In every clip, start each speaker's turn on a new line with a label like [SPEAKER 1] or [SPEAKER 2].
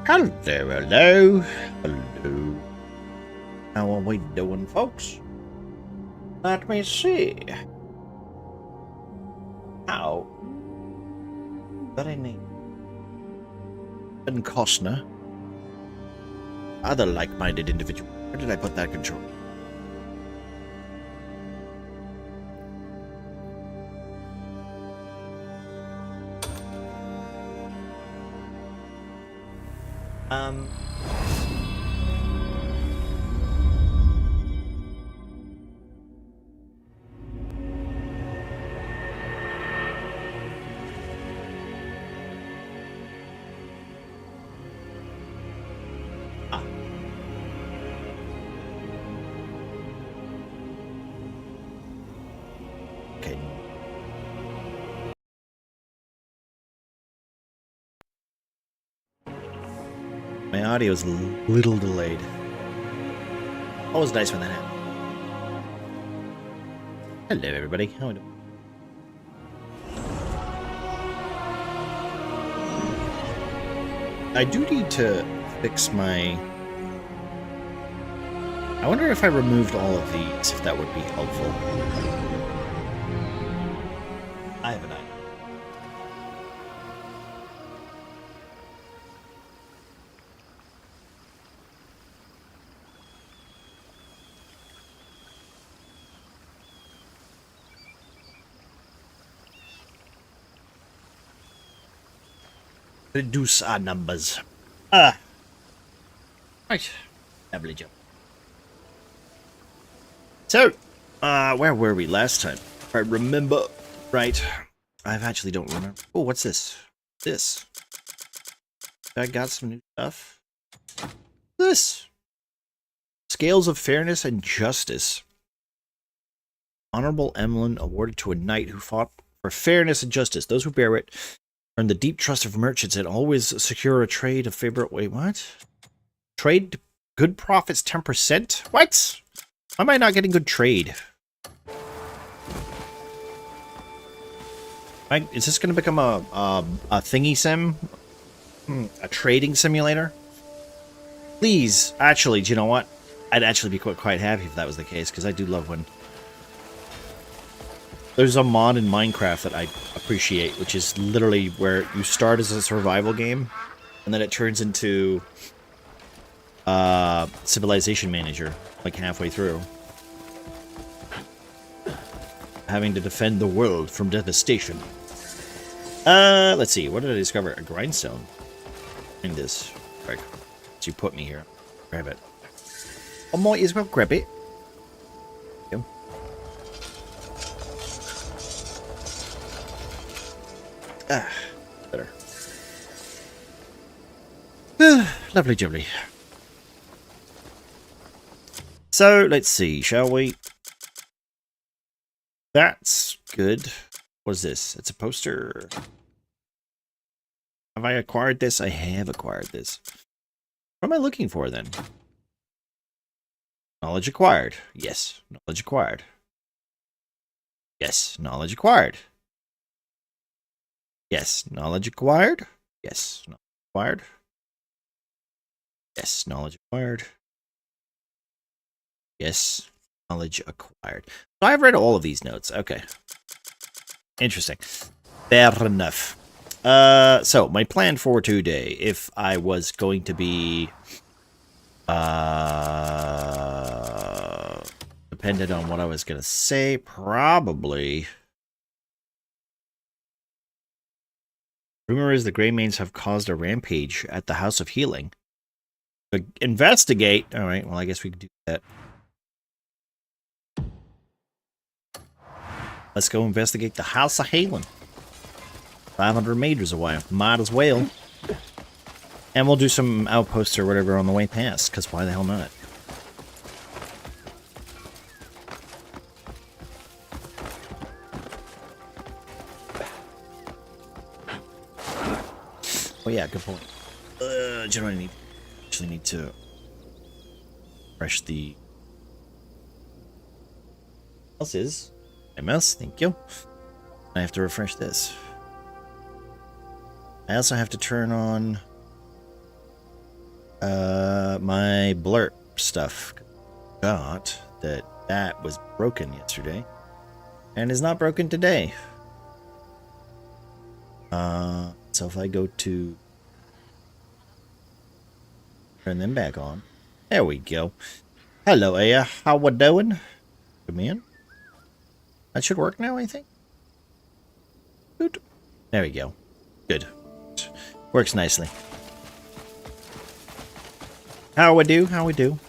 [SPEAKER 1] Hello, hello, hello. How are we doing, folks? Let me see. How? Very neat. Ben Costner. Other like-minded individual. Where did I put that control? Okay. My audio is a little delayed. Always nice when that happens. Hello, everybody. How are you doing? I do need to fix my... I wonder if I removed all of these, if that would be helpful. I have an idea. Reduce our numbers. Right. Lovely job. So, where were we last time? If I remember right. I actually don't remember. Oh, what's this? This. I got some new stuff. This. Scales of Fairness and Justice. Honorable emblem awarded to a knight who fought for fairness and justice. Those who bear it earn the deep trust of merchants and always secure a trade of favorite. Wait, what? Trade good profits 10%? What? Why am I not getting good trade? Is this going to become a thingy sim? A trading simulator? Please, actually, do you know what? I'd actually be quite happy if that was the case, because I do love when... There's a mod in Minecraft that I appreciate, which is literally where you start as a survival game, and then it turns into Civilization Manager, like halfway through. Having to defend the world from devastation. Let's see, what did I discover? A grindstone. Find this. Right. So you put me here. Grab it. I might as well grab it. Go. Better. Lovely jubbly. So, let's see, shall we? That's good. What is this? It's a poster. Have I acquired this? I have acquired this. What am I looking for, then? Knowledge acquired. Yes. Knowledge acquired. Yes. Knowledge acquired. Yes. Knowledge acquired. Yes. Knowledge acquired. Yes. Knowledge acquired. Yes. Knowledge acquired. So I've read all of these notes. Okay. Interesting. Fair enough. So my plan for today, if I was going to be dependent on what I was gonna say, probably. Rumor is the Greymanes have caused a rampage at the House of Healing. Investigate. All right. Well, I guess we could do that. Let's go investigate the House of Healing. 500 meters away. Might as well. And we'll do some outposts or whatever on the way past, because why the hell not? Oh yeah, good point. Generally need to refresh the is MS, thank you. I have to refresh this. I also have to turn on My blurb stuff got that was broken yesterday and is not broken today. So if I go to turn them back on, there we go. Hello, Aya. How we doing? Come in. That should work now, I think. Good. There we go. Good. Works nicely. How we do? How we do?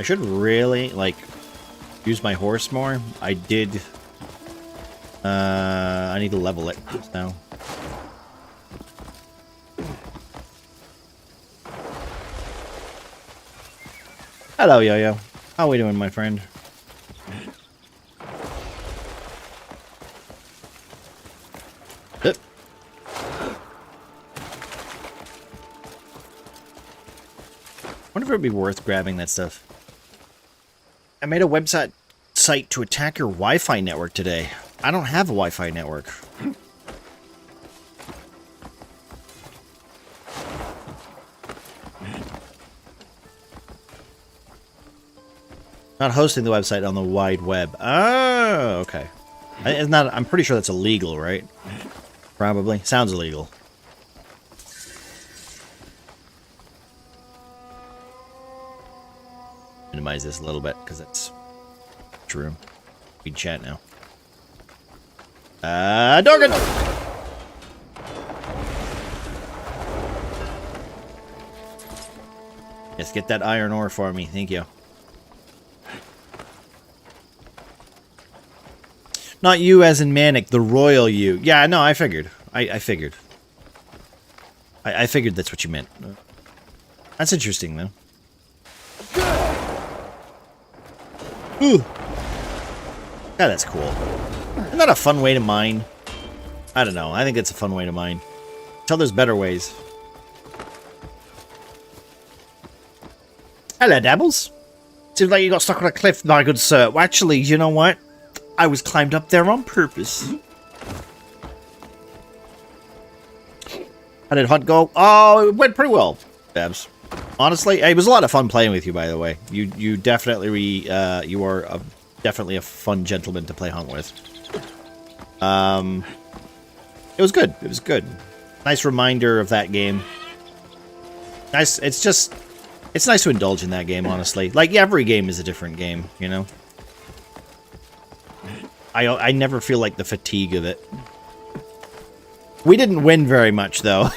[SPEAKER 1] I should really, like, use my horse more. I did. I need to level it now. Hello, Yo-Yo. How we doing, my friend? Wonder if it would be worth grabbing that stuff. I made a website to attack your Wi-Fi network today. I don't have a Wi-Fi network. Not hosting the website on the wide web. Oh, okay. It's not. I'm pretty sure that's illegal, right? Probably. Sounds illegal. Minimize this a little bit because it's true. We can chat now. Dorgan! Yes, get that iron ore for me. Thank you. Not you as in Manic, the royal you. Yeah, no, I figured. I figured. I figured that's what you meant. That's interesting, though. Ooh. Yeah, that's cool. Isn't that a fun way to mine? I don't know. I think it's a fun way to mine. Until there's better ways. Hello, Dabbles. Seems like you got stuck on a cliff, my good sir. Well, actually, you know what? I was climbed up there on purpose. How did Hunt go? Oh, it went pretty well, Babs. Honestly, it was a lot of fun playing with you, by the way. You definitely, you are definitely a fun gentleman to play Hunt with. It was good. It was good. Nice reminder of that game. Nice. It's nice to indulge in that game, honestly. Like, every game is a different game, you know? I never feel like the fatigue of it. We didn't win very much, though.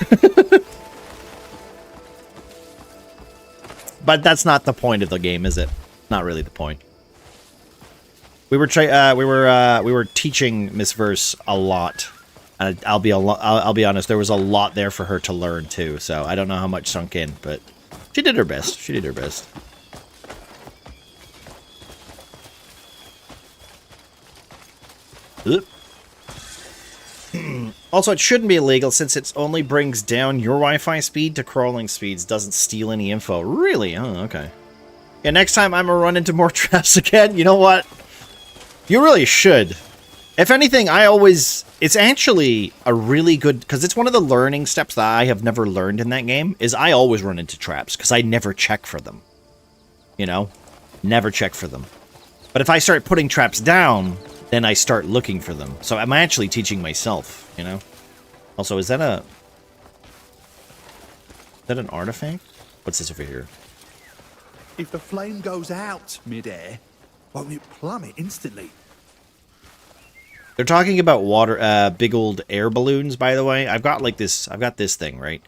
[SPEAKER 1] But that's not the point of the game, is it? Not really the point. We were teaching Miss Verse a lot. And I'll be honest, there was a lot there for her to learn too. So I don't know how much sunk in, but she did her best. She did her best. Also, it shouldn't be illegal since it only brings down your Wi-Fi speed to crawling speeds, doesn't steal any info. Really? Oh, okay. Yeah, next time I'm gonna run into more traps again, you know what? You really should. If anything, it's actually a really good, because it's one of the learning steps that I have never learned in that game, is I always run into traps, because I never check for them. You know? Never check for them. But if I start putting traps down, then I start looking for them. So I'm actually teaching myself, you know? Also, is that an artifact? What's this over here?
[SPEAKER 2] If the flame goes out mid-air, won't it plummet instantly?
[SPEAKER 1] They're talking about water, big old air balloons, by the way. I've got this thing, right?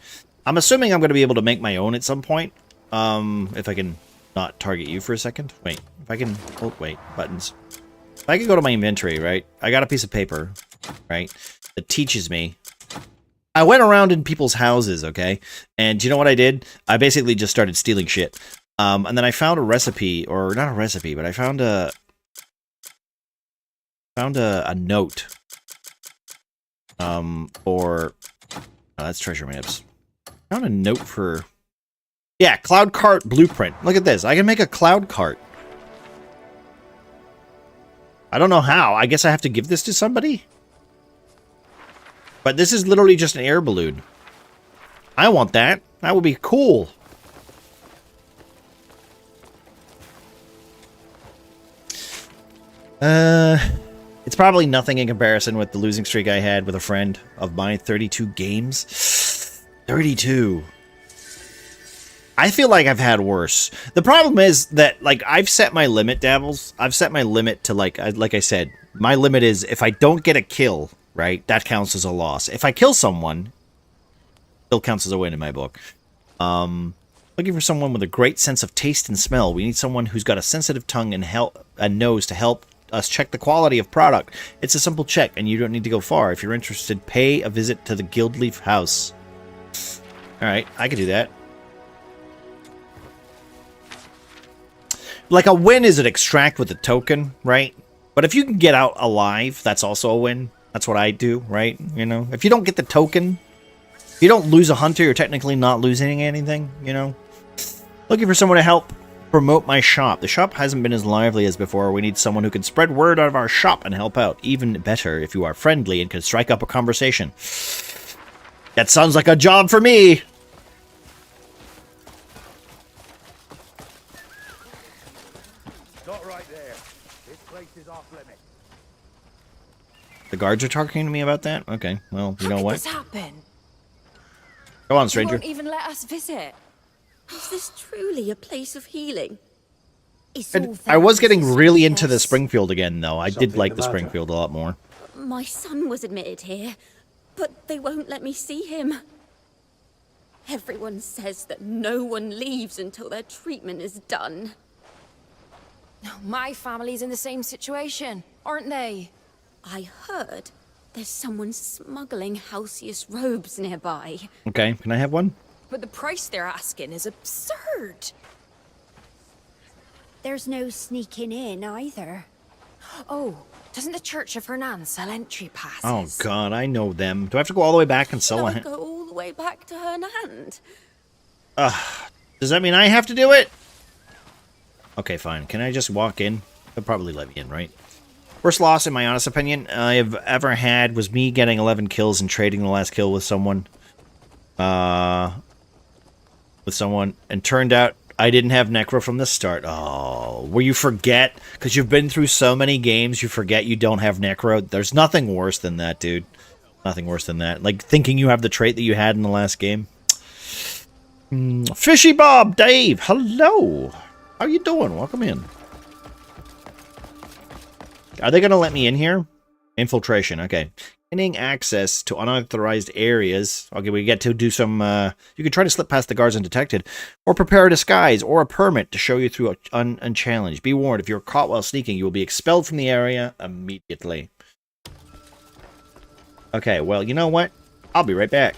[SPEAKER 1] I'm assuming I'm going to be able to make my own at some point. If I can not target you for a second. Wait, if I can, oh, wait, buttons. If I can go to my inventory, right? I got a piece of paper, right? That teaches me. I went around in people's houses, okay? And you know what I did? I basically just started stealing shit. And then I found a recipe, or not a recipe, but I found a note. For... Oh, that's treasure maps. I found a note for Yeah, cloud cart blueprint. Look at this. I can make a cloud cart. I don't know how. I guess I have to give this to somebody? But this is literally just an air balloon. I want that. That would be cool. It's probably nothing in comparison with the losing streak I had with a friend of mine. 32 games. 32. I feel like I've had worse. The problem is that, like, I've set my limit, Davils. I've set my limit to, like I said, my limit is if I don't get a kill, right, that counts as a loss. If I kill someone, still counts as a win in my book. Looking for someone with a great sense of taste and smell. We need someone who's got a sensitive tongue and nose to help us check the quality of product. It's a simple check, and you don't need to go far. If you're interested, pay a visit to the Guildleaf House. Alright, I can do that. Like, a win is an extract with a token, right? But if you can get out alive, that's also a win. That's what I do, right? You know? If you don't get the token, if you don't lose a hunter, you're technically not losing anything, you know? Looking for someone to help promote my shop. The shop hasn't been as lively as before. We need someone who can spread word out of our shop and help out. Even better if you are friendly and can strike up a conversation. That sounds like a job for me!
[SPEAKER 2] Not right there. This place is off limits.
[SPEAKER 1] The guards are talking to me about that? Okay, well, you know what?
[SPEAKER 3] How could this happen?
[SPEAKER 1] Go on,
[SPEAKER 3] They
[SPEAKER 1] stranger.
[SPEAKER 3] won't even let us visit.
[SPEAKER 4] Is this truly a place of healing? It's
[SPEAKER 1] And
[SPEAKER 4] all
[SPEAKER 1] I was getting
[SPEAKER 4] therapist,
[SPEAKER 1] really into the
[SPEAKER 4] yes.
[SPEAKER 1] Springfield again, though. I did
[SPEAKER 5] Something
[SPEAKER 1] like
[SPEAKER 5] the
[SPEAKER 1] the
[SPEAKER 5] matter?
[SPEAKER 1] Springfield a lot more.
[SPEAKER 4] My son was admitted here, but they won't let me see him. Everyone says that no one leaves until their treatment is done.
[SPEAKER 3] My family's in the same situation, aren't they?
[SPEAKER 4] I heard there's someone smuggling Halcyon robes nearby.
[SPEAKER 1] Okay, can I have one?
[SPEAKER 3] But the price they're asking is absurd.
[SPEAKER 4] There's no sneaking in either.
[SPEAKER 3] Oh, doesn't the Church of Hernan sell entry passes?
[SPEAKER 1] Oh, God, I know them. Do I have to go all the way back and sell
[SPEAKER 4] I'll
[SPEAKER 1] a...
[SPEAKER 4] go all the way back to Hernand.
[SPEAKER 1] Does that mean I have to do it? Okay, fine. Can I just walk in? They'll probably let me in, right? Worst loss, in my honest opinion, I have ever had was me getting 11 kills and trading the last kill with someone. And turned out I didn't have Necro from the start. Oh, where you forget, because you've been through so many games, you forget you don't have Necro. There's nothing worse than that, dude. Nothing worse than that. Like, thinking you have the trait that you had in the last game. Fishy Bob, Dave, hello. How you doing? Welcome in. Are they going to let me in here? Infiltration, okay. Gaining access to unauthorized areas. Okay, we get to do some... you can try to slip past the guards undetected, or prepare a disguise or a permit to show you through unchallenged. Be warned, if you're caught while sneaking, you will be expelled from the area immediately. Okay, well, you know what? I'll be right back.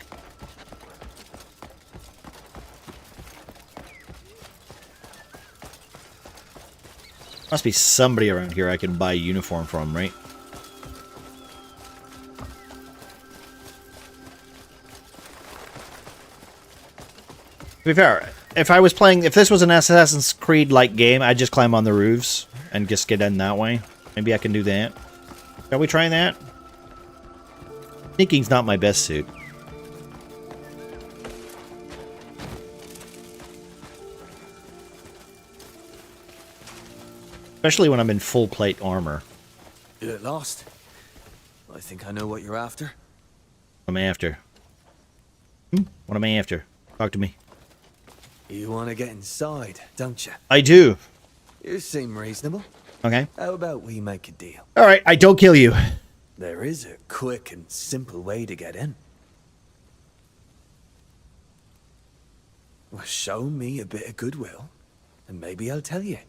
[SPEAKER 1] Must be somebody around here I can buy a uniform from, right? To be fair, if this was an Assassin's Creed-like game, I'd just climb on the roofs and just get in that way. Maybe I can do that. Shall we try that? Sneaking's not my best suit. Especially when I'm in full plate armor.
[SPEAKER 6] You at last? I think I know what you're after.
[SPEAKER 1] What am I after? What am I after? Talk to me.
[SPEAKER 6] You want to get inside, don't you?
[SPEAKER 1] I do.
[SPEAKER 6] You seem reasonable.
[SPEAKER 1] Okay.
[SPEAKER 6] How about we make a deal?
[SPEAKER 1] Alright, I don't kill you.
[SPEAKER 6] There is a quick and simple way to get in. Well, show me a bit of goodwill, and maybe I'll tell you.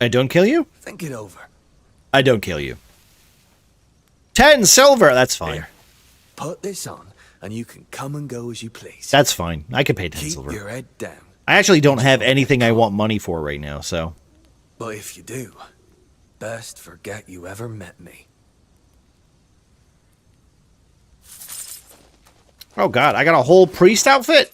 [SPEAKER 1] I don't kill you?
[SPEAKER 6] Think it over.
[SPEAKER 1] I don't kill you. 10 silver! That's fine.
[SPEAKER 6] Here, put this on, and you can come and go as you please.
[SPEAKER 1] That's fine. I can pay 10
[SPEAKER 6] Keep
[SPEAKER 1] silver.
[SPEAKER 6] your head down.
[SPEAKER 1] I actually don't have anything I want money for right now, so...
[SPEAKER 6] But if you do, best forget you ever met me.
[SPEAKER 1] Oh god, I got a whole priest outfit?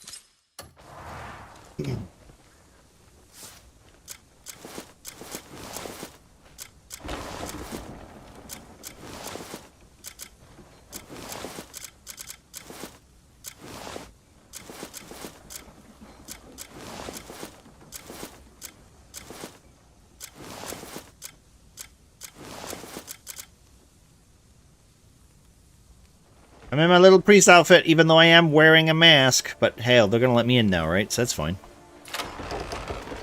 [SPEAKER 1] I'm in my little priest outfit, even though I am wearing a mask. But hell, they're gonna let me in now, right? So that's fine.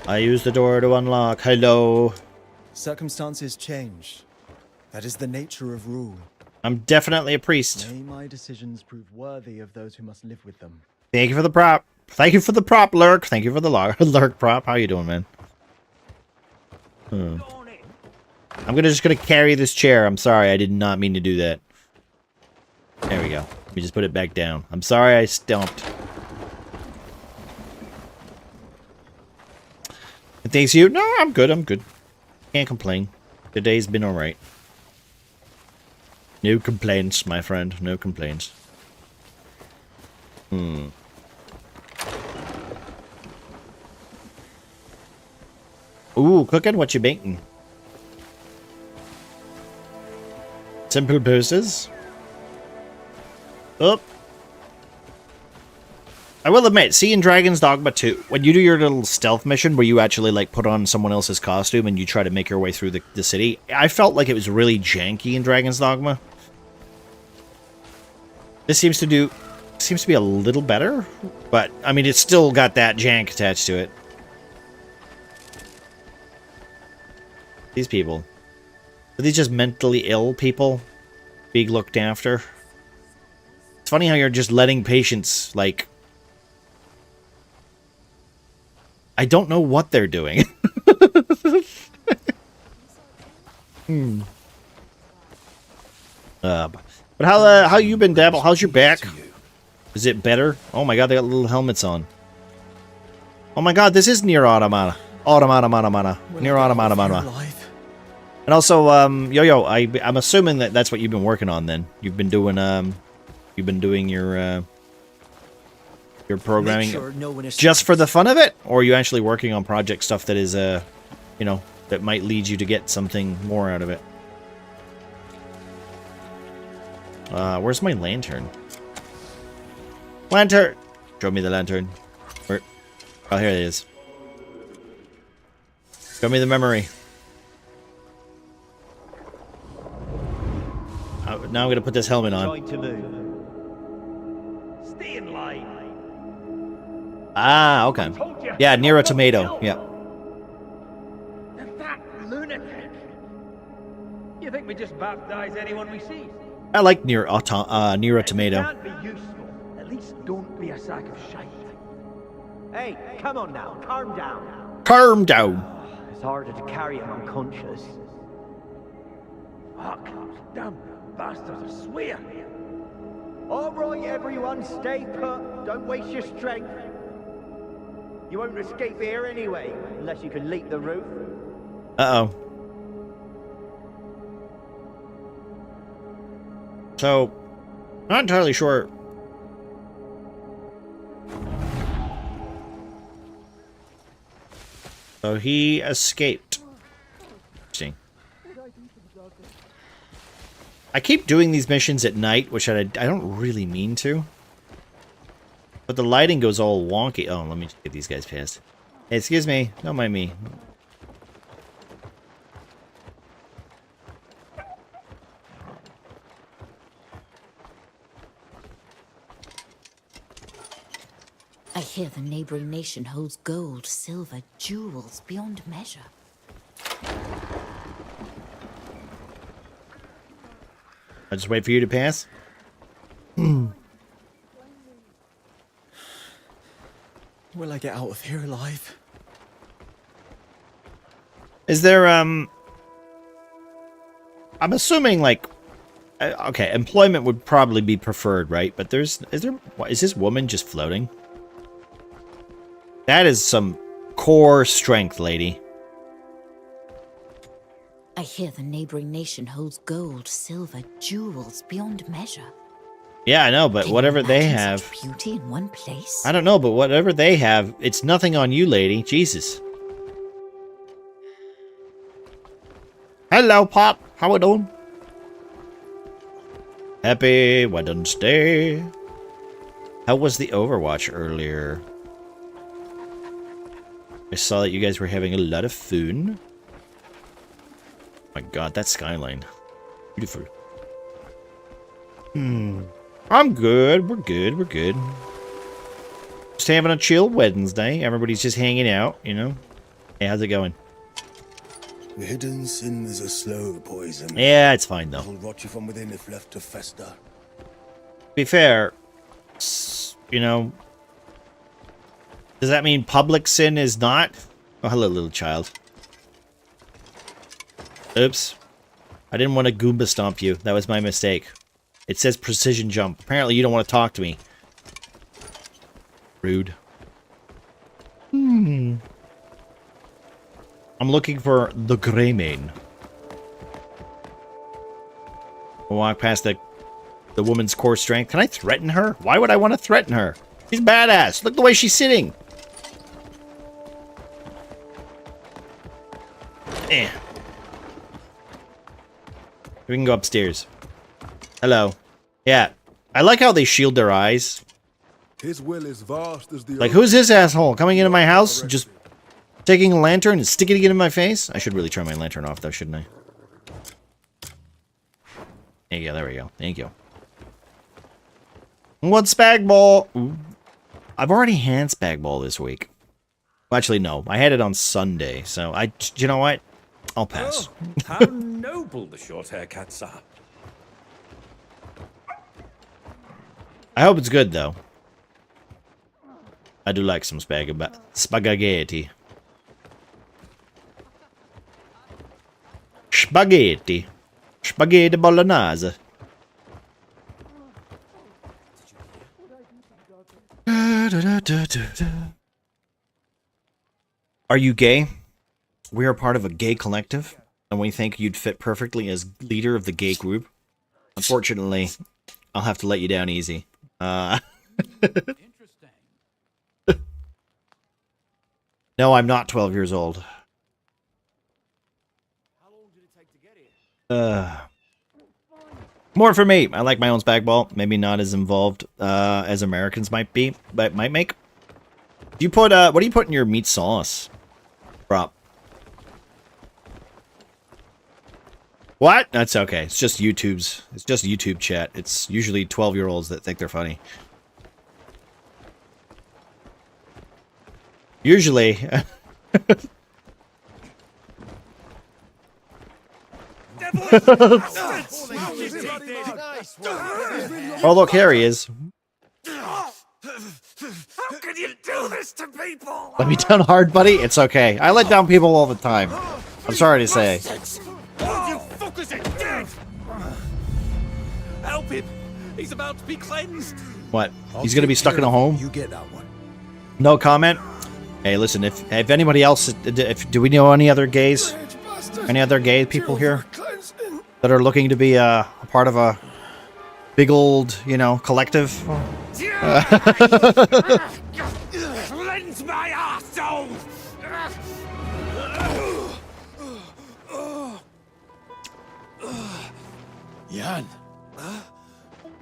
[SPEAKER 1] I use the door to unlock. Hello.
[SPEAKER 5] Circumstances change. That is the nature of rule.
[SPEAKER 1] I'm definitely a priest.
[SPEAKER 5] May my decisions prove worthy of those who must live with them.
[SPEAKER 1] Thank you for the prop. Thank you for the prop, Lurk. Thank you for the Lurk prop. How you doing, man? I'm just gonna carry this chair. I'm sorry, I did not mean to do that. There we go. Let me just put it back down. I'm sorry I stomped. And thanks you. No, I'm good. I'm good. Can't complain. The day's been alright. No complaints, my friend. No complaints. Ooh, cooking? What you baking? Simple poses. Oh. I will admit, see in Dragon's Dogma 2, when you do your little stealth mission where you actually like put on someone else's costume and you try to make your way through the city, I felt like it was really janky in Dragon's Dogma. This seems to be a little better, but I mean it's still got that jank attached to it. These people. Are these just mentally ill people being looked after? It's funny how you're just letting patients, like... I don't know what they're doing. But how you been, Dabble? How's your back? Is it better? Oh my god, they got little helmets on. Oh my god, this is Nier Automata. Nier Automata. And also, Yo-Yo, I'm assuming that that's what you've been working on then. You've been doing your programming just for the fun of it? Or are you actually working on project stuff that is, you know, that might lead you to get something more out of it? Where's my lantern? Lantern! Show me the lantern. Where? Oh, here it is. Show me the memory. Now I'm gonna put this helmet on.
[SPEAKER 7] Stay in line.
[SPEAKER 1] Ah, okay. Yeah, near a tomato. Yeah.
[SPEAKER 7] That lunatic. You think we just baptize anyone we see?
[SPEAKER 1] I like near a tomato.
[SPEAKER 7] Can't be useful. At least don't be a sack of shite. Hey, come on now, calm down.
[SPEAKER 1] Calm down.
[SPEAKER 7] It's harder to carry him unconscious. Fuck, those damn bastards are swear. All right, everyone, stay put. Don't waste your strength. You won't escape here anyway, unless you can leap the roof.
[SPEAKER 1] Uh-oh. So, not entirely sure. So he escaped. Interesting. I keep doing these missions at night, which I don't really mean to. But the lighting goes all wonky. Oh, let me get these guys past. Hey, excuse me. Don't mind me.
[SPEAKER 8] I hear the neighboring nation holds gold, silver, jewels beyond measure.
[SPEAKER 1] I'll just wait for you to pass.
[SPEAKER 5] Will I get out of here alive?
[SPEAKER 1] Is there, I'm assuming, like, okay, employment would probably be preferred, right? But is this woman just floating? That is some core strength, lady.
[SPEAKER 8] I hear the neighboring nation holds gold, silver, jewels beyond measure.
[SPEAKER 1] Yeah, I know, but
[SPEAKER 8] Can you
[SPEAKER 1] whatever they
[SPEAKER 8] imagine
[SPEAKER 1] have...
[SPEAKER 8] such beauty in one place?
[SPEAKER 1] I don't know, but whatever they have, it's nothing on you, lady. Jesus. Hello, Pop. How we doing? Happy Wednesday. How was the Overwatch earlier? I saw that you guys were having a lot of fun. My god, that skyline. Beautiful. I'm good. We're good. We're good. Just having a chill Wednesday. Everybody's just hanging out, you know. Hey, how's it going?
[SPEAKER 9] The hidden sin is a slow poison.
[SPEAKER 1] Yeah, it's fine though.
[SPEAKER 9] It'll rot you from within if left to fester.
[SPEAKER 1] To be fair, you know, does that mean public sin is not? Oh, hello, little child. Oops. I didn't want to Goomba stomp you. That was my mistake. It says precision jump. Apparently you don't want to talk to me. Rude. I'm looking for the Greymane. I'll walk past the woman's core strength. Can I threaten her? Why would I want to threaten her? She's badass. Look the way she's sitting. Eh. We can go upstairs. Hello. Yeah. I like how they shield their eyes.
[SPEAKER 9] His will is vast as the
[SPEAKER 1] Like, who's this asshole coming into my house? Just taking a lantern and sticking it in my face? I should really turn my lantern off, though, shouldn't I? There you go. There we go. Thank you. One spag ball. Ooh. I've already had spag ball this week. Well, actually, no. I had it on Sunday, so you know what? I'll pass.
[SPEAKER 10] Oh, how noble the short hair cats are.
[SPEAKER 1] I hope it's good, though. I do like some spaghetti. Spaghetti. Spaghetti bolognese. Are you gay? We are part of a gay collective, and we think you'd fit perfectly as leader of the gay group. Unfortunately, I'll have to let you down easy. No, I'm not 12 years old.
[SPEAKER 10] How long did it take to get here?
[SPEAKER 1] More for me. I like my own spag ball. Maybe not as involved as Americans might be, but might make. Do you put what do you put in your meat sauce? Prop. What? That's okay. It's just YouTube's. It's just YouTube chat. It's usually 12-year-olds that think they're funny. Usually. Oh, look, here he is.
[SPEAKER 10] How can you do this to people?
[SPEAKER 1] Let me down hard, buddy. It's okay. I let down people all the time. I'm sorry to say.
[SPEAKER 10] Oh, you fuckers are dead! Help him! He's about to be cleansed!
[SPEAKER 1] What? He's gonna be stuck in a home?
[SPEAKER 9] You get that one.
[SPEAKER 1] No comment? Hey, listen, if anybody else, do we know any other gays? Any other gay people here that are looking to be a part of a big old, you know, collective?
[SPEAKER 10] Cleanse my arsehole!
[SPEAKER 9] Jan.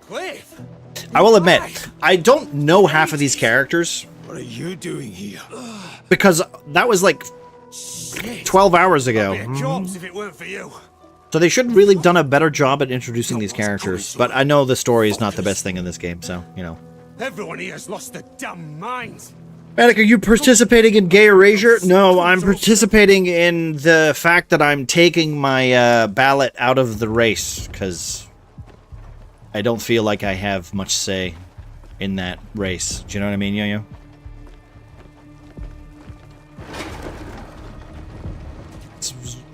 [SPEAKER 10] Cliff!
[SPEAKER 1] I will admit, I don't know half of these characters.
[SPEAKER 9] What are you doing here?
[SPEAKER 1] Because that was like 12 hours ago.
[SPEAKER 10] I'd be a corpse if it weren't for you.
[SPEAKER 1] So they should really done a better job at introducing these characters. But I know the story is not the best thing in this game, so, you know.
[SPEAKER 10] Everyone here's lost their damn minds.
[SPEAKER 1] Manic, are you participating in gay erasure? No, I'm participating in the fact that I'm taking my ballot out of the race, because I don't feel like I have much say in that race. Do you know what I mean, Yo-Yo?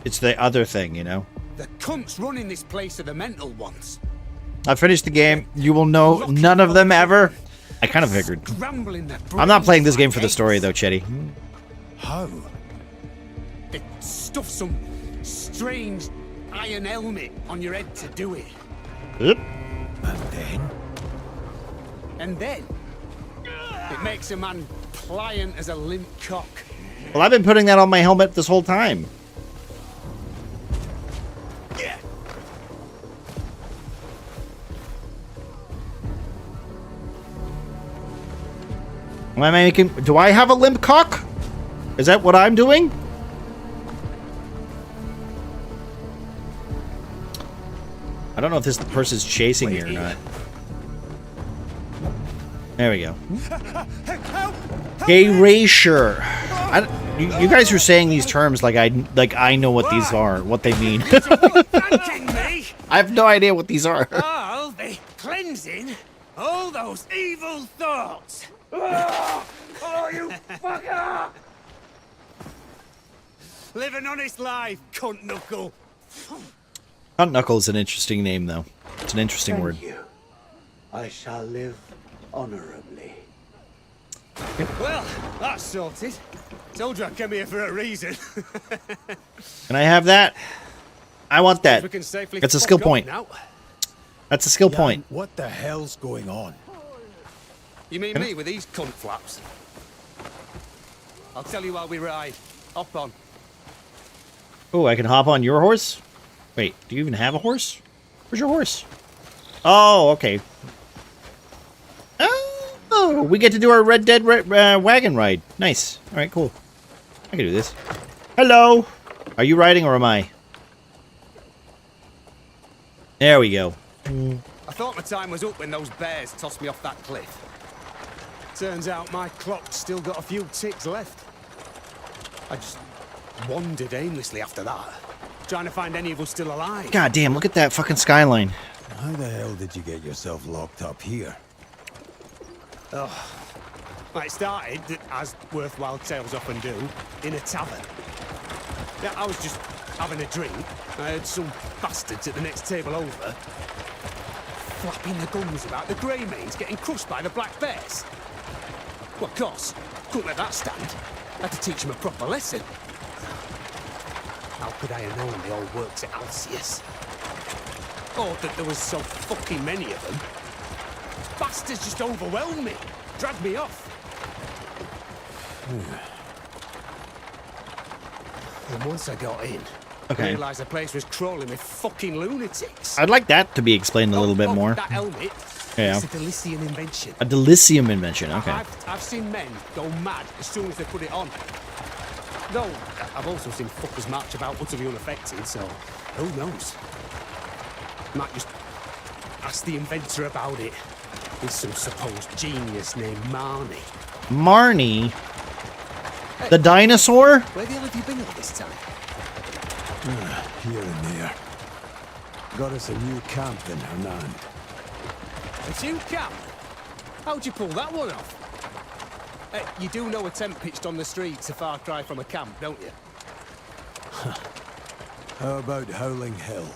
[SPEAKER 1] It's the other thing, you know?
[SPEAKER 10] The cunts running this place are the mental ones.
[SPEAKER 1] I finished the game. You will know none of them ever. I kind of figured. I'm not playing this game for the story, though, Chetty.
[SPEAKER 9] How?
[SPEAKER 10] They stuffed some strange iron helmet on your head to do it.
[SPEAKER 1] Yep.
[SPEAKER 10] And then it makes a man pliant as a limp cock.
[SPEAKER 1] Well, I've been putting that on my helmet this whole time. Am I making? Do I have a limp cock? Is that what I'm doing? I don't know if this person's chasing me or not. There we go. Erasure. You guys are saying these terms like I know what these are, what they mean. I have no idea what these are.
[SPEAKER 10] Oh, the cleansing all those evil thoughts. Oh, you fucker! Live an honest life, cunt knuckle.
[SPEAKER 1] Cunt knuckle is an interesting name, though. It's an interesting word.
[SPEAKER 7] You. I shall live honorably.
[SPEAKER 10] Well, that's sorted. Told you I came here for a reason.
[SPEAKER 1] Can I have that? I want that.
[SPEAKER 10] We can safely
[SPEAKER 1] That's a
[SPEAKER 10] fuck
[SPEAKER 1] skill
[SPEAKER 10] off
[SPEAKER 1] point.
[SPEAKER 10] now.
[SPEAKER 1] That's a skill point.
[SPEAKER 5] What the hell's going on?
[SPEAKER 10] You mean me with these cunt flaps? I'll tell you while we ride. Hop on.
[SPEAKER 1] Oh, I can hop on your horse? Wait, do you even have a horse? Where's your horse? Oh, okay. Oh, we get to do our Red Dead wagon ride. Nice. All right, cool. I can do this. Hello. Are you riding or am I? There we go.
[SPEAKER 10] I thought my time was up when those bears tossed me off that cliff. Turns out my clock's still got a few ticks left. I just wandered aimlessly after that, trying to find any of us still alive.
[SPEAKER 1] God damn, look at that fucking skyline.
[SPEAKER 5] How the hell did you get yourself locked up here?
[SPEAKER 10] Oh, well, it started, as worthwhile tales often do, in a tavern. Yeah, I was just having a drink. I heard some bastards at the next table over flapping the gums about the grey mains getting crushed by the black bears. Well, of course, couldn't let that stand. Had to teach them a proper lesson. How could I have known they all worked at Alcius? Or that there was so fucking many of them. These bastards just overwhelmed me, dragged me off. And once I got in, I realised the place was crawling with fucking lunatics.
[SPEAKER 1] I'd like that to be explained a little bit more.
[SPEAKER 10] That helmet,
[SPEAKER 1] Yeah.
[SPEAKER 10] it's a Delician invention.
[SPEAKER 1] A Delicium invention, okay.
[SPEAKER 10] I've seen men go mad as soon as they put it on. Though, I've also seen fuckers march about utterly unaffected, so who knows? Might just ask the inventor about it. He's some supposed genius named Marnie.
[SPEAKER 1] Marnie? The dinosaur?
[SPEAKER 10] Where the hell have you been all this time?
[SPEAKER 5] Here and there. Got us a new camp in Hernand.
[SPEAKER 10] A new camp? How'd you pull that one off? You do know a tent pitched on the street's a far cry from a camp, don't you?
[SPEAKER 5] How about Howling Hill?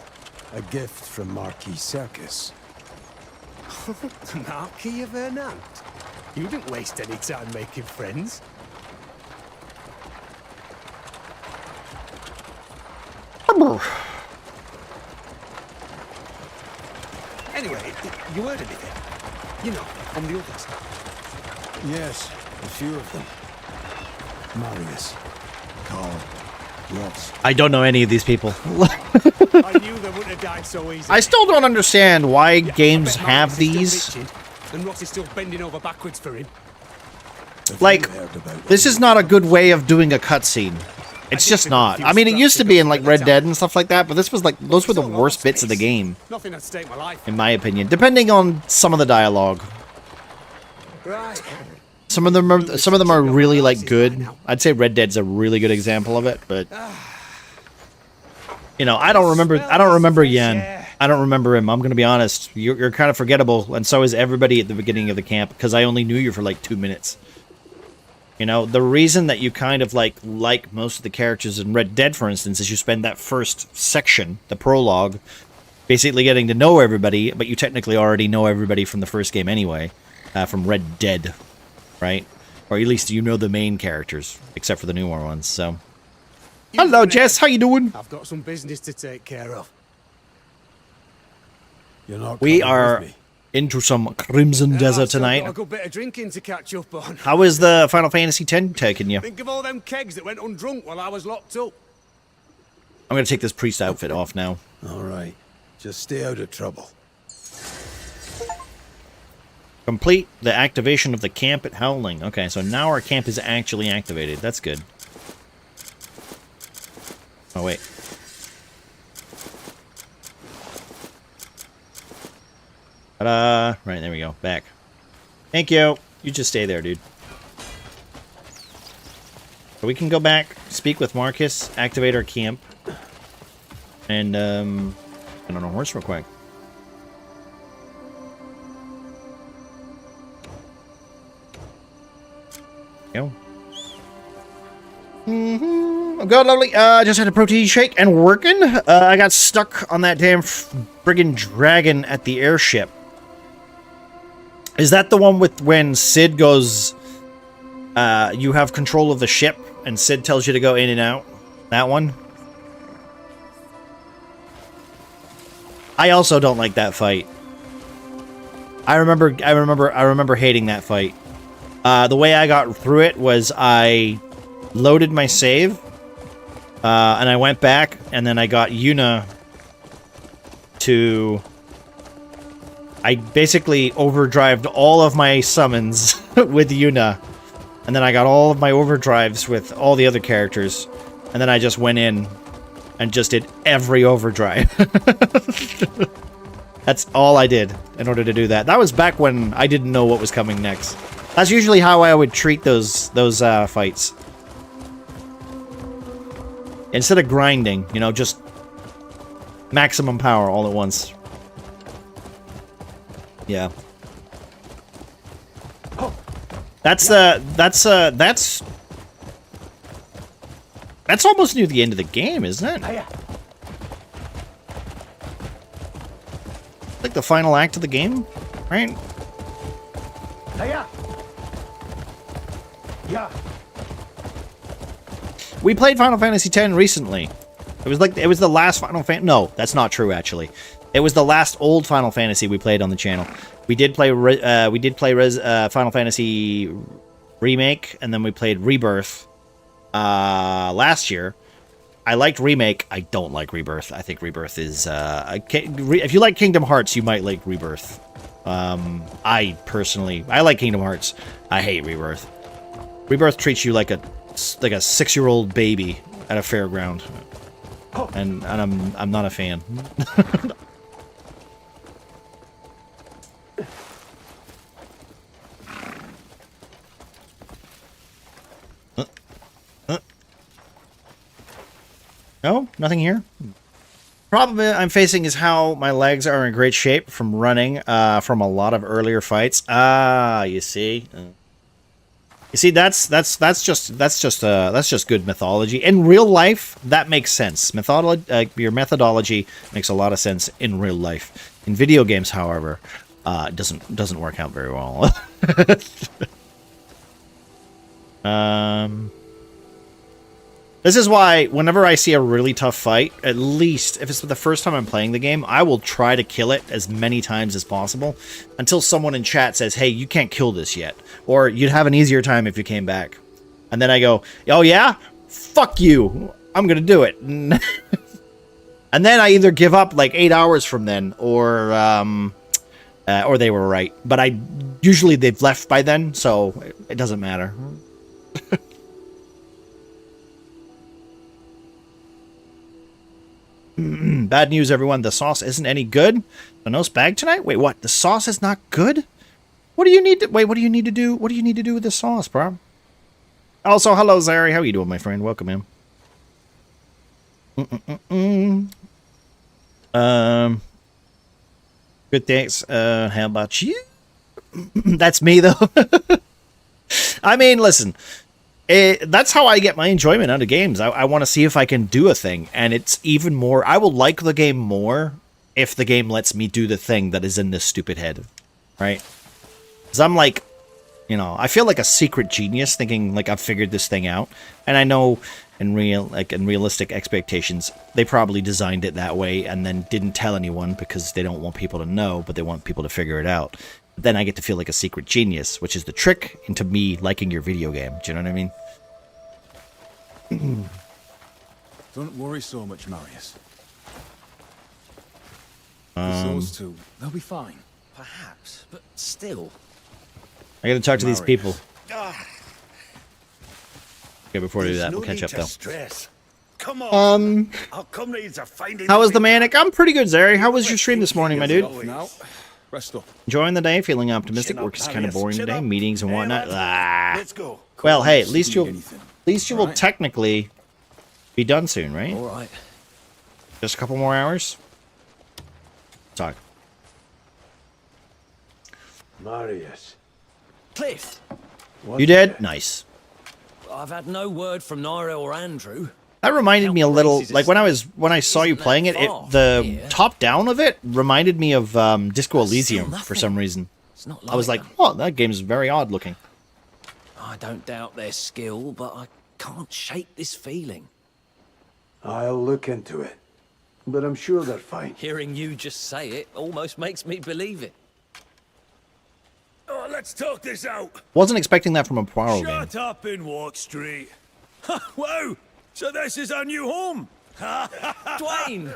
[SPEAKER 5] A gift from Marquis Circus.
[SPEAKER 10] The Marquis of Hernand? You didn't waste any time making friends. Anyway, you heard anything? You know, from the others.
[SPEAKER 5] Yes, a few of them. Marius, Carl, Ross.
[SPEAKER 1] I don't know any of these people.
[SPEAKER 10] I knew they wouldn't have died so easily.
[SPEAKER 1] I still don't understand why
[SPEAKER 10] Yeah,
[SPEAKER 1] games
[SPEAKER 10] I bet
[SPEAKER 1] have
[SPEAKER 10] Marcus is
[SPEAKER 1] these.
[SPEAKER 10] still bitching, and Ross is still bending over backwards for him.
[SPEAKER 1] Like, this is not a good way of doing a cutscene. It's just not. I mean, it used to be in like Red Dead and stuff like that, but this was like those were the worst bits of the game,
[SPEAKER 10] Nothing that'd stake my life.
[SPEAKER 1] in my opinion. Depending on some of the dialogue,
[SPEAKER 10] Right.
[SPEAKER 1] some of them are really like good. I'd say Red Dead's a really good example of it, but you know, I don't remember Yen. I don't remember him. I'm gonna be honest. You're kind of forgettable, and so is everybody at the beginning of the camp because I only knew you for like 2 minutes. You know, the reason that you kind of like most of the characters in Red Dead, for instance, is you spend that first section, the prologue, basically getting to know everybody, but you technically already know everybody from the first game anyway, from Red Dead, right? Or at least you know the main characters, except for the newer ones. So, hello, Jess. How you doing?
[SPEAKER 10] I've got some business to take care of.
[SPEAKER 5] You're not
[SPEAKER 1] We
[SPEAKER 5] coming
[SPEAKER 1] are
[SPEAKER 5] with me.
[SPEAKER 1] into some Crimson Desert
[SPEAKER 10] I've still
[SPEAKER 1] tonight.
[SPEAKER 10] got a good bit of drinking to catch up on.
[SPEAKER 1] How is the Final Fantasy X taking you?
[SPEAKER 10] Think of all them kegs that went undrunk while I was locked up.
[SPEAKER 1] I'm gonna take this priest outfit off now.
[SPEAKER 5] All right. Just stay out of trouble.
[SPEAKER 1] Complete the activation of the camp at Howling. Okay, so now our camp is actually activated. That's good. Oh, wait. Ta-da! Right, there we go. Back. Thank you. You just stay there, dude. So we can go back, speak with Marcus, activate our camp, and get on a horse real quick. Go. I'm good, lovely. I just had a protein shake and working. I got stuck on that damn friggin' dragon at the airship. Is that the one with when Sid goes, you have control of the ship and Sid tells you to go in and out? That one? I also don't like that fight. I remember hating that fight. The way I got through it was I loaded my save, and I went back, and then I got Yuna to... I basically overdrived all of my summons with Yuna, and then I got all of my overdrives with all the other characters, and then I just went in and just did every overdrive. That's all I did in order to do that. That was back when I didn't know what was coming next. That's usually how I would treat those fights. Instead of grinding, you know, just maximum power all at once. Yeah. That's almost near the end of the game, isn't it? Like the final act of the game, right? We played Final Fantasy X recently. It was the last Final Fantasy. No, that's not true. Actually, it was the last old Final Fantasy we played on the channel. We did play Final Fantasy Remake, and then we played Rebirth last year. I liked Remake. I don't like Rebirth. I think Rebirth is if you like Kingdom Hearts, you might like Rebirth. I like Kingdom Hearts. I hate Rebirth. Rebirth treats you like a 6-year-old baby at a fairground, and I'm not a fan. No, nothing here. Problem I'm facing is how my legs are in great shape from running from a lot of earlier fights. You see. You see, that's just good mythology. In real life, that makes sense. Your methodology makes a lot of sense in real life. In video games, however, it doesn't work out very well. This is why whenever I see a really tough fight, at least if it's the first time I'm playing the game, I will try to kill it as many times as possible until someone in chat says, hey, you can't kill this yet. Or you'd have an easier time if you came back. And then I go, oh yeah? Fuck you. I'm going to do it. And then I either give up like 8 hours from then or they were right. But usually they've left by then, so it doesn't matter. Bad news, everyone. The sauce isn't any good. The nose bag tonight? Wait, what? The sauce is not good? What do you need to... Wait, what do you need to do? What do you need to do with the sauce, bro? Also, hello, Zari. How are you doing, my friend? Welcome in. Good, thanks. How about you? That's me, though. I mean, listen... that's how I get my enjoyment out of games. I want to see if I can do a thing, and it's even more... I will like the game more if the game lets me do the thing that is in this stupid head, right? Because I'm like, you know, I feel like a secret genius thinking, like, I've figured this thing out, and I know in realistic expectations, they probably designed it that way and then didn't tell anyone because they don't want people to know, but they want people to figure it out. Then I get to feel like a secret genius, which is the trick into me liking your video game. Do you know what I mean?
[SPEAKER 5] Don't worry so much, Marius.
[SPEAKER 6] Those two, they'll be fine. Perhaps, but still.
[SPEAKER 1] I gotta talk to these
[SPEAKER 5] Marius.
[SPEAKER 1] people. Okay, before we do that, we'll catch up though.
[SPEAKER 9] Stress. Come on. Our comrades are finding
[SPEAKER 1] How was the manic? I'm pretty good, Zary. How was your stream this morning, my dude?
[SPEAKER 5] No.
[SPEAKER 9] Rest up.
[SPEAKER 1] Enjoying the day, feeling optimistic.
[SPEAKER 9] Chin up,
[SPEAKER 1] Work is kind of
[SPEAKER 9] Darius.
[SPEAKER 1] boring
[SPEAKER 9] Chin
[SPEAKER 1] today.
[SPEAKER 9] up.
[SPEAKER 1] Meetings and
[SPEAKER 9] Hey,
[SPEAKER 1] whatnot.
[SPEAKER 9] lad.
[SPEAKER 1] Ah.
[SPEAKER 9] Let's go.
[SPEAKER 1] Well, hey, at
[SPEAKER 9] See
[SPEAKER 1] least you'll
[SPEAKER 9] anything.
[SPEAKER 1] will
[SPEAKER 9] Alright.
[SPEAKER 1] technically be done soon, right?
[SPEAKER 6] All right.
[SPEAKER 1] Just a couple more hours. Talk.
[SPEAKER 5] Marius.
[SPEAKER 11] Cliff,
[SPEAKER 1] You did? Nice.
[SPEAKER 11] I've had no word from Naira or Andrew.
[SPEAKER 1] That reminded me a little, like when I saw you
[SPEAKER 11] Isn't
[SPEAKER 1] playing it,
[SPEAKER 11] that far
[SPEAKER 1] the
[SPEAKER 11] from here?
[SPEAKER 1] top down of it reminded me of Disco
[SPEAKER 11] Still
[SPEAKER 1] Elysium for
[SPEAKER 11] nothing.
[SPEAKER 1] some reason.
[SPEAKER 11] It's not
[SPEAKER 1] I was like,
[SPEAKER 11] them.
[SPEAKER 1] oh, that game's very odd looking.
[SPEAKER 11] I don't doubt their skill, but I can't shake this feeling.
[SPEAKER 5] I'll look into it. But I'm sure they're fine.
[SPEAKER 11] Hearing you just say it almost makes me believe it.
[SPEAKER 10] Oh, let's talk this out.
[SPEAKER 1] Wasn't expecting that from a Poirot game.
[SPEAKER 10] Shut up in Walk Street. Whoa! So this is our new home.
[SPEAKER 11] Dwayne!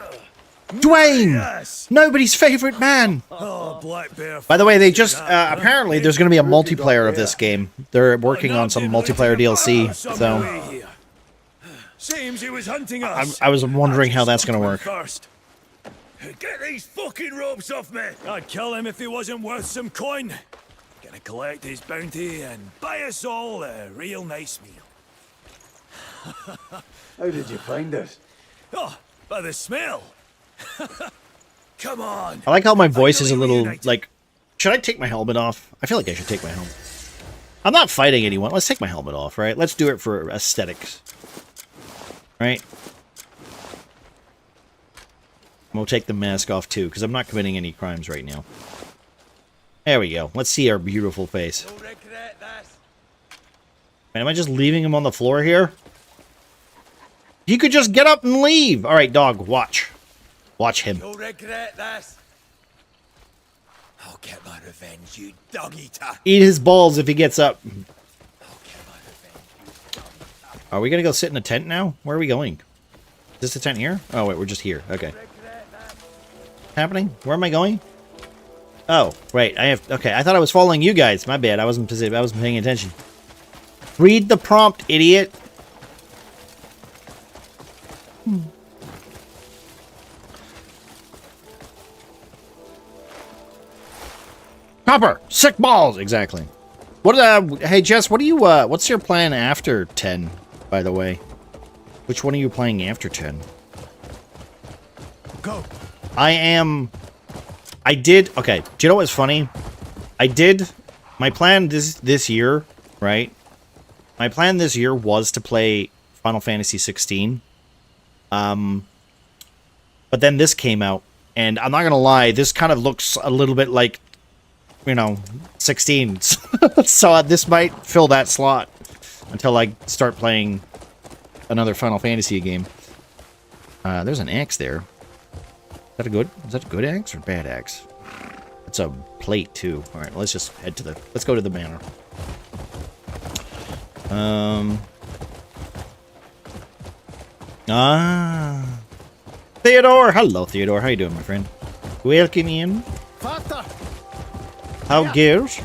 [SPEAKER 1] Dwayne!
[SPEAKER 10] Yes.
[SPEAKER 1] Nobody's favorite man!
[SPEAKER 10] Oh, Black Bear.
[SPEAKER 1] By the way, they just, apparently there's going to be a multiplayer of this game. They're working on some multiplayer DLC, so
[SPEAKER 10] Seems he was hunting us.
[SPEAKER 1] I was wondering how that's going to work.
[SPEAKER 10] First. Get these fucking ropes off me! I'd kill him if he wasn't worth some coin. Gonna collect his bounty and buy us all a real nice meal.
[SPEAKER 5] How did you find us?
[SPEAKER 10] Oh, by the smell. Come on.
[SPEAKER 1] I like how my voice is a
[SPEAKER 10] Finally
[SPEAKER 1] little,
[SPEAKER 10] reunited.
[SPEAKER 1] like, should I take my helmet off? I feel like I should take my helmet. I'm not fighting anyone. Let's take my helmet off, right? Let's do it for aesthetics. Right? We'll take the mask off too, because I'm not committing any crimes right now. There we go. Let's see our beautiful face. Man, am I just leaving him on the floor here? You could just get up and leave. All right, dog, watch. Watch him.
[SPEAKER 10] You'll regret this. I'll get my revenge, you dog eater.
[SPEAKER 1] Eat his balls if he gets up.
[SPEAKER 10] I'll get my revenge, you dog eater.
[SPEAKER 1] Are we gonna go sit in a tent now? Where are we going? Is this a tent here? Oh wait, we're just here. Okay. Happening? Where am I going? Oh, right. Okay, I thought I was following you guys. My bad. I wasn't paying attention. Read the prompt, idiot. Copper, sick balls. Exactly. What? Hey Jess, what do you? What's your plan after 10? By the way, which one are you playing after 10?
[SPEAKER 2] Go.
[SPEAKER 1] I did. Okay. Do you know what's funny? My plan this year, right? My plan this year was to play Final Fantasy 16. But then this came out, and I'm not gonna lie, this kind of looks a little bit like, 16. So this might fill that slot until I start playing another Final Fantasy game. There's an axe there. Is that a good axe or a bad axe? It's a plate too. All right, let's just let's go to the manor. Theodore! Hello, Theodore. How you doing, my friend? Welcome in.
[SPEAKER 2] Vater!
[SPEAKER 1] How goes?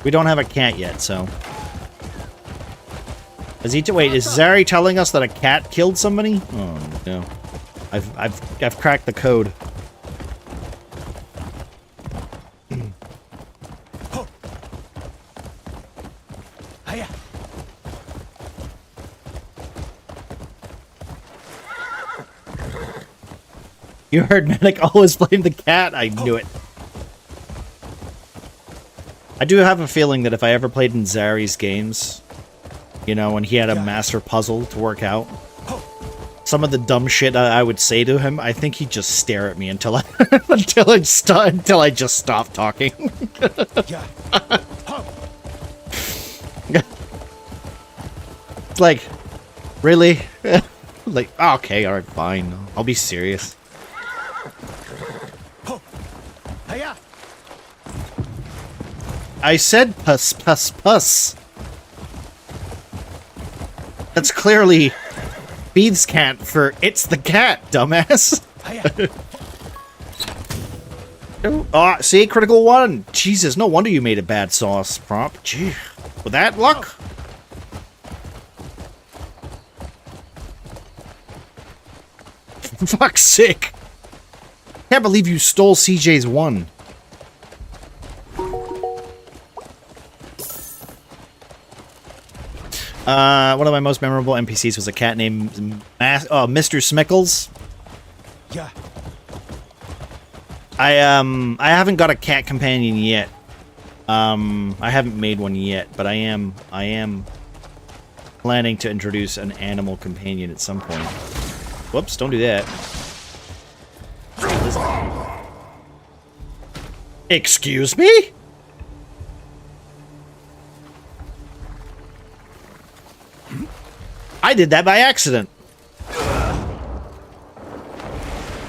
[SPEAKER 1] We don't have a cat yet, so. Wait, is Zari telling us that a cat killed somebody? Oh no. I've cracked the code.
[SPEAKER 2] Hiya.
[SPEAKER 1] You heard Medic always blame the cat? I knew it. I do have a feeling that if I ever played in Zari's games, when he had a master puzzle to work out, some of the dumb shit I would say to him, I think he'd just stare at me until I until I just stop talking. It's like, really? Like, okay, alright, fine. I'll be serious.
[SPEAKER 2] Hiya.
[SPEAKER 1] I said puss, puss, puss. That's clearly Beads cat for it's the cat, dumbass. Oh, see, critical one. Jesus, no wonder you made a bad sauce prompt. Gee, with that luck. Fuck's sake. Can't believe you stole CJ's one. One of my most memorable NPCs was a cat named Mr. Smickles.
[SPEAKER 5] Yeah.
[SPEAKER 1] I haven't got a cat companion yet. I haven't made one yet, but I am planning to introduce an animal companion at some point. Whoops, don't do that. Excuse me? I did that by accident.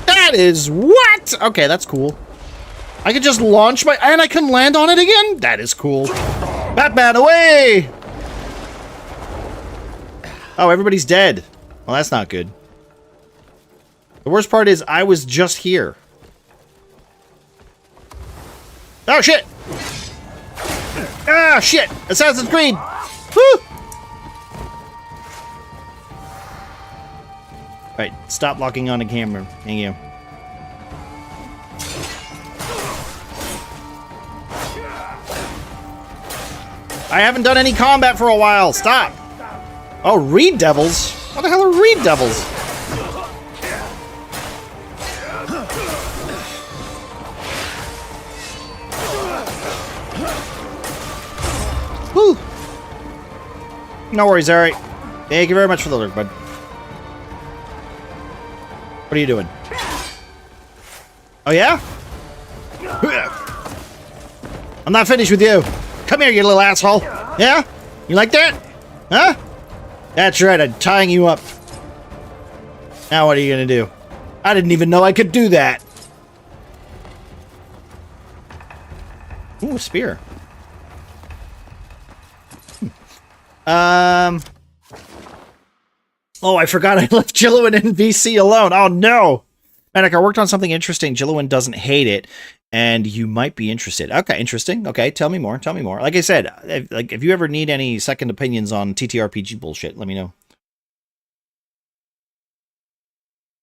[SPEAKER 1] That is what? Okay, that's cool. I can just launch my... And I can land on it again? That is cool. Batman, away! Oh, everybody's dead. Well, that's not good. The worst part is I was just here. Oh, shit! Ah, shit! Assassin's Creed! Woo! Right, stop locking on the camera. Thank you. I haven't done any combat for a while. Stop! Oh, Reed Devils? What the hell are Reed Devils? Woo! No worries, alright. Thank you very much for the lurk, bud. What are you doing? Oh, yeah? I'm not finished with you. Come here, you little asshole. Yeah? You like that? Huh? That's right, I'm tying you up. Now what are you gonna do? I didn't even know I could do that. Ooh, a spear. Oh, I forgot I left Jillian in VC alone. Oh, no. Manic, I worked on something interesting. Jillian doesn't hate it, and you might be interested. Okay, interesting. Okay, tell me more. Tell me more. Like I said, if you ever need any second opinions on TTRPG bullshit, let me know.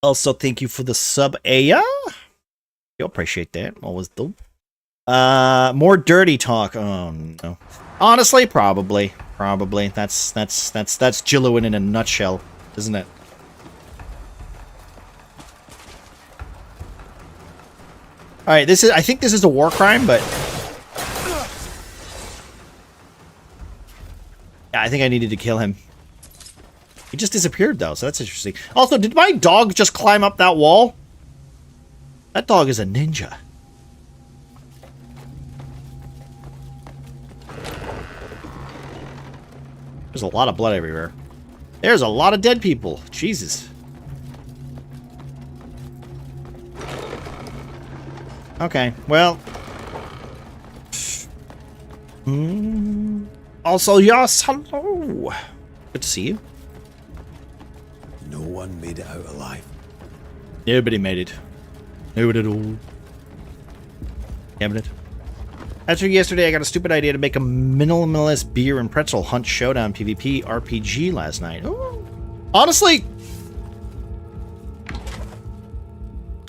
[SPEAKER 1] Also, thank you for the sub, Aya. You'll appreciate that. Always do. More dirty talk. Oh, no. Honestly, probably. Probably. That's Jillian in a nutshell, isn't it? All right, I think this is a war crime, but yeah, I think I needed to kill him. He just disappeared though, so that's interesting. Also, did my dog just climb up that wall? That dog is a ninja. There's a lot of blood everywhere. There's a lot of dead people. Jesus. Okay, well. Also, yes, hello. Good to see you.
[SPEAKER 5] No one made it out alive.
[SPEAKER 1] Nobody made it. Nobody at all. Damn it. After yesterday, I got a stupid idea to make a minimalist beer and pretzel hunt showdown PvP RPG last night. Ooh. Honestly,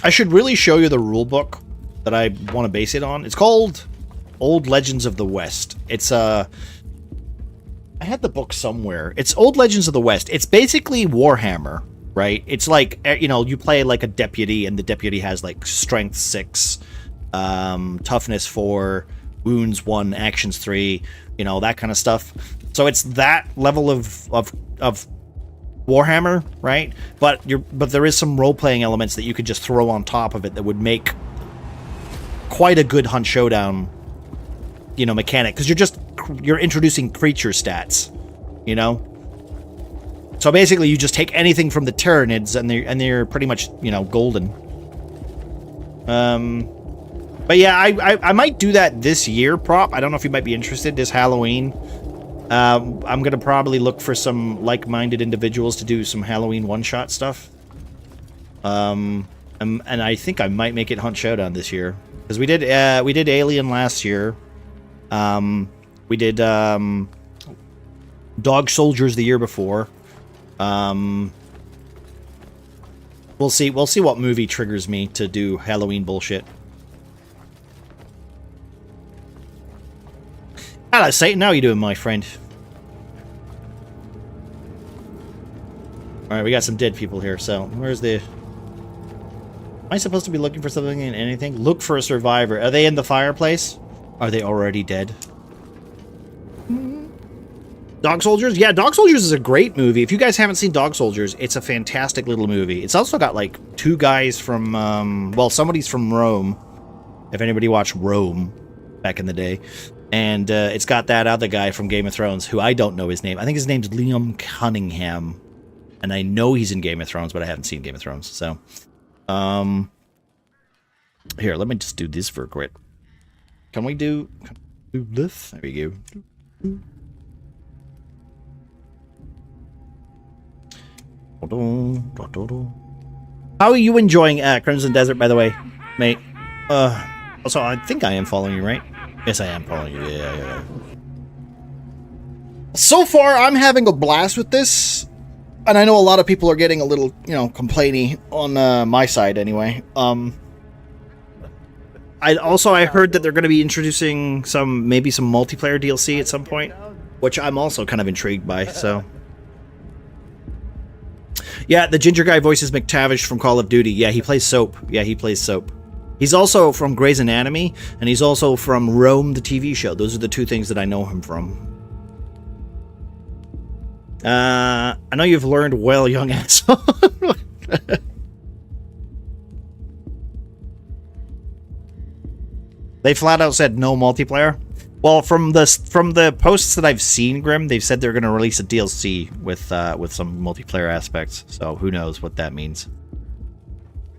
[SPEAKER 1] I should really show you the rule book that I want to base it on. It's called Old Legends of the West. It's I had the book somewhere. It's Old Legends of the West. It's basically Warhammer, right? It's like, you know, you play like a deputy, and the deputy has like strength 6, toughness 4, wounds 1, actions 3, you know, that kind of stuff. So it's that level of Warhammer, right? But there is some role-playing elements that you could just throw on top of it that would make quite a good hunt showdown, you know, mechanic, because you're introducing creature stats, you know. So basically, you just take anything from the Tyranids, and they're pretty much, you know, golden. But yeah, I might do that this year, Prop. I don't know if you might be interested this Halloween. I'm gonna probably look for some like-minded individuals to do some Halloween one-shot stuff. And I think I might make it Hunt Showdown this year, because we did Alien last year. We did Dog Soldiers the year before. We'll see. We'll see what movie triggers me to do Halloween bullshit. Hello, Satan. How you doing, my friend? All right, we got some dead people here. So, where's the? Am I supposed to be looking for something in anything? Look for a survivor. Are they in the fireplace? Are they already dead? Dog Soldiers? Yeah, Dog Soldiers is a great movie. If you guys haven't seen Dog Soldiers, it's a fantastic little movie. It's also got, like, two guys from, well, somebody's from Rome. If anybody watched Rome back in the day. And it's got that other guy from Game of Thrones, who I don't know his name. I think his name's Liam Cunningham. And I know he's in Game of Thrones, but I haven't seen Game of Thrones, so... Here, let me just do this for a quick. Can we do this? There we go. How are you enjoying Crimson Desert, by the way, mate? Also, I think I am following you, right? Yes, I am following you. Yeah. So far, I'm having a blast with this. And I know a lot of people are getting a little, you know, complainy on my side anyway. I heard that they're going to be introducing maybe some multiplayer DLC at some point, which I'm also kind of intrigued by, so... Yeah, the ginger guy voices McTavish from Call of Duty. Yeah, he plays Soap. He's also from Grey's Anatomy, and he's also from Rome, the TV show. Those are the two things that I know him from. I know you've learned well, young asshole. They flat out said no multiplayer. Well, from the posts that I've seen, Grim, they've said they're going to release a DLC with some multiplayer aspects. So who knows what that means?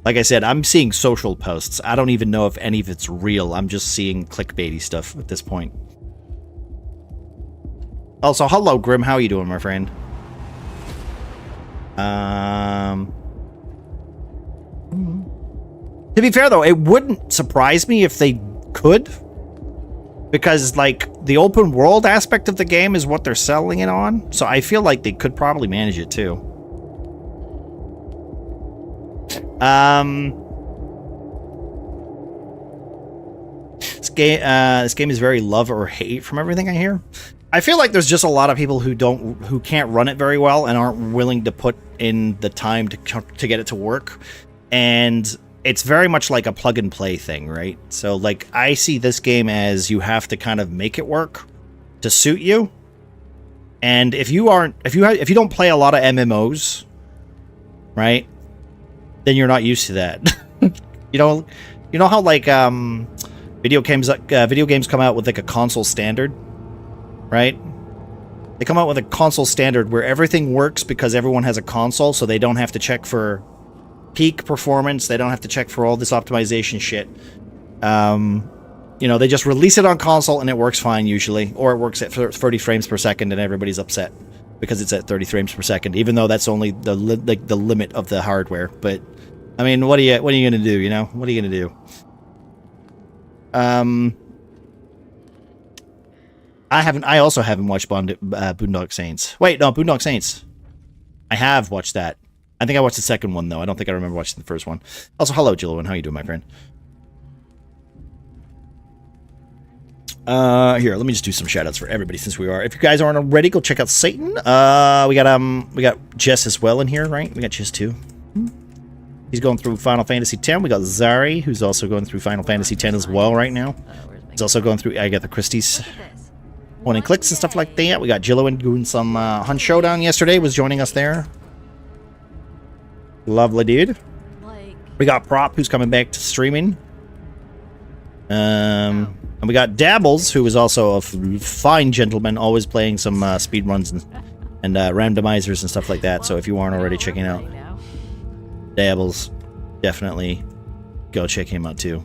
[SPEAKER 1] Like I said, I'm seeing social posts. I don't even know if any of it's real. I'm just seeing clickbaity stuff at this point. Also, hello, Grim. How are you doing, my friend? To be fair, though, it wouldn't surprise me if they could. Because, like, the open world aspect of the game is what they're selling it on. So I feel like they could probably manage it, too. This game is very love or hate from everything I hear. I feel like there's just a lot of people who can't run it very well and aren't willing to put in the time to get it to work. And it's very much like a plug and play thing, right? So, like, I see this game as you have to kind of make it work to suit you. And if you don't play a lot of MMOs, right, then you're not used to that. you know how like video games come out with like a console standard, right? They come out with a console standard where everything works because everyone has a console, so they don't have to check for peak performance. They don't have to check for all this optimization shit. You know, they just release it on console and it works fine usually, or it works at 30 frames per second and everybody's upset because it's at 30 frames per second, even though that's only the limit of the hardware. But I mean, what are you gonna do? You know, what are you gonna do? I also haven't watched Boondock Saints. Wait, no, Boondock Saints. I have watched that. I think I watched the second one, though. I don't think I remember watching the first one. Also, hello, Jillian. How you doing, my friend? Here, let me just do some shoutouts for everybody since we are. If you guys aren't already, go check out Satan. We got Jess as well in here, right? We got Jess too. He's going through Final Fantasy X. We got Zari, who's also going through Final Fantasy X as well right now. He's also going through Agatha Christie's Point and Clicks and stuff like that. We got Jillian doing some Hunt Showdown yesterday, was joining us there. Lovely dude. We got Prop, who's coming back to streaming. And we got Dabbles, who is also a fine gentleman, always playing some speedruns and randomizers and stuff like that. So if you aren't already checking out Dabbles, definitely go check him out too.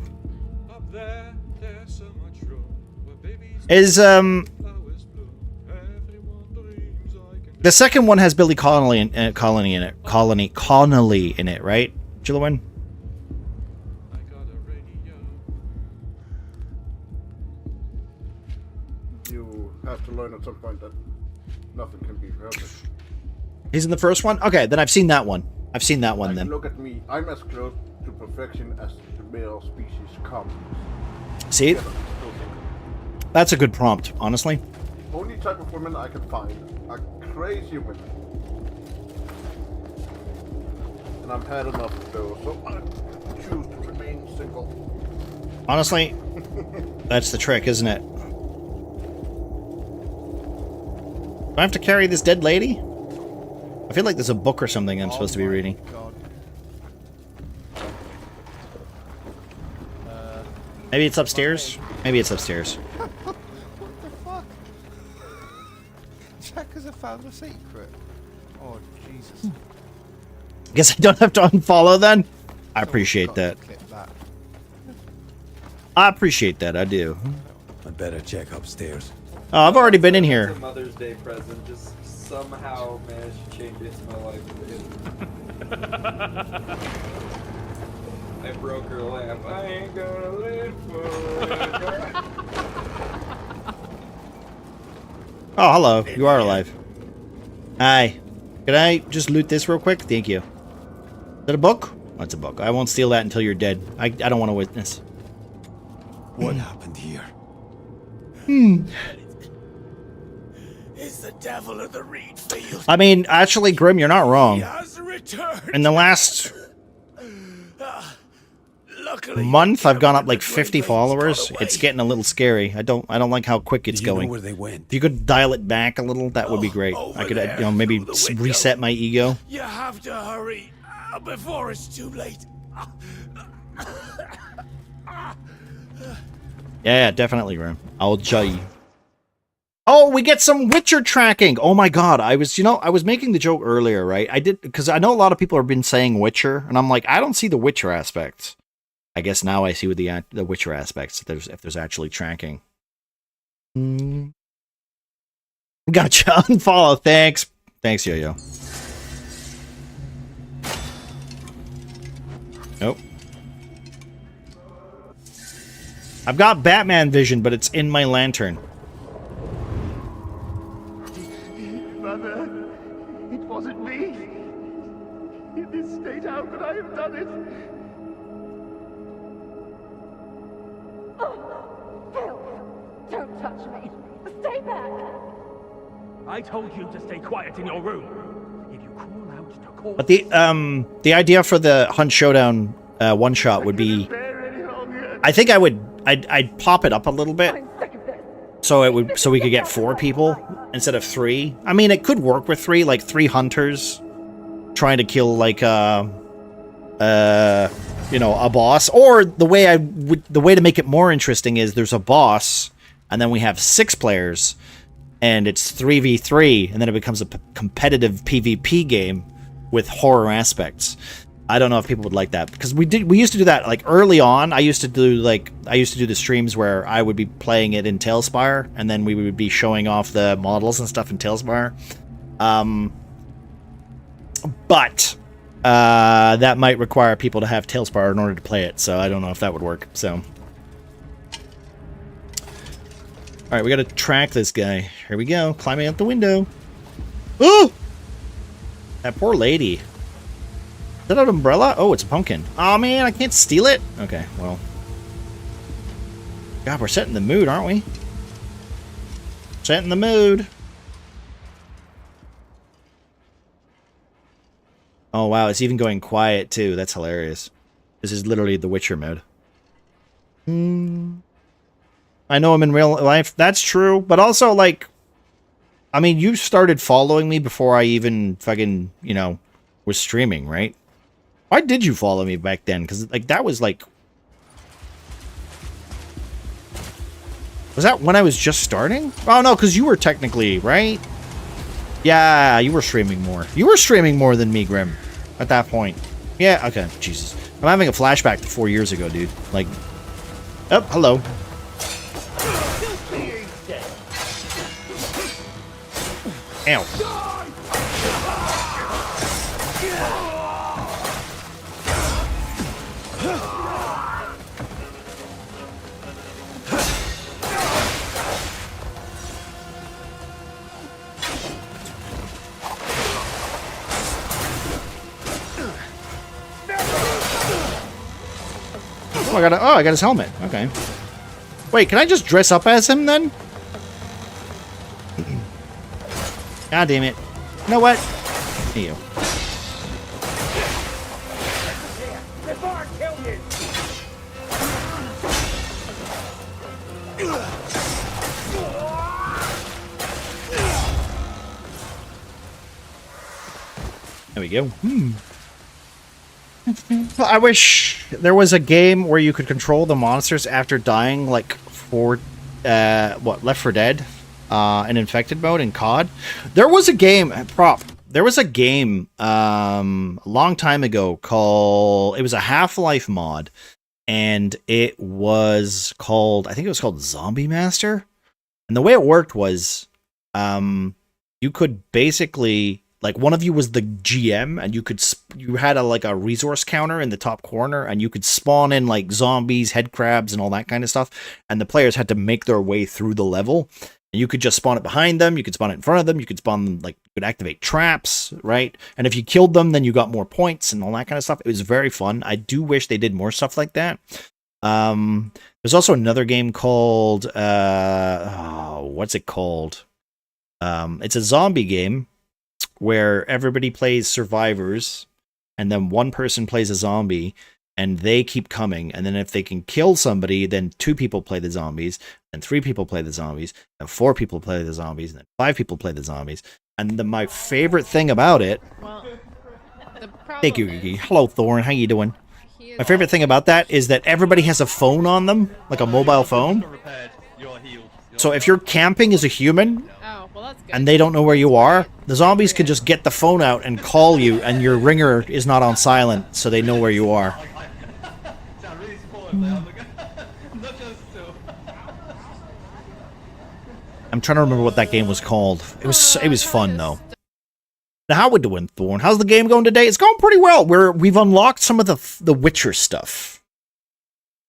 [SPEAKER 1] The second one has Billy Connolly in it, Connolly in it, right, Jillian?
[SPEAKER 12] You have to learn at some point that nothing can be perfect.
[SPEAKER 1] He's in the first one? Okay, then I've seen that one. I've seen that one
[SPEAKER 12] Like,
[SPEAKER 1] then.
[SPEAKER 12] look at me. I'm as close to perfection as the male species comes.
[SPEAKER 1] See?
[SPEAKER 12] Yet I'm still single.
[SPEAKER 1] That's a good prompt, honestly.
[SPEAKER 12] Only type of women I can find are crazy women. And I've had enough of those, so I choose to remain single.
[SPEAKER 1] Honestly, that's the trick, isn't it? Do I have to carry this dead lady? I feel like there's a book or something I'm supposed to be reading.
[SPEAKER 2] God.
[SPEAKER 1] Maybe it's upstairs? Maybe it's upstairs.
[SPEAKER 2] What the fuck? Checkers have found a secret. Oh, Jesus.
[SPEAKER 1] Guess I don't have to unfollow then? I appreciate that.
[SPEAKER 2] Clip that.
[SPEAKER 1] I appreciate that, I do.
[SPEAKER 5] I better check upstairs.
[SPEAKER 1] Oh, I've already been in here.
[SPEAKER 13] It's a Mother's Day present. Just somehow managed to change it to my life. I broke her lamp. I ain't gonna live forever.
[SPEAKER 1] Oh, hello. You are alive. Hi. Can I just loot this real quick? Thank you. Is that a book? Oh, it's a book. I won't steal that until you're dead. I don't want to witness.
[SPEAKER 5] What happened here?
[SPEAKER 11] It's the devil of the reed field.
[SPEAKER 1] I mean, actually, Grim, you're not wrong.
[SPEAKER 11] He has returned.
[SPEAKER 1] In the last
[SPEAKER 11] Luckily,
[SPEAKER 1] month, I've gone up like 50 followers. It's getting a little scary. I don't like how quick it's
[SPEAKER 5] Do you know
[SPEAKER 1] going.
[SPEAKER 5] where they went?
[SPEAKER 1] If you could dial it back a little, that would be great. I could, you know, maybe reset my ego.
[SPEAKER 11] You have to hurry before it's too late.
[SPEAKER 1] Yeah, definitely, Grim. I'll judge. Oh, we get some Witcher tracking. Oh my god, I was making the joke earlier, right? I did, because I know a lot of people have been saying Witcher, and I'm like, I don't see the Witcher aspects. I guess now I see with the Witcher aspects if there's actually tracking. Gotcha. Unfollow. Thanks, Yo-Yo. Nope. I've got Batman vision, but it's in my lantern.
[SPEAKER 7] Mother, it wasn't me. In this state, how could I have done it?
[SPEAKER 3] Don't touch me. Stay back.
[SPEAKER 7] I told you to stay quiet in your room. If you call out to call...
[SPEAKER 1] But the idea for the Hunt Showdown one shot would be, I think I'd pop it up a little bit, so we could get 4 people instead of 3. I mean, it could work with 3, like 3 hunters trying to kill like you know, a boss. Or the way to make it more interesting is there's a boss, and then we have 6 players, and it's 3v3, and then it becomes a competitive PvP game with horror aspects. I don't know if people would like that, because we used to do that like early on. I used to do the streams where I would be playing it in Tailspire, and then we would be showing off the models and stuff in Tailspire. But that might require people to have Tailspire in order to play it, so I don't know if that would work. So, all right, we got to track this guy. Here we go, climbing out the window. Ooh, that poor lady. Is that an umbrella? Oh, it's a pumpkin. Oh man, I can't steal it? Okay, well. God, we're setting the mood, aren't we? Setting the mood. Oh wow, it's even going quiet too. That's hilarious. This is literally the Witcher mode. I know I'm in real life. That's true, but also like, I mean, you started following me before I even fucking, you know, was streaming, right? Why did you follow me back then? Because, like, that was, like... Was that when I was just starting? Oh, no, because you were technically, right? Yeah, you were streaming more. You were streaming more than me, Grim, at that point. Yeah, okay, Jesus. I'm having a flashback to 4 years ago, dude. Like... Oh, hello. Ow. I got his helmet. Okay. Wait, can I just dress up as him then? God damn it. You know what? Hey, you. There we go. I wish there was a game where you could control the monsters after dying, like for Left 4 Dead, in infected mode in COD. There was a game There was a game a long time ago called. It was a Half-Life mod, and it was called. I think it was called Zombie Master. And the way it worked was, you could basically. Like, one of you was the GM, and you had a resource counter in the top corner, and you could spawn in like zombies, head crabs, and all that kind of stuff. And the players had to make their way through the level. And you could just spawn it behind them, you could spawn it in front of them, you could spawn them, you could activate traps, right? And if you killed them, then you got more points and all that kind of stuff. It was very fun. I do wish they did more stuff like that. There's also another game called what's it called? It's a zombie game where everybody plays survivors, and then one person plays a zombie, and they keep coming. And then if they can kill somebody, then 2 people play the zombies, and 3 people play the zombies, and 4 people play the zombies, and then 5 people play the zombies. And my favorite thing about it... Well, thank you, Gigi. Hello, Thorn. How you doing? My favorite thing about that is that everybody has a phone on them, like a mobile phone. So if you're camping as a human, and they don't know where you are, the zombies can just get the phone out and call you, and your ringer is not on silent, so they know where you are. I'm trying to remember what that game was called. It was fun though. Now, how we doing, Thorn? How's the game going today? It's going pretty well. We've unlocked some of the Witcher stuff,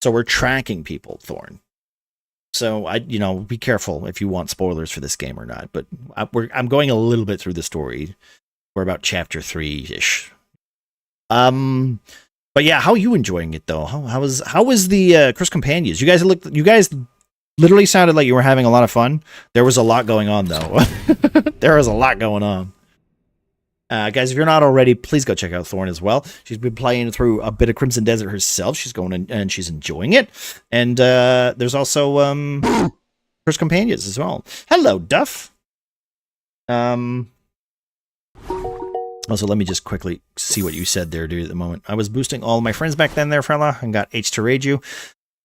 [SPEAKER 1] so we're tracking people, Thorn. So be careful if you want spoilers for this game or not. But I'm going a little bit through the story. We're about chapter 3-ish. But yeah, how are you enjoying it though? How was the Cursed Companions? You guys literally sounded like you were having a lot of fun. There was a lot going on though. There was a lot going on. Guys, if you're not already, please go check out Thorn as well. She's been playing through a bit of Crimson Desert herself. She's going in, and she's enjoying it. And there's also Cursed Companions as well. Hello, Duff. Also, let me just quickly see what you said there, dude, at the moment. I was boosting all my friends back then there, fella, and got H to raid you.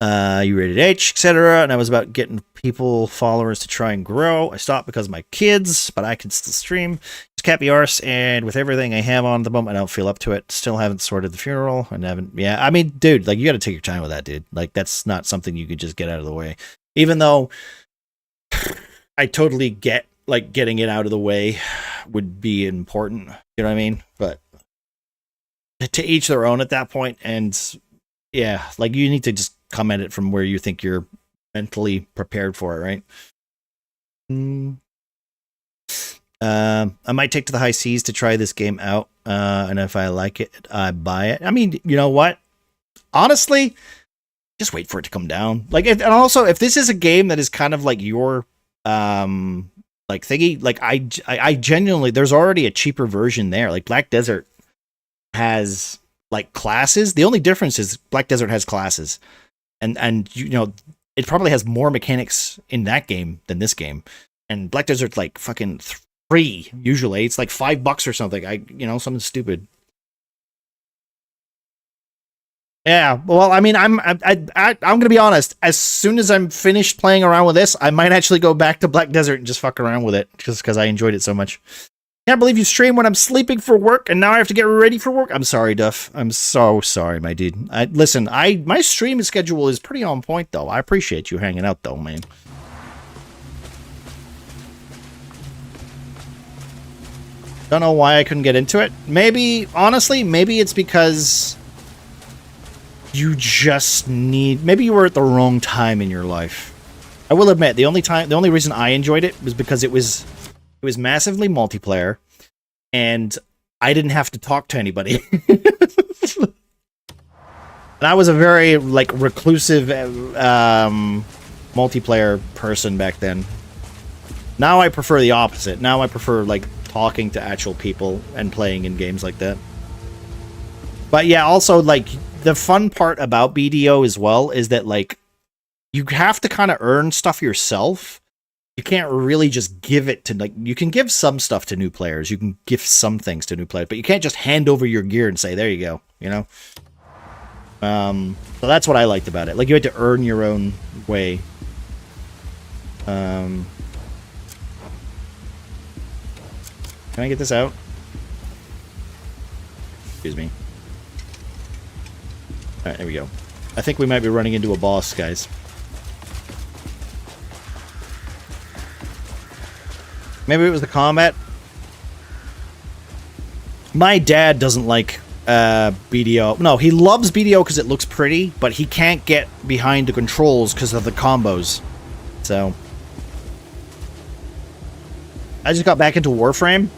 [SPEAKER 1] You rated H, etc. And I was about getting followers to try and grow. I stopped because of my kids, but I can still stream. Just can't be arse, and with everything I have on at the moment, I don't feel up to it. Still haven't sorted the funeral, and I mean, dude, you gotta take your time with that, dude. That's not something you could just get out of the way. Even though I totally get, getting it out of the way would be important. You know what I mean? But to each their own at that point, and yeah, you need to just come at it from where you think you're mentally prepared for it, right? I might take to the high seas to try this game out, and if I like it, I buy it. I mean, you know what? Honestly, just wait for it to come down. And also, if this is a game that is kind of like your thingy, I genuinely, there's already a cheaper version there. Black Desert has classes. The only difference is Black Desert has classes. And it probably has more mechanics in that game than this game. And Black Desert's fucking free usually. It's $5 or something. Something stupid. Yeah, well, I mean, I'm gonna be honest. As soon as I'm finished playing around with this, I might actually go back to Black Desert and just fuck around with it, just because I enjoyed it so much. Can't believe you stream when I'm sleeping for work, and now I have to get ready for work. I'm sorry, Duff. I'm so sorry, my dude. Listen, my stream schedule is pretty on point, though. I appreciate you hanging out, though, man. Don't know why I couldn't get into it. Maybe, honestly, maybe it's because you just maybe you were at the wrong time in your life. I will admit, the only reason I enjoyed it was because it was massively multiplayer, and I didn't have to talk to anybody. And I was a very, like, reclusive multiplayer person back then. Now I prefer the opposite. Now I prefer, like, talking to actual people and playing in games like that. But yeah, also, like, the fun part about BDO as well is that, like, you have to kind of earn stuff yourself. You can't really just give it to, like, you can give some stuff to new players. You can give some things to new players, but you can't just hand over your gear and say, there you go, you know? So that's what I liked about it. Like, you had to earn your own way. Can I get this out? Excuse me. Alright, there we go. I think we might be running into a boss, guys. Maybe it was the combat. My dad doesn't like BDO. No, he loves BDO because it looks pretty, but he can't get behind the controls because of the combos. So I just got back into Warframe.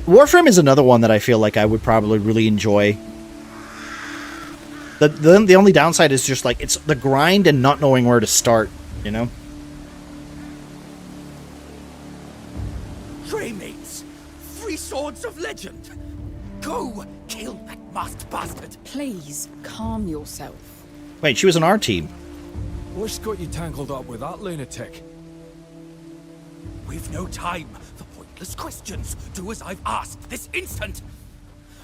[SPEAKER 1] Warframe is another one that I feel like I would probably really enjoy. The only downside is just, like, it's the grind and not knowing where to start, you know?
[SPEAKER 14] Greymates! 3 swords of legend! Go! Kill that masked bastard!
[SPEAKER 15] Please, calm yourself.
[SPEAKER 1] Wait, she was on our team.
[SPEAKER 5] What's got you tangled up with that lunatic?
[SPEAKER 14] We've no time for pointless questions. Do as I've asked this instant!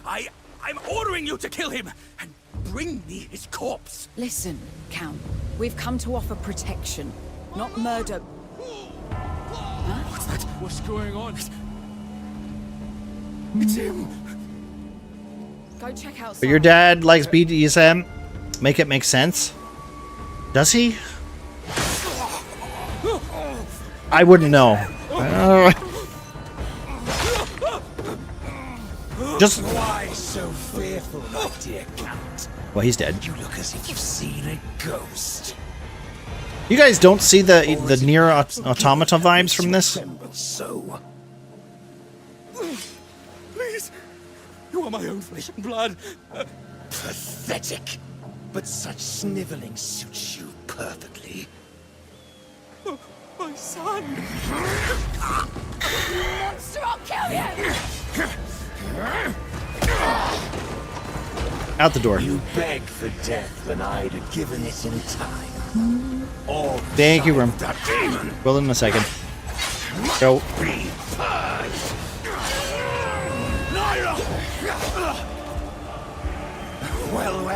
[SPEAKER 14] I'm ordering you to kill him and bring me his corpse!
[SPEAKER 15] Listen, Count. We've come to offer protection, not murder. Huh?
[SPEAKER 14] What's that?
[SPEAKER 5] What's going on?
[SPEAKER 14] It's him!
[SPEAKER 15] Go check out.
[SPEAKER 1] But your dad likes BDSM? Make it make sense? Does he? I wouldn't know. Just...
[SPEAKER 14] Why so fearful, my dear Count?
[SPEAKER 1] Well, he's dead.
[SPEAKER 14] You look as if you've seen a ghost.
[SPEAKER 1] You guys don't see the Nier Automata vibes from this?
[SPEAKER 14] So. Please, you are my own flesh and blood. Pathetic. But such sniveling suits you perfectly. Oh, my son!
[SPEAKER 3] Monster, I'll kill you!
[SPEAKER 1] Out the door.
[SPEAKER 14] You begged for death when I'd have given it in time. All
[SPEAKER 1] Thank you, Rum.
[SPEAKER 14] that demon.
[SPEAKER 1] Well, in a second. Go.
[SPEAKER 14] Be purged. Naira! Well,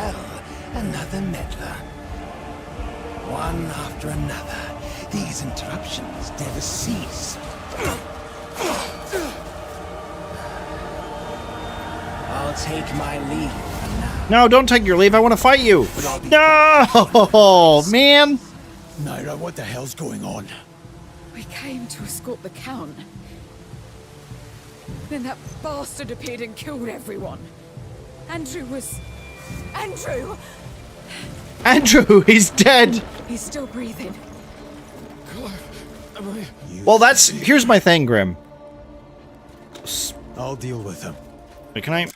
[SPEAKER 14] another meddler. One after another, these interruptions never cease. I'll take my leave for now.
[SPEAKER 1] No, don't take your leave. I want to fight you. No, man.
[SPEAKER 14] Naira, what the hell's going on?
[SPEAKER 15] We came to escort the Count. Then that bastard appeared and killed everyone. Andrew,
[SPEAKER 1] he's dead.
[SPEAKER 15] He's still breathing.
[SPEAKER 1] Well, here's my thing, Grim.
[SPEAKER 5] I'll deal with him.
[SPEAKER 1] Wait, can I?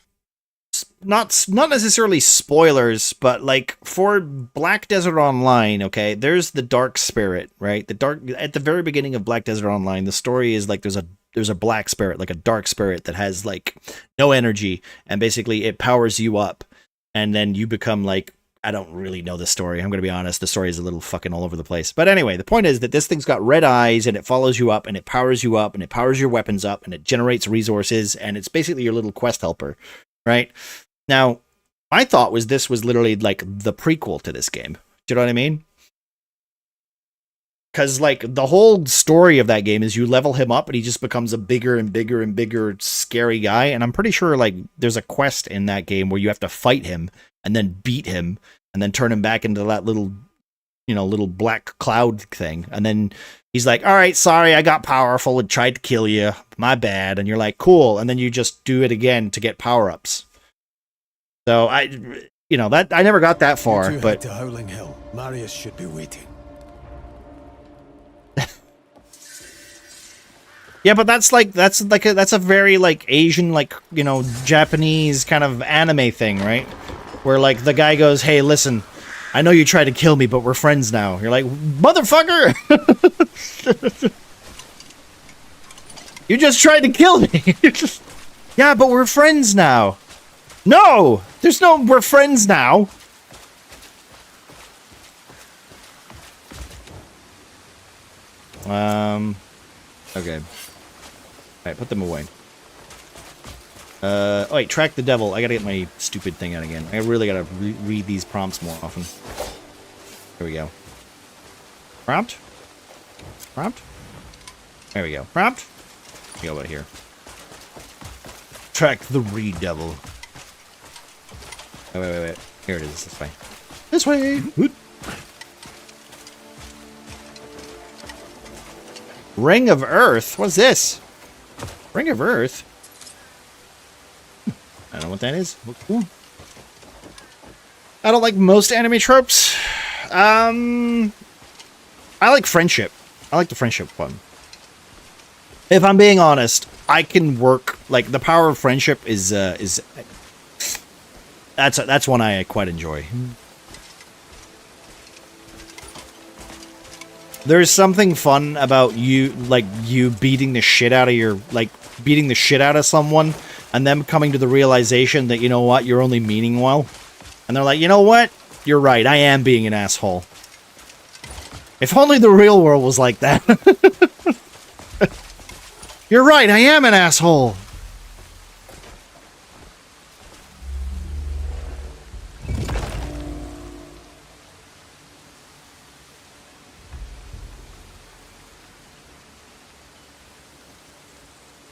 [SPEAKER 1] Not necessarily spoilers, but like for Black Desert Online, okay, there's the Dark Spirit, right? At the very beginning of Black Desert Online, the story is like there's a black spirit, like a dark spirit that has like no energy, and basically it powers you up, and then you become like, I don't really know the story. I'm going to be honest. The story is a little fucking all over the place. But anyway, the point is that this thing's got red eyes and it follows you up and it powers you up and it powers your weapons up and it generates resources and it's basically your little quest helper, right? Now, my thought was this was literally like the prequel to this game. Do you know what I mean? Because like the whole story of that game is you level him up and he just becomes a bigger and bigger and bigger scary guy. And I'm pretty sure like there's a quest in that game where you have to fight him and then beat him and then turn him back into that little, little black cloud thing. And then he's like, all right, sorry, I got powerful and tried to kill you. My bad. And you're like, cool. And then you just do it again to get power-ups. So I never got that far, but
[SPEAKER 5] to Howling Hill. Marius should be waiting.
[SPEAKER 1] yeah, but that's a very like Asian, like, Japanese kind of anime thing, right? where like the guy goes, "Hey, listen, I know you tried to kill me, but we're friends now." You're like, "Motherfucker!" You just tried to kill me. Yeah, but we're friends now. No! There's no we're friends now. Okay. Alright, put them away. Oh wait, track the devil. I gotta get my stupid thing out again. I really gotta read these prompts more often. Here we go. Prompt? Prompt? There we go. Prompt? Go over here. Track the re-devil. Wait. Here it is. This way. This way! Ring of Earth? What's this? Ring of Earth? I don't know what that is. Ooh. I don't like most anime tropes. I like friendship. I like the friendship one. If I'm being honest, I can work, like, the power of friendship is that's one I quite enjoy. There's something fun about you beating the shit out of someone and them coming to the realization that, you know what, you're only meaning well. And they're like, you know what? You're right, I am being an asshole. If only the real world was like that. You're right, I am an asshole.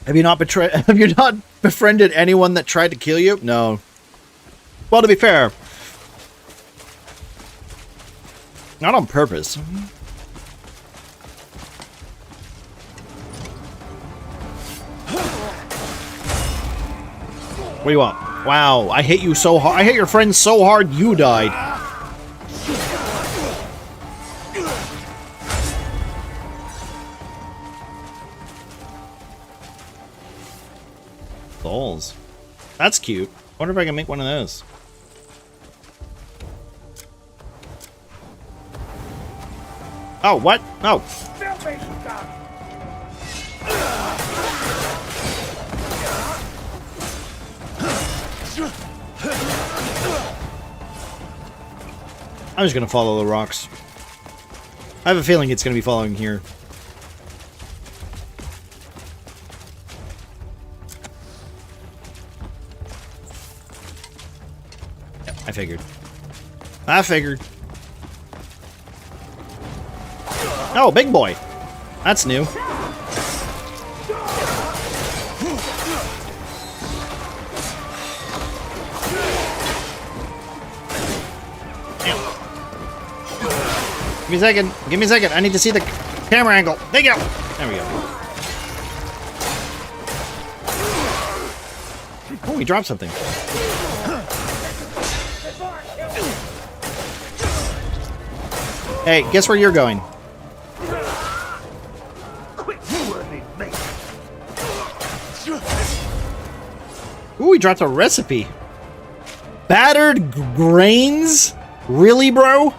[SPEAKER 1] Have you not befriended anyone that tried to kill you? No. Well, to be fair, not on purpose. What do you want? Wow, I hit you so hard. I hit your friend so hard you died. Dolls. That's cute. I wonder if I can make one of those. Oh, what? Oh. I'm just gonna follow the rocks. I have a feeling it's gonna be following here. Yep, I figured. Oh, big boy. That's new. Give me a second. I need to see the camera angle. There you go. There we go. Oh, he dropped something. Hey, guess where you're going? Ooh, he dropped a recipe. Battered grains? Really, bro?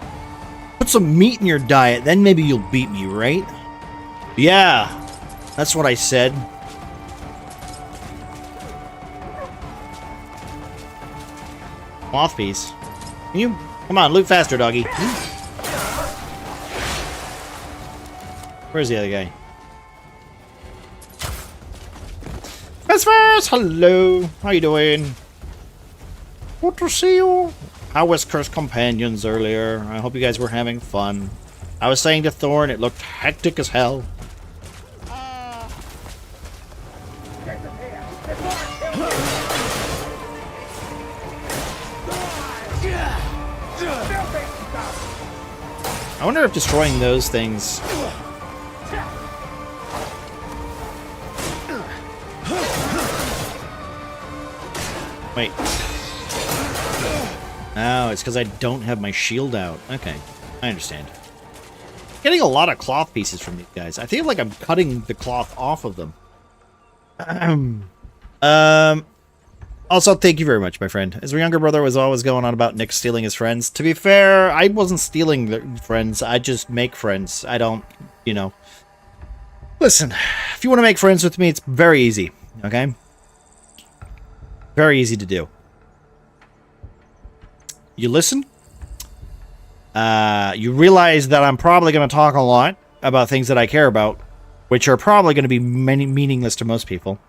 [SPEAKER 1] Put some meat in your diet, then maybe you'll beat me, right? Yeah, that's what I said. Cloth piece. Can you? Come on, loot faster, doggy. Where's the other guy? Christmas! Hello! How you doing? Good to see you. How was Cursed Companions earlier? I hope you guys were having fun. I was saying to Thorn, it looked hectic as hell. I wonder if destroying those things... Wait. Oh, it's because I don't have my shield out. Okay, I understand. Getting a lot of cloth pieces from these guys. I feel like I'm cutting the cloth off of them. Also, thank you very much, my friend. His younger brother was always going on about Nick stealing his friends. To be fair, I wasn't stealing the friends. I just make friends. I don't, you know. Listen, if you want to make friends with me, it's very easy, okay? Very easy to do. You listen. You realize that I'm probably going to talk a lot about things that I care about, which are probably going to be meaningless to most people.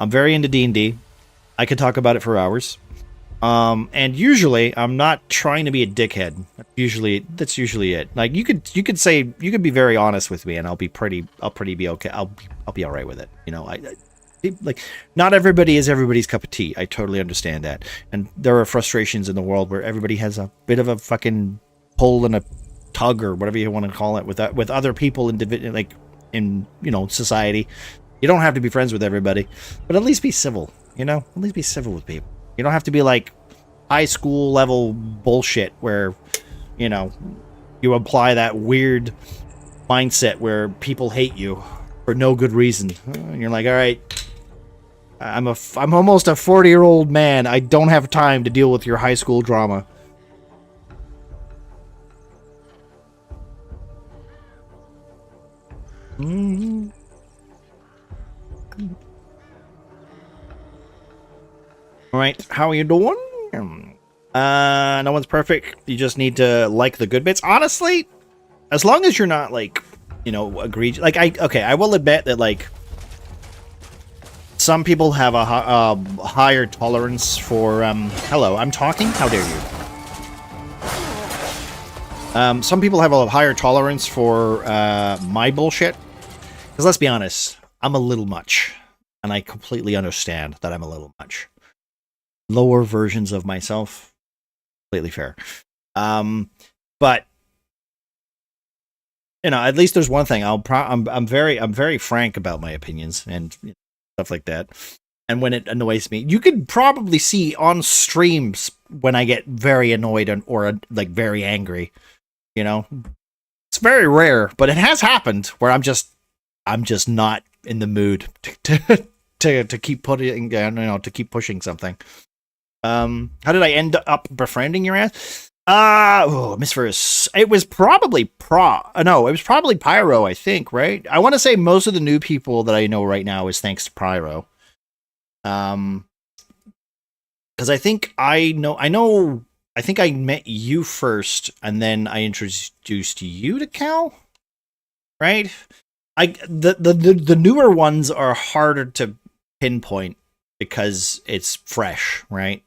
[SPEAKER 1] I'm very into D&D. I could talk about it for hours. And usually I'm not trying to be a dickhead. That's usually it. Like you could be very honest with me and I'll be okay. I'll be all right with it. You know, like not everybody is everybody's cup of tea. I totally understand that. And there are frustrations in the world where everybody has a bit of a fucking pull and a tug or whatever you want to call it with other people in society. You don't have to be friends with everybody, but at least be civil. You know, at least be civil with people. You don't have to be like high school level bullshit where, you know, you apply that weird mindset where people hate you for no good reason. And you're like, all right, I'm almost a 40-year-old man. I don't have time to deal with your high school drama. Mm-hmm. All right, how are you doing? No one's perfect. You just need to like the good bits. Honestly, as long as you're not like, you know, egregious. Like I will admit that like some people have a higher tolerance for hello, I'm talking. How dare you? Some people have a higher tolerance for my bullshit. Because let's be honest, I'm a little much, and I completely understand that I'm a little much. Lower versions of myself, completely fair. But you know, at least there's one thing. I'm very frank about my opinions and stuff like that. And when it annoys me, you could probably see on streams when I get very annoyed or like very angry. You know, it's very rare, but it has happened where I'm just not in the mood to keep putting, to keep pushing something. How did I end up befriending your ass? Miss Verse. It was probably Pyro, I think, right? I want to say most of the new people that I know right now is thanks to Pyro. Because I think I met you first, and then I introduced you to Cal, right? The newer ones are harder to pinpoint because it's fresh, right?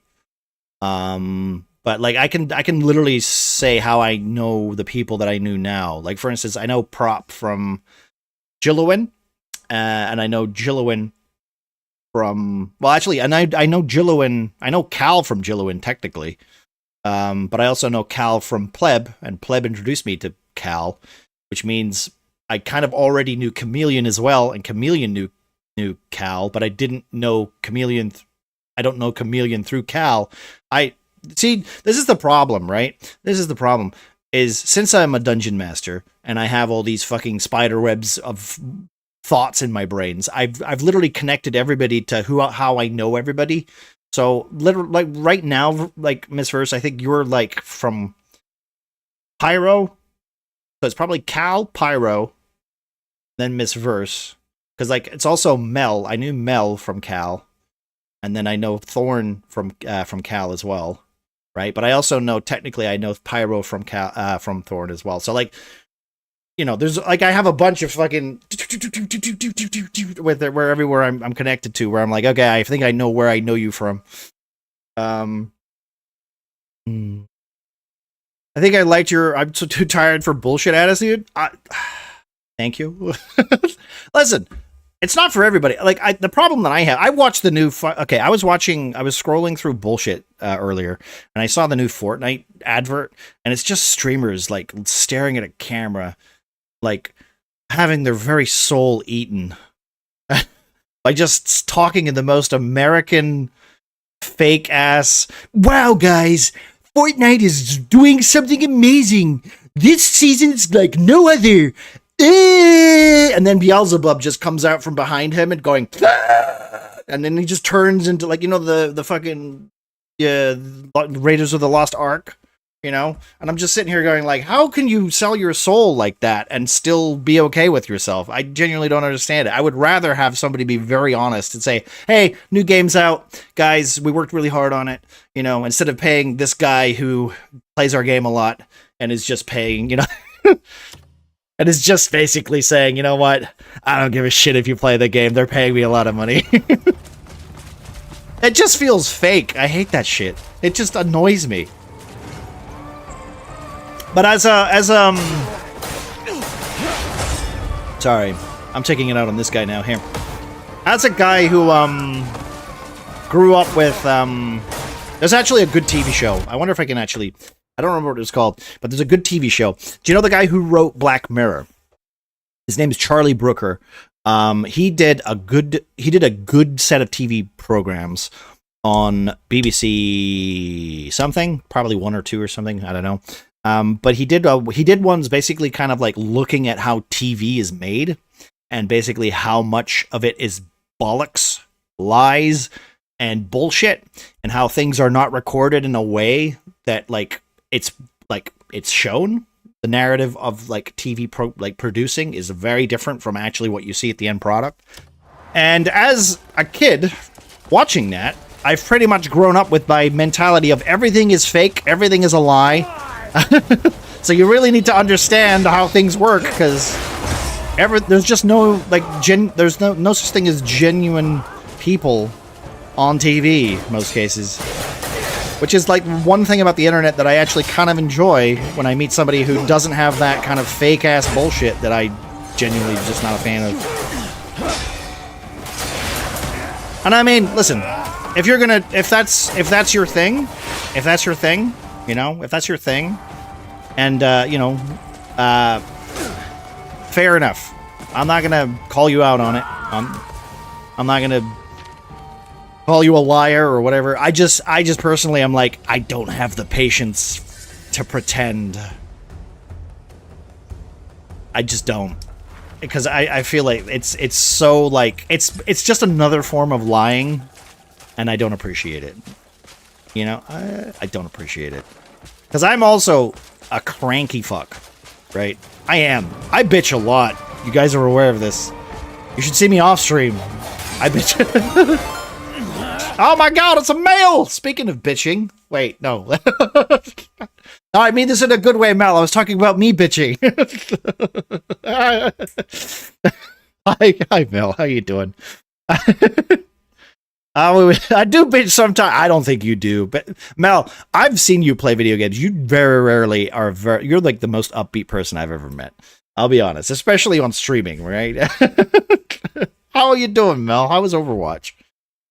[SPEAKER 1] But like I can literally say how I know the people that I knew now. Like for instance, I know Prop from Jillowin, and I know Jillowin from I know Jillowin. I know Cal from Jillowin technically, but I also know Cal from Pleb, and Pleb introduced me to Cal, which means I kind of already knew Chameleon as well, and Chameleon knew Cal, but I didn't know Chameleon. I don't know Chameleon through Cal. See, this is the problem, right? This is the problem, is since I'm a dungeon master and I have all these fucking spider webs of thoughts in my brains, I've literally connected everybody to how I know everybody. So literally, like right now, like Miss Verse, I think you're like from Pyro, so it's probably Cal, Pyro, then Miss Verse, because like it's also Mel. I knew Mel from Cal, and then I know Thorn from Cal as well. Right, but I also know technically I know Pyro from from Thorn as well. So like, you know, there's like I have a bunch of fucking with where everywhere I'm connected to, where I'm like, okay, I think I know where I know you from. I think I liked your "I'm so too tired for bullshit" attitude. Thank you. Listen. It's not for everybody. Like the problem that I have, I watched the new. I was scrolling through bullshit earlier, and I saw the new Fortnite advert, and it's just streamers like staring at a camera, like having their very soul eaten by just talking in the most American, fake ass. Wow, guys, Fortnite is doing something amazing. This season's like no other. And then Beelzebub just comes out from behind him and going, ah! And then he just turns into like, you know, the fucking Raiders of the Lost Ark, you know? And I'm just sitting here going like, how can you sell your soul like that and still be okay with yourself? I genuinely don't understand it. I would rather have somebody be very honest and say, hey, new game's out. Guys, we worked really hard on it. You know, instead of paying this guy who plays our game a lot and is just paying, you know, and is just basically saying, you know what? I don't give a shit if you play the game. They're paying me a lot of money. It just feels fake. I hate that shit. It just annoys me. But sorry, I'm taking it out on this guy now. Here, as a guy who grew up with there's actually a good TV show. I wonder if I can actually. I don't remember what it was called, but there's a good TV show. Do you know the guy who wrote Black Mirror? His name is Charlie Brooker. He did a good set of TV programs on BBC something, probably 1 or 2 or something. I don't know. But he did ones basically kind of like looking at how TV is made and basically how much of it is bollocks, lies, and bullshit, and how things are not recorded in a way that it's shown. The narrative of like TV producing is very different from actually what you see at the end product. And as a kid watching that, I've pretty much grown up with my mentality of everything is fake, everything is a lie. So you really need to understand how things work, because there's just no there's no such thing as genuine people on TV most cases. Which is like one thing about the internet that I actually kind of enjoy when I meet somebody who doesn't have that kind of fake ass bullshit that I genuinely just not a fan of. And I mean, listen, if that's your thing, you know, if that's your thing, and you know, fair enough. I'm not gonna call you out on it. I'm not gonna call you a liar or whatever. I just personally, I'm like, I don't have the patience to pretend. I just don't, because I feel like it's so like it's just another form of lying, and I don't appreciate it. You know, I don't appreciate it, because I'm also a cranky fuck, right? I am. I bitch a lot. You guys are aware of this. You should see me off stream. I bitch. Oh my god, it's a male! Speaking of bitching. Wait, no. No, I mean this in a good way, Mel. I was talking about me bitching. Hi, Mel. How you doing? I do bitch sometimes. I don't think you do. But, Mel, I've seen you play video games. You very rarely are you're like the most upbeat person I've ever met. I'll be honest. Especially on streaming, right? How are you doing, Mel? How was Overwatch?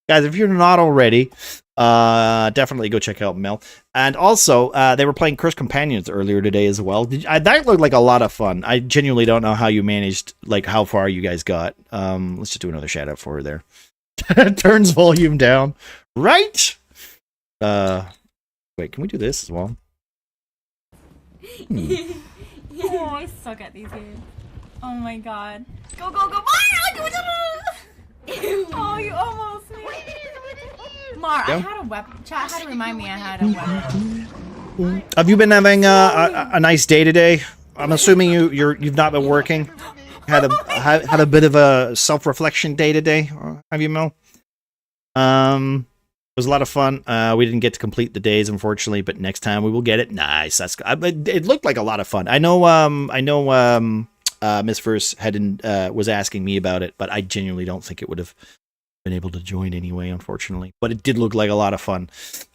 [SPEAKER 1] Guys, if you're not already, definitely go check out Mel. And also, they were playing Cursed Companions earlier today as well. That looked like a lot of fun. I genuinely don't know how you managed, like how far you guys got. Let's just do another shout out for her there. Turns volume down. Right? Wait, can we do this as well?
[SPEAKER 16] Oh, I suck at these games. Oh my god. Go, go, go! Oh, you almost made Mar, I had a weapon. Chat had to remind me I had a weapon.
[SPEAKER 1] Have you been having a nice day today? I'm assuming you've not been working. Had a bit of a self-reflection day today. Have you, Mel? It was a lot of fun. We didn't get to complete the days, unfortunately, but next time we will get it. Nice. It looked like a lot of fun. I know. Miss Verse was asking me about it, but I genuinely don't think it would have been able to join anyway, unfortunately. But it did look like a lot of fun.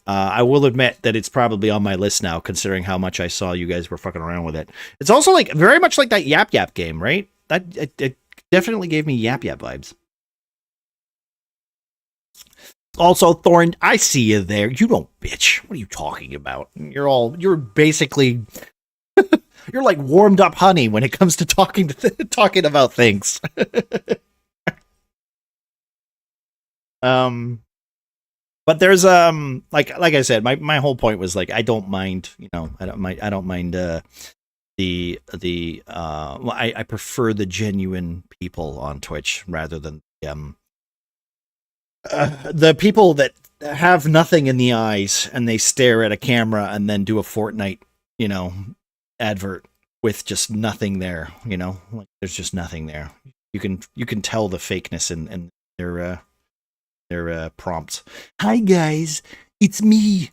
[SPEAKER 1] I will admit that it's probably on my list now, considering how much I saw you guys were fucking around with it. It's also like very much like that Yap Yap game, right? That it definitely gave me Yap Yap vibes. Also, Thorn, I see you there. You don't bitch. What are you talking about? You're basically you're like warmed up honey when it comes to talking about things. But there's like I said, my whole point was like I don't mind, you know, I don't mind I prefer the genuine people on Twitch rather than the people that have nothing in the eyes and they stare at a camera and then do a Fortnite, advert with just nothing there, like there's just nothing there. You can tell the fakeness in their prompts. Hi guys, it's me.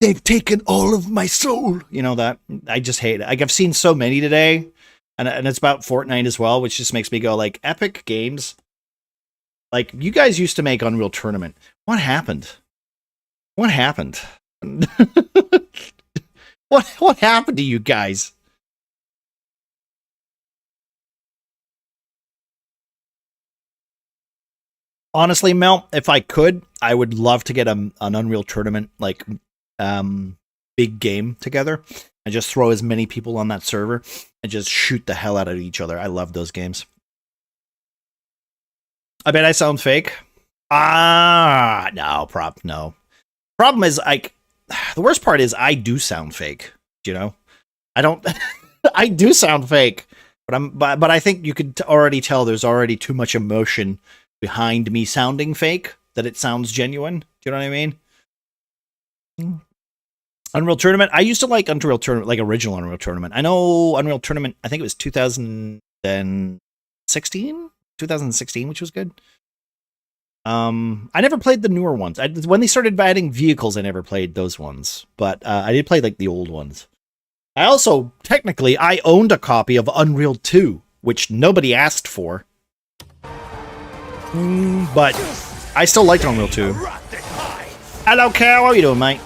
[SPEAKER 1] They've taken all of my soul. That I just hate it. Like I've seen so many today, and it's about Fortnite as well, which just makes me go like, Epic Games. Like, you guys used to make Unreal Tournament. What happened? What happened? What happened to you guys? Honestly, Mel, if I could, I would love to get an Unreal Tournament, like, big game together and just throw as many people on that server and just shoot the hell out of each other. I love those games. I bet I sound fake. No. Problem is, like, the worst part is I do sound fake. I don't. I do sound fake, but I think you could already tell there's already too much emotion behind me sounding fake that it sounds genuine. Do you know what I mean? Unreal Tournament. I used to like Unreal Tournament, like original Unreal Tournament. I know Unreal Tournament. I think it was 2016, which was good. I never played the newer ones. When they started adding vehicles, I never played those ones, but I did play like the old ones. I also technically I owned a copy of Unreal 2, which nobody asked for, but I still liked Unreal 2. Hello, Cal. How you doing, mate?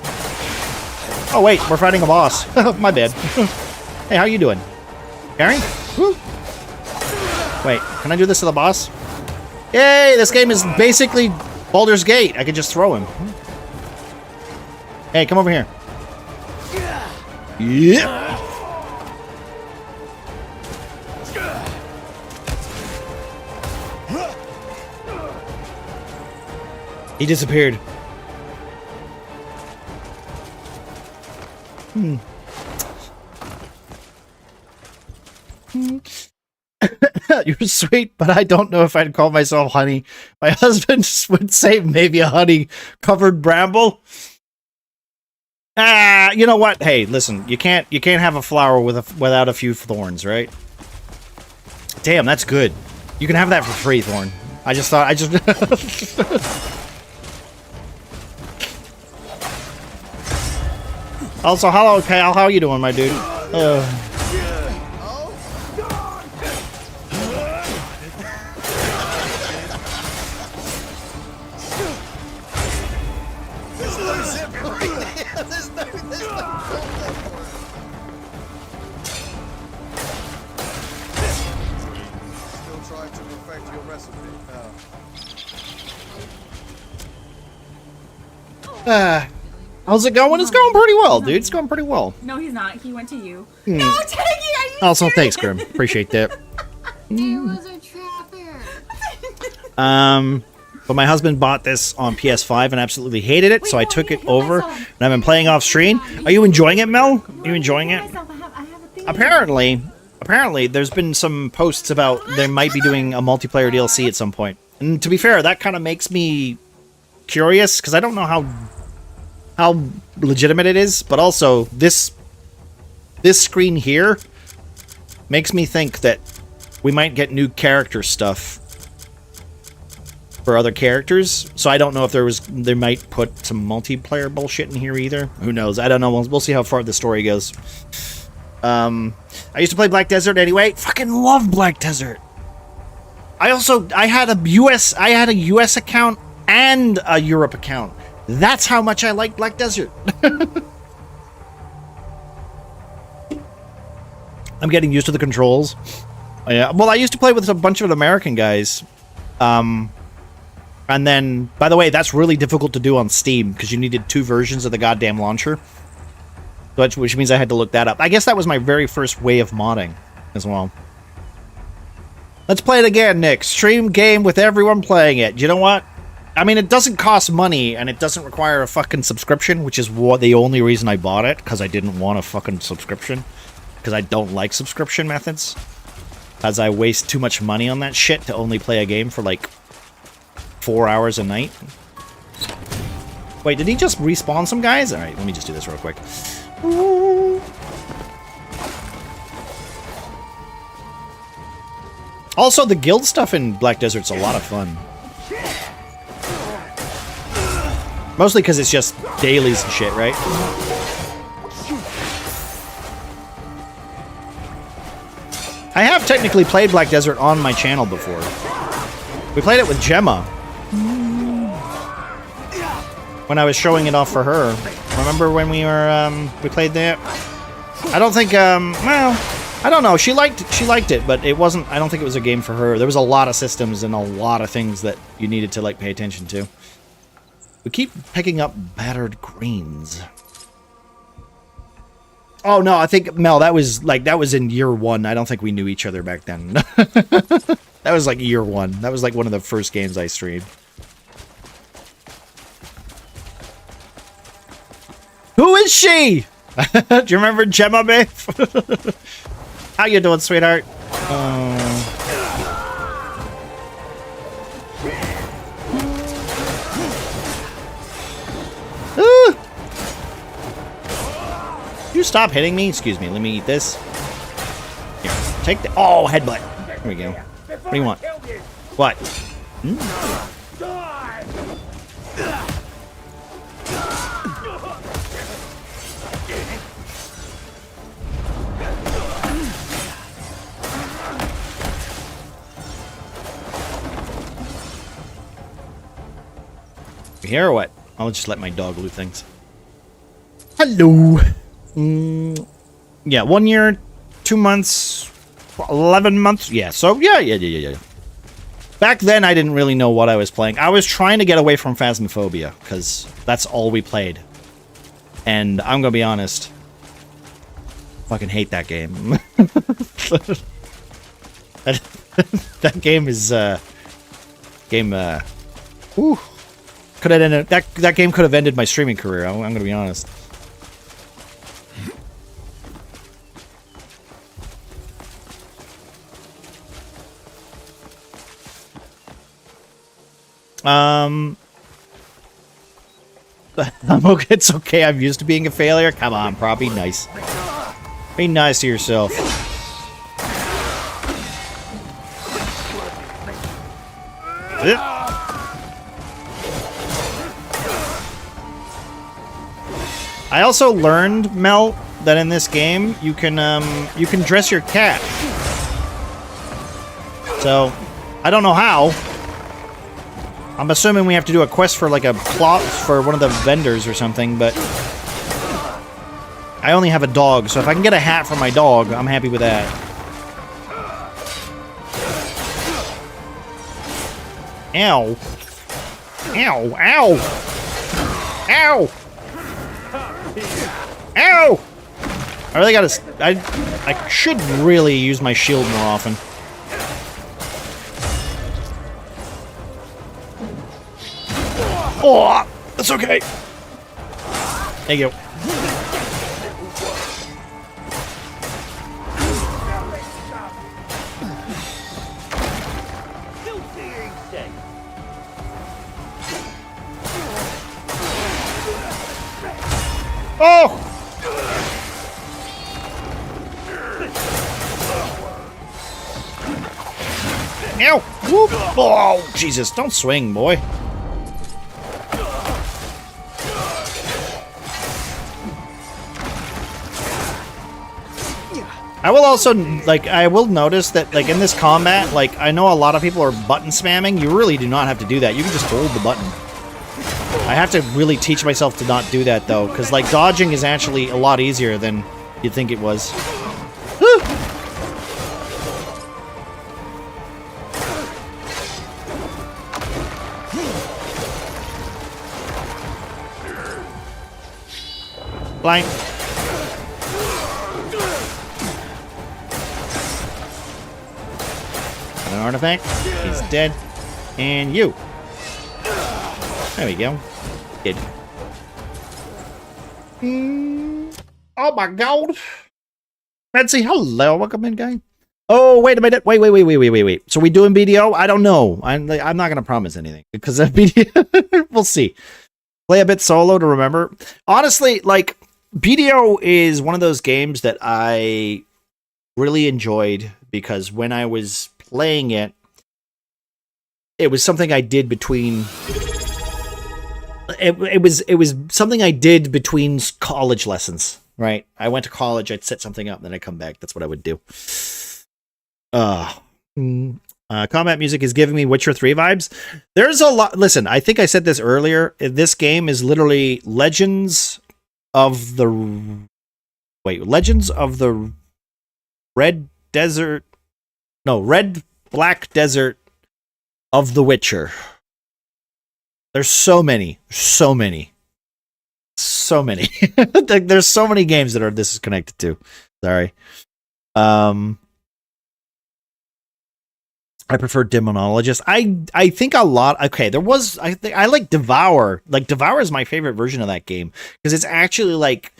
[SPEAKER 1] Oh wait, we're fighting a boss. My bad. Hey, how you doing, Gary? Woo. Wait, can I do this to the boss? Yay, this game is basically Baldur's Gate. I can just throw him. Hey, come over here. Yeah. He disappeared. You're sweet, but I don't know if I'd call myself honey. My husband would say maybe a honey-covered bramble. You know what? Hey, listen, you can't have a flower without a few thorns, right? Damn, that's good. You can have that for free, Thorn. I just Also, hello, Cal. How you doing, my dude? How's it going? It's going pretty well, dude. It's going pretty well.
[SPEAKER 16] No, he's not. He went to you. No, Teggy, are you
[SPEAKER 1] Also, thanks, Grim. Appreciate that.
[SPEAKER 16] It was a trapper.
[SPEAKER 1] But my husband bought this on PS5 and absolutely hated it, so I took it over and I've been playing off screen. Are you enjoying it, Mel? Are you enjoying it? Apparently, there's been some posts about they might be doing a multiplayer DLC at some point. And to be fair, that kind of makes me curious because I don't know how legitimate it is, but also this screen here makes me think that we might get new character stuff for other characters. So I don't know if they might put some multiplayer bullshit in here either. Who knows? I don't know. We'll see how far the story goes. I used to play Black Desert anyway. Fucking love Black Desert. I had a US account and a Europe account. That's how much I like Black Desert. I'm getting used to the controls. Yeah, well, I used to play with a bunch of American guys. And then, by the way, that's really difficult to do on Steam because you needed 2 versions of the goddamn launcher. Which means I had to look that up. I guess that was my very first way of modding as well. Let's play it again, Nick. Stream game with everyone playing it. You know what? I mean, it doesn't cost money, and it doesn't require a fucking subscription, which is the only reason I bought it, because I didn't want a fucking subscription. Because I don't like subscription methods. As I waste too much money on that shit to only play a game for, like, 4 hours a night. Wait, did he just respawn some guys? Alright, let me just do this real quick. Also, the guild stuff in Black Desert's a lot of fun. Mostly because it's just dailies and shit, right? I have technically played Black Desert on my channel before. We played it with Gemma. When I was showing it off for her. Remember when we were, we played that? I don't think, well, I don't know. She liked it, but it wasn't, I don't think it was a game for her. There was a lot of systems and a lot of things that you needed to, like, pay attention to. We keep picking up battered greens. Oh, no, I think, Mel, that was in year 1. I don't think we knew each other back then. That was, like, year 1. That was, like, one of the first games I streamed. Who is she? Do you remember Gemma, babe? How you doing, sweetheart? You stop hitting me? Excuse me, let me eat this. Here, take the... Oh, headbutt. There we go. What do you want? What? Here or what? I'll just let my dog loot things. Hello. Yeah, 1 year, 2 months, 11 months. Yeah, so yeah. Back then, I didn't really know what I was playing. I was trying to get away from Phasmophobia, because that's all we played. And I'm gonna be honest. Fucking hate that game. that game is, Ooh. Could have ended that game could have ended my streaming career. I'm gonna be honest. Okay, it's okay. I'm used to being a failure. Come on, bro. Be nice. Be nice to yourself. I also learned, Mel, that in this game you can dress your cat. So, I don't know how. I'm assuming we have to do a quest for like a plot for one of the vendors or something, but I only have a dog, so if I can get a hat for my dog, I'm happy with that. Ow. Ow. Ow. Ow. Ow! I really gotta... I should really use my shield more often. Oh! That's okay. Thank you. Oh! Ow! Whoop! Oh, Jesus, don't swing, boy. I will also, like, I will notice that, like, in this combat, like, I know a lot of people are button spamming. You really do not have to do that. You can just hold the button. I have to really teach myself to not do that, though, because, like, dodging is actually a lot easier than you'd think it was. Woo! Blind. An artifact. He's dead. And you. There we go. Dead. Oh my god. Betsy, hello. Welcome in, guy. Oh, wait a minute. Wait. So we doing BDO? I don't know. I'm not gonna promise anything because of BDO. We'll see. Play a bit solo to remember. Honestly, like BDO is one of those games that I really enjoyed because when I was playing it, it was something I did between. It was something I did between college lessons. Right? I went to college. I'd set something up, and then I'd come back. That's what I would do. Combat music is giving me Witcher 3 vibes. There's a lot. Listen, I think I said this earlier. This game is literally Legends of the Red Desert. No, Red Black Desert of the Witcher. There's so many. There's so many games that this is connected to. Sorry. I prefer Demonologist. I think a lot. Okay, I like Devour. Like Devour is my favorite version of that game because it's actually like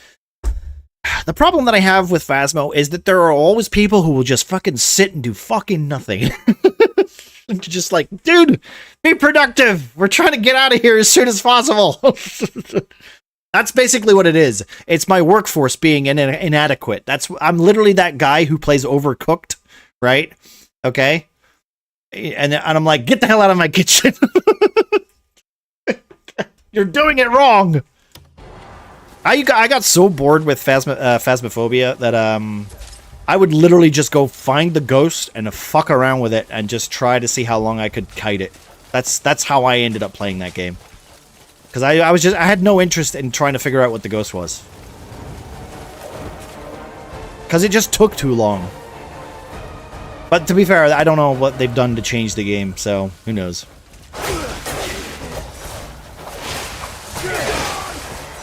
[SPEAKER 1] the problem that I have with Phasmo is that there are always people who will just fucking sit and do fucking nothing. Just like, dude, be productive. We're trying to get out of here as soon as possible. That's basically what it is. It's my workforce being inadequate. I'm literally that guy who plays Overcooked, right? Okay. And I'm like, get the hell out of my kitchen. You're doing it wrong. I got so bored with Phasmophobia that I would literally just go find the ghost and fuck around with it and just try to see how long I could kite it. That's how I ended up playing that game. Because I had no interest in trying to figure out what the ghost was. Because it just took too long. But to be fair, I don't know what they've done to change the game, so who knows.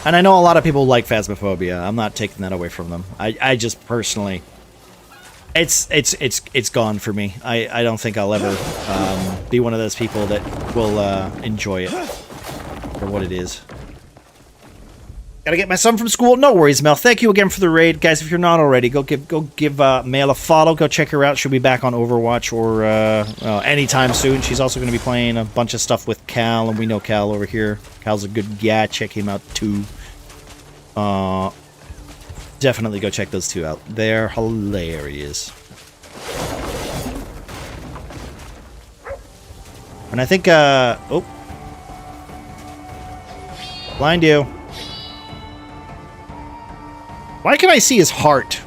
[SPEAKER 1] And I know a lot of people like Phasmophobia. I'm not taking that away from them. I just personally, it's gone for me. I don't think I'll ever be one of those people that will enjoy it for what it is. Gotta get my son from school. No worries, Mel. Thank you again for the raid, guys. If you're not already, go give Mel a follow. Go check her out. She'll be back on Overwatch or anytime soon. She's also going to be playing a bunch of stuff with Cal, and we know Cal over here. Cal's a good guy. Check him out too. Definitely go check those two out. They're hilarious. And I think oh, blind you. Why can I see his heart?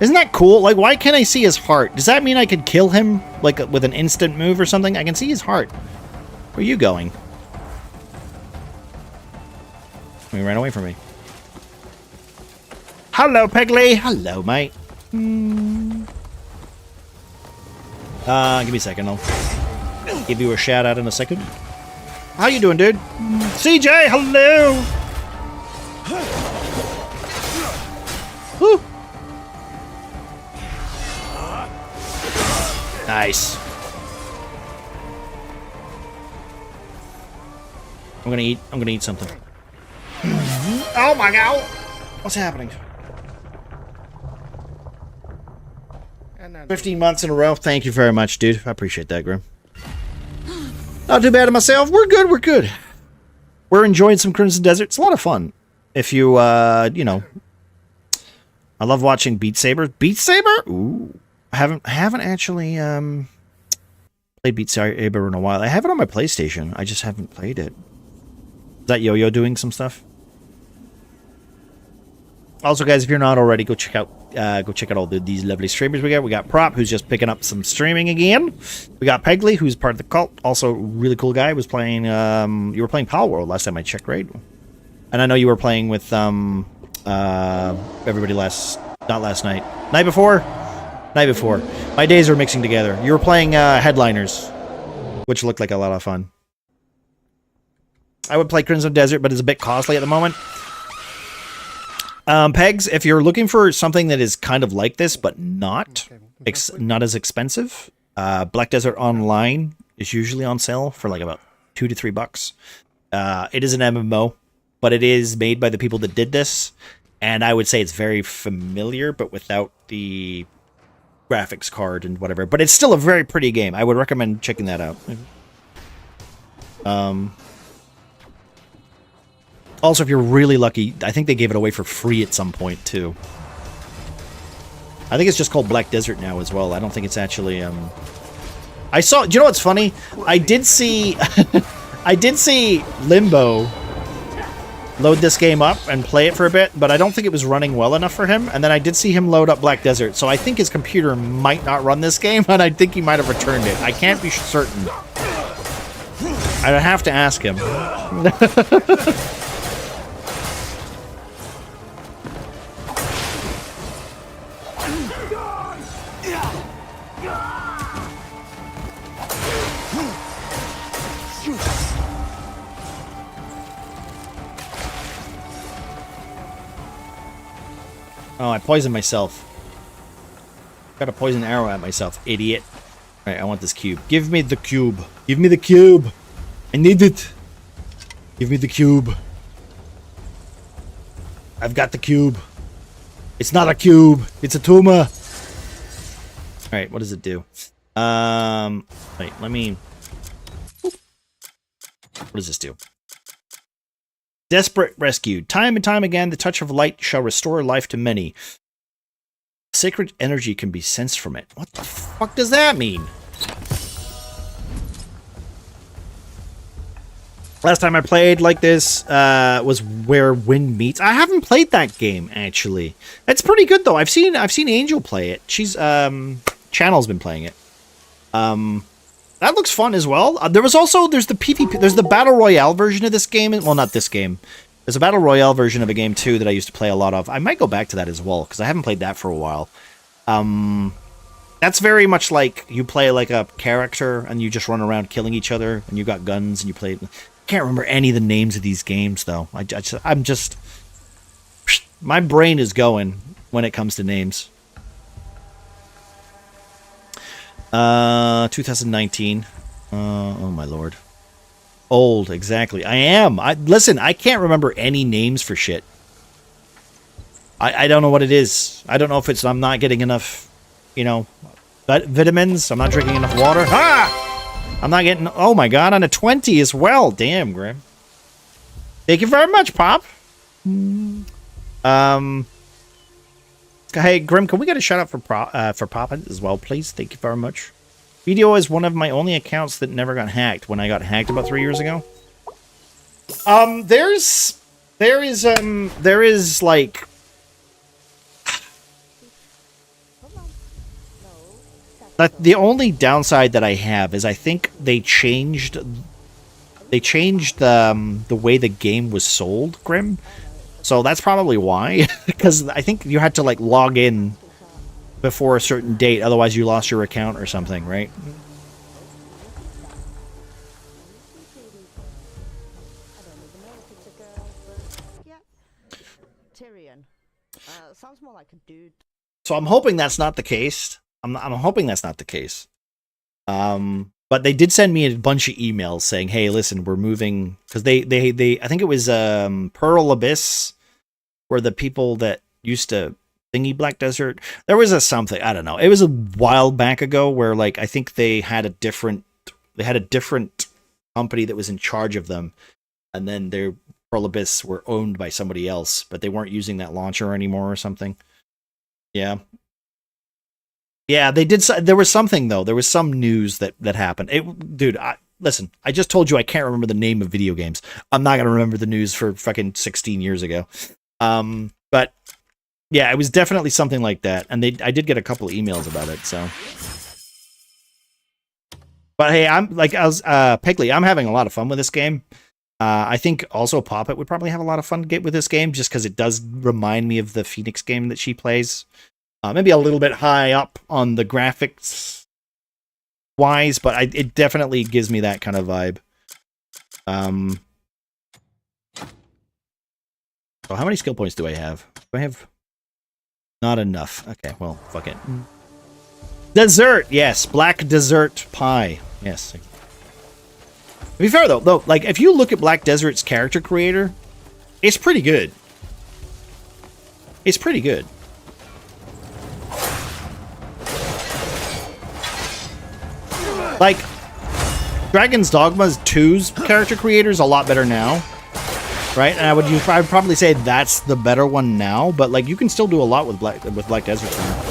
[SPEAKER 1] Isn't that cool? Like, why can't I see his heart? Does that mean I could kill him, like, with an instant move or something? I can see his heart. Where are you going? He ran away from me. Hello, Pegley. Hello, mate. Give me a second. I'll give you a shout out in a second. How you doing, dude? CJ, hello. Woo. Nice. I'm gonna eat something. Oh my god! What's happening? 15 months in a row. Thank you very much, dude. I appreciate that, Grim. Not too bad of myself. We're good. We're good. We're enjoying some Crimson Desert. It's a lot of fun. If you, you know, I love watching Beat Saber. Beat Saber? Ooh, I haven't actually played Beat Saber in a while. I have it on my PlayStation. I just haven't played it. Is that Yo-Yo doing some stuff? Also, guys, if you're not already, go check out all these lovely streamers we got. We got Prop, who's just picking up some streaming again. We got Pegley, who's part of the cult. Also, really cool guy. Was playing. You were playing Pal World last time I checked, right? And I know you were playing with everybody not last night. Night before. My days are mixing together. You were playing Headliners, which looked like a lot of fun. I would play Crimson Desert, but it's a bit costly at the moment. Pegs, if you're looking for something that is kind of like this, but not as expensive, Black Desert Online is usually on sale for like about $2 to $3. It is an MMO, but it is made by the people that did this, and I would say it's very familiar, but without the graphics card and whatever, but it's still a very pretty game. I would recommend checking that out. Also, if you're really lucky, I think they gave it away for free at some point too. I think it's just called Black Desert now as well. I don't think it's actually I saw, do you know what's funny? I did see I did see Limbo load this game up and play it for a bit, but I don't think it was running well enough for him. And then I did see him load up Black Desert, so I think his computer might not run this game, and I think he might have returned it. I can't be certain. I'd have to ask him. Oh, I poisoned myself. Got a poison arrow at myself, idiot. Alright, I want this cube. Give me the cube. Give me the cube. I need it. Give me the cube. I've got the cube. It's not a cube. It's a tumor. Alright, what does it do? Wait, let me... What does this do? Desperate rescue. Time and time again, the touch of light shall restore life to many. Sacred energy can be sensed from it. What the fuck does that mean? Last time I played like this was Where Wind Meets. I haven't played that game actually. It's pretty good though. I've seen Angel play it. She's Channel's been playing it. That looks fun as well. There's the PvP, there's the Battle Royale version of this game. Well, not this game. There's a Battle Royale version of a game, too, that I used to play a lot of. I might go back to that as well, because I haven't played that for a while. That's very much like you play like a character, and you just run around killing each other, and you got guns, and you play... I can't remember any of the names of these games, though. I'm just... My brain is going when it comes to names. 2019. Oh my lord. Old, exactly. I am. Listen, I can't remember any names for shit. I don't know what it is. I don't know if it's I'm not getting enough, you know, vitamins. I'm not drinking enough water. Ah! I'm not getting... Oh my god, on a 20 as well. Damn, Grim. Thank you very much, Pop. Hey, Grim, can we get a shout out for Pop as well, please? Thank you very much. Video is one of my only accounts that never got hacked when I got hacked about 3 years ago. There is like... The only downside that I have is I think they changed the way the game was sold, Grim. So that's probably why, because I think you had to like log in before a certain date, otherwise you lost your account or something, right?
[SPEAKER 17] Sounds more like a dude.
[SPEAKER 1] So I'm hoping that's not the case. I'm hoping that's not the case. But they did send me a bunch of emails saying, "Hey, listen, we're moving," because they I think it was Pearl Abyss, were the people that used to thingy Black Desert. There was a something, I don't know. It was a while back ago where like I think they had a different company that was in charge of them, and then their Pearl Abyss were owned by somebody else, but they weren't using that launcher anymore or something. Yeah. Yeah, they did. There was something though. There was some news that happened. Dude, listen. I just told you I can't remember the name of video games. I'm not gonna remember the news for fucking 16 years ago. But yeah, it was definitely something like that, and I did get a couple of emails about it. So, but hey, Pegley, I'm having a lot of fun with this game. I think also Poppet would probably have a lot of fun with this game, just because it does remind me of the Phoenix game that she plays. Maybe a little bit high up on the graphics wise, but it definitely gives me that kind of vibe. So how many skill points do I have? Do I have not enough? Okay, well, fuck it. Dessert, yes, Black Desert Pie. Yes. To be fair though, like if you look at Black Desert's character creator, it's pretty good. It's pretty good. Like, Dragon's Dogma 2's character creator is a lot better now, right? And I'd probably say that's the better one now. But like, you can still do a lot with Black Desert now.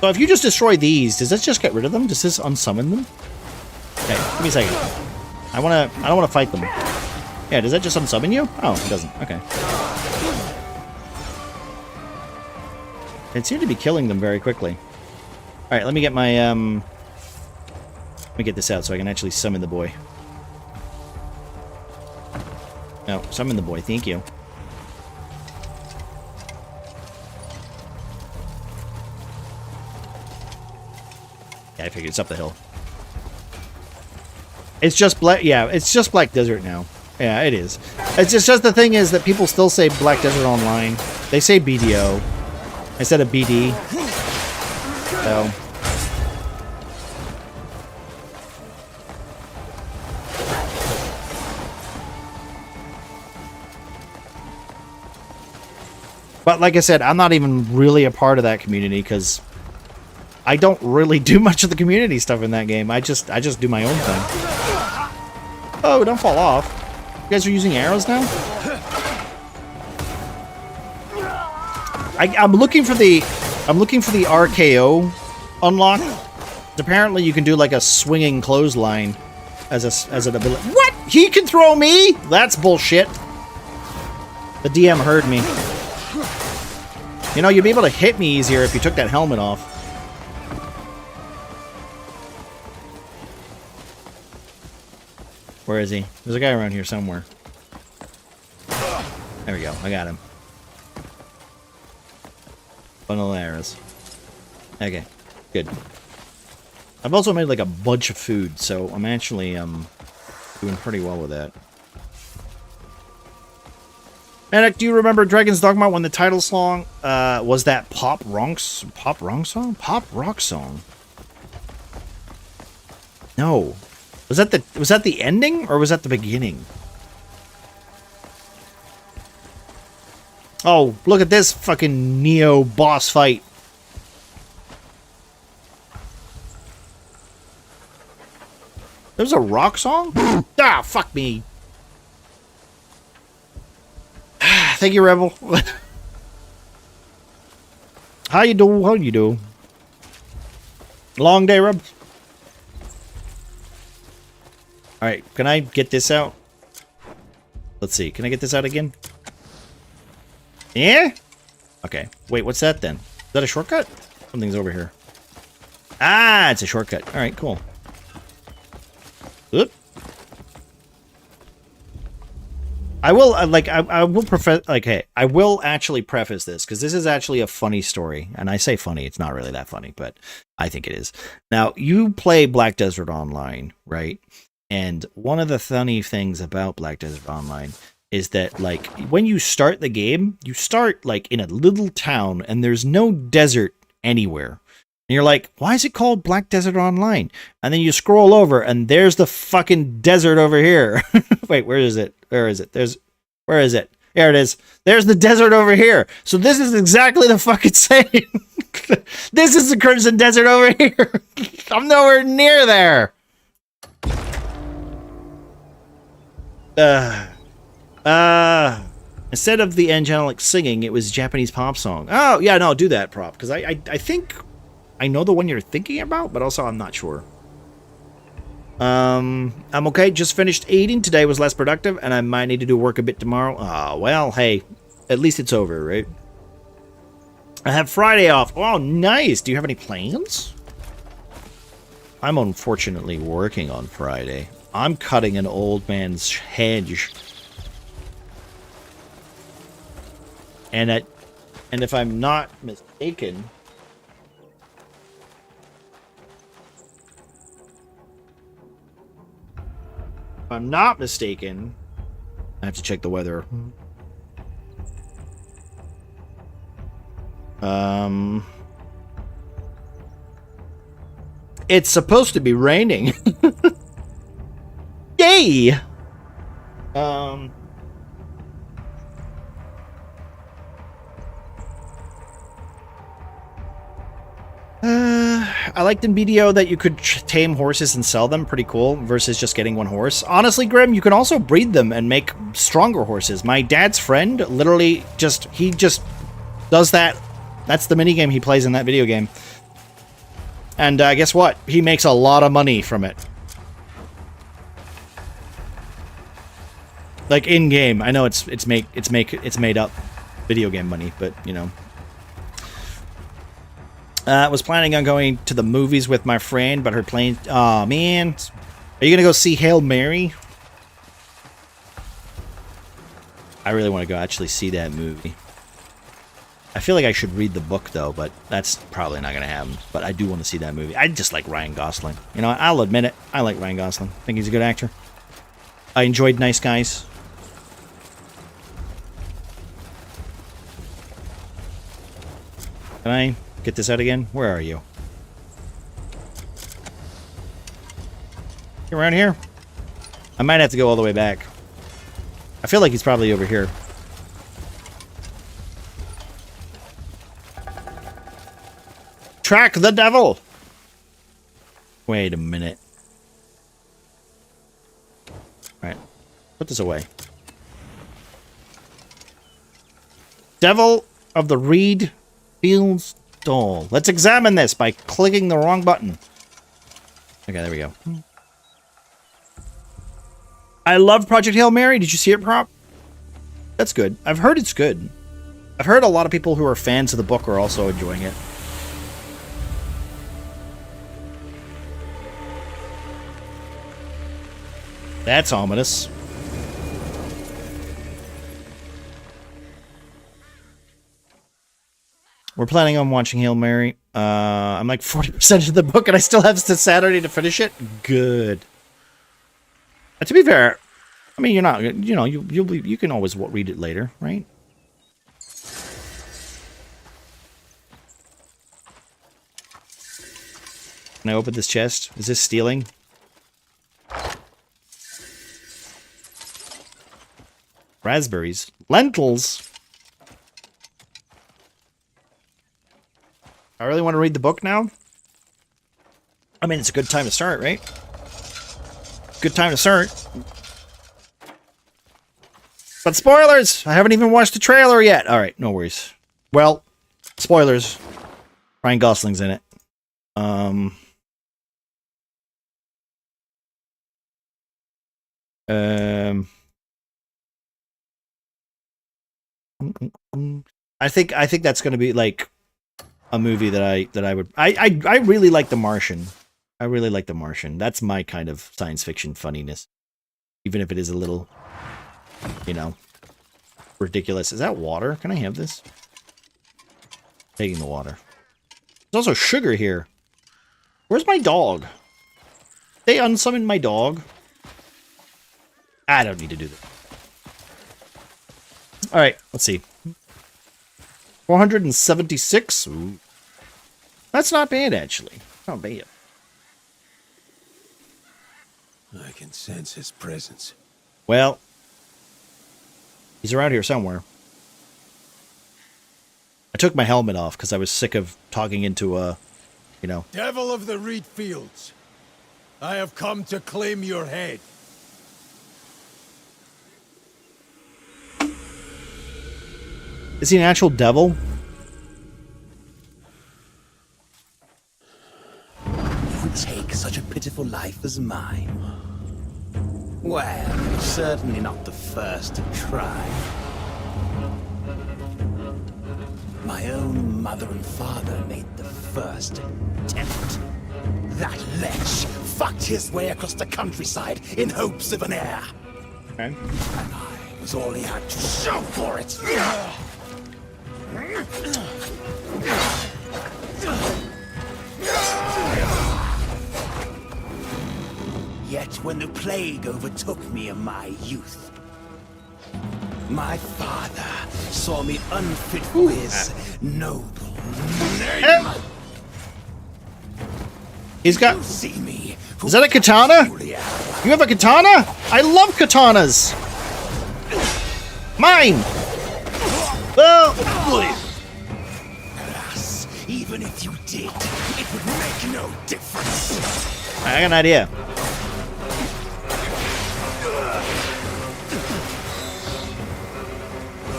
[SPEAKER 1] So if you just destroy these, does this just get rid of them? Does this unsummon them? Okay, give me a second. I don't wanna fight them. Yeah, does that just unsummon you? Oh, it doesn't. Okay. It seemed to be killing them very quickly. All right, let me get my let me get this out so I can actually summon the boy. No, summon the boy. Thank you. Yeah, I figured it's up the hill. It's just Black. Yeah, it's just Black Desert now. Yeah, it is. It's just the thing is that people still say Black Desert Online. They say BDO instead of BD. So. But like I said, I'm not even really a part of that community because I don't really do much of the community stuff in that game. I just do my own thing. Oh, don't fall off. You guys are using arrows now? I'm looking for the RKO unlock. Apparently you can do like a swinging clothesline as an ability. What? He can throw me? That's bullshit. The DM heard me. You know, you'd be able to hit me easier if you took that helmet off. Where is he? There's a guy around here somewhere. There we go. I got him. Bundle of arrows. Okay. Good. I've also made like a bunch of food, so I'm actually doing pretty well with that. Manic, do you remember Dragon's Dogma when the title song was that pop rock song? No. Was that the ending or was that the beginning? Oh, look at this fucking Neo boss fight. There's a rock song? Ah, fuck me. Thank you, Rebel. How you do? How you do? Long day, Reb. All right, can I get this out? Let's see. Can I get this out again? Yeah? Okay. Wait, what's that then? Is that a shortcut? Something's over here. Ah, it's a shortcut. All right, cool. Oop. I will I will I will actually preface this because this is actually a funny story, and I say funny, it's not really that funny, but I think it is. Now, you play Black Desert Online, right? And one of the funny things about Black Desert Online is that, like, when you start the game, you start like in a little town, and there's no desert anywhere. And you're like, why is it called Black Desert Online? And then you scroll over, and there's the fucking desert over here. Wait, where is it? Where is it? Where is it? There it is. There's the desert over here. So this is exactly the fucking same. This is the Crimson Desert over here. I'm nowhere near there. Instead of the angelic singing, it was Japanese pop song. Oh, yeah, no, do that, Prop. Because I think I know the one you're thinking about, but also I'm not sure. I'm okay. Just finished eating. Today was less productive, and I might need to do work a bit tomorrow. Oh, well, hey, at least it's over, right? I have Friday off. Oh, nice. Do you have any plans? I'm unfortunately working on Friday. I'm cutting an old man's hedge. And if I'm not mistaken, I have to check the weather. It's supposed to be raining. Yay! liked in BDO that you could tame horses and sell them. Pretty cool. Versus just getting one horse. Honestly, Grim, you can also breed them and make stronger horses. My dad's friend literally just does that. That's the minigame he plays in that video game. And guess what? He makes a lot of money from it. Like in game. I know it's made up video game money, but you know. Was planning on going to the movies with my friend, but her plane... Aw, man. Are you going to go see Hail Mary? I really want to go actually see that movie. I feel like I should read the book, though, but that's probably not going to happen. But I do want to see that movie. I just like Ryan Gosling. You know, I'll admit it. I like Ryan Gosling. I think he's a good actor. I enjoyed Nice Guys. Can I... get this out again? Where are you? You around here? I might have to go all the way back. I feel like he's probably over here. Track the devil! Wait a minute. Alright. Put this away. Devil of the Reed Fields Doll. Let's examine this by clicking the wrong button. Okay, there we go. I love Project Hail Mary. Did you see it, Prop? That's good. I've heard it's good. I've heard a lot of people who are fans of the book are also enjoying it. That's ominous. We're planning on watching Hail Mary. I'm like 40% of the book, and I still have to Saturday to finish it. Good. To be fair, I mean, you're not. You know, you can always read it later, right? Can I open this chest? Is this stealing? Raspberries, lentils. I really want to read the book now. I mean, it's a good time to start, right? Good time to start. But spoilers! I haven't even watched the trailer yet. Alright, no worries. Well, spoilers. Ryan Gosling's in it. I think that's gonna be like a movie that I would I really like The Martian. I really like The Martian. That's my kind of science fiction funniness. Even if it is a little, you know, ridiculous. Is that water? Can I have this? Taking the water. There's also sugar here. Where's my dog? They unsummoned my dog. I don't need to do that. Alright, let's see. 476. Ooh. That's not bad, actually. Not bad.
[SPEAKER 5] I can sense his presence.
[SPEAKER 1] Well, he's around here somewhere. I took my helmet off because I was sick of talking into a, you know.
[SPEAKER 5] Devil of the Reed Fields, I have come to claim your head.
[SPEAKER 1] Is he an actual devil?
[SPEAKER 14] You take such a pitiful life as mine. Well, you're certainly not the first to try. My own mother and father made the first attempt. That lech fucked his way across the countryside in hopes of an heir.
[SPEAKER 1] Okay.
[SPEAKER 14] And I was all he had to show for it. Yet when the plague overtook me in my youth, my father saw me unfit for his noble name.
[SPEAKER 1] He's got...
[SPEAKER 14] You see me?
[SPEAKER 1] Is that a katana? You have a katana? I love katanas! Mine! Well...
[SPEAKER 14] Alas, even Even if you did, it would make no difference.
[SPEAKER 1] I got an idea.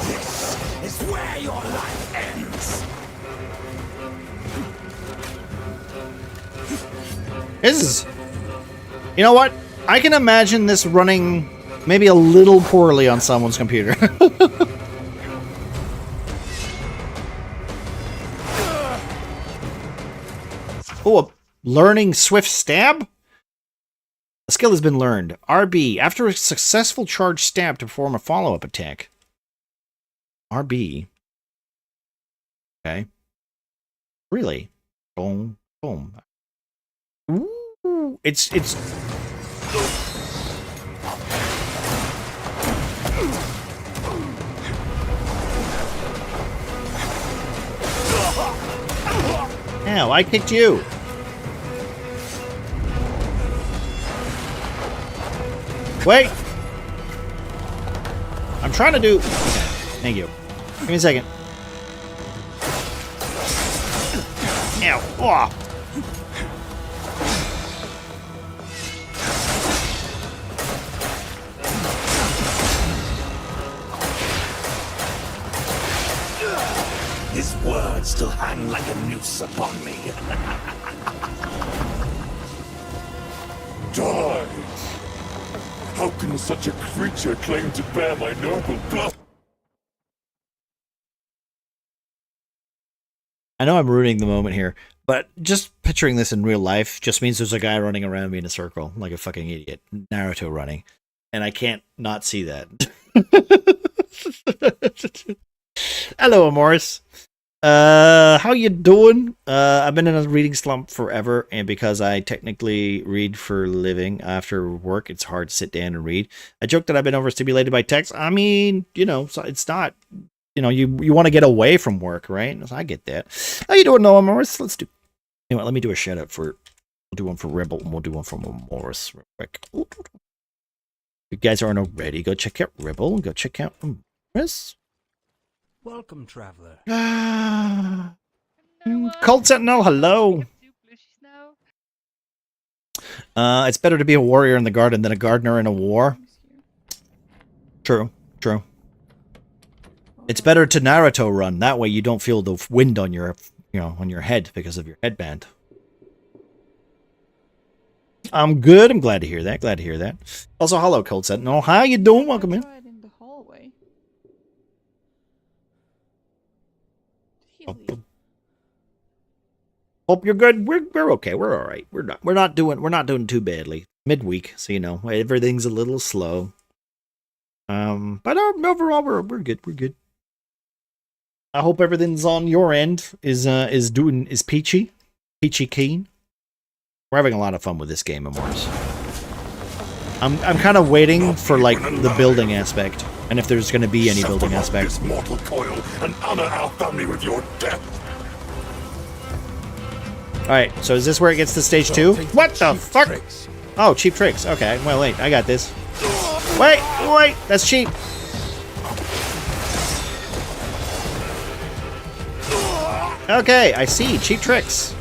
[SPEAKER 14] This is where your life ends.
[SPEAKER 1] This is... You know what? I can imagine this running maybe a little poorly on someone's computer. Oh, a learning swift stab? A skill has been learned. RB. After a successful charge stab to perform a follow-up attack. RB. Okay. Really? Boom. Boom. Ooh. It's... Ow, I kicked you. Wait! I'm trying to do... Okay, thank you. Give me a second. Ow. Oh.
[SPEAKER 14] His words still hang like a noose upon me.
[SPEAKER 17] Die! How can such a creature claim to bear my noble blood?
[SPEAKER 1] I know I'm ruining the moment here, but just picturing this in real life just means there's a guy running around me in a circle like a fucking idiot. Naruto running. And I can't not see that. Hello, Amoris. How you doing? I've been in a reading slump forever, and because I technically read for a living after work, it's hard to sit down and read. I joke that I've been overstimulated by text. I mean, you know, it's not, you know, you want to get away from work, right? I get that. How you doing, Noah Morris? Let's do, you know what, let me do a shout out for, we'll do one for Rebel, and we'll do one for Morris real quick. If you guys aren't already, go check out Rebel, go check out Morris.
[SPEAKER 18] Welcome, traveler.
[SPEAKER 1] Cold Sentinel, hello. It's better to be a warrior in the garden than a gardener in a war. True, true. It's better to Naruto run. That way you don't feel the wind on your, you know, on your head because of your headband. I'm good. I'm glad to hear that. Glad to hear that. Also, hello, Cold Sentinel. How you doing? Welcome in. Hope you're good. We're okay. We're all right. We're not doing too badly. Midweek, so you know everything's a little slow. But overall we're good. We're good. I hope everything's on your end is peachy keen. We're having a lot of fun with this game, Amores. I'm kind of waiting for like the building aspect, and if there's going to be any building aspect.
[SPEAKER 17] This mortal coil and honor our family with your death.
[SPEAKER 1] Alright, so is this where it gets to stage 2? What the fuck? Oh, cheap tricks. Okay, well, wait, I got this. Wait, that's cheap. Okay, I see, cheap tricks.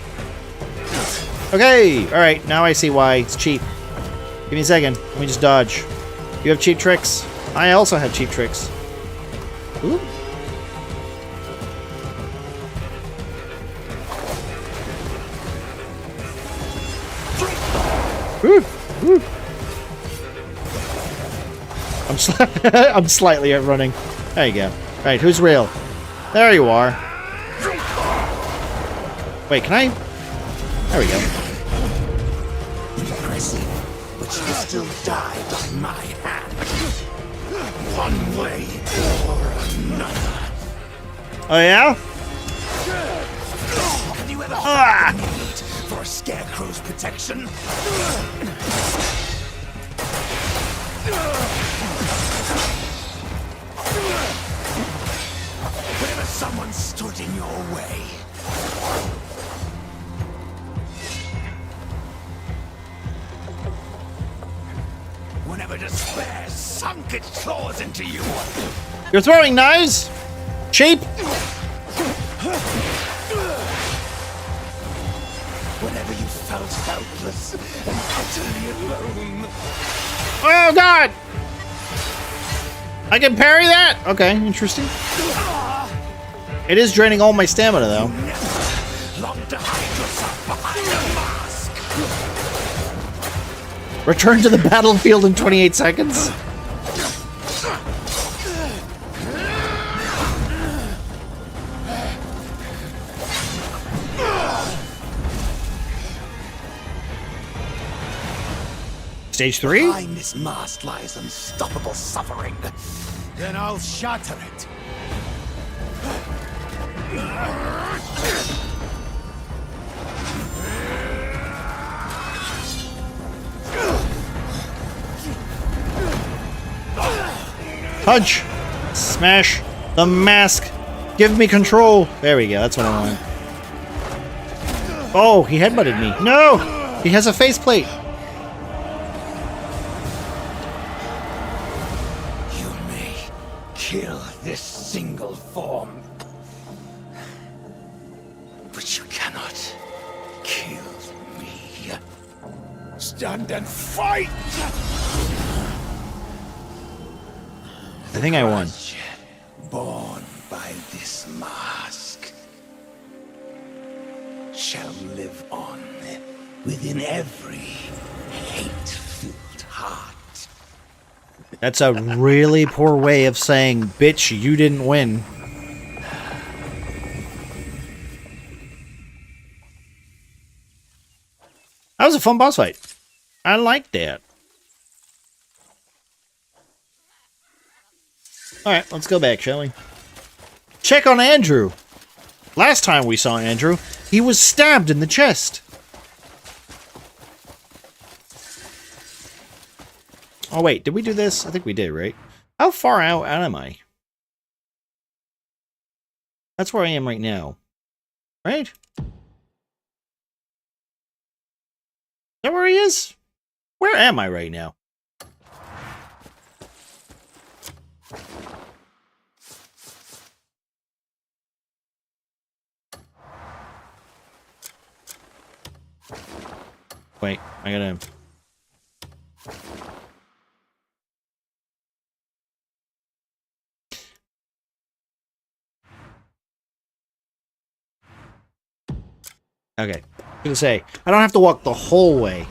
[SPEAKER 1] Okay, alright, now I see why it's cheap. Give me a second, let me just dodge. You have cheap tricks? I also have cheap tricks. Ooh. I'm slightly outrunning. There you go. Right, who's real? There you are. Wait, can I? There we go.
[SPEAKER 14] Impressive, but you will still die by my hand. One way or another.
[SPEAKER 1] Oh yeah?
[SPEAKER 14] Have you ever had the need for a scarecrow's protection? Whenever someone stood in your way. Whenever despair sunk its claws into you.
[SPEAKER 1] You're throwing knives? Cheap?
[SPEAKER 14] helpless and utterly alone.
[SPEAKER 1] Oh God! I can parry that? Okay, interesting. It is draining all my stamina though.
[SPEAKER 14] Long to hide yourself behind a mask.
[SPEAKER 1] Return to the battlefield in 28 seconds. Stage 3?
[SPEAKER 14] Behind this mask lies unstoppable suffering. Then I'll shatter it.
[SPEAKER 1] Punch! Smash the mask! Give me control! There we go, that's what I want. Oh, he headbutted me. No! He has a faceplate!
[SPEAKER 14] You may kill this single form, but you cannot kill me. Stand and fight!
[SPEAKER 1] I think I won.
[SPEAKER 14] Born by this mask shall live on within every hate-filled heart.
[SPEAKER 1] That's a really poor way of saying, bitch, you didn't win. That was a fun boss fight. I like that. Alright, let's go back, shall we? Check on Andrew. Last time we saw Andrew, he was stabbed in the chest. Oh wait, did we do this? I think we did, right? How far out am I? That's where I am right now. Right? Is that where he is? Where am I right now? Wait, I gotta... Okay, I'm gonna say, I don't have to walk the whole way.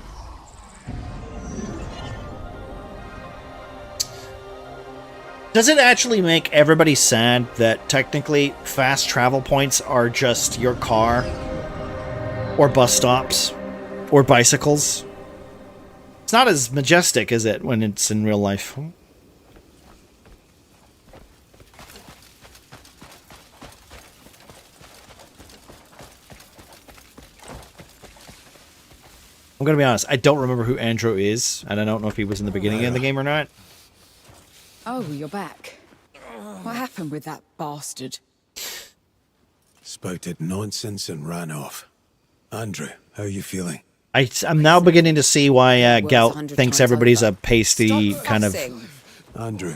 [SPEAKER 1] Does it actually make everybody sad that technically fast travel points are just your car? Or bus stops? Or bicycles? It's not as majestic, is it, when it's in real life? I'm gonna be honest, I don't remember who Andrew is, and I don't know if he was in the beginning of the game or not.
[SPEAKER 15] Oh, you're back. What happened with that bastard?
[SPEAKER 5] Spouted nonsense and ran off. Andrew, how are you feeling?
[SPEAKER 1] I'm now beginning to see why Gout thinks everybody's a pasty kind of
[SPEAKER 5] Andrew,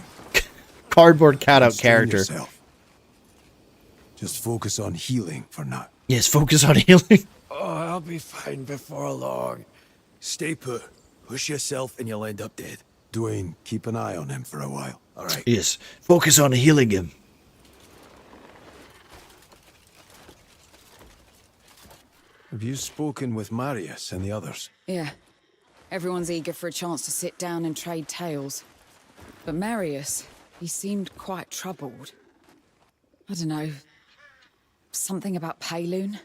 [SPEAKER 1] cardboard cutout character.
[SPEAKER 5] yourself. Just focus on healing for now.
[SPEAKER 1] Yes, focus on healing.
[SPEAKER 6] Oh, I'll be fine before long.
[SPEAKER 5] Stay put. Push yourself and you'll end up dead. Dwayne, keep an eye on him for a while. All right.
[SPEAKER 1] Yes, focus on healing him.
[SPEAKER 5] Have you spoken with Marius and the others?
[SPEAKER 15] Yeah. Everyone's eager for a chance to sit down and trade tales. But Marius, he seemed quite troubled. I don't know. Something about Payloon?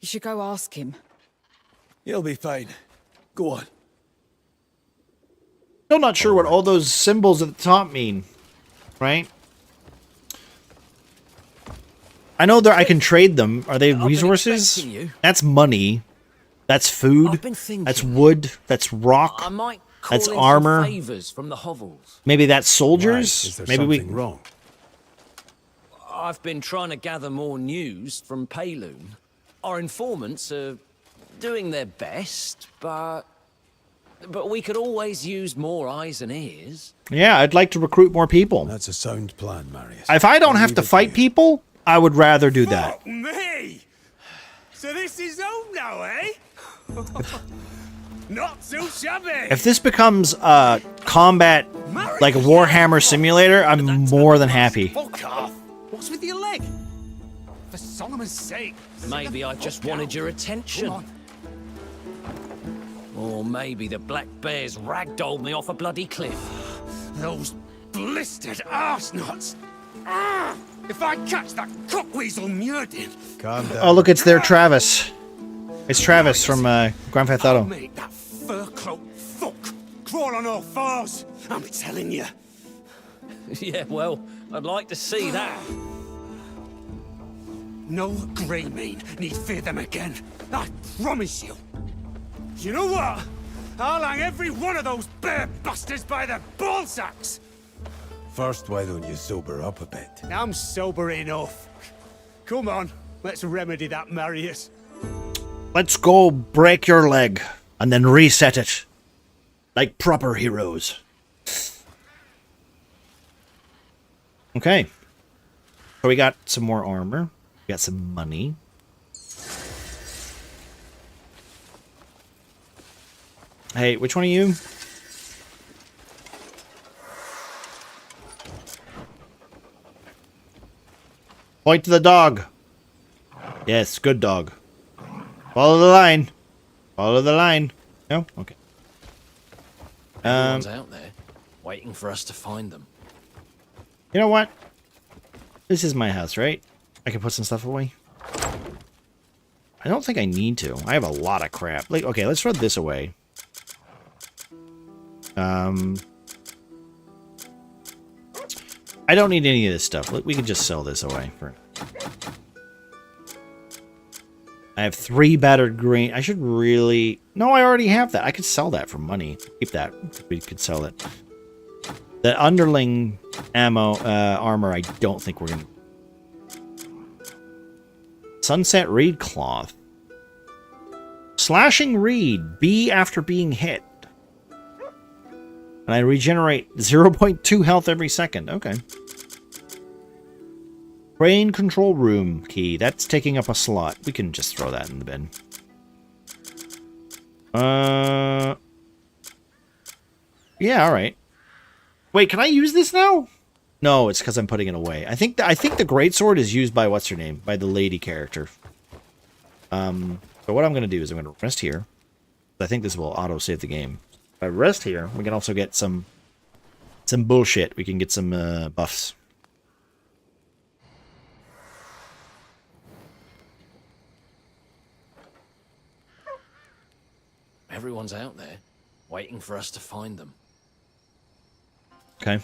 [SPEAKER 15] You should go ask him.
[SPEAKER 5] He'll be fine. Go on.
[SPEAKER 1] Still not sure what all those symbols at the top mean, right? I know that I can trade them. Are they resources? That's money. That's food. That's wood. That's rock.
[SPEAKER 11] I might call
[SPEAKER 1] that's
[SPEAKER 11] in
[SPEAKER 1] armor.
[SPEAKER 11] Some favors from the hovels.
[SPEAKER 1] Maybe that's soldiers.
[SPEAKER 5] Right. Is there
[SPEAKER 1] Maybe
[SPEAKER 5] something wrong?
[SPEAKER 11] I've been trying to gather more news from Payloon. Our informants are doing their best, but we could always use more eyes and ears.
[SPEAKER 1] Yeah, I'd like to recruit more people.
[SPEAKER 5] That's a sound plan, Marius.
[SPEAKER 1] If I don't have to fight people, I would rather do that.
[SPEAKER 10] Me? So this is home now, eh? Not too shabby.
[SPEAKER 1] If this becomes a combat, like a Warhammer simulator, I'm more than happy.
[SPEAKER 10] Fuck off. What's with your leg? For Solomon's sake.
[SPEAKER 11] Maybe I just wanted your attention.
[SPEAKER 10] Come
[SPEAKER 11] Or maybe the black bears ragdolled me off a bloody cliff.
[SPEAKER 10] Those blistered arse nuts. Ah, if I catch that cockweasel Muradin.
[SPEAKER 5] Calm down.
[SPEAKER 1] Oh, look, it's their Travis. It's Travis from Grand Theft Auto.
[SPEAKER 10] Make that fur-cloaked fuck crawl on all fours. I'm telling you.
[SPEAKER 11] Yeah, well, I'd like to see that.
[SPEAKER 10] No Greymane need fear them again. I promise you. You know what? I'll hang every one of those bear bastards by their ballsacks.
[SPEAKER 5] First, why don't you sober up a bit?
[SPEAKER 10] I'm sober enough. Come on, let's remedy that, Marius.
[SPEAKER 1] Let's go break your leg and then reset it. Like proper heroes. Okay. So we got some more armor. We got some money. Hey, which one are you? Point to the dog. Yes, good dog. Follow the line. Follow the line. No? Okay.
[SPEAKER 11] Everyone's out there, waiting for us to find them.
[SPEAKER 1] You know what? This is my house, right? I can put some stuff away. I don't think I need to. I have a lot of crap. Like, okay, let's throw this away. I don't need any of this stuff. We can just sell this away. I have 3 battered green. I should really... No, I already have that. I could sell that for money. Keep that. We could sell it. The underling ammo, armor, I don't think we're going to... Sunset reed cloth. Slashing reed. B after being hit. And I regenerate 0.2 health every second. Okay. Brain control room key. That's taking up a slot. We can just throw that in the bin. Yeah, alright. Wait, can I use this now? No, it's because I'm putting it away. I think the greatsword is used by what's her name? By the lady character. But what I'm going to do is I'm going to rest here. I think this will auto-save the game. If I rest here, we can also get some bullshit. We can get some buffs.
[SPEAKER 11] Everyone's out there, waiting for us to find them.
[SPEAKER 1] Okay.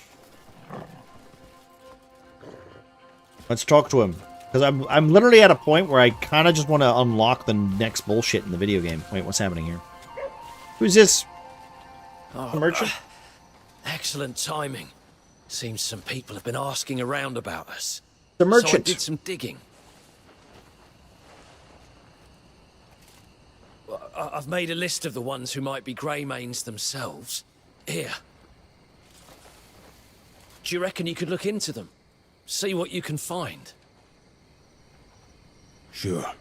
[SPEAKER 1] Let's talk to him. Because I'm literally at a point where I kind of just want to unlock the next bullshit in the video game. Wait, what's happening here? Who's this?
[SPEAKER 11] Oh,
[SPEAKER 1] merchant?
[SPEAKER 11] Excellent timing. Seems some people have been asking around about us.
[SPEAKER 1] The merchant.
[SPEAKER 11] So I did some digging. I've made a list of the ones who might be Greymanes themselves. Here. Do you reckon you could look into them? See what you can find?
[SPEAKER 5] Sure.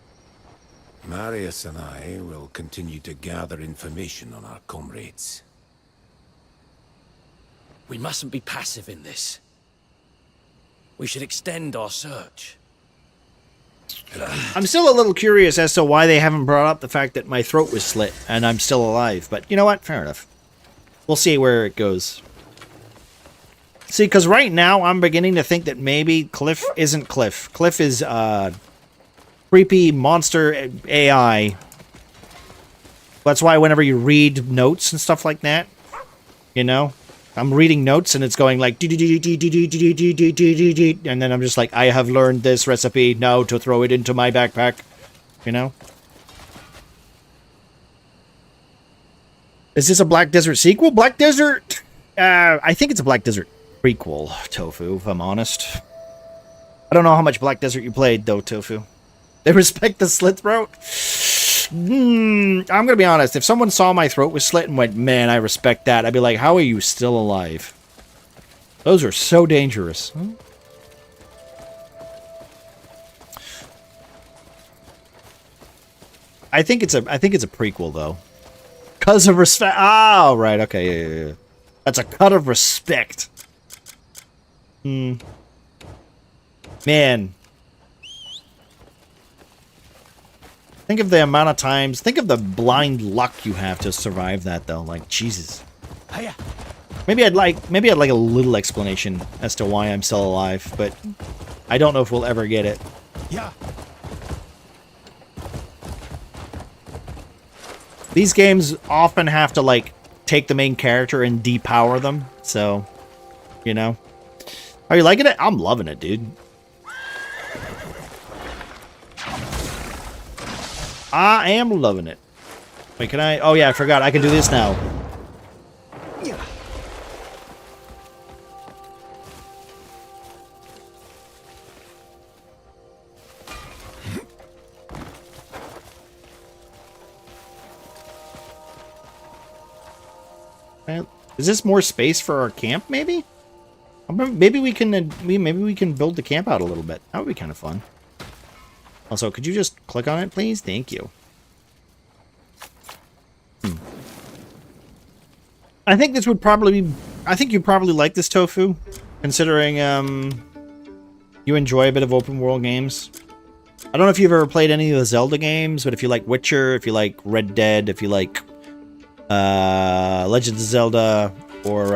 [SPEAKER 5] Marius and I will continue to gather information on our comrades.
[SPEAKER 11] We mustn't be passive in this. We should extend our search.
[SPEAKER 1] I'm still a little curious as to why they haven't brought up the fact that my throat was slit and I'm still alive. But you know what? Fair enough. We'll see where it goes. See, because right now I'm beginning to think that maybe Cliff isn't Cliff. Cliff is creepy monster AI. That's why whenever you read notes and stuff like that, you know, I'm reading notes and it's going like, and then I'm just like, I have learned this recipe now to throw it into my backpack, you know? Is this a Black Desert sequel? Black Desert? I think it's a Black Desert prequel, Tofu, if I'm honest. I don't know how much Black Desert you played, though, Tofu. They respect the slit throat? I'm gonna be honest. If someone saw my throat was slit and went, man, I respect that, I'd be like, how are you still alive? Those are so dangerous. I think it's a prequel though. Cause of respect. Oh, right. Okay. Yeah. That's a cut of respect. Man. Think of the amount of times. Think of the blind luck you have to survive that though. Like Jesus. Maybe I'd like a little explanation as to why I'm still alive, but I don't know if we'll ever get it.
[SPEAKER 14] Yeah.
[SPEAKER 1] These games often have to like take the main character and depower them, so you know. Are you liking it? I'm loving it, dude. I am loving it. Wait, can I? Oh yeah, I forgot. I can do this now. Is this more space for our camp? Maybe. Maybe we can build the camp out a little bit. That would be kind of fun. Also, could you just click on it, please? Thank you. I think this would probably be... I think you'd probably like this, Tofu, considering you enjoy a bit of open world games. I don't know if you've ever played any of the Zelda games, but if you like Witcher, if you like Red Dead, if you like Legend of Zelda, or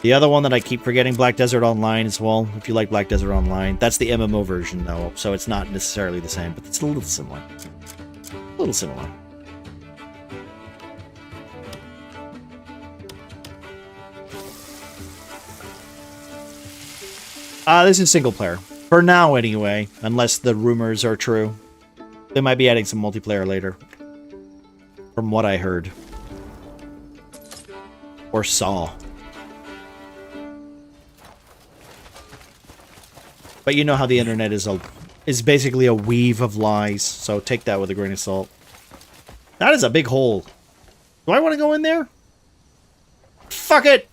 [SPEAKER 1] the other one that I keep forgetting, Black Desert Online as well. If you like Black Desert Online, that's the MMO version though, so it's not necessarily the same, but it's a little similar. A little similar. This is single player. For now, anyway. Unless the rumors are true. They might be adding some multiplayer later. From what I heard. Or saw. But you know how the internet is basically a weave of lies. So take that with a grain of salt. That is a big hole. Do I want to go in there? Fuck it!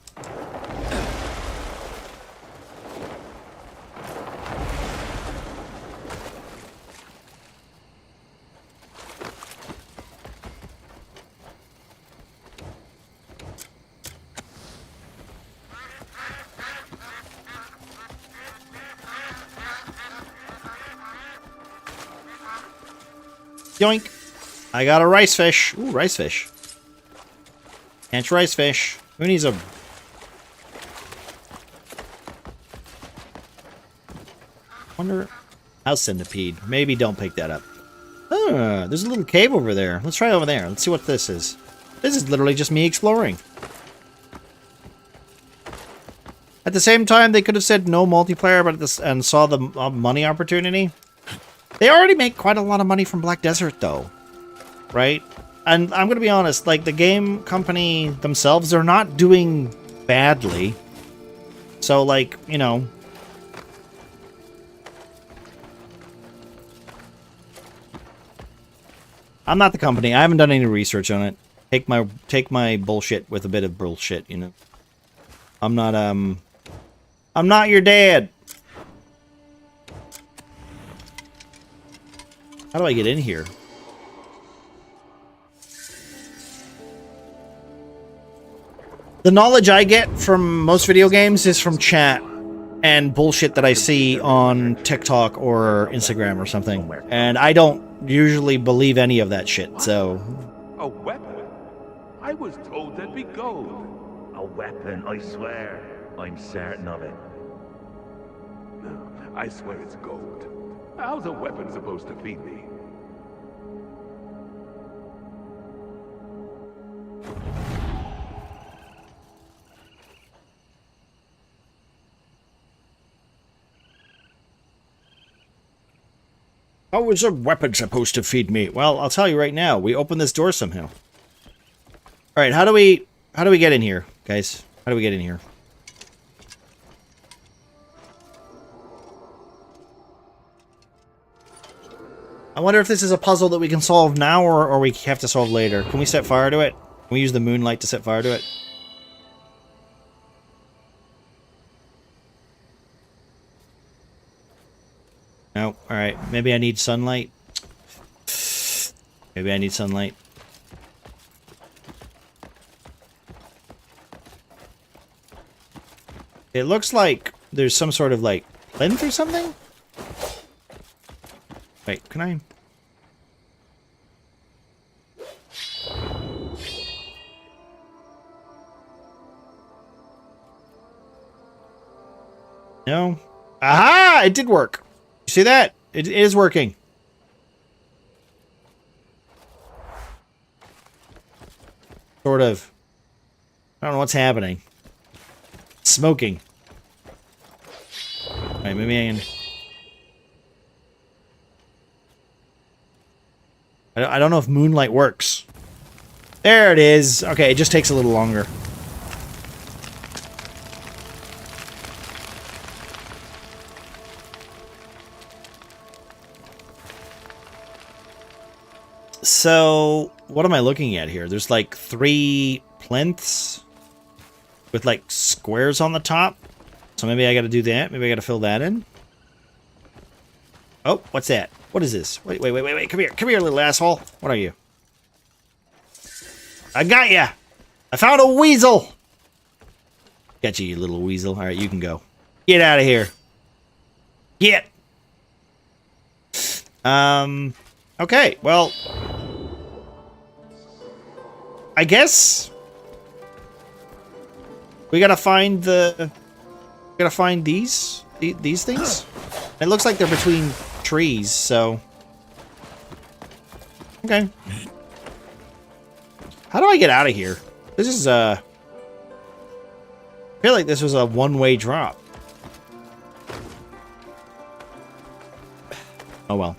[SPEAKER 1] Yoink. I got a rice fish. Ooh, rice fish. Catch rice fish. Who needs a... Wonder... House centipede. Maybe don't pick that up. Ah, there's a little cave over there. Let's try over there. Let's see what this is. This is literally just me exploring. At the same time, they could have said no multiplayer, but and saw the money opportunity. They already make quite a lot of money from Black Desert, though. Right? And I'm going to be honest, like, the game company themselves, they're not doing badly. So, like, you know... I'm not the company. I haven't done any research on it. Take my bullshit with a bit of bullshit, you know? I'm not your dad! How do I get in here? The knowledge I get from most video games is from chat and bullshit that I see on TikTok or Instagram or something. And I don't usually believe any of that shit, so...
[SPEAKER 17] A weapon? I was told there'd be gold.
[SPEAKER 7] A weapon, I swear. I'm certain of it.
[SPEAKER 17] I swear it's gold. How's a weapon supposed to feed me?
[SPEAKER 1] How is a weapon supposed to feed me? Well, I'll tell you right now. We open this door somehow. Alright, how do we get in here, guys? How do we get in here? I wonder if this is a puzzle that we can solve now or we have to solve later. Can we set fire to it? Can we use the moonlight to set fire to it? No. Alright. Maybe I need sunlight. Maybe I need sunlight. It looks like there's some sort of like plinth or something. Wait, can I? No. Aha! It did work. You see that? It is working. Sort of. I don't know what's happening. Smoking. Alright, maybe I can... I don't know if moonlight works. There it is. Okay, it just takes a little longer. So, what am I looking at here? There's like 3 plinths with like squares on the top. So maybe I gotta do that. Maybe I gotta fill that in. Oh, what's that? What is this? Wait. Come here. Come here, little asshole. What are you? I got ya! I found a weasel! Got you, you little weasel. Alright, you can go. Get out of here. Get! Okay, well... I guess... we gotta find the... we gotta find these? These things? It looks like they're between trees, so... okay. How do I get out of here? This is, I feel like this was a one-way drop. Oh well.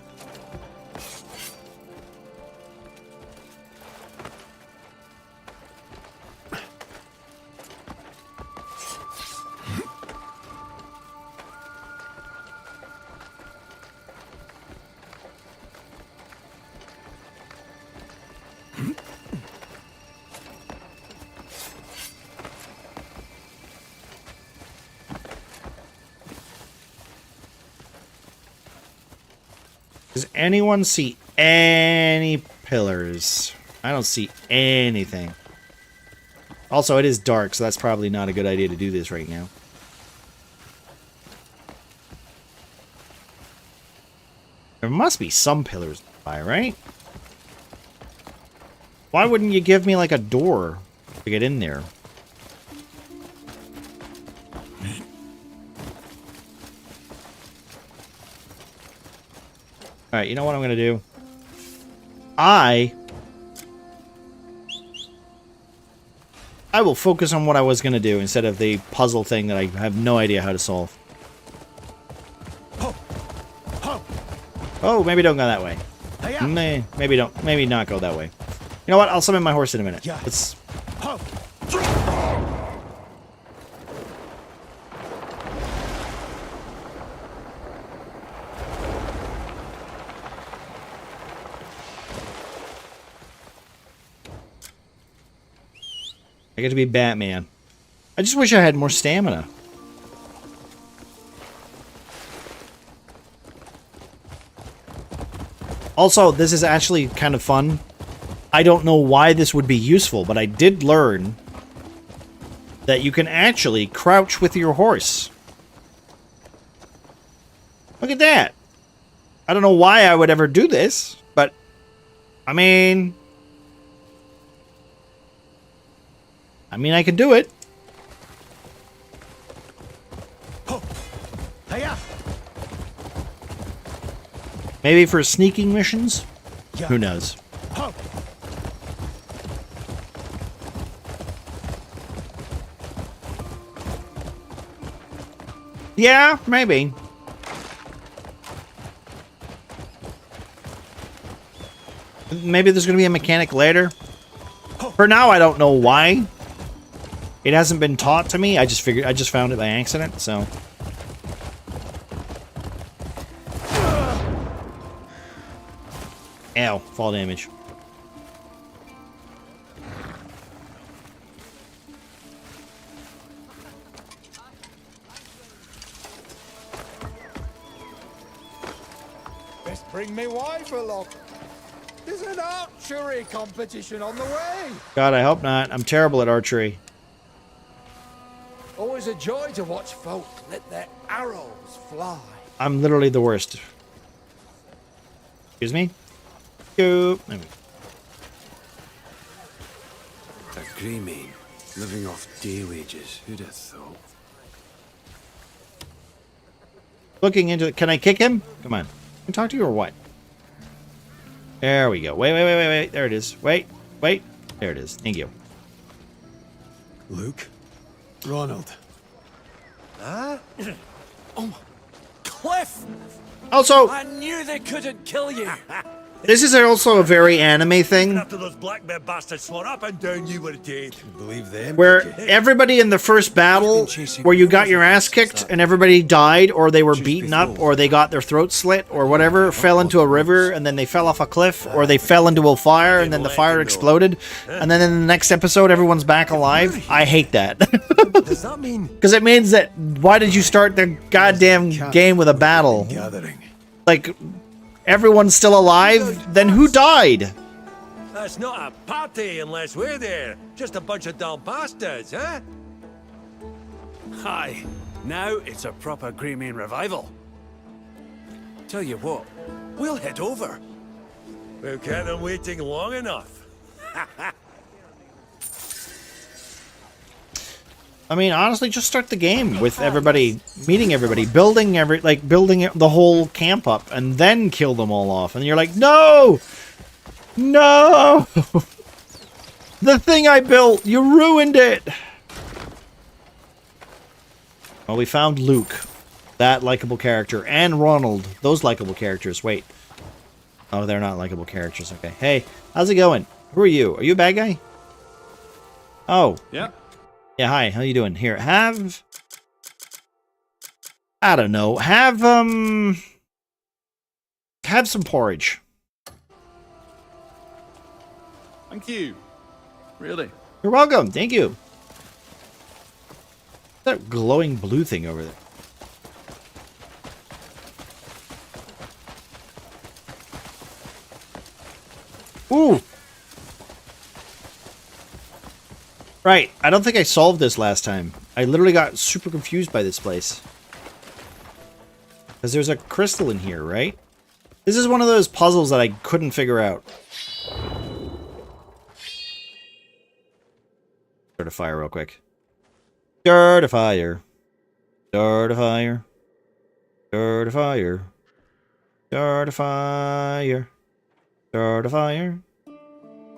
[SPEAKER 1] Does anyone see any pillars? I don't see anything. Also, it is dark, so that's probably not a good idea to do this right now. There must be some pillars nearby, right? Why wouldn't you give me like a door to get in there? Alright, you know what I'm gonna do? I will focus on what I was gonna do instead of the puzzle thing that I have no idea how to solve. Oh, maybe don't go that way. Maybe don't. Maybe not go that way. You know what? I'll summon my horse in a minute. Let's... I get to be Batman. I just wish I had more stamina. Also, this is actually kind of fun. I don't know why this would be useful, but I did learn that you can actually crouch with your horse. Look at that. I don't know why I would ever do this, but I mean, I can do it. Maybe for sneaking missions? Who knows? Yeah, maybe. Maybe there's going to be a mechanic later. For now, I don't know why. It hasn't been taught to me. I just found it by accident, so. Ow, fall damage.
[SPEAKER 2] Best bring me wife along. There's a
[SPEAKER 14] an archery competition on the way.
[SPEAKER 1] God, I hope not. I'm terrible at archery.
[SPEAKER 14] Always a joy to watch folk let their arrows fly.
[SPEAKER 1] I'm literally the worst. Excuse me? Go.
[SPEAKER 6] A Greymane, living off day wages. Who'd have thought?
[SPEAKER 1] Looking into it. Can I kick him? Come on. Can I talk to you or what? There we go. Wait. There it is. Wait. There it is. Thank you.
[SPEAKER 14] Luke? Ronald? Huh?
[SPEAKER 6] Oh, Cliff!
[SPEAKER 1] Also,
[SPEAKER 6] I knew they couldn't kill you.
[SPEAKER 1] this is also a very anime thing.
[SPEAKER 14] After those black bear bastards swore up and down you were dead. Believe them?
[SPEAKER 1] Where everybody in the first battle, where you got your ass kicked and everybody died, or they were beaten up, or they got their throat slit, or whatever, fell into a river, and then they fell off a cliff, or they fell into a fire, and then the fire exploded, and then in the next episode, everyone's back alive. I hate that.
[SPEAKER 14] Does that mean?
[SPEAKER 1] Because it means that, why did you start the goddamn game with a battle? Like, everyone's still alive? Then who died?
[SPEAKER 14] That's not a party unless we're there. Just a bunch of dull bastards, huh?
[SPEAKER 18] Aye, now it's a proper Greymane revival. Tell you what, we'll head over.
[SPEAKER 14] We've kept them waiting long enough.
[SPEAKER 1] I mean, honestly, just start the game with everybody, meeting everybody, building the whole camp up, and then kill them all off. And you're like, no! No! The thing I built, you ruined it! Well, we found Luke, that likable character, and Ronald, those likable characters. Wait. Oh, they're not likable characters. Okay. Hey, how's it going? Who are you? Are you a bad guy? Oh.
[SPEAKER 12] Yeah.
[SPEAKER 1] Yeah, hi. How you doing? Here, have... I don't know. Have some porridge.
[SPEAKER 12] Thank you. Really?
[SPEAKER 1] You're welcome. Thank you. That glowing blue thing over there. Ooh! Right, I don't think I solved this last time. I literally got super confused by this place. Because there's a crystal in here, right? This is one of those puzzles that I couldn't figure out. Start a fire real quick. Start a fire. Start a fire. Start a fire. Start a fire. Start a fire.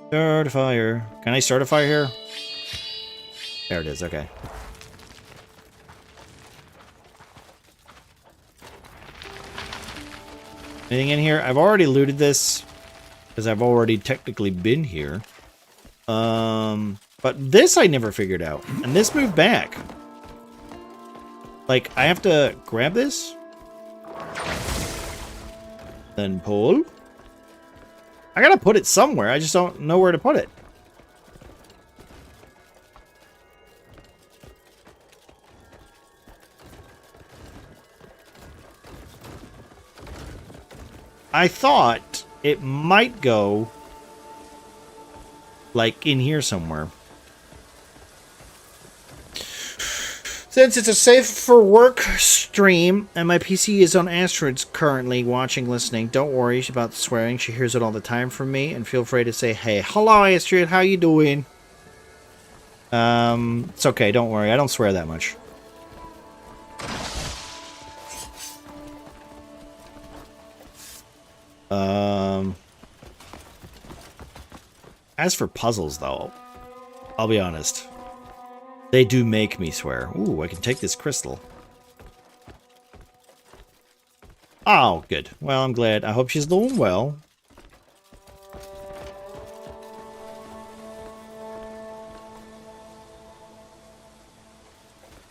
[SPEAKER 1] Start a fire. Can I start a fire here? There it is, okay. Anything in here? I've already looted this, because I've already technically been here. But this I never figured out, and this moved back. Like, I have to grab this, then pull. I gotta put it somewhere, I just don't know where to put it. I thought it might go, like, in here somewhere. Since it's a safe for work stream, and my PC is on Astrid's currently watching, listening, don't worry about the swearing. She hears it all the time from me, and feel free to say, hey, hello Astrid, how you doing? It's okay, don't worry, I don't swear that much. As for puzzles, though, I'll be honest. They do make me swear. Ooh, I can take this crystal. Oh, good. Well, I'm glad. I hope she's doing well.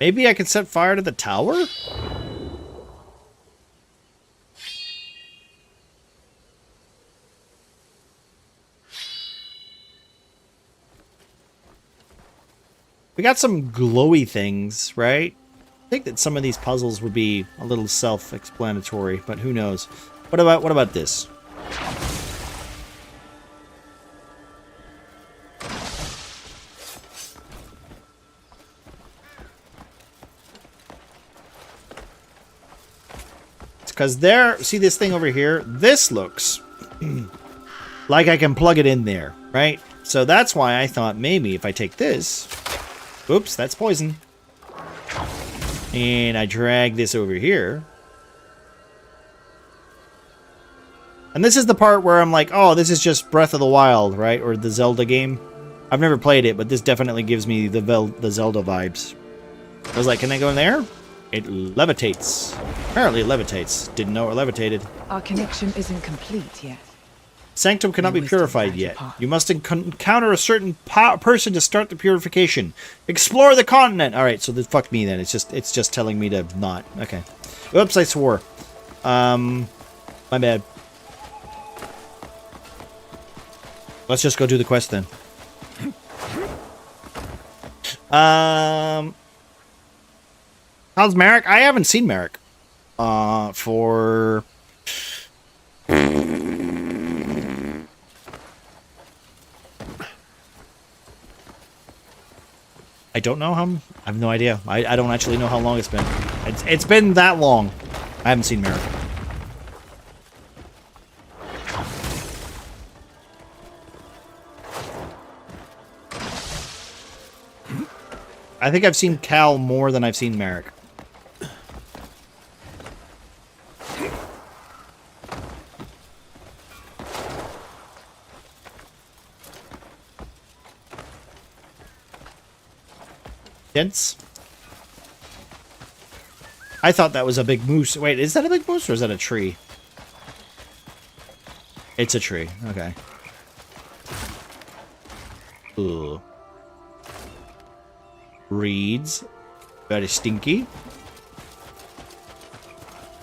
[SPEAKER 1] Maybe I could set fire to the tower? We got some glowy things, right? I think that some of these puzzles would be a little self-explanatory, but who knows? What about this? because there, see this thing over here? This looks like I can plug it in there, right? So that's why I thought maybe if I take this, oops, that's poison, and I drag this over here. And this is the part where I'm like, oh, this is just Breath of the Wild, right? Or the Zelda game. I've never played it, but this definitely gives me the Zelda vibes. I was like, can I go in there? It levitates. Apparently it levitates. Didn't know it levitated.
[SPEAKER 19] Our connection isn't complete yet.
[SPEAKER 1] Sanctum cannot be purified yet. You must encounter a certain person to start the purification. Explore the continent. All right, so fuck me then. It's just telling me to not. Okay. Oops, I swore. My bad. Let's just go do the quest then. How's Merrick? I haven't seen Merrick. For... I don't know how... I have no idea. I don't actually know how long it's been. It's been that long. I haven't seen Merrick. I think I've seen Cal more than I've seen Merrick. Gents? I thought that was a big moose. Wait, is that a big moose or is that a tree? It's a tree. Okay. Ooh. Reeds. Very stinky.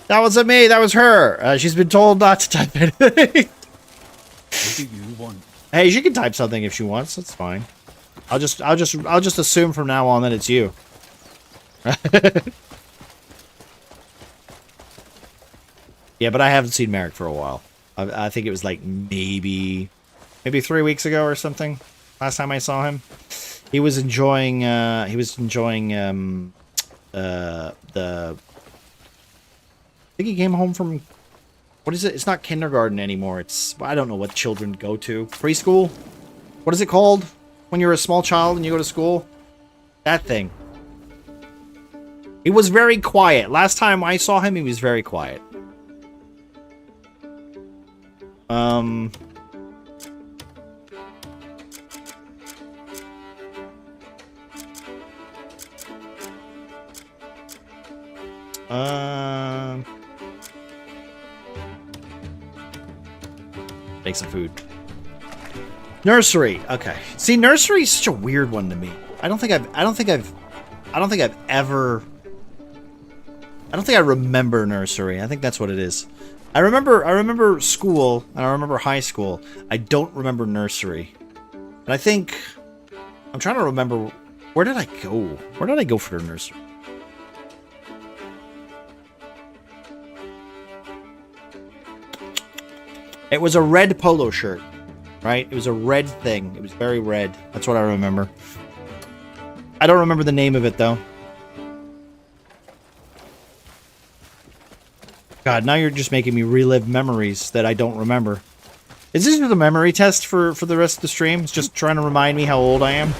[SPEAKER 1] That wasn't me. That was her. She's been told not to type anything.
[SPEAKER 2] What do you want?
[SPEAKER 1] Hey, she can type something if she wants. That's fine. I'll just assume from now on that it's you. Yeah, but I haven't seen Merrick for a while. I think it was like maybe 3 weeks ago or something. Last time I saw him. He was enjoying the I think he came home from, what is it? It's not kindergarten anymore. It's, I don't know what children go to. Preschool? What is it called when you're a small child and you go to school? That thing. He was very quiet. Last time I saw him, he was very quiet. Make some food. Nursery. Okay. See, nursery is such a weird one to me. I don't think I remember nursery. I think that's what it is. I remember school and I remember high school. I don't remember nursery. And I think I'm trying to remember, where did I go? Where did I go for the nursery? It was a red polo shirt, right? It was a red thing. It was very red. That's what I remember. I don't remember the name of it, though. God, now you're just making me relive memories that I don't remember. Is this just a memory test for the rest of the stream? It's just trying to remind me how old I am?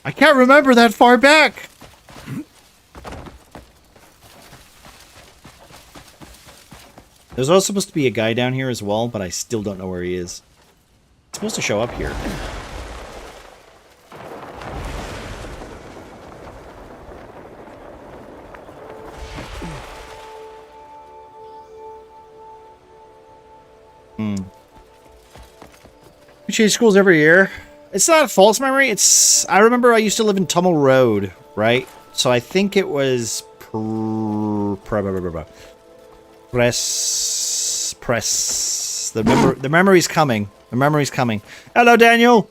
[SPEAKER 1] I can't remember that far back! There's also supposed to be a guy down here as well, but I still don't know where he is. He's supposed to show up here. We change schools every year. It's not a false memory. It's, I remember I used to live in Tummel Road, right? So I think it was press. The memory's coming. The memory's coming. Hello, Daniel.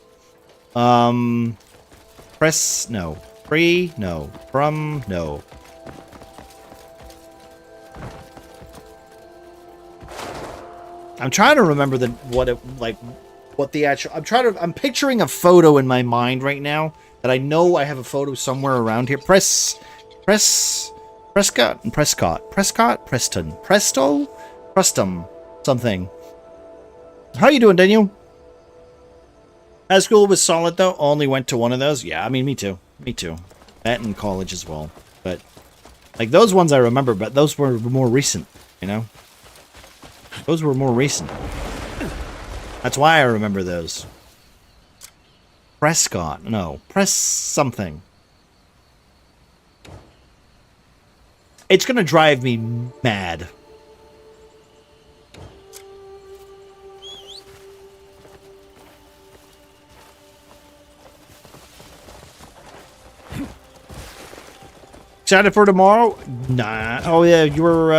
[SPEAKER 1] Press no. Pre no. From no. I'm trying to remember I'm picturing a photo in my mind right now that I know I have a photo somewhere around here. Prescott, Preston, Presto, Prestum, something. How you doing, Daniel? High school was solid though. Only went to one of those. Yeah, I mean, me too. Me too. That in college as well. But like those ones I remember, but those were more recent. You know, those were more recent. That's why I remember those. Prescott, no, press something. It's gonna drive me mad. Excited for tomorrow? Nah. Oh yeah, you were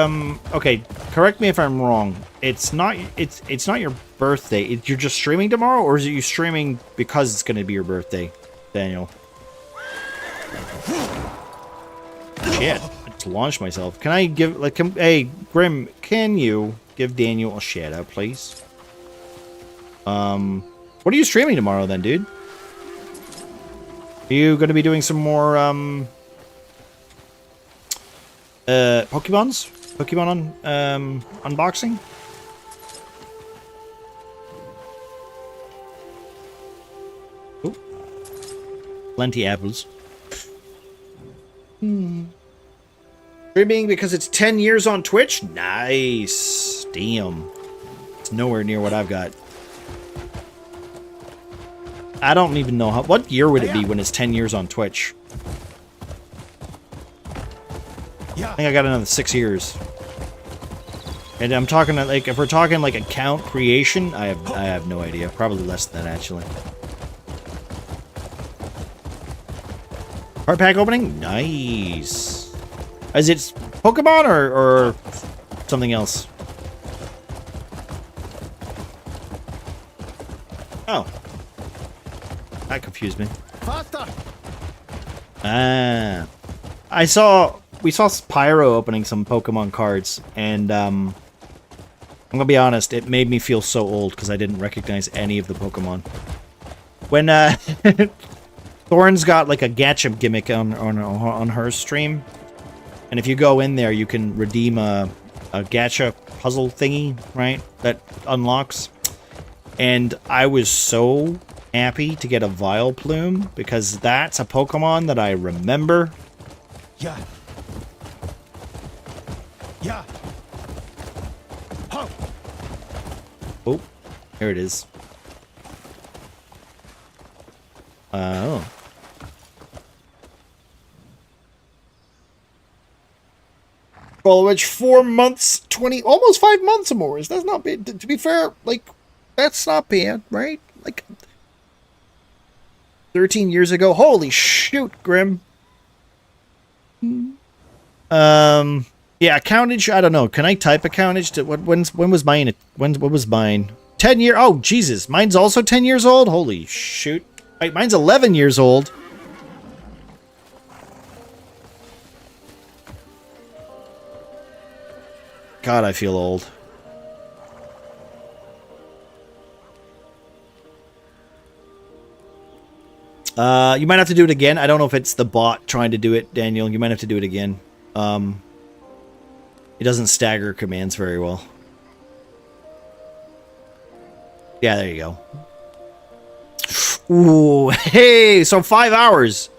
[SPEAKER 1] okay, correct me if I'm wrong. It's not your birthday. You're just streaming tomorrow, or is it you streaming because it's going to be your birthday, Daniel? Shit, I just launched myself. Can I give hey Grim, can you give Daniel a shout out, please? What are you streaming tomorrow then, dude? Are you going to be doing some more Pokemon unboxing? Oh, plenty apples. Streaming because it's 10 years on Twitch? Nice. Damn. It's nowhere near what I've got. I don't even know what year would it be when it's 10 years on Twitch? I think I got another 6 years. And I'm talking like, if we're talking like account creation, I have no idea. Probably less than that, actually. Card pack opening? Nice. Is it Pokemon or something else? Oh. That confused me.
[SPEAKER 2] Faster!
[SPEAKER 1] Ah. We saw Pyro opening some Pokemon cards, and I'm gonna be honest, it made me feel so old because I didn't recognize any of the Pokemon. When Thorn's got like a gacha gimmick on her stream, and if you go in there, you can redeem a gacha puzzle thingy, right? That unlocks. And I was so happy to get a Vileplume because that's a Pokemon that I remember.
[SPEAKER 2] Yeah. Yeah.
[SPEAKER 1] Oh, here it is. Oh. Well, which 4 months, 20, almost 5 months or more. That's not bad. To be fair, like, that's not bad, right? Like, 13 years ago. Holy shoot, Grim. Yeah, accountage. I don't know. Can I type accountage to when was mine? What was mine? 10 year. Oh Jesus, mine's also 10 years old. Holy shoot! Wait, mine's 11 years old. God, I feel old. You might have to do it again. I don't know if it's the bot trying to do it, Daniel. You might have to do it again. It doesn't stagger commands very well. Yeah, there you go. Ooh, hey, so 5 hours.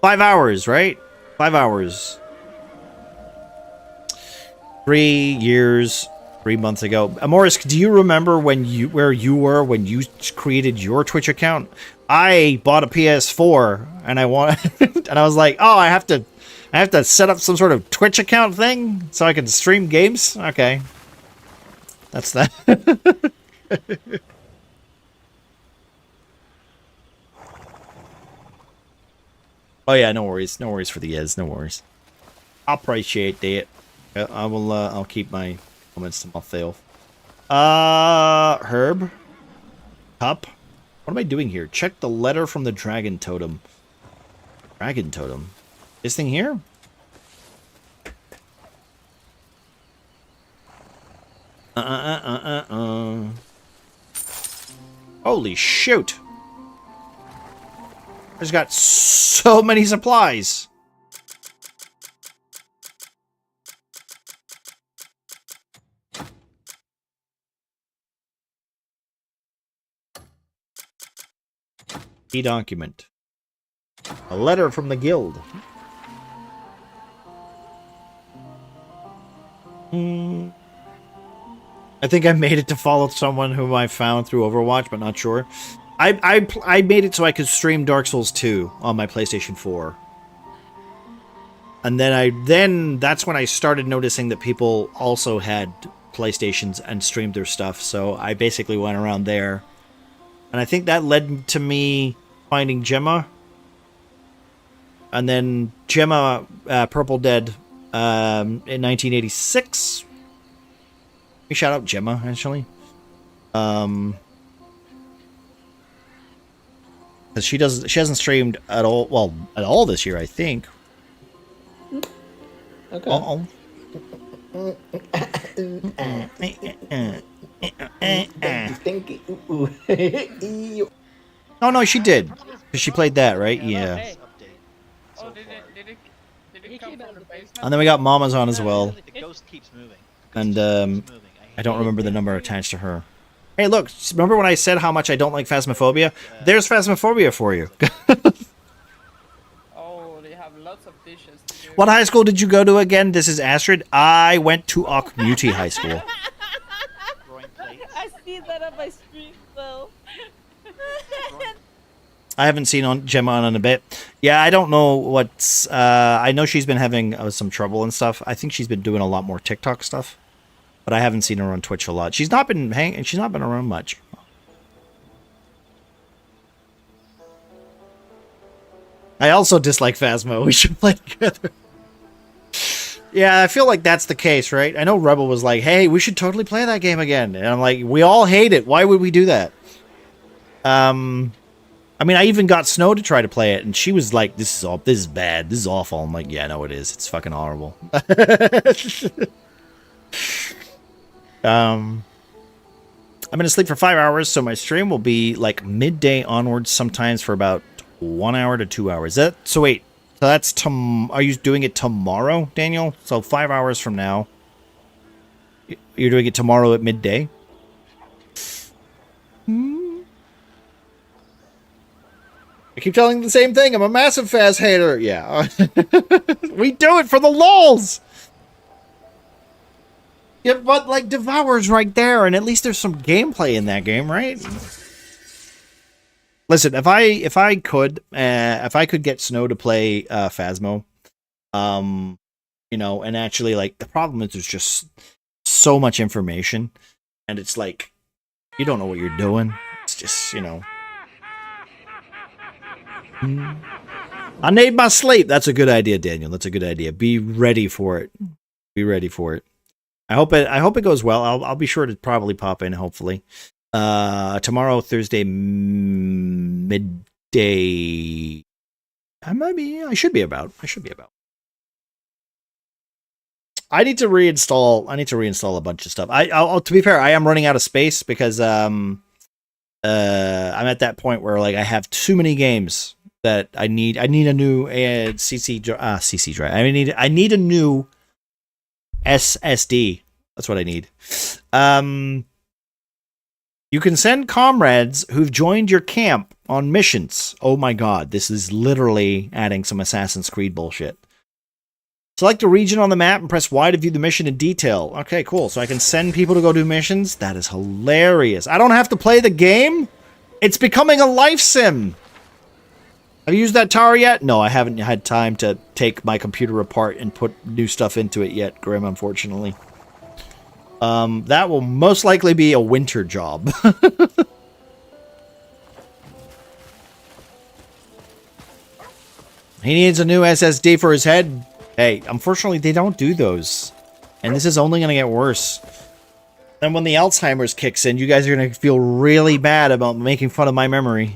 [SPEAKER 1] 5 hours, right? 5 hours. 3 years, 3 months ago. Morris, do you remember where you were when you created your Twitch account? I bought a PS4 and I was like, oh, I have to set up some sort of Twitch account thing so I can stream games. Okay, that's that. Oh yeah, no worries for the Yes, no worries. I appreciate that. I will. I'll keep my comments to myself. Herb, Cup. What am I doing here? Check the letter from the Dragon Totem. Dragon Totem. This thing here? Holy shoot! There's got so many supplies. Key document. A letter from the guild. I think I made it to follow someone whom I found through Overwatch, but not sure. I made it so I could stream Dark Souls 2 on my PlayStation 4. And then that's when I started noticing that people also had PlayStations and streamed their stuff, so I basically went around there. And I think that led to me finding Gemma. And then Gemma, Purple Dead, in 1986. We shout out Gemma, actually. Because she hasn't streamed at all, well, at all this year, I think.
[SPEAKER 20] Okay.
[SPEAKER 1] Uh-oh. Oh, no, she did. Because she played that, right? Yeah. And then we got Mama's on as well. And, I don't remember the number attached to her. Hey, look, remember when I said how much I don't like Phasmophobia? There's Phasmophobia for you.
[SPEAKER 13] Oh, they have lots of dishes to do.
[SPEAKER 1] What high school did you go to again? This is Astrid. I went to Auchmuty High School.
[SPEAKER 16] I see that on my stream, though.
[SPEAKER 1] I haven't seen Gemma on in a bit. Yeah, I don't know what's... I know she's been having some trouble and stuff. I think she's been doing a lot more TikTok stuff. But I haven't seen her on Twitch a lot. She's not been around much. I also dislike Phasmo. We should play together. Yeah, I feel like that's the case, right? I know Rebel was like, hey, we should totally play that game again. And I'm like, we all hate it. Why would we do that? I mean, I even got Snow to try to play it, and she was like, this is bad. This is awful. I'm like, yeah, no, it is. It's fucking horrible. I'm gonna sleep for 5 hours, so my stream will be like midday onwards, sometimes for about 1 hour to 2 hours. So wait, so that's are you doing it tomorrow, Daniel? So 5 hours from now, you're doing it tomorrow at midday. I keep telling the same thing. I'm a massive Phas hater. Yeah, we do it for the lulz. Yeah, but, like, Devour's right there, and at least there's some gameplay in that game, right? Listen, if I could get Snow to play Phasmo, you know, and actually, like, the problem is there's just so much information, and it's like, you don't know what you're doing. It's just, you know. I need my sleep. That's a good idea, Daniel. That's a good idea. Be ready for it. Be ready for it. I hope it goes well. I'll be sure to probably pop in, hopefully. Tomorrow, Thursday, midday. I should be about. I need to reinstall a bunch of stuff. I'll to be fair, I am running out of space because I'm at that point where, like, I have too many games that I need a new CC drive. I need a new SSD. That's what I need. You can send comrades who've joined your camp on missions. Oh my god, this is literally adding some Assassin's Creed bullshit. Select a region on the map and press Y to view the mission in detail. Okay, cool. So I can send people to go do missions? That is hilarious. I don't have to play the game? It's becoming a life sim. Have you used that tower yet? No, I haven't had time to take my computer apart and put new stuff into it yet, Grim, unfortunately. That will most likely be a winter job. He needs a new SSD for his head. Hey, unfortunately, they don't do those. And this is only going to get worse. And when the Alzheimer's kicks in, you guys are going to feel really bad about making fun of my memory.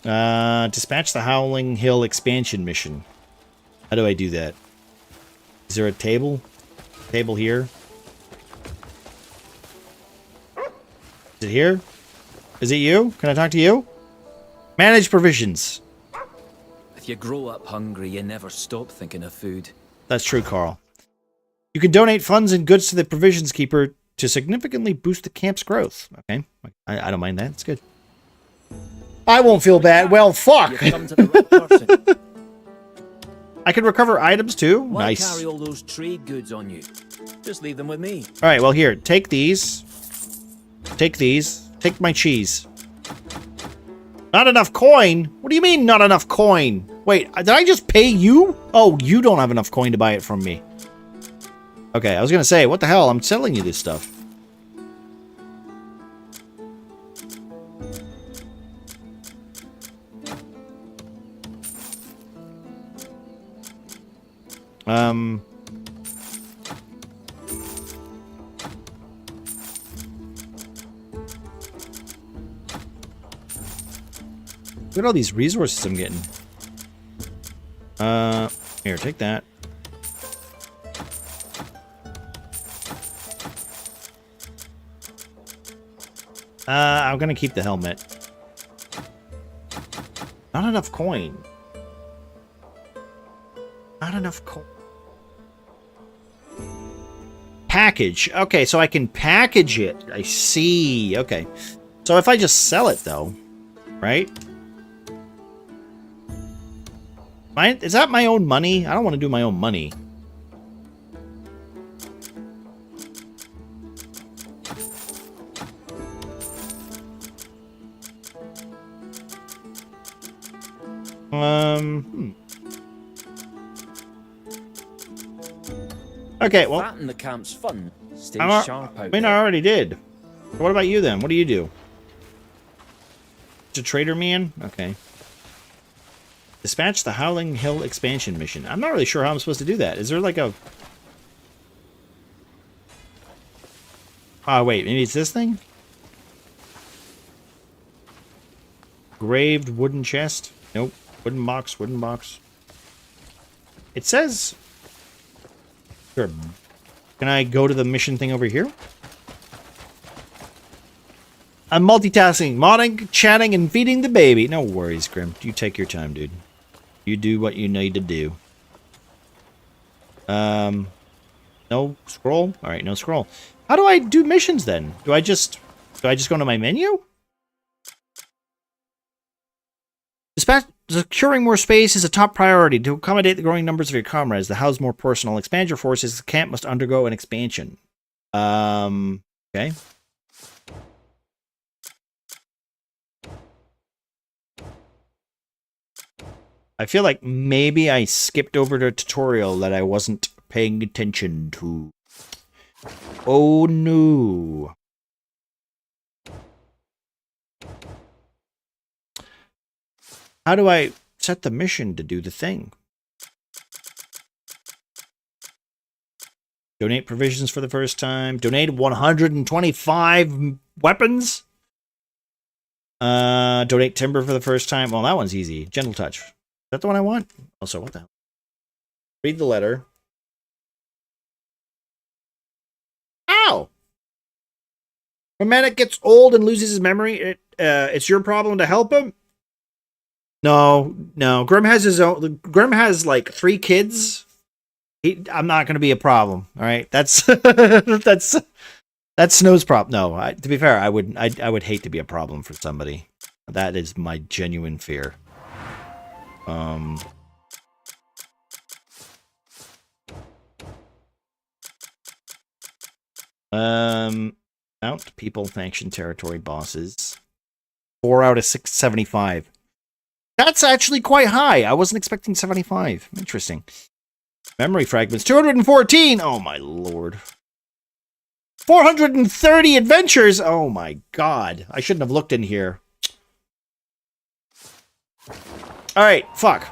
[SPEAKER 1] Dispatch the Howling Hill expansion mission. How do I do that? Is there a table? Table here? Is it here? Is it you? Can I talk to you? Manage provisions.
[SPEAKER 11] If you grow up hungry, you never stop thinking of food.
[SPEAKER 1] That's true, Carl. You can donate funds and goods to the provisions keeper to significantly boost the camp's growth. Okay, I don't mind that. It's good. I won't feel bad. Well, fuck.
[SPEAKER 11] You've come to the right person.
[SPEAKER 1] I can recover items too.
[SPEAKER 11] Why
[SPEAKER 1] Nice.
[SPEAKER 11] carry all those trade goods on you? Just leave them with me.
[SPEAKER 1] All right, well, here. Take these. Take these. Take my cheese. Not enough coin? What do you mean, not enough coin? Wait, did I just pay you? Oh, you don't have enough coin to buy it from me. Okay, I was gonna say, what the hell? I'm selling you this stuff. Look at all these resources I'm getting. Here, take that. I'm gonna keep the helmet. Not enough coin. Not enough coin. Package. Okay, so I can package it. I see. Okay. So if I just sell it, though, right? Is that my own money? I don't want to do my own money. Okay, well,
[SPEAKER 11] Fatten the camp's fun. Stay sharp out
[SPEAKER 1] I mean, I already did. What about you then? What do you do? It's a trader man? Okay. Dispatch the Howling Hill expansion mission. I'm not really sure how I'm supposed to do that. Is there like a... Oh, wait. Maybe it's this thing? Graved wooden chest? Nope. Wooden box, wooden box. It says... Sure. Can I go to the mission thing over here? I'm multitasking, modding, chatting, and feeding the baby. No worries, Grim. You take your time, dude. You do what you need to do. No scroll? Alright, no scroll. How do I do missions then? Do I just go into my menu? Securing more space is a top priority. To accommodate the growing numbers of your comrades, to house more personnel, expand your forces, the camp must undergo an expansion. Okay. I feel like maybe I skipped over the tutorial that I wasn't paying attention to. Oh no. How do I set the mission to do the thing? Donate provisions for the first time. Donate 125 weapons. Donate timber for the first time. Well, that one's easy. Gentle touch. Is that the one I want? Also, what the hell? Read the letter. Ow! When Manic gets old and loses his memory, it's your problem to help him? No. Grim has his own. Grim has like 3 kids. I'm not going to be a problem. All right, that's that's Snow's problem. No, to be fair, I would hate to be a problem for somebody. That is my genuine fear. Mount people, faction, territory, bosses. 4 out of 675. That's actually quite high. I wasn't expecting 75. Interesting. Memory fragments. 214. Oh my lord. 430 adventures. Oh my god. I shouldn't have looked in here. Alright, fuck.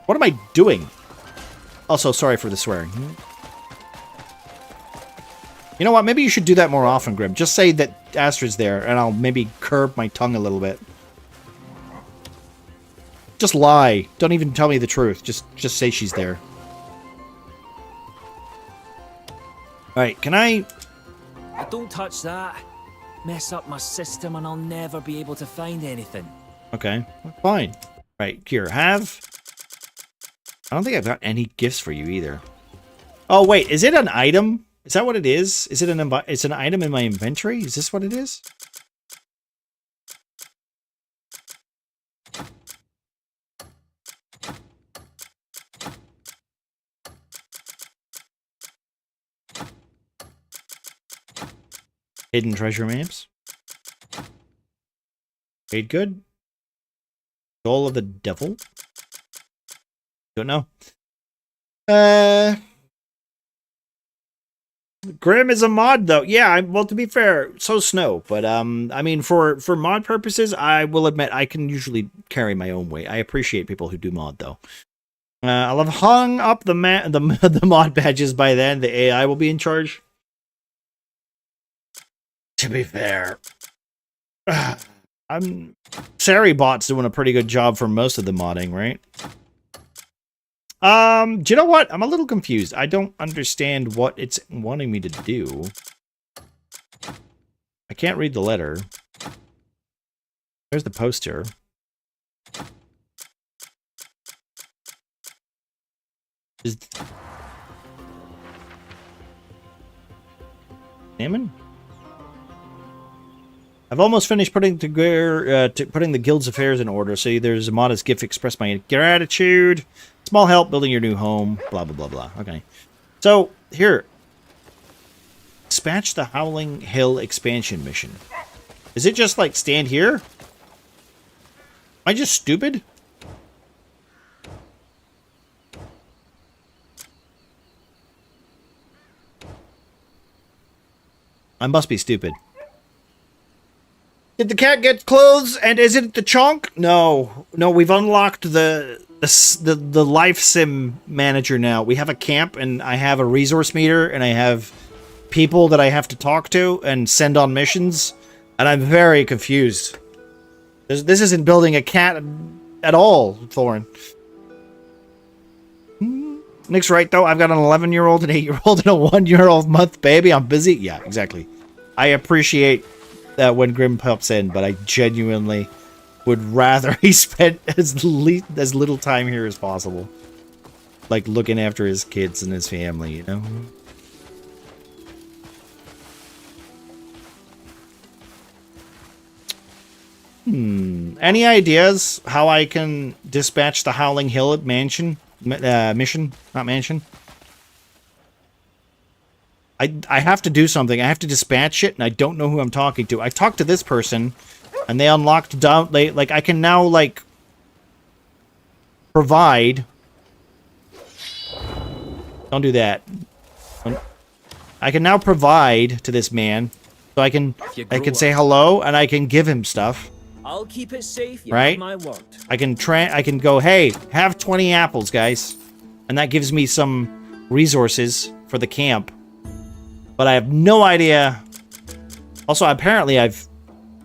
[SPEAKER 1] What am I doing? Also, sorry for the swearing. You know what? Maybe you should do that more often, Grim. Just say that Astra's there, and I'll maybe curb my tongue a little bit. Just lie. Don't even tell me the truth. Just say she's there. Alright, can I...
[SPEAKER 11] Don't touch that. Mess up my system and I'll never be able to find anything.
[SPEAKER 1] Okay, fine. Right, here, have... I don't think I've got any gifts for you either. Oh, wait, is it an item? Is that what it is? Is it it's an item in my inventory? Is this what it is? Hidden treasure maps. Made good. Soul of the devil. Don't know. Grim is a mod though. Yeah, well, to be fair, so Snow. But I mean, for mod purposes, I will admit I can usually carry my own weight. I appreciate people who do mod though. I'll have hung up the mod badges by then. The AI will be in charge. To be fair, Saribot's doing a pretty good job for most of the modding, right? Do you know what? I'm a little confused. I don't understand what it's wanting me to do. I can't read the letter. There's the poster. Salmon? I've almost finished putting the guild's affairs in order. So there's a modest gift, express my gratitude. Small help building your new home. Blah, blah, blah, blah. Okay. So, here. Dispatch the Howling Hill expansion mission. Is it just like stand here? Am I just stupid? I must be stupid. Did the cat get clothes? And is it the chunk? No. No, we've unlocked the life sim manager now. We have a camp and I have a resource meter and I have people that I have to talk to and send on missions. And I'm very confused. This isn't building a cat at all, Thorin. Nick's right though. I've got an 11-year-old, an 8-year-old, and a 1-year-old month baby. I'm busy. Yeah, exactly. I appreciate that when Grim pops in, but I genuinely would rather he spent as little time here as possible. Like looking after his kids and his family, you know? Any ideas how I can dispatch the Howling Hill mission? Not mansion. I have to do something. I have to dispatch it, and I don't know who I'm talking to. I talked to this person, and they unlocked down. Like I can now like provide. Don't do that. I can now provide to this man, so I can say hello, and I can give him stuff.
[SPEAKER 11] I'll keep it safe.
[SPEAKER 1] Right?
[SPEAKER 11] My word.
[SPEAKER 1] I can go, hey, have 20 apples, guys, and that gives me some resources for the camp. But I have no idea. Also, apparently, I've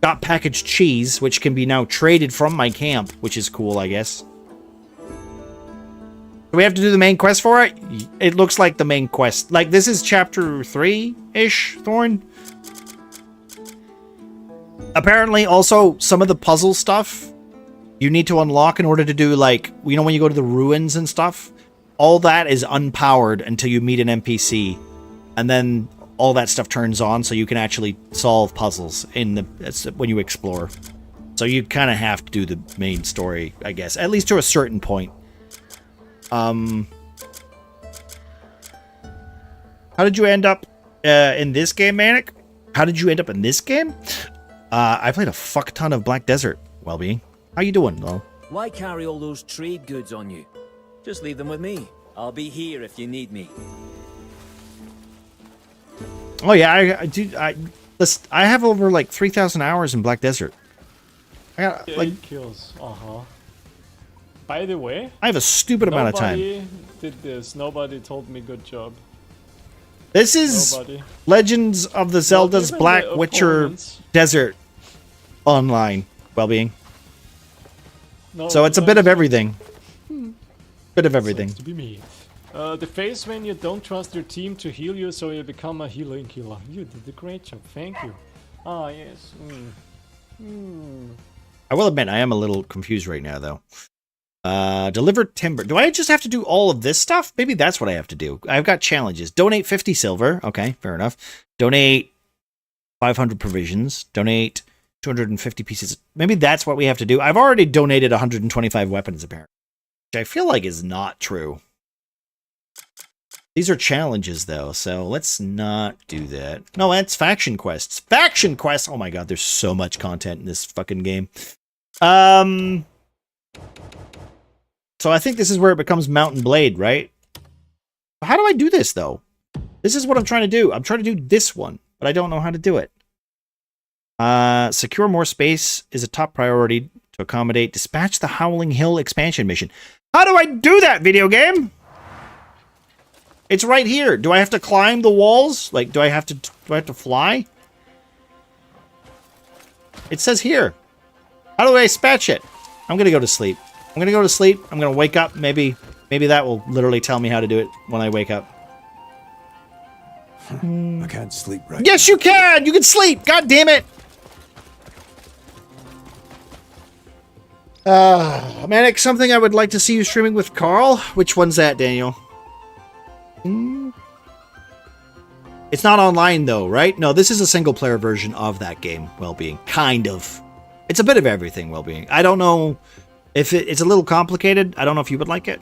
[SPEAKER 1] got packaged cheese, which can be now traded from my camp, which is cool, I guess. Do we have to do the main quest for it? It looks like the main quest. Like, this is chapter 3-ish, Thorn. Apparently, also, some of the puzzle stuff you need to unlock in order to do, like, you know, when you go to the ruins and stuff? All that is unpowered until you meet an NPC. And then all that stuff turns on, so you can actually solve puzzles when you explore. So you kind of have to do the main story, I guess, at least to a certain point. How did you end up in this game, Manic? How did you end up in this game? I played a fuck ton of Black Desert, Wellbeing. How you doing, though?
[SPEAKER 11] Why carry all those trade goods on you? Just leave them with me. I'll be here if you need me.
[SPEAKER 1] Oh yeah, I have over like 3,000 hours in Black Desert. I got like
[SPEAKER 20] 8 kills. By the way,
[SPEAKER 1] I have a stupid amount of time.
[SPEAKER 20] Nobody did this. Nobody told me good job.
[SPEAKER 1] This is Legends of the Zelda's Black Witcher Desert Online Wellbeing.
[SPEAKER 20] No,
[SPEAKER 1] so it's a bit of everything. Bit of everything.
[SPEAKER 20] To be me. The phase when you don't trust your team to heal you, so you become a healing killer. You did a great job, thank you. Ah, yes.
[SPEAKER 1] I will admit, I am a little confused right now, though. Deliver timber. Do I just have to do all of this stuff? Maybe that's what I have to do. I've got challenges. Donate 50 silver. Okay, fair enough. Donate 500 provisions. Donate 250 pieces. Maybe that's what we have to do. I've already donated 125 weapons, apparently. Which I feel like is not true. These are challenges, though, so let's not do that. No, that's faction quests. Faction quests! Oh my god, there's so much content in this fucking game. So I think this is where it becomes Mountain Blade, right? How do I do this, though? This is what I'm trying to do. I'm trying to do this one, but I don't know how to do it. Secure more space is a top priority to accommodate. Dispatch the Howling Hill expansion mission. How do I do that, video game? It's right here. Do I have to climb the walls? Like, do I have to fly? It says here. How do I dispatch it? I'm gonna go to sleep. I'm gonna go to sleep. I'm gonna wake up. Maybe that will literally tell me how to do it when I wake up.
[SPEAKER 5] I can't sleep right
[SPEAKER 1] Yes, you can! You can sleep! God damn it! Manic, something I would like to see you streaming with Carl. Which one's that, Daniel? It's not online, though, right? No, this is a single-player version of that game, Wellbeing. Kind of. It's a bit of everything, Wellbeing. I don't know if it's a little complicated. I don't know if you would like it.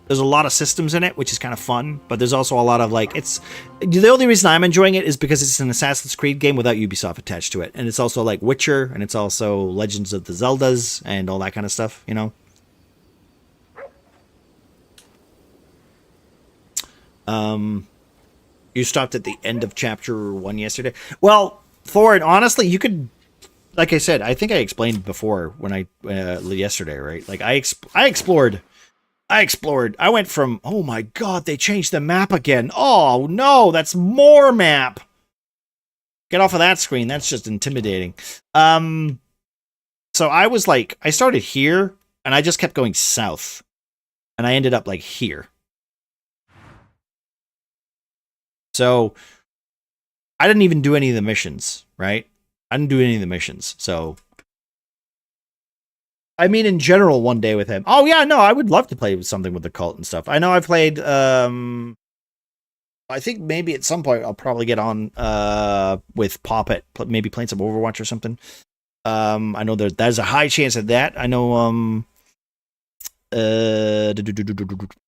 [SPEAKER 1] There's a lot of systems in it, which is kind of fun, but there's also a lot of, like, it's... The only reason I'm enjoying it is because it's an Assassin's Creed game without Ubisoft attached to it. And it's also, like, Witcher, and it's also Legends of the Zeldas, and all that kind of stuff, you know? You stopped at the end of chapter 1 yesterday. Well, Thorin, honestly, you could, like I said, I think I explained before when I yesterday, right? Like I explored. I went from, oh my god, they changed the map again. Oh no, that's more map. Get off of that screen. That's just intimidating. So I was like, I started here and I just kept going south, and I ended up like here. So, I didn't even do any of the missions, right? I didn't do any of the missions, so... I mean, in general, one day with him. Oh, yeah, no, I would love to play with something with the cult and stuff. I know I've played, I think maybe at some point I'll probably get on, with Poppet, maybe playing some Overwatch or something. I know there's a high chance of that. I know,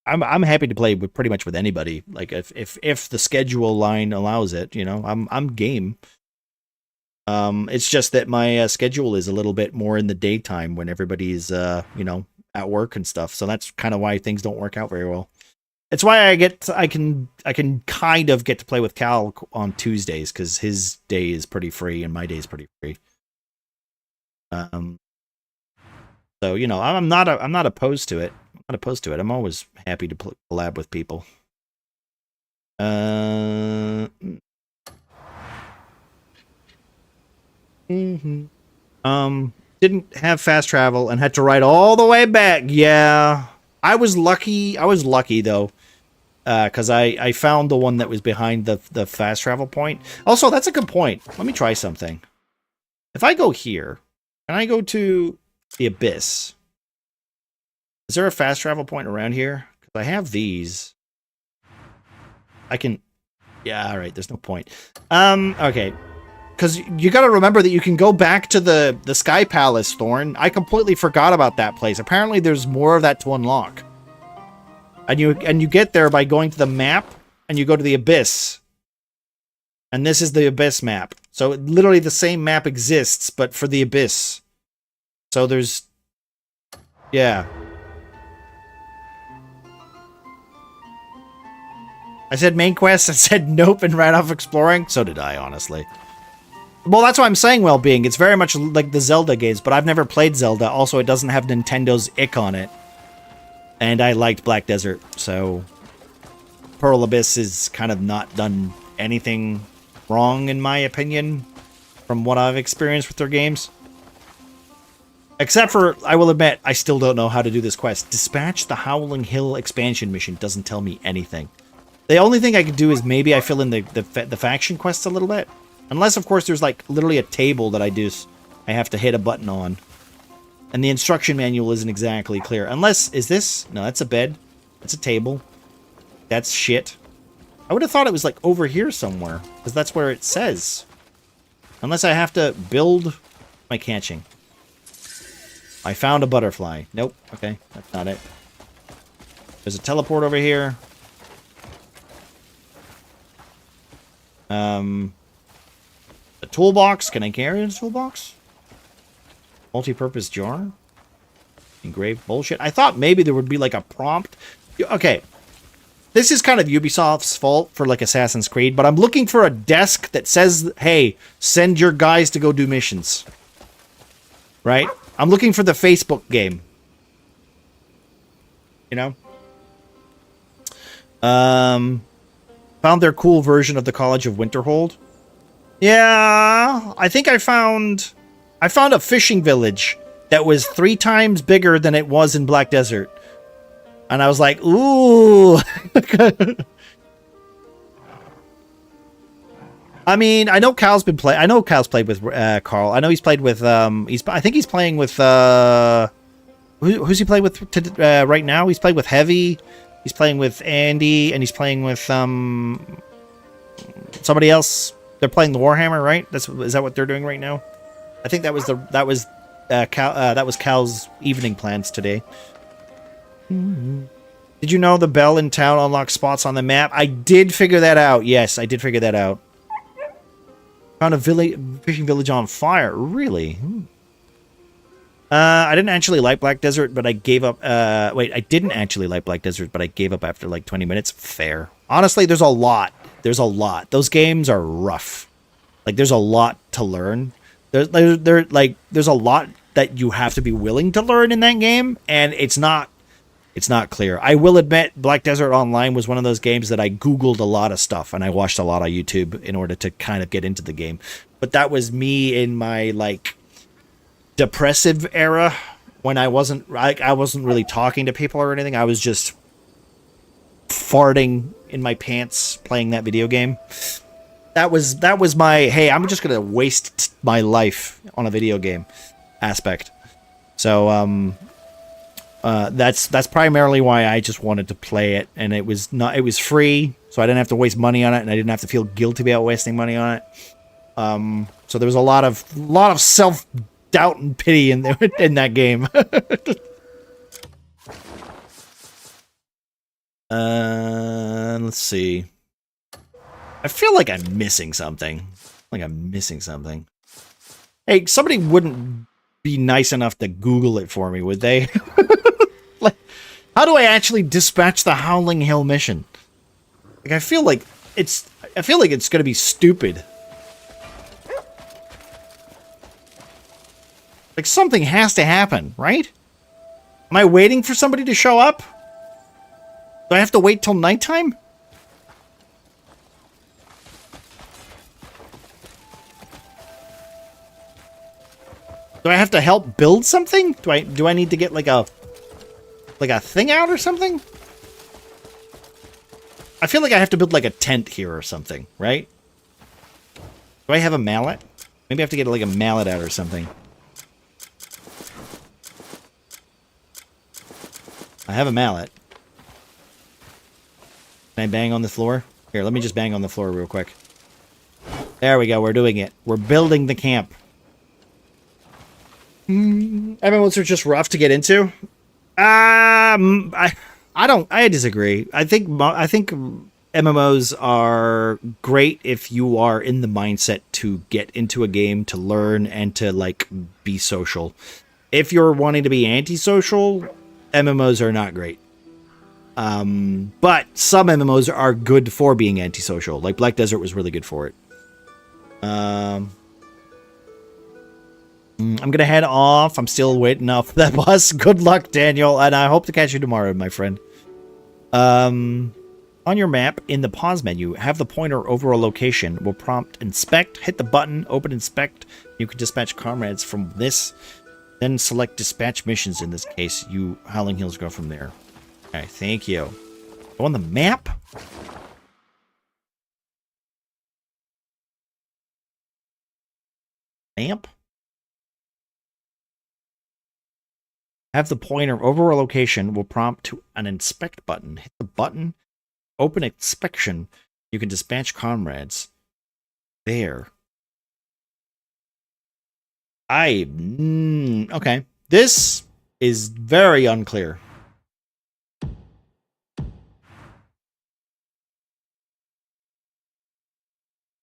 [SPEAKER 1] I'm happy to play with pretty much with anybody. Like if the schedule line allows it, you know, I'm game. It's just that my schedule is a little bit more in the daytime when everybody's you know, at work and stuff. So that's kind of why things don't work out very well. It's why I can kind of get to play with Cal on Tuesdays, because his day is pretty free and my day is pretty free. So, you know, I'm not opposed to it. I'm not opposed to it. I'm always happy to collab with people. Didn't have fast travel and had to ride all the way back. Yeah, I was lucky. I was lucky though, because I found the one that was behind the fast travel point. Also, that's a good point. Let me try something. If I go here and I go to the Abyss, is there a fast travel point around here? Because I have these. I can... Yeah, all right, there's no point. Okay. Because you got to remember that you can go back to the Sky Palace, Thorn. I completely forgot about that place. Apparently there's more of that to unlock. And you get there by going to the map, and you go to the Abyss. And this is the Abyss map. So literally the same map exists, but for the Abyss. So there's... Yeah. I said main quest, I said nope, and ran off exploring. So did I, honestly. Well, that's why I'm saying well-being. It's very much like the Zelda games, but I've never played Zelda. Also, it doesn't have Nintendo's ick on it. And I liked Black Desert, so... Pearl Abyss has kind of not done anything wrong, in my opinion, from what I've experienced with their games. Except for, I will admit, I still don't know how to do this quest. Dispatch the Howling Hill expansion mission doesn't tell me anything. The only thing I could do is maybe I fill in the faction quests a little bit. Unless, of course, there's like literally a table that I have to hit a button on. And the instruction manual isn't exactly clear. Unless, is this? No, that's a bed. That's a table. That's shit. I would have thought it was like over here somewhere. Because that's where it says. Unless I have to build my catching. I found a butterfly. Nope. Okay, that's not it. There's a teleport over here. The toolbox. Can I carry the toolbox? Multi-purpose jar? Engraved bullshit. I thought maybe there would be like a prompt. Okay. This is kind of Ubisoft's fault for like Assassin's Creed, but I'm looking for a desk that says, hey, send your guys to go do missions. Right? I'm looking for the Facebook game. You know? Found their cool version of the College of Winterhold. Yeah, I think I found a fishing village that was 3 times bigger than it was in Black Desert. And I was like, ooh. I mean, I know Cal's played with Carl. I know he's played with I think he's playing with who's he playing with right now? He's playing with Heavy. He's playing with Andy, and he's playing with somebody else. They're playing the Warhammer, right? Is that what they're doing right now? I think that was Cal's evening plans today. Did you know the bell in town unlocks spots on the map? I did figure that out. Yes, I did figure that out. Found a fishing village on fire. Really? I didn't actually like Black Desert, but I gave up. Wait, I didn't actually like Black Desert, but I gave up after like 20 minutes. Fair. Honestly, there's a lot. There's a lot. Those games are rough. Like, there's a lot to learn. There's a lot that you have to be willing to learn in that game, and it's not clear. I will admit, Black Desert Online was one of those games that I Googled a lot of stuff, and I watched a lot of YouTube in order to kind of get into the game. But that was me in my, like, depressive era, when I wasn't really talking to people or anything. I was just farting in my pants playing that video game. That was my, hey, I'm just gonna waste my life on a video game aspect. So that's primarily why I just wanted to play it, and it was free, so I didn't have to waste money on it, and I didn't have to feel guilty about wasting money on it. So there was a lot of self-doubt and pity in that game. Let's see. I feel like I'm missing something. Hey, somebody wouldn't be nice enough to Google it for me, would they? Like, how do I actually dispatch the Howling Hill mission? Like, I feel like it's gonna be stupid. Like, something has to happen, right? Am I waiting for somebody to show up? Do I have to wait till nighttime? Do I have to help build something? Do I need to get like a thing out or something? I feel like I have to build like a tent here or something, right? Do I have a mallet? Maybe I have to get like a mallet out or something. I have a mallet. Can I bang on the floor? Here, let me just bang on the floor real quick. There we go, we're doing it. We're building the camp. MMOs are just rough to get into. I disagree. I think MMOs are great if you are in the mindset to get into a game, to learn, and to like be social. If you're wanting to be antisocial, MMOs are not great. But some MMOs are good for being antisocial. Like Black Desert was really good for it. I'm gonna head off. I'm still waiting up for that bus. Good luck, Daniel, and I hope to catch you tomorrow, my friend. On your map, in the pause menu, have the pointer over a location. Will prompt inspect. Hit the button, open inspect. You can dispatch comrades from this. Then select dispatch missions. In this case, you Howling Hills go from there. Okay, thank you. Go on the map? Lamp? Have the pointer over a location will prompt to an inspect button. Hit the button, open inspection. You can dispatch comrades. There. Okay. This is very unclear.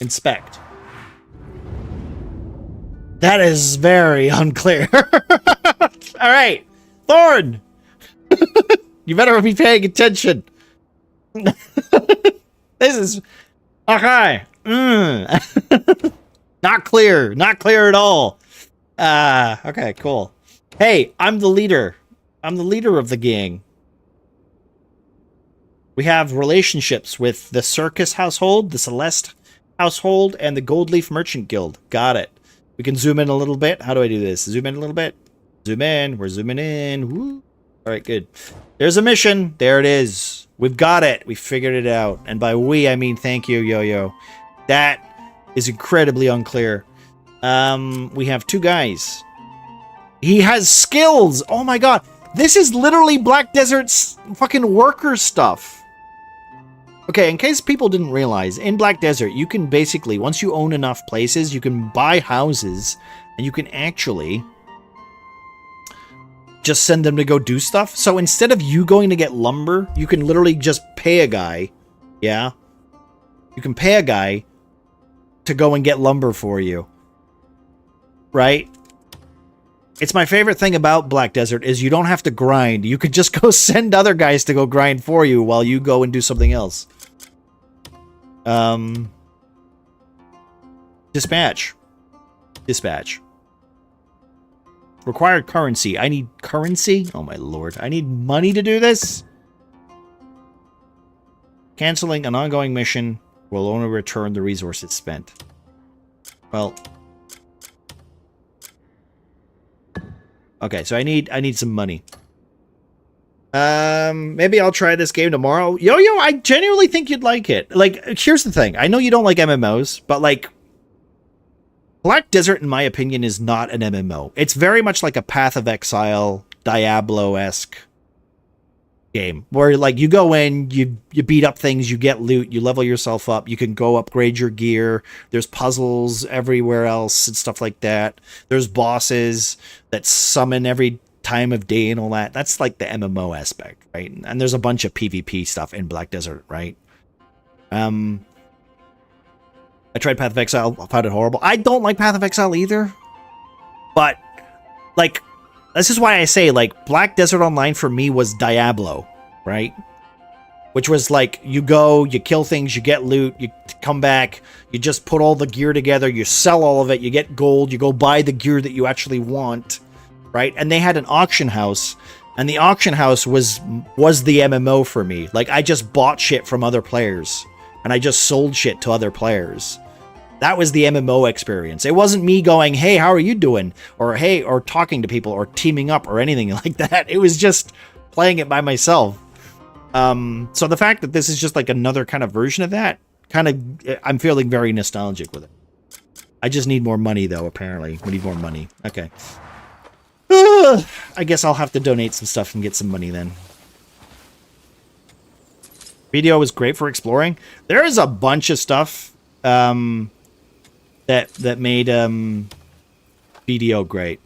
[SPEAKER 1] Inspect. That is very unclear. All right. Thorn! You better be paying attention. This is... Okay. Not clear. Not clear at all. Okay, cool. Hey, I'm the leader. I'm the leader of the gang. We have relationships with the Circus household, the Celeste household, and the Goldleaf Merchant Guild. Got it. We can zoom in a little bit. How do I do this? Zoom in a little bit. Zoom in. We're zooming in. Woo. All right, good. There's a mission. There it is. We've got it. We figured it out. And by we, I mean thank you, Yo-Yo. That is incredibly unclear. We have two guys. He has skills. Oh my god. This is literally Black Desert's fucking worker stuff. Okay, in case people didn't realize, in Black Desert, you can basically, once you own enough places, you can buy houses, and you can actually just send them to go do stuff. So instead of you going to get lumber, you can literally just pay a guy. Yeah? You can pay a guy to go and get lumber for you. Right? It's my favorite thing about Black Desert is you don't have to grind. You could just go send other guys to go grind for you while you go and do something else. Dispatch. Dispatch. Required currency. I need currency? Oh my lord. I need money to do this? Canceling an ongoing mission will only return the resources spent. Well... Okay, so I need some money. Maybe I'll try this game tomorrow. Yo-Yo, I genuinely think you'd like it. Like, here's the thing. I know you don't like MMOs, but like... Black Desert, in my opinion, is not an MMO. It's very much like a Path of Exile, Diablo-esque game. Where, like, you go in, you beat up things, you get loot, you level yourself up, you can go upgrade your gear, there's puzzles everywhere else and stuff like that. There's bosses that summon every time of day and all that. That's like the MMO aspect, right? And there's a bunch of PvP stuff in Black Desert, right? I tried Path of Exile, I found it horrible. I don't like Path of Exile either. But, like, this is why I say, like, Black Desert Online for me was Diablo, right? Which was like, you go, you kill things, you get loot, you come back, you just put all the gear together, you sell all of it, you get gold, you go buy the gear that you actually want, right? And they had an auction house, and the auction house was the MMO for me. Like, I just bought shit from other players, and I just sold shit to other players. That was the MMO experience. It wasn't me going, hey, how are you doing? Or hey, or talking to people, or teaming up, or anything like that. It was just playing it by myself. So the fact that this is just like another kind of version of that, I'm feeling very nostalgic with it. I just need more money, though, apparently. We need more money. Okay. I guess I'll have to donate some stuff and get some money then. Video is great for exploring. There is a bunch of stuff that made BDO great.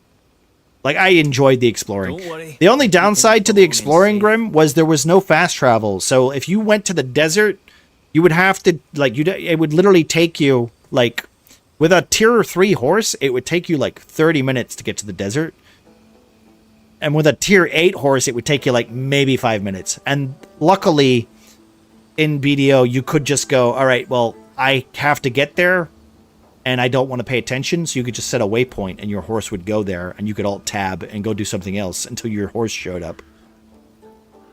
[SPEAKER 1] Like, I enjoyed the exploring.
[SPEAKER 11] Don't worry.
[SPEAKER 1] The only downside to the exploring, Grim, was there was no fast travel. So if you went to the desert, you would have to, like, it would literally take you, like, with a tier 3 horse, it would take you, like, 30 minutes to get to the desert. And with a tier 8 horse, it would take you, like, maybe 5 minutes. And luckily, in BDO, you could just go, all right, well, I have to get there, and I don't want to pay attention, so you could just set a waypoint, and your horse would go there, and you could alt-tab and go do something else until your horse showed up.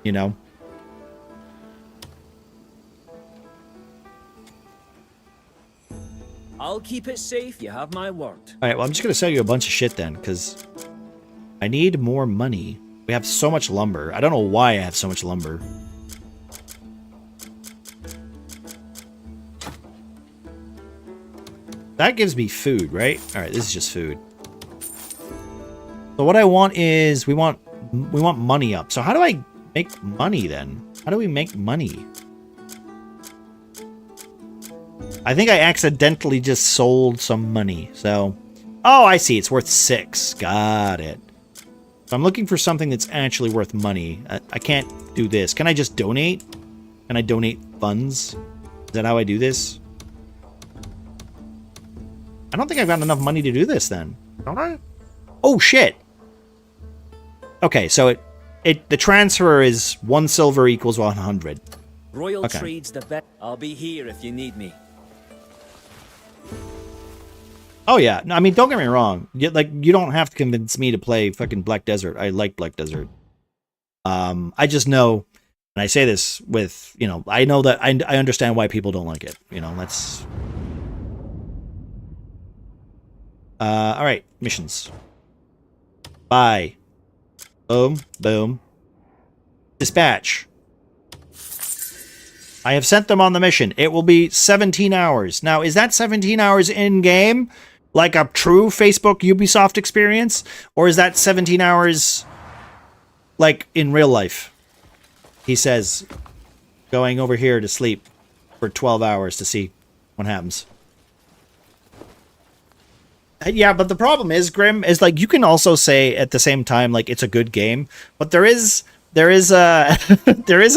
[SPEAKER 1] You know?
[SPEAKER 11] I'll keep it safe, you have my word.
[SPEAKER 1] Alright, well, I'm just going to sell you a bunch of shit then, because I need more money. We have so much lumber. I don't know why I have so much lumber. That gives me food, right? All right, this is just food. So what I want is we want money up. So how do I make money then? How do we make money? I think I accidentally just sold some money. So, oh, I see. It's worth 6. Got it. So I'm looking for something that's actually worth money. I can't do this. Can I just donate? Can I donate funds? Is that how I do this? I don't think I've got enough money to do this then. Don't I? Oh, shit. Okay, so the transfer is 1 silver equals 100.
[SPEAKER 21] Royal
[SPEAKER 1] Okay.
[SPEAKER 21] Trade's the best. I'll be here if you need me.
[SPEAKER 1] Oh yeah, no, I mean, don't get me wrong. You don't have to convince me to play fucking Black Desert. I like Black Desert. I just know, and I say this with, I know that I understand why people don't like it. That's. All right, missions. Bye. Boom, boom. Dispatch. I have sent them on the mission. It will be 17 hours. Now, is that 17 hours in-game? Like a true Facebook Ubisoft experience? Or is that 17 hours like in real life? He says, going over here to sleep for 12 hours to see what happens. Yeah, but the problem is, Grim, is like you can also say at the same time like it's a good game, but there is a there is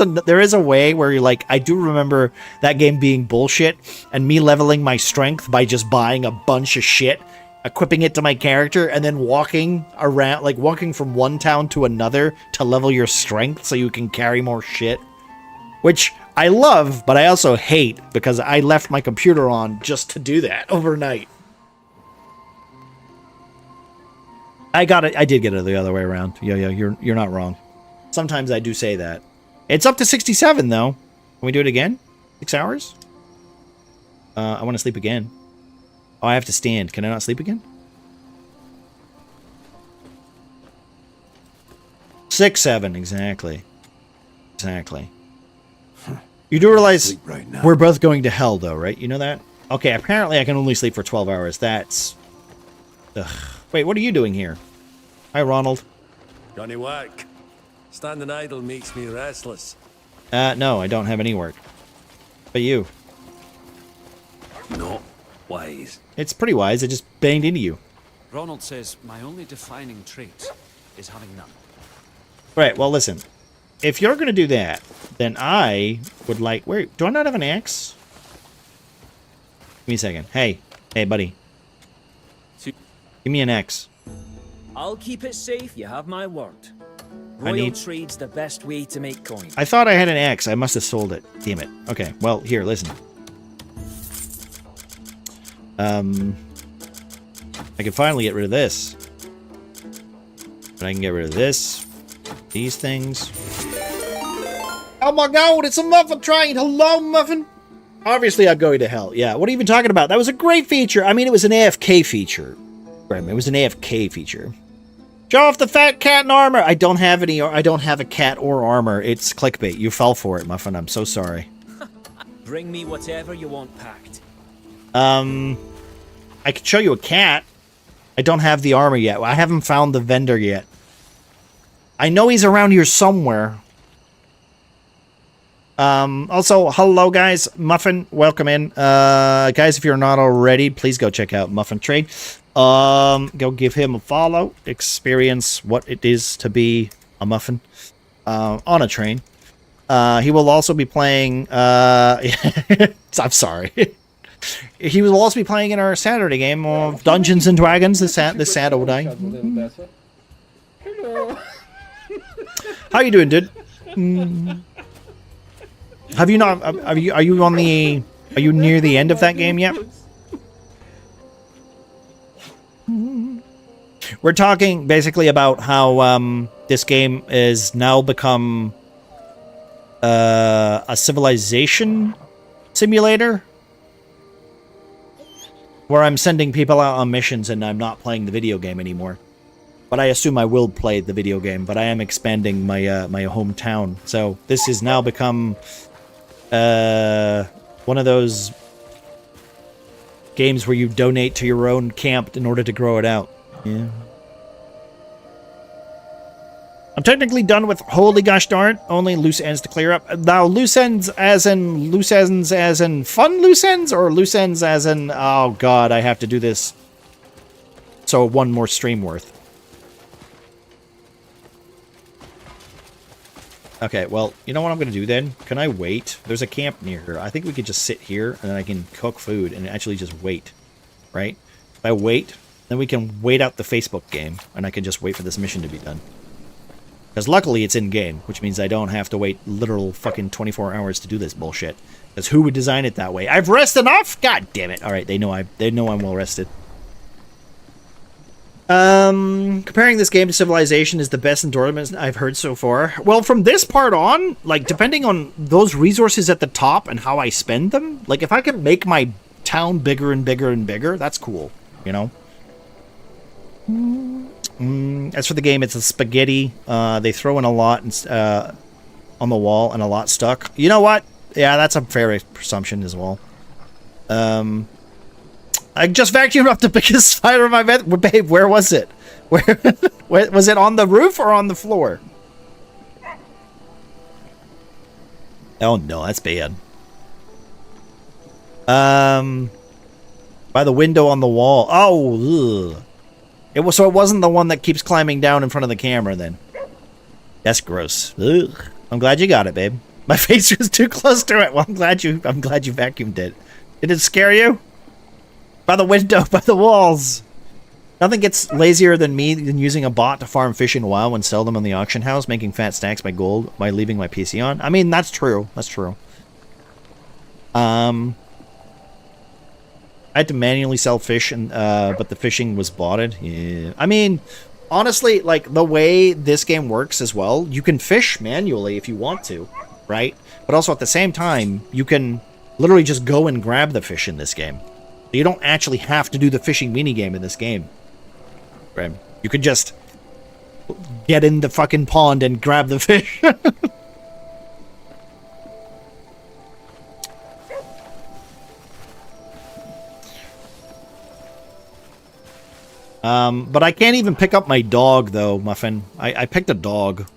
[SPEAKER 1] a way where you're like, I do remember that game being bullshit and me leveling my strength by just buying a bunch of shit, equipping it to my character, and then walking around, like walking from one town to another to level your strength so you can carry more shit. Which I love, but I also hate because I left my computer on just to do that overnight. I got it. I did get it the other way around. Yeah, you're not wrong. Sometimes I do say that. It's up to 67 though. Can we do it again? 6 hours? I want to sleep again. Oh, I have to stand. Can I not sleep again? 6, 7, exactly. Exactly. You do realize we're both going to hell though, right? You know that? Okay, apparently I can only sleep for 12 hours. That's... Ugh. Wait, what are you doing here? Hi, Ronald.
[SPEAKER 5] Johnny work. Standing idle makes me restless.
[SPEAKER 1] No, I don't have any work. But you?
[SPEAKER 5] Not wise.
[SPEAKER 1] It's pretty wise. I just banged into you.
[SPEAKER 18] Ronald says my only defining trait is having none.
[SPEAKER 1] Right, well, listen. If you're going to do that, then I would like... Wait, do I not have an axe? Give me a second. Hey, buddy. Give me an axe.
[SPEAKER 21] I'll keep it safe, you have my word.
[SPEAKER 1] I
[SPEAKER 21] Royal
[SPEAKER 1] need-
[SPEAKER 21] Trade's the best way to make coin.
[SPEAKER 1] I thought I had an axe. I must have sold it. Damn it. Okay, well, here, listen. I can finally get rid of this. But I can get rid of this. These things. Oh my god, it's a Muffin train! Hello, Muffin! Obviously, I'm going to hell. Yeah, what are you even talking about? That was a great feature. I mean, it was an AFK feature. It was an AFK feature. Show off the fat cat and armor! I don't have any... I don't have a cat or armor. It's clickbait. You fell for it, Muffin. I'm so sorry.
[SPEAKER 21] Bring me whatever you want packed.
[SPEAKER 1] I could show you a cat. I don't have the armor yet. I haven't found the vendor yet. I know he's around here somewhere. Also, hello guys. Muffin, welcome in. Guys, if you're not already, please go check out Muffin Trade. Go give him a follow. Experience what it is to be a muffin on a train. He will also be playing... I'm sorry. He will also be playing in our Saturday game of Dungeons and Dragons this Saturday.
[SPEAKER 12] Hello.
[SPEAKER 1] How you doing, dude? Have you not? Are you on the? Are you near the end of that game yet? We're talking basically about how this game is now become a civilization simulator, where I'm sending people out on missions and I'm not playing the video game anymore. But I assume I will play the video game. But I am expanding my my hometown, so this has now become one of those games where you donate to your own camp in order to grow it out. Yeah. I'm technically done with holy gosh darn, only loose ends to clear up. Now, loose ends as in fun loose ends, or loose ends as in, oh god, I have to do this. So one more stream worth. Okay, well, you know what I'm going to do then? Can I wait? There's a camp near here. I think we could just sit here, and then I can cook food and actually just wait. Right? If I wait, then we can wait out the Facebook game, and I can just wait for this mission to be done. Because luckily it's in-game, which means I don't have to wait literal fucking 24 hours to do this bullshit. Because who would design it that way? I've rested enough? God damn it. Alright, they know I'm well rested. Comparing this game to Civilization is the best endorsement I've heard so far. Well, from this part on, like, depending on those resources at the top and how I spend them, like, if I can make my town bigger and bigger and bigger, that's cool, you know? As for the game, it's a spaghetti. They throw in a lot on the wall and a lot stuck. You know what? Yeah, that's a fair presumption as well. I just vacuumed up the biggest spider in my bed. Babe, where was it? Where was it, on the roof or on the floor? Oh no, that's bad. By the window on the wall. Oh, ugh. It wasn't the one that keeps climbing down in front of the camera then. That's gross. Ugh. I'm glad you got it, babe. My face was too close to it. Well, I'm glad you vacuumed it. Did it scare you? By the window, by the walls. Nothing gets lazier than me than using a bot to farm fish in WoW and sell them in the auction house, making fat stacks by gold by leaving my PC on. I mean, that's true. That's true. I had to manually sell fish, and but the fishing was botted. Yeah. I mean, honestly, like, the way this game works as well, you can fish manually if you want to, right? But also at the same time, you can literally just go and grab the fish in this game. You don't actually have to do the fishing minigame in this game. Right? You could just get in the fucking pond and grab the fish. But I can't even pick up my dog, though, Muffin. I picked a dog.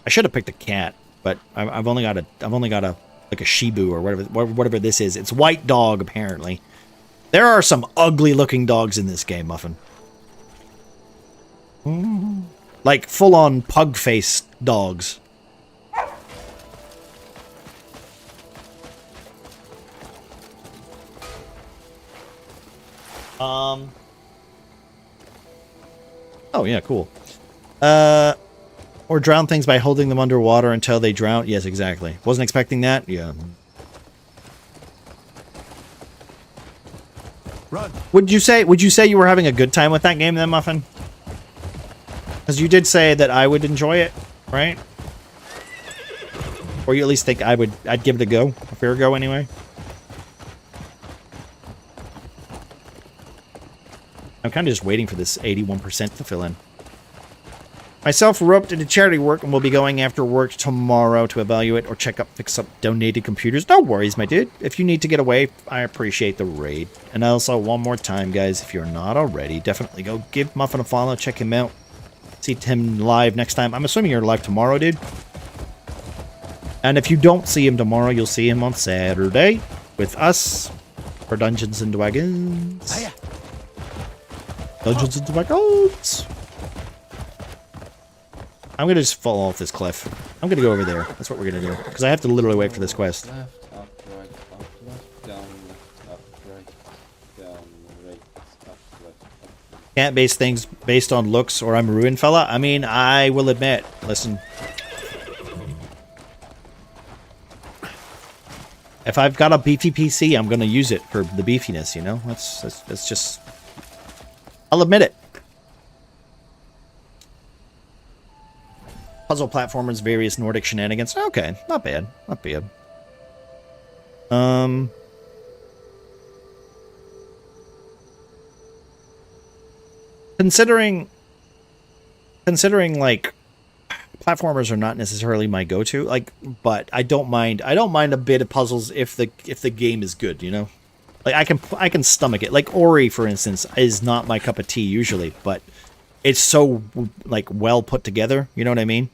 [SPEAKER 1] I should have picked a cat, but I've only got a like a Shibu or whatever this is. It's white dog, apparently. There are some ugly-looking dogs in this game, Muffin. Like full-on pug-faced dogs. Oh, yeah, cool. Or drown things by holding them underwater until they drown. Yes, exactly. Wasn't expecting that? Yeah.
[SPEAKER 2] Run.
[SPEAKER 1] Would you say you were having a good time with that game then, Muffin? Because you did say that I would enjoy it, right? Or you at least think I'd give it a go? A fair go, anyway? I'm kind of just waiting for this 81% to fill in. Myself roped into charity work and will be going after work tomorrow to evaluate or fix up donated computers. No worries, my dude. If you need to get away, I appreciate the raid. And also, one more time, guys, if you're not already, definitely go give Muffin a follow, check him out. See him live next time. I'm assuming you're live tomorrow, dude. And if you don't see him tomorrow, you'll see him on Saturday with us for Dungeons and Dragons.
[SPEAKER 2] Hiya.
[SPEAKER 1] Dungeons and Dragons. I'm going to just fall off this cliff. I'm going to go over there. That's what we're going to do. Because I have to literally wait for this quest.
[SPEAKER 13] Left, up, right, down, left, up, right, down, right, up, left, up.
[SPEAKER 1] Can't base things based on looks or I'm ruined, fella. I mean, I will admit. Listen. If I've got a beefy PC, I'm going to use it for the beefiness, you know? That's just... I'll admit it. Puzzle platformers, various Nordic shenanigans. Okay, not bad. Not bad. Considering like platformers are not necessarily my go-to, like, but I don't mind a bit of puzzles if the game is good, you know? Like I can stomach it. Like Ori, for instance, is not my cup of tea usually, but it's so like well put together. You know what I mean?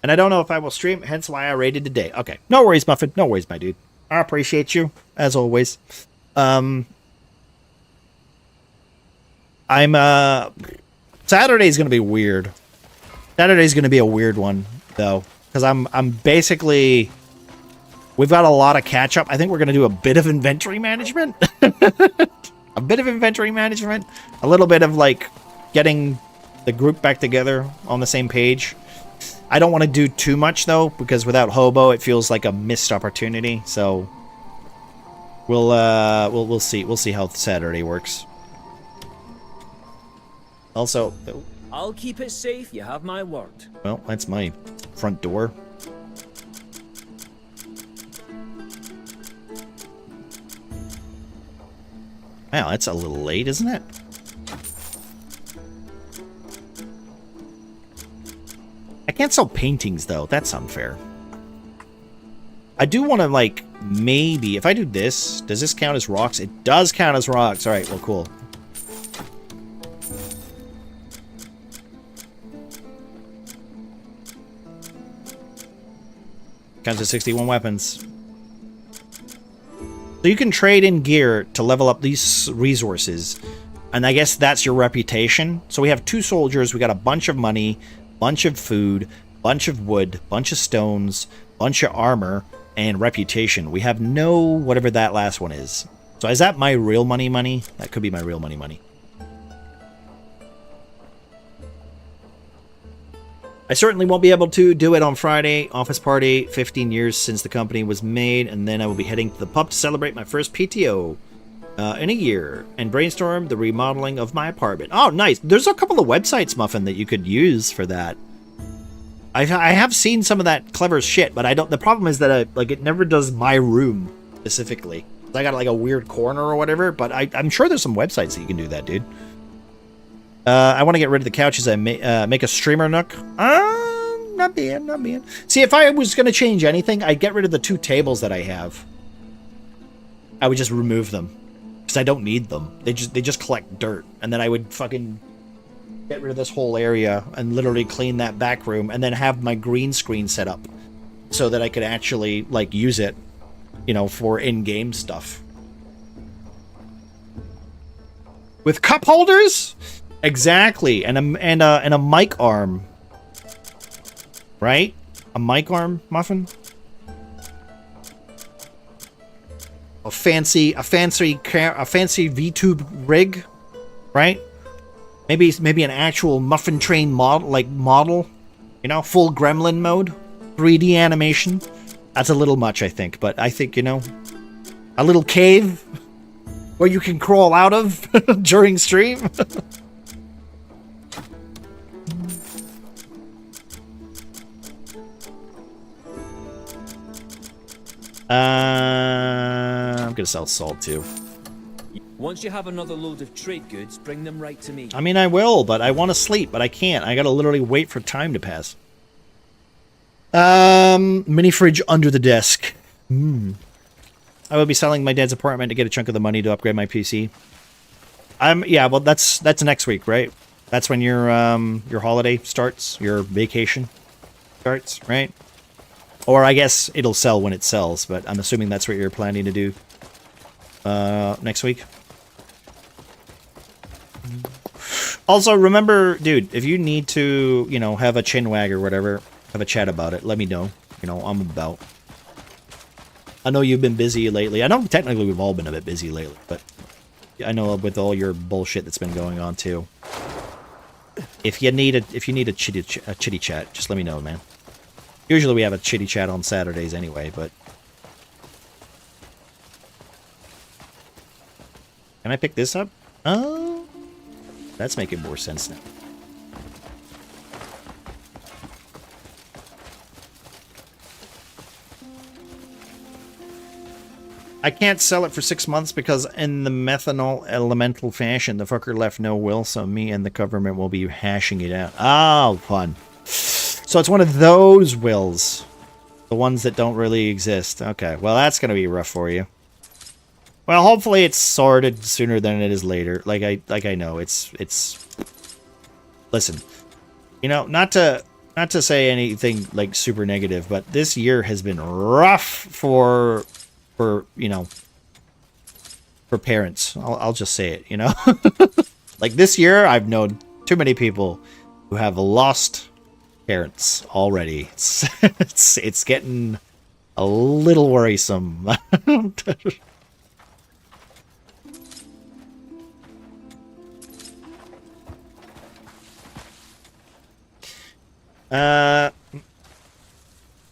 [SPEAKER 1] And I don't know if I will stream, hence why I rated today. Okay, no worries, Muffin. No worries, my dude. I appreciate you as always. Saturday's gonna be weird. Saturday's gonna be a weird one though, because I'm basically. We've got a lot of catch up. I think we're going to do a bit of inventory management. A bit of inventory management. A little bit of like getting the group back together on the same page. I don't want to do too much though, because without Hobo, it feels like a missed opportunity. So we'll see. We'll see how Saturday works. Also,
[SPEAKER 21] I'll keep it safe. You have my word.
[SPEAKER 1] Well, that's my front door. Wow, that's a little late, isn't it? I can't sell paintings, though. That's unfair. I do want to, like, maybe... If I do this, does this count as rocks? It does count as rocks. All right, well, cool. Counts as 61 weapons. So you can trade in gear to level up these resources, and I guess that's your reputation. So we have 2 soldiers, we got a bunch of money, bunch of food, bunch of wood, bunch of stones, bunch of armor, and reputation. We have no whatever that last one is. So is that my real money? That could be my real money. I certainly won't be able to do it on Friday. Office party, 15 years since the company was made, and then I will be heading to the pub to celebrate my first PTO in a year and brainstorm the remodeling of my apartment. Oh, nice. There's a couple of websites, Muffin, that you could use for that. I have seen some of that clever shit, but I don't. The problem is that it never does my room specifically. I got like a weird corner or whatever, but I'm sure there's some websites that you can do that, dude. I want to get rid of the couches and make a streamer nook. Not bad. See, if I was going to change anything, I'd get rid of the 2 tables that I have. I would just remove them. Because I don't need them. They just collect dirt. And then I would fucking get rid of this whole area and literally clean that back room and then have my green screen set up so that I could actually, like, use it, you know, for in-game stuff. With cup holders? Exactly, and a mic arm, right? A mic arm, Muffin. A fancy VTube rig, right? Maybe an actual Muffin Train model, you know, full Gremlin mode, 3D animation. That's a little much, I think, but I think, you know, a little cave where you can crawl out of during stream. I'm gonna sell salt too.
[SPEAKER 21] Once you have another load of trade goods, bring them right to me.
[SPEAKER 1] I mean, I will, but I want to sleep, but I can't. I gotta literally wait for time to pass. Mini fridge under the desk. I will be selling my dad's apartment to get a chunk of the money to upgrade my PC. Yeah, well, that's next week, right? That's when your holiday starts, your vacation starts, right? Or I guess it'll sell when it sells, but I'm assuming that's what you're planning to do next week. Also, remember, dude, if you need to, you know, have a chin wag or whatever, have a chat about it, let me know. You know, I'm about. I know you've been busy lately. I know technically we've all been a bit busy lately, but I know with all your bullshit that's been going on too. If you need a chitty chat, just let me know, man. Usually we have a chitty chat on Saturdays anyway, but... Can I pick this up? Oh, that's making more sense now. I can't sell it for 6 months because in the methanol elemental fashion, the fucker left no will, so me and the government will be hashing it out. Oh, fun. So it's one of those wills. The ones that don't really exist. Okay, well, that's going to be rough for you. Well, hopefully it's sorted sooner than it is later. Like I know, it's... Listen, you know, not to say anything, like, super negative, but this year has been rough for you know, for parents. I'll just say it, you know? Like, this year, I've known too many people who have lost parents already. It's getting a little worrisome.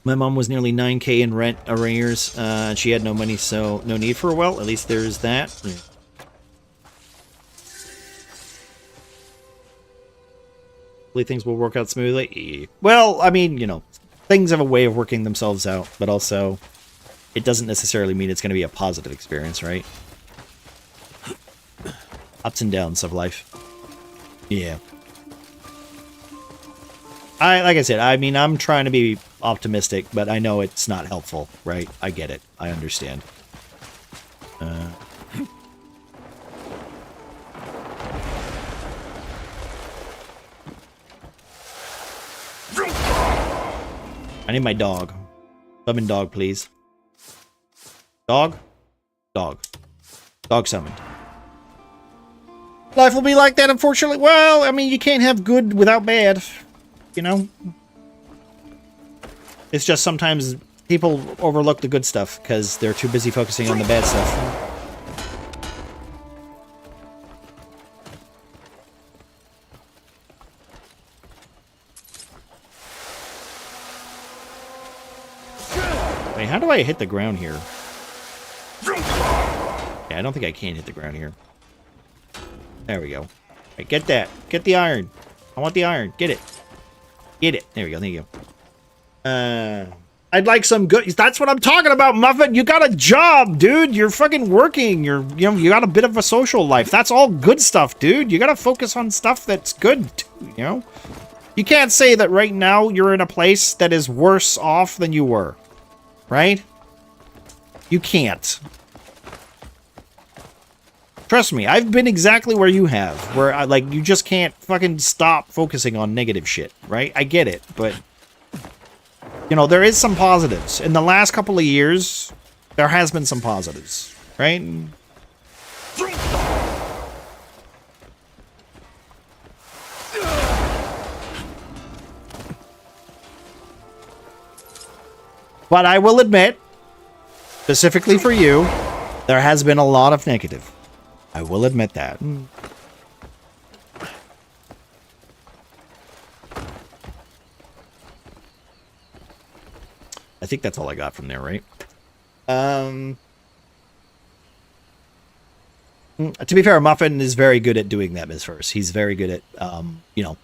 [SPEAKER 1] My mom was nearly 9K in rent arrears. She had no money, so no need for a will. At least there's that. Hopefully things will work out smoothly. Well, I mean, you know, things have a way of working themselves out, but also it doesn't necessarily mean it's going to be a positive experience, right? Ups and downs of life. Yeah. Like I said, I mean, I'm trying to be optimistic, but I know it's not helpful, right? I get it. I understand. I need my dog. Summon dog, please. Dog? Dog. Dog summoned. Life will be like that, unfortunately. Well, I mean, you can't have good without bad. You know? It's just sometimes people overlook the good stuff because they're too busy focusing on the bad stuff. Wait, how do I hit the ground here? Yeah, I don't think I can hit the ground here. There we go. Right, get that. Get the iron. I want the iron. Get it. Get it. There we go. There you go. I'd like some good... That's what I'm talking about, Muffin. You got a job, dude. You're fucking working. You got a bit of a social life. That's all good stuff, dude. You got to focus on stuff that's good, too, you know? You can't say that right now you're in a place that is worse off than you were. Right? You can't. Trust me, I've been exactly where you have. Where, like, you just can't fucking stop focusing on negative shit, right? I get it, but... You know, there is some positives. In the last couple of years, there has been some positives, right? But I will admit, specifically for you, there has been a lot of negative. I will admit that. I think that's all I got from there, right? To be fair, Muffin is very good at doing that, Miss First. He's very good at, you know,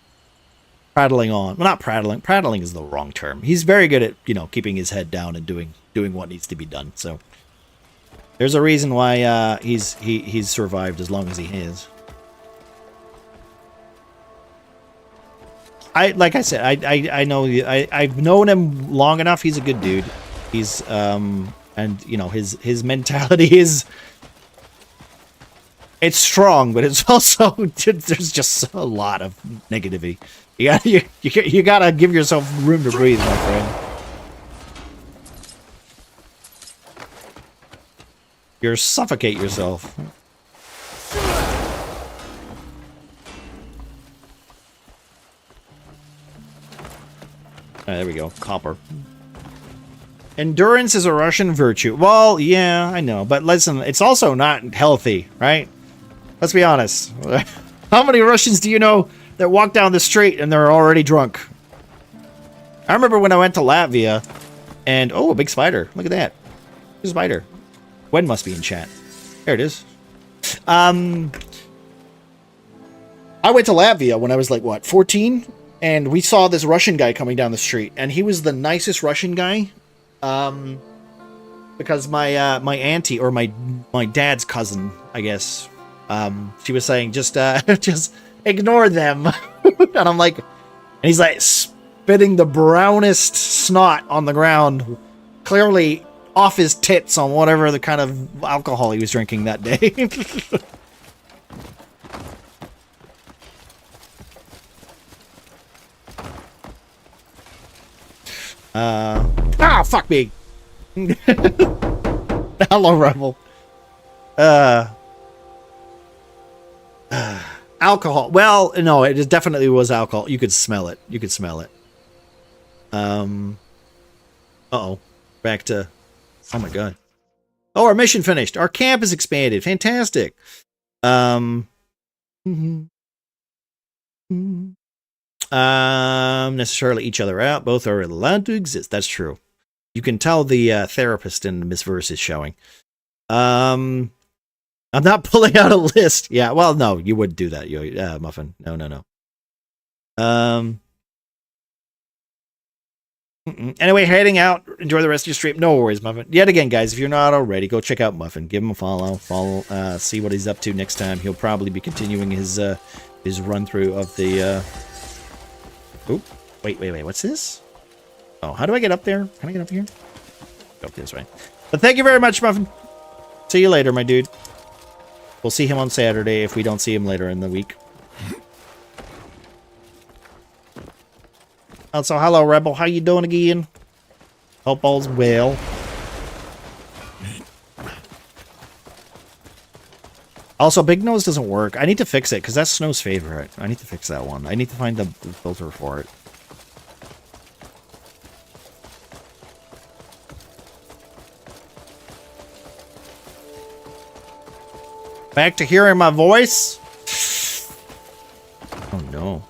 [SPEAKER 1] prattling on. Well, not prattling. Prattling is the wrong term. He's very good at, you know, keeping his head down and doing what needs to be done. So there's a reason why he's survived as long as he has. Like I said, I know I've known him long enough. He's a good dude. He's and you know his mentality is it's strong, but it's also there's just a lot of negativity. You gotta give yourself room to breathe, my friend. You suffocate yourself. There we go. Copper. Endurance is a Russian virtue. Well, yeah, I know. But listen, it's also not healthy, right? Let's be honest. How many Russians do you know that walk down the street and they're already drunk? I remember when I went to Latvia and... Oh, a big spider. Look at that. There's a spider. Gwen must be in chat. There it is. I went to Latvia when I was like, what, 14? And we saw this Russian guy coming down the street, and he was the nicest Russian guy, because my my auntie or my dad's cousin, I guess, she was saying just ignore them, and I'm like, and he's like spitting the brownest snot on the ground, clearly off his tits on whatever the kind of alcohol he was drinking that day. Fuck me. Hello, Rebel. Alcohol. Well, no, it definitely was alcohol. You could smell it. You could smell it. Uh-oh. Back to... Oh my god. Oh, our mission finished. Our camp is expanded. Fantastic. Necessarily each other out. Both are allowed to exist. That's true. You can tell the therapist in Miss Verse is showing. I'm not pulling out a list. Yeah, well, no, you wouldn't do that, Muffin. No. Anyway, heading out. Enjoy the rest of your stream. No worries, Muffin. Yet again, guys, if you're not already, go check out Muffin. Give him a follow. See what he's up to next time. He'll probably be continuing his run through of the. Oop! Wait. What's this? Oh, how do I get up there? Can I get up here? Go up this way. But thank you very much, Muffin. See you later, my dude. We'll see him on Saturday if we don't see him later in the week. Also, hello, Rebel. How you doing again? Hope all's well. Also, Big Nose doesn't work. I need to fix it, because that's Snow's favorite. I need to fix that one. I need to find the filter for it. Back to hearing my voice? Oh, no.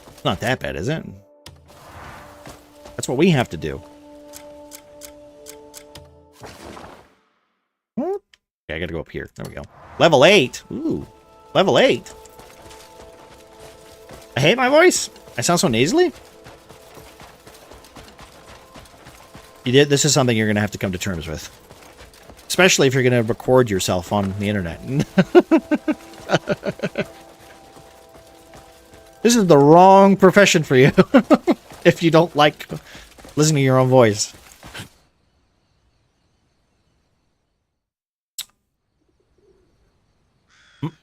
[SPEAKER 1] It's not that bad, is it? That's what we have to do. Okay, I gotta go up here. There we go. Level 8. Ooh. Level 8. I hate my voice. I sound so nasally. This is something you're gonna have to come to terms with. Especially if you're gonna record yourself on the internet. This is the wrong profession for you. If you don't like listening to your own voice.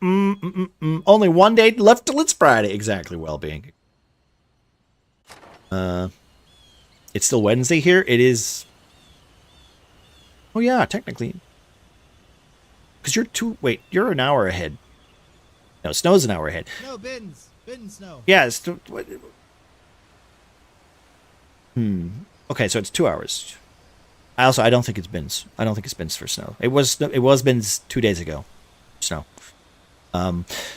[SPEAKER 1] Only one day left till it's Friday. Exactly, well-being. It's still Wednesday here. It is... Oh yeah, technically. Because you're an hour ahead. No, Snow's an hour ahead.
[SPEAKER 4] No, Bins Snow.
[SPEAKER 1] Yeah, it's... Okay, so it's 2 hours. I don't think it's Bins. I don't think it's Bins for Snow. It was Bins 2 days ago. Snow.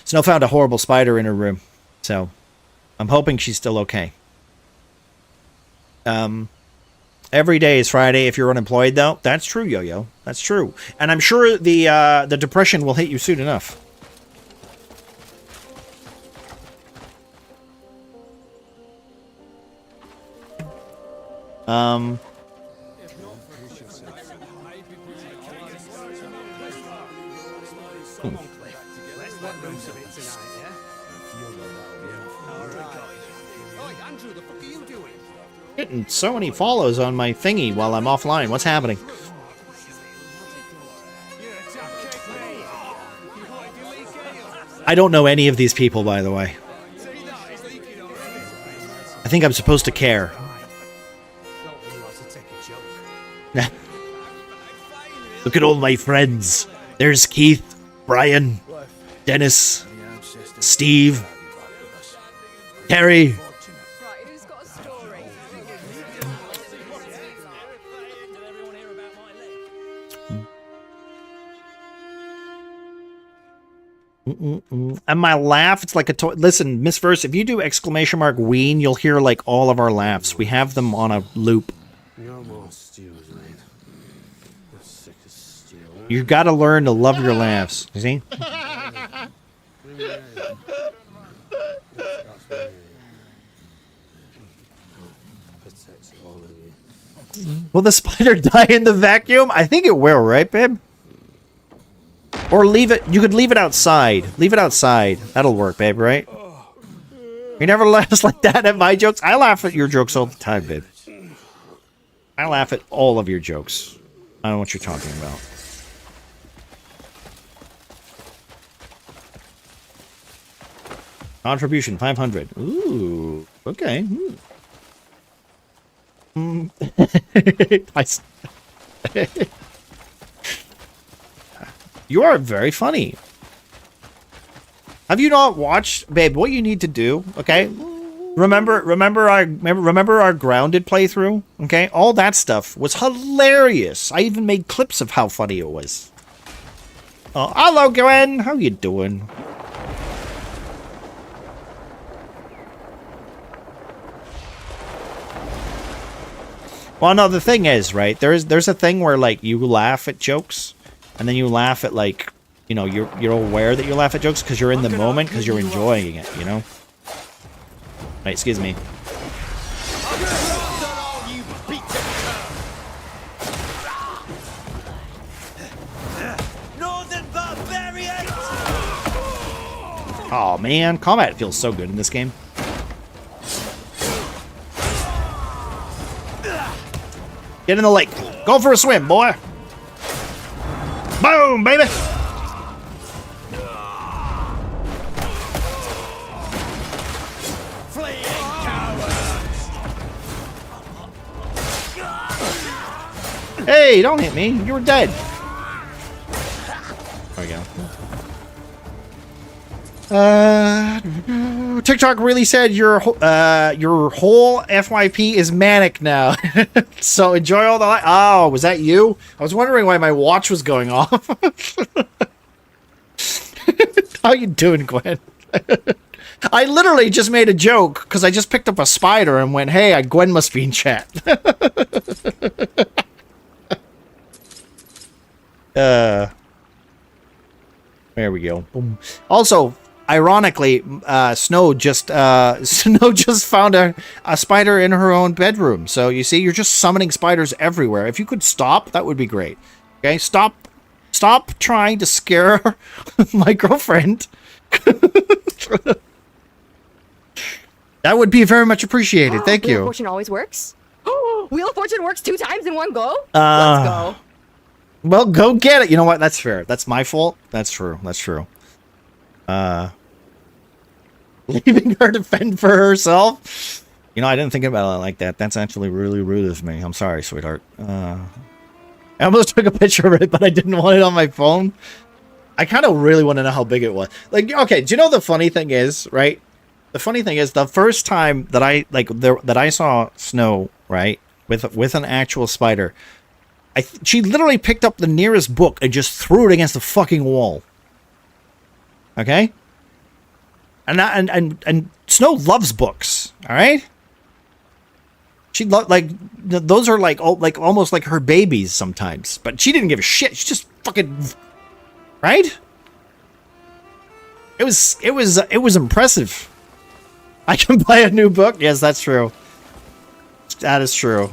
[SPEAKER 1] Snow found a horrible spider in her room. So, I'm hoping she's still okay. Every day is Friday if you're unemployed, though. That's true, Yo-Yo. That's true. And I'm sure the depression will hit you soon enough. Getting so many follows on my thingy while I'm offline. What's happening? I don't know any of these people, by the way. I think I'm supposed to care. Look at all my friends. There's Keith, Brian, Dennis, Steve, Terry. And my laugh, it's like a toy. Listen, Miss Verse, if you do ! Ween, you'll hear like all of our laughs. We have them on a loop. You gotta learn to love your laughs. You see? Will the spider die in the vacuum? I think it will, right, babe? Or leave it. You could leave it outside. Leave it outside. That'll work, babe, right? You never laugh like that at my jokes. I laugh at your jokes all the time, babe. I laugh at all of your jokes. I don't know what you're talking about. Contribution 500. Ooh, okay. You are very funny. Have you not watched, babe? What you need to do, okay? Remember our Grounded playthrough, okay? All that stuff was hilarious. I even made clips of how funny it was. Oh, hello, Gwen. How you doing? Well, no, the thing is, right? There's a thing where like you laugh at jokes, and then you laugh at like, you know, you're aware that you laugh at jokes because you're in the moment, because you're enjoying it, you know? Right, excuse me. Oh man, combat feels so good in this game. Get in the lake. Go for a swim, boy. Boom, baby. Hey, don't hit me. You were dead. There we go. TikTok really said your whole FYP is manic now. So enjoy all the oh, was that you? I was wondering why my watch was going off. How you doing, Gwen? I literally just made a joke because I just picked up a spider and went, hey, Gwen must be in chat. There we go. Boom. Also, ironically, Snow just found a spider in her own bedroom. So you see, you're just summoning spiders everywhere. If you could stop, that would be great. Okay, stop trying to scare my girlfriend. That would be very much appreciated. Thank you.
[SPEAKER 8] Wheel of Fortune always works. Wheel of Fortune works 2 times in one go. Let's go.
[SPEAKER 1] Well, go get it. You know what? That's fair. That's my fault. That's true. That's true. Leaving her to fend for herself. You know, I didn't think about it like that. That's actually really rude of me. I'm sorry, sweetheart. I almost took a picture of it, but I didn't want it on my phone. I kind of really want to know how big it was. Like, okay, do you know the funny thing is, right? The funny thing is, the first time that I saw Snow, right, with an actual spider, she literally picked up the nearest book and just threw it against the fucking wall. Okay? And Snow loves books, all right? She those are like almost like her babies sometimes, but she didn't give a shit. She just fucking, right? It was impressive. I can buy a new book. Yes, that's true. That is true.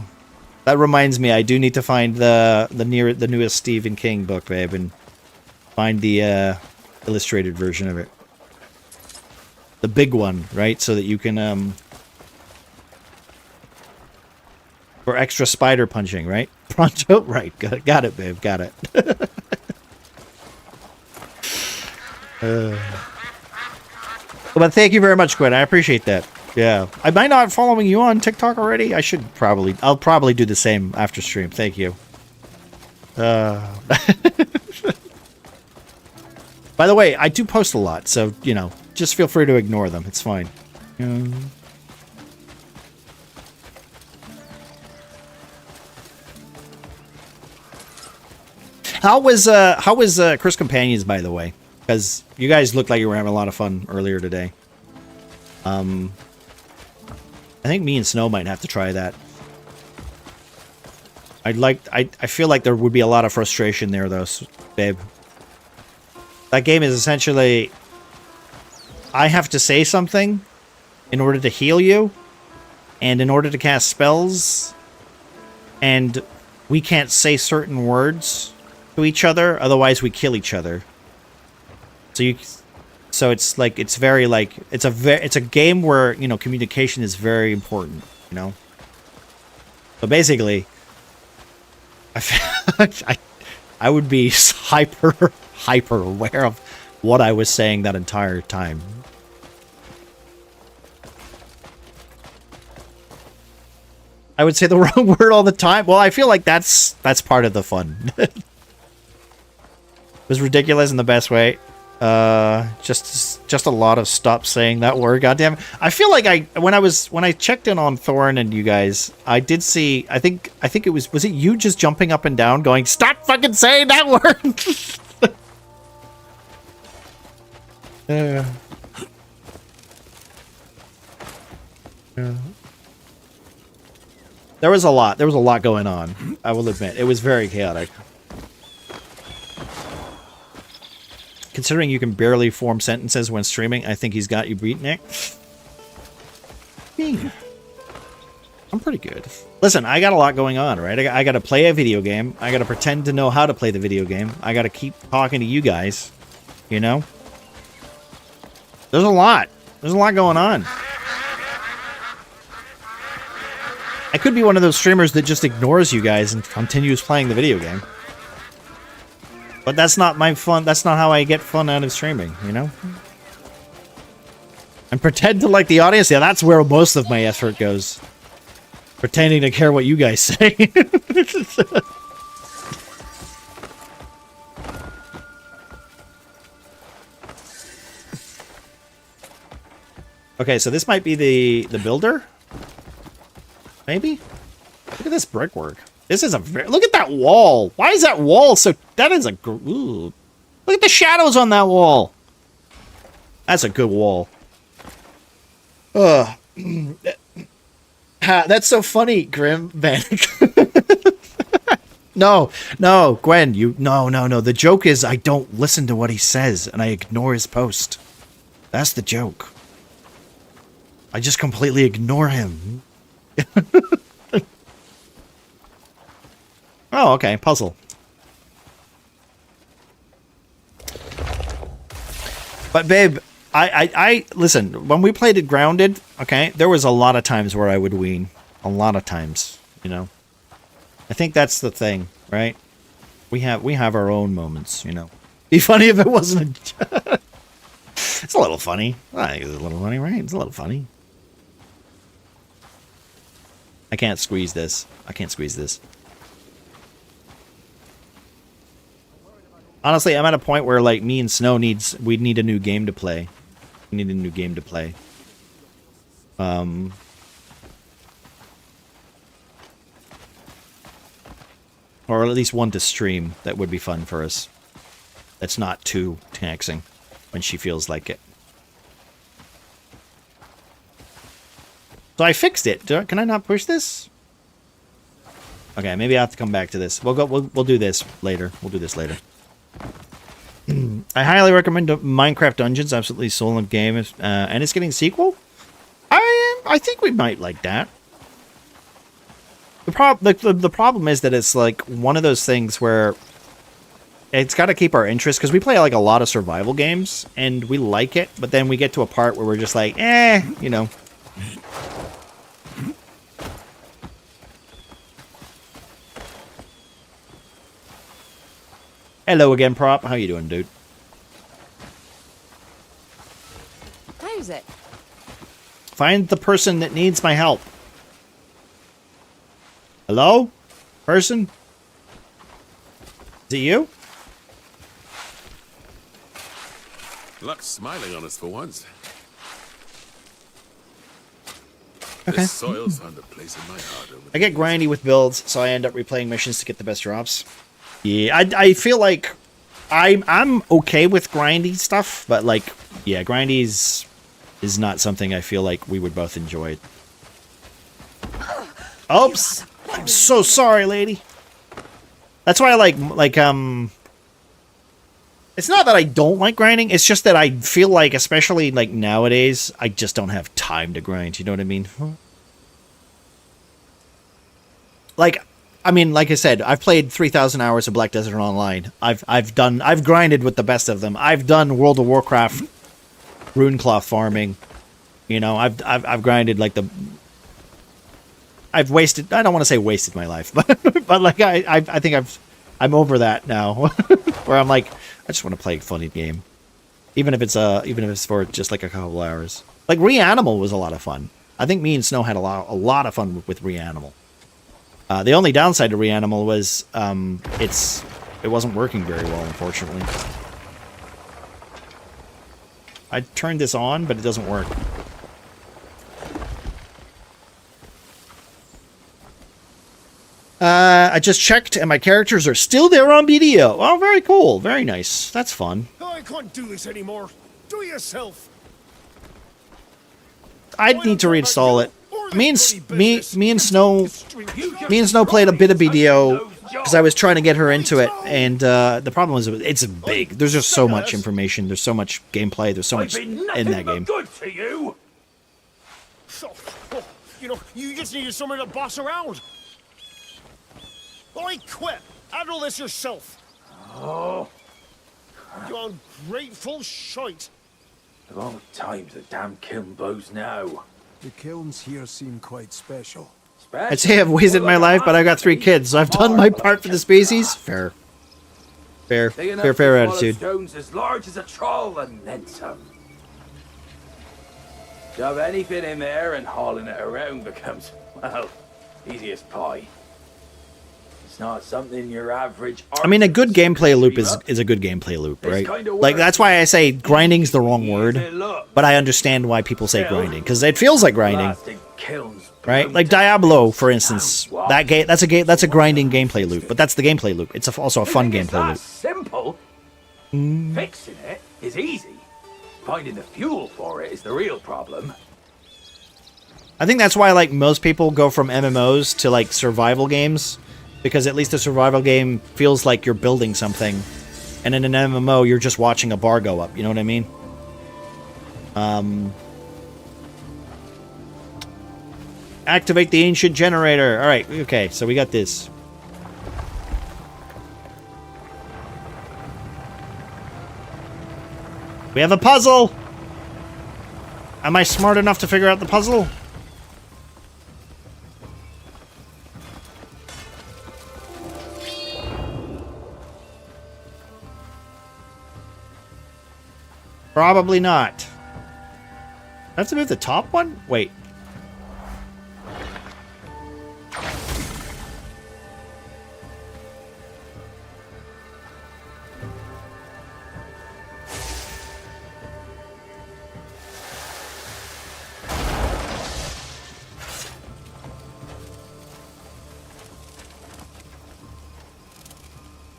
[SPEAKER 1] That reminds me, I do need to find the newest Stephen King book, babe, and find the illustrated version of it. The big one, right? So that you can for extra spider punching, right? Pronto, right? Got it, babe. Got it. But thank you very much, Gwen. I appreciate that. Yeah. Am I not following you on TikTok already? I'll probably do the same after stream. Thank you. By the way, I do post a lot, so, you know, just feel free to ignore them. It's fine. How was Chris Companions, by the way? Because you guys looked like you were having a lot of fun earlier today. I think me and Snow might have to try that. I feel like there would be a lot of frustration there, though, babe. That game is essentially, I have to say something in order to heal you, and in order to cast spells, and we can't say certain words to each other, otherwise we kill each other. So it's like it's very like it's a game where, you know, communication is very important, you know. So basically, I would be hyper aware of what I was saying that entire time. I would say the wrong word all the time. Well, I feel like that's part of the fun. It was ridiculous in the best way. Just a lot of stop saying that word. Goddamn. I feel like when I checked in on Thorn and you guys, I did see. I think it was it you just jumping up and down, going, "Stop fucking saying that word." Yeah. There was a lot going on. I will admit, it was very chaotic. Considering you can barely form sentences when streaming, I think he's got you beat, Nick. I'm pretty good. Listen, I got a lot going on, right? I got to play a video game. I got to pretend to know how to play the video game. I got to keep talking to you guys, you know? There's a lot. There's a lot going on. I could be one of those streamers that just ignores you guys and continues playing the video game. But that's not my fun. That's not how I get fun out of streaming, you know? And pretend to like the audience. Yeah, that's where most of my effort goes. Pretending to care what you guys say. Okay, so this might be the builder? Maybe? Look at this brickwork. This is a very... Look at that wall! Why is that wall so... That is a... Ooh. Look at the shadows on that wall! That's a good wall. Ugh. That's so funny, Grim Vanek. No, Gwen, No. The joke is I don't listen to what he says, and I ignore his post. That's the joke. I just completely ignore him. Oh, okay, puzzle. But babe, I listen, when we played it Grounded, okay, there was a lot of times where I would wean. A lot of times, you know. I think that's the thing, right? We have our own moments, you know. Be funny if it wasn't a... It's a little funny. I think it's a little funny, right? It's a little funny. I can't squeeze this. Honestly, I'm at a point where, like, me and Snow we need a new game to play. We need a new game to play. Or at least one to stream. That would be fun for us. That's not too taxing when she feels like it. So I fixed it. Can I not push this? Okay, maybe I have to come back to this. We'll do this later. We'll do this later. I highly recommend Minecraft Dungeons. Absolutely solid game. And it's getting a sequel? I think we might like that. The problem is that it's like one of those things where it's got to keep our interest, because we play like a lot of survival games and we like it, but then we get to a part where we're just like, you know. Hello again, Prop. How you doing, dude?
[SPEAKER 3] How's it?
[SPEAKER 1] Find the person that needs my help. Hello? Person? Is it you?
[SPEAKER 17] Luck's smiling on us for once.
[SPEAKER 1] Okay.
[SPEAKER 17] This soil's found a place in my heart over
[SPEAKER 1] I get grindy with builds, so I end up replaying missions to get the best drops. Yeah, I feel like I'm okay with grindy stuff, but like, yeah, grindy is not something I feel like we would both enjoy. Oops! I'm so sorry, lady. That's why I like it's not that I don't like grinding, it's just that I feel like, especially like nowadays, I just don't have time to grind, you know what I mean? Like, I mean, like I said, I've played 3,000 hours of Black Desert Online. I've grinded with the best of them. I've done World of Warcraft Runeclaw farming. You know, I've grinded like I've wasted. I don't want to say wasted my life, but like I think I'm over that now, where I'm like I just want to play a funny game, even if it's for just like a couple hours. Like Reanimal was a lot of fun. I think me and Snow had a lot of fun with Reanimal. The only downside to Reanimal was it wasn't working very well, unfortunately. I turned this on, but it doesn't work. I just checked, and my characters are still there on BDO. Oh, very cool. Very nice. That's fun.
[SPEAKER 17] I can't do this anymore. Do it yourself.
[SPEAKER 1] I'd need to reinstall it. Me and Snow played a bit of BDO because I was trying to get her into it, and the problem was it's big. There's just so much information. There's so much gameplay. There's so much in that game.
[SPEAKER 17] Good to you. You know, you just needed someone to boss around. I quit. Handle this yourself.
[SPEAKER 9] Oh.
[SPEAKER 17] You ungrateful shite.
[SPEAKER 9] Of all times the damn kiln blows now.
[SPEAKER 5] The kilns here seem quite special.
[SPEAKER 1] I'd say I've wasted my life, but I've got 3 kids, so I've done my part for the species. Fair attitude.
[SPEAKER 9] Stones as large as a troll and then some. Shove anything in there and hauling it around becomes, well, easy as pie. It's not something your average.
[SPEAKER 1] I mean, a good gameplay loop is a good gameplay loop, right? Like, that's why I say grinding's the wrong word, but I understand why people say grinding, because it feels like grinding, right? Like Diablo, for instance, that's a grinding gameplay loop, but that's the gameplay loop. It's also a fun gameplay loop.
[SPEAKER 9] Simple. Fixing it is easy. Finding the fuel for it is the real problem.
[SPEAKER 1] I think that's why, like, most people go from MMOs to, like, survival games, because at least a survival game feels like you're building something, and in an MMO, you're just watching a bar go up, you know what I mean? Activate the ancient generator. Alright, okay, so we got this. We have a puzzle! Am I smart enough to figure out the puzzle? Probably not. I have to move the top one? Wait.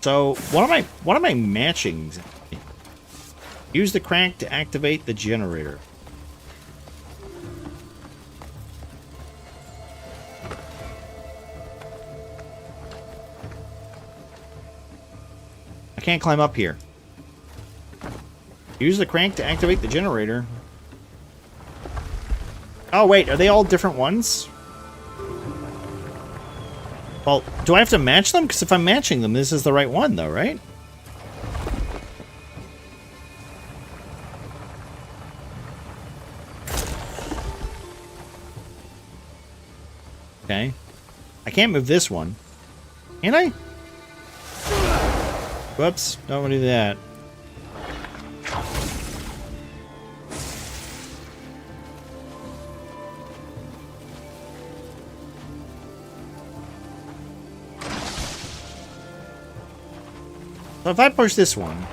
[SPEAKER 1] So, what am I matching? Use the crank to activate the generator. I can't climb up here. Use the crank to activate the generator. Oh wait, are they all different ones? Well, do I have to match them? Because if I'm matching them, this is the right one though, right? Okay. I can't move this one. Can I? Whoops. Don't want to do that. So if I push this one...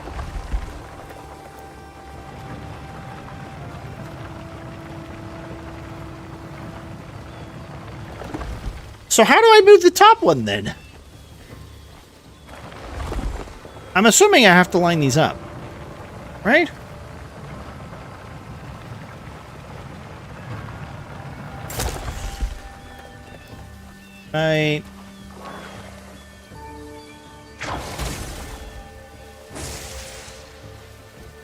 [SPEAKER 1] So how do I move the top one then? I'm assuming I have to line these up, right? Right.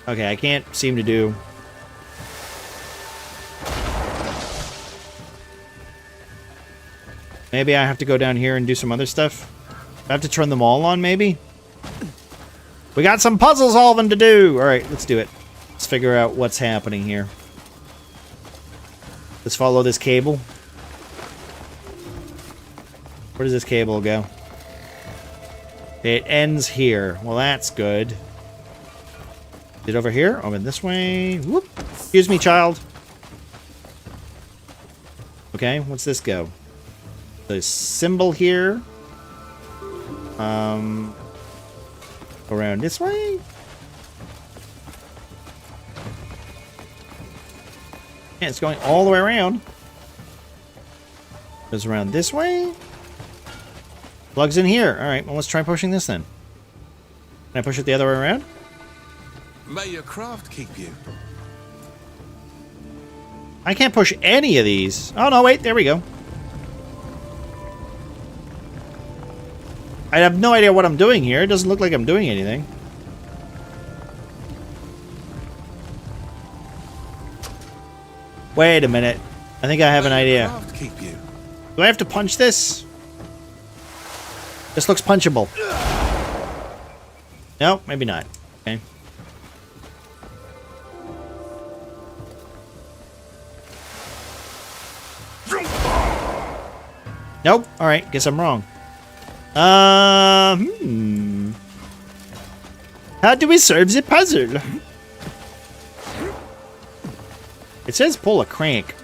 [SPEAKER 1] Okay, I can't seem to do... Maybe I have to go down here and do some other stuff. I have to turn them all on, maybe? We got some puzzle solving to do! Alright, let's do it. figure out what's happening here. Let's follow this cable. Where does this cable go? It ends here. Well, that's good. Is it over here? Over this way. Whoop. Excuse me, child. Okay, what's this go? The symbol here. Around this way? Yeah, it's going all the way around. Goes around this way. Plugs in here. Alright, well, let's try pushing this then. Can I push it the other way around?
[SPEAKER 5] May your craft keep you.
[SPEAKER 1] I can't push any of these. Oh, no, wait. There we go. I have no idea what I'm doing here. It doesn't look like I'm doing anything. Wait a minute. I think I have an idea. Do I have to punch this? This looks punchable. No, maybe not. Okay. Nope. Alright, guess I'm wrong. How do we solve the puzzle? It says pull a crank.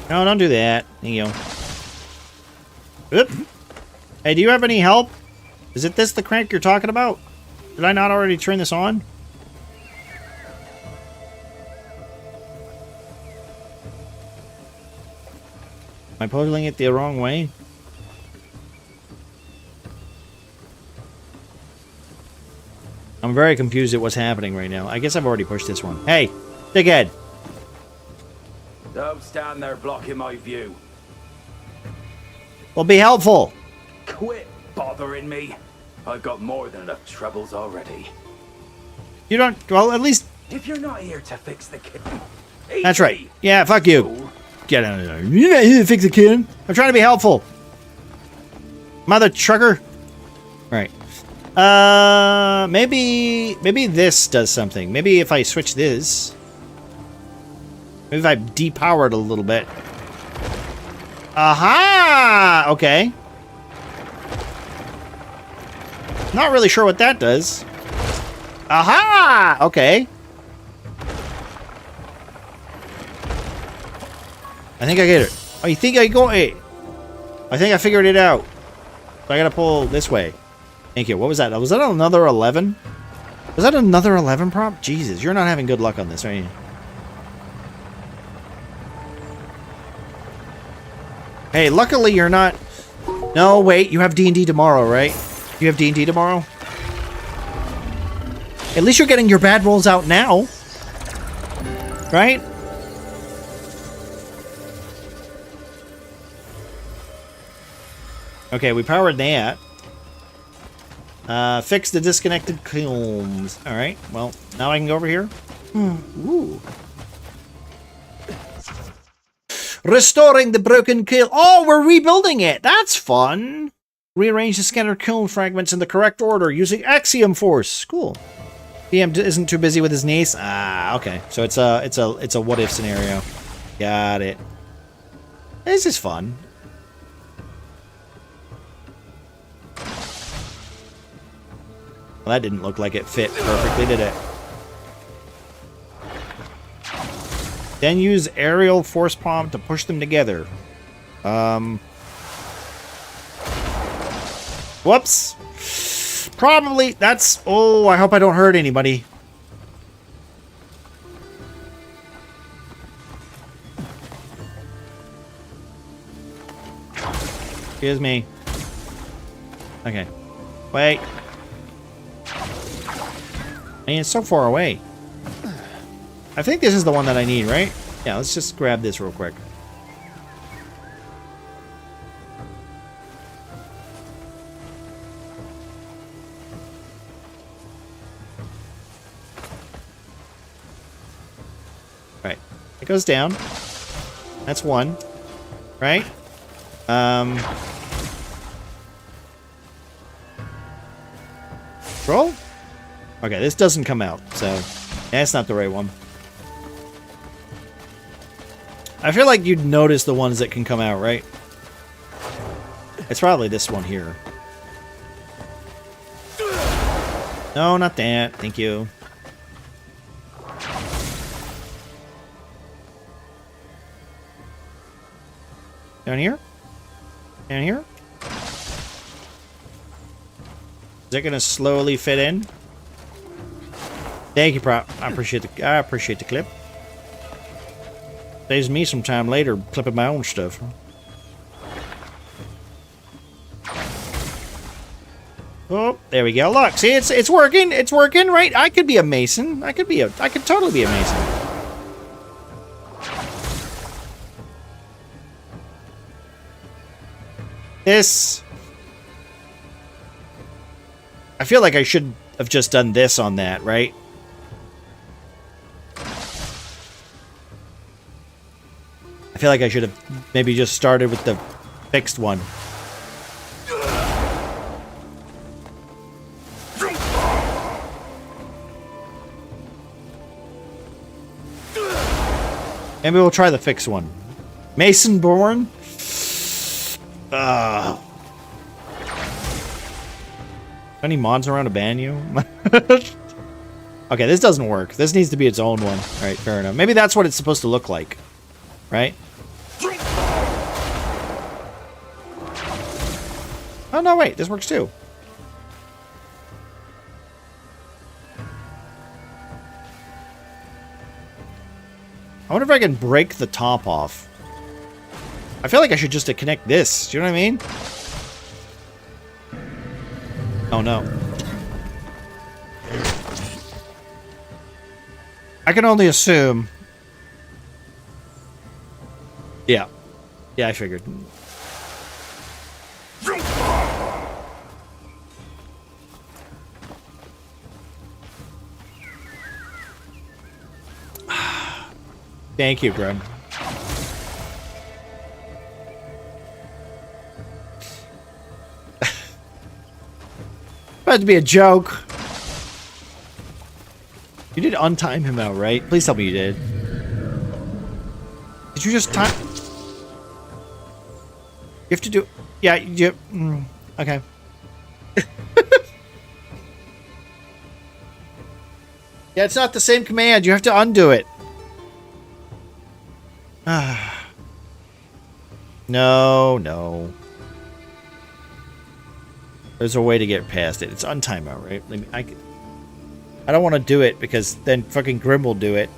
[SPEAKER 1] No, don't do that. There you go. Oop. Hey, do you have any help? Is it this the crank you're talking about? Did I not already turn this on? Am I pulling it the wrong way? I'm very confused at what's happening right now. I guess I've already pushed this one. Hey, dickhead.
[SPEAKER 9] Don't stand there blocking my view.
[SPEAKER 1] Well, be helpful.
[SPEAKER 9] Quit bothering me. I've got more than enough troubles already.
[SPEAKER 1] You don't... Well, at least...
[SPEAKER 9] If you're not here to fix the kid...
[SPEAKER 1] That's right. Yeah, fuck you. Get out of there. You're not here to fix the kid. I'm trying to be helpful. Mother trucker. Right. Maybe this does something. Maybe if I switch this... Maybe if I depower it a little bit. Aha! Okay. Not really sure what that does. Aha! Okay. I think I get it. Oh, you think I got it? I think I figured it out. So I gotta pull this way. Thank you. What was that? Was that another 11? Was that another 11 prop? Jesus, you're not having good luck on this, are you? Hey, luckily you're not... No, wait, you have D&D tomorrow, right? You have D&D tomorrow? At least you're getting your bad rolls out now. Right? Okay, we powered that. Fix the disconnected kilns. Alright, well, now I can go over here. Ooh. Restoring the broken kiln. Oh, we're rebuilding it. That's fun. Rearrange the scattered kiln fragments in the correct order using Axiom Force. Cool. PM isn't too busy with his niece. Ah, okay. So it's a what if scenario. Got it. This is fun. Well, that didn't look like it fit perfectly, did it? Then use aerial force palm to push them together. Whoops. Probably, that's... Oh, I hope I don't hurt anybody. Excuse me. Okay. Wait. I mean, it's so far away. I think this is the one that I need, right? Yeah, let's just grab this real quick. Right. It goes down. That's one. Right? Roll? Okay, this doesn't come out, so that's not the right one. I feel like you'd notice the ones that can come out, right? It's probably this one here. No, not that. Thank you. Down here? Down here? Is that gonna slowly fit in? Thank you, Prop. I appreciate the clip. Saves me some time later clipping my own stuff. Oh, there we go. Look, see, it's working. It's working, right? I could be a mason. I could totally be a mason. This. I feel like I should have just done this on that, right? I feel like I should have maybe just started with the fixed one. Maybe we'll try the fixed one. Mason Born? Any mods around to ban you? Okay, this doesn't work. This needs to be its own one. Alright, fair enough. Maybe that's what it's supposed to look like. Right? Oh, no, wait. This works too. I wonder if I can break the top off. I feel like I should just connect this. Do you know what I mean? Oh, no. I can only assume. Yeah. Yeah, I figured. Thank you, Grim. About to be a joke. You did untime him out, right? Please tell me you did. Did you just time? You have to do. Yeah, you. Okay. Yeah, it's not the same command. You have to undo it. No. There's a way to get past it. It's untime out, right? I don't want to do it because then fucking Grim will do it.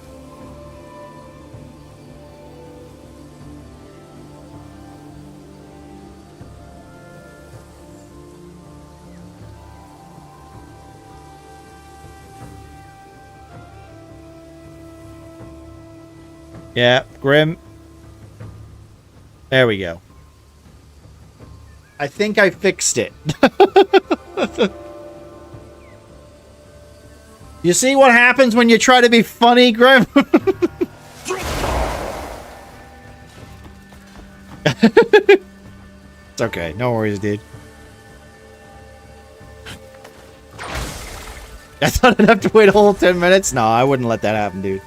[SPEAKER 1] Yeah, Grim. There we go. I think I fixed it. You see what happens when you try to be funny, Grim? It's okay. No worries, dude. I thought I'd have to wait a whole 10 minutes. No, I wouldn't let that happen, dude.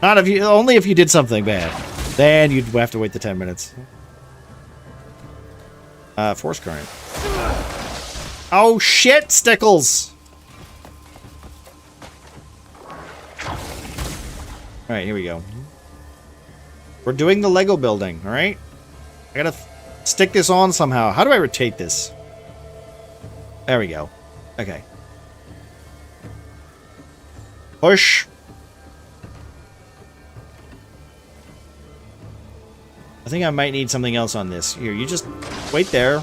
[SPEAKER 1] Not if you, only if you did something bad. Then you'd have to wait the 10 minutes. Force current. Oh shit, Stickles! Alright, here we go. We're doing the Lego building, alright? I gotta stick this on somehow. How do I rotate this? There we go. Okay. Push. I think I might need something else on this. Here, you just wait there.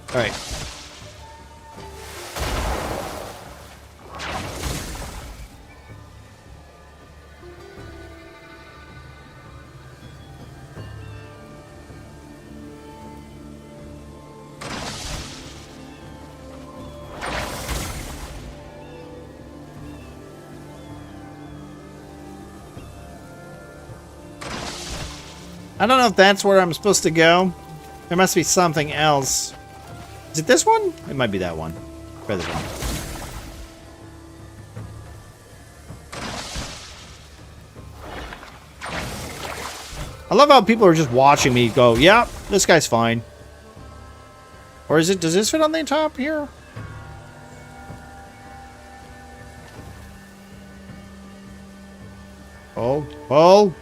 [SPEAKER 1] All right. I don't know if that's where I'm supposed to go. There must be something else. Is it this one? It might be that one. Try this one. I love how people are just watching me go, yeah, this guy's fine. Or is it, does this fit on the top here? Oh, oh.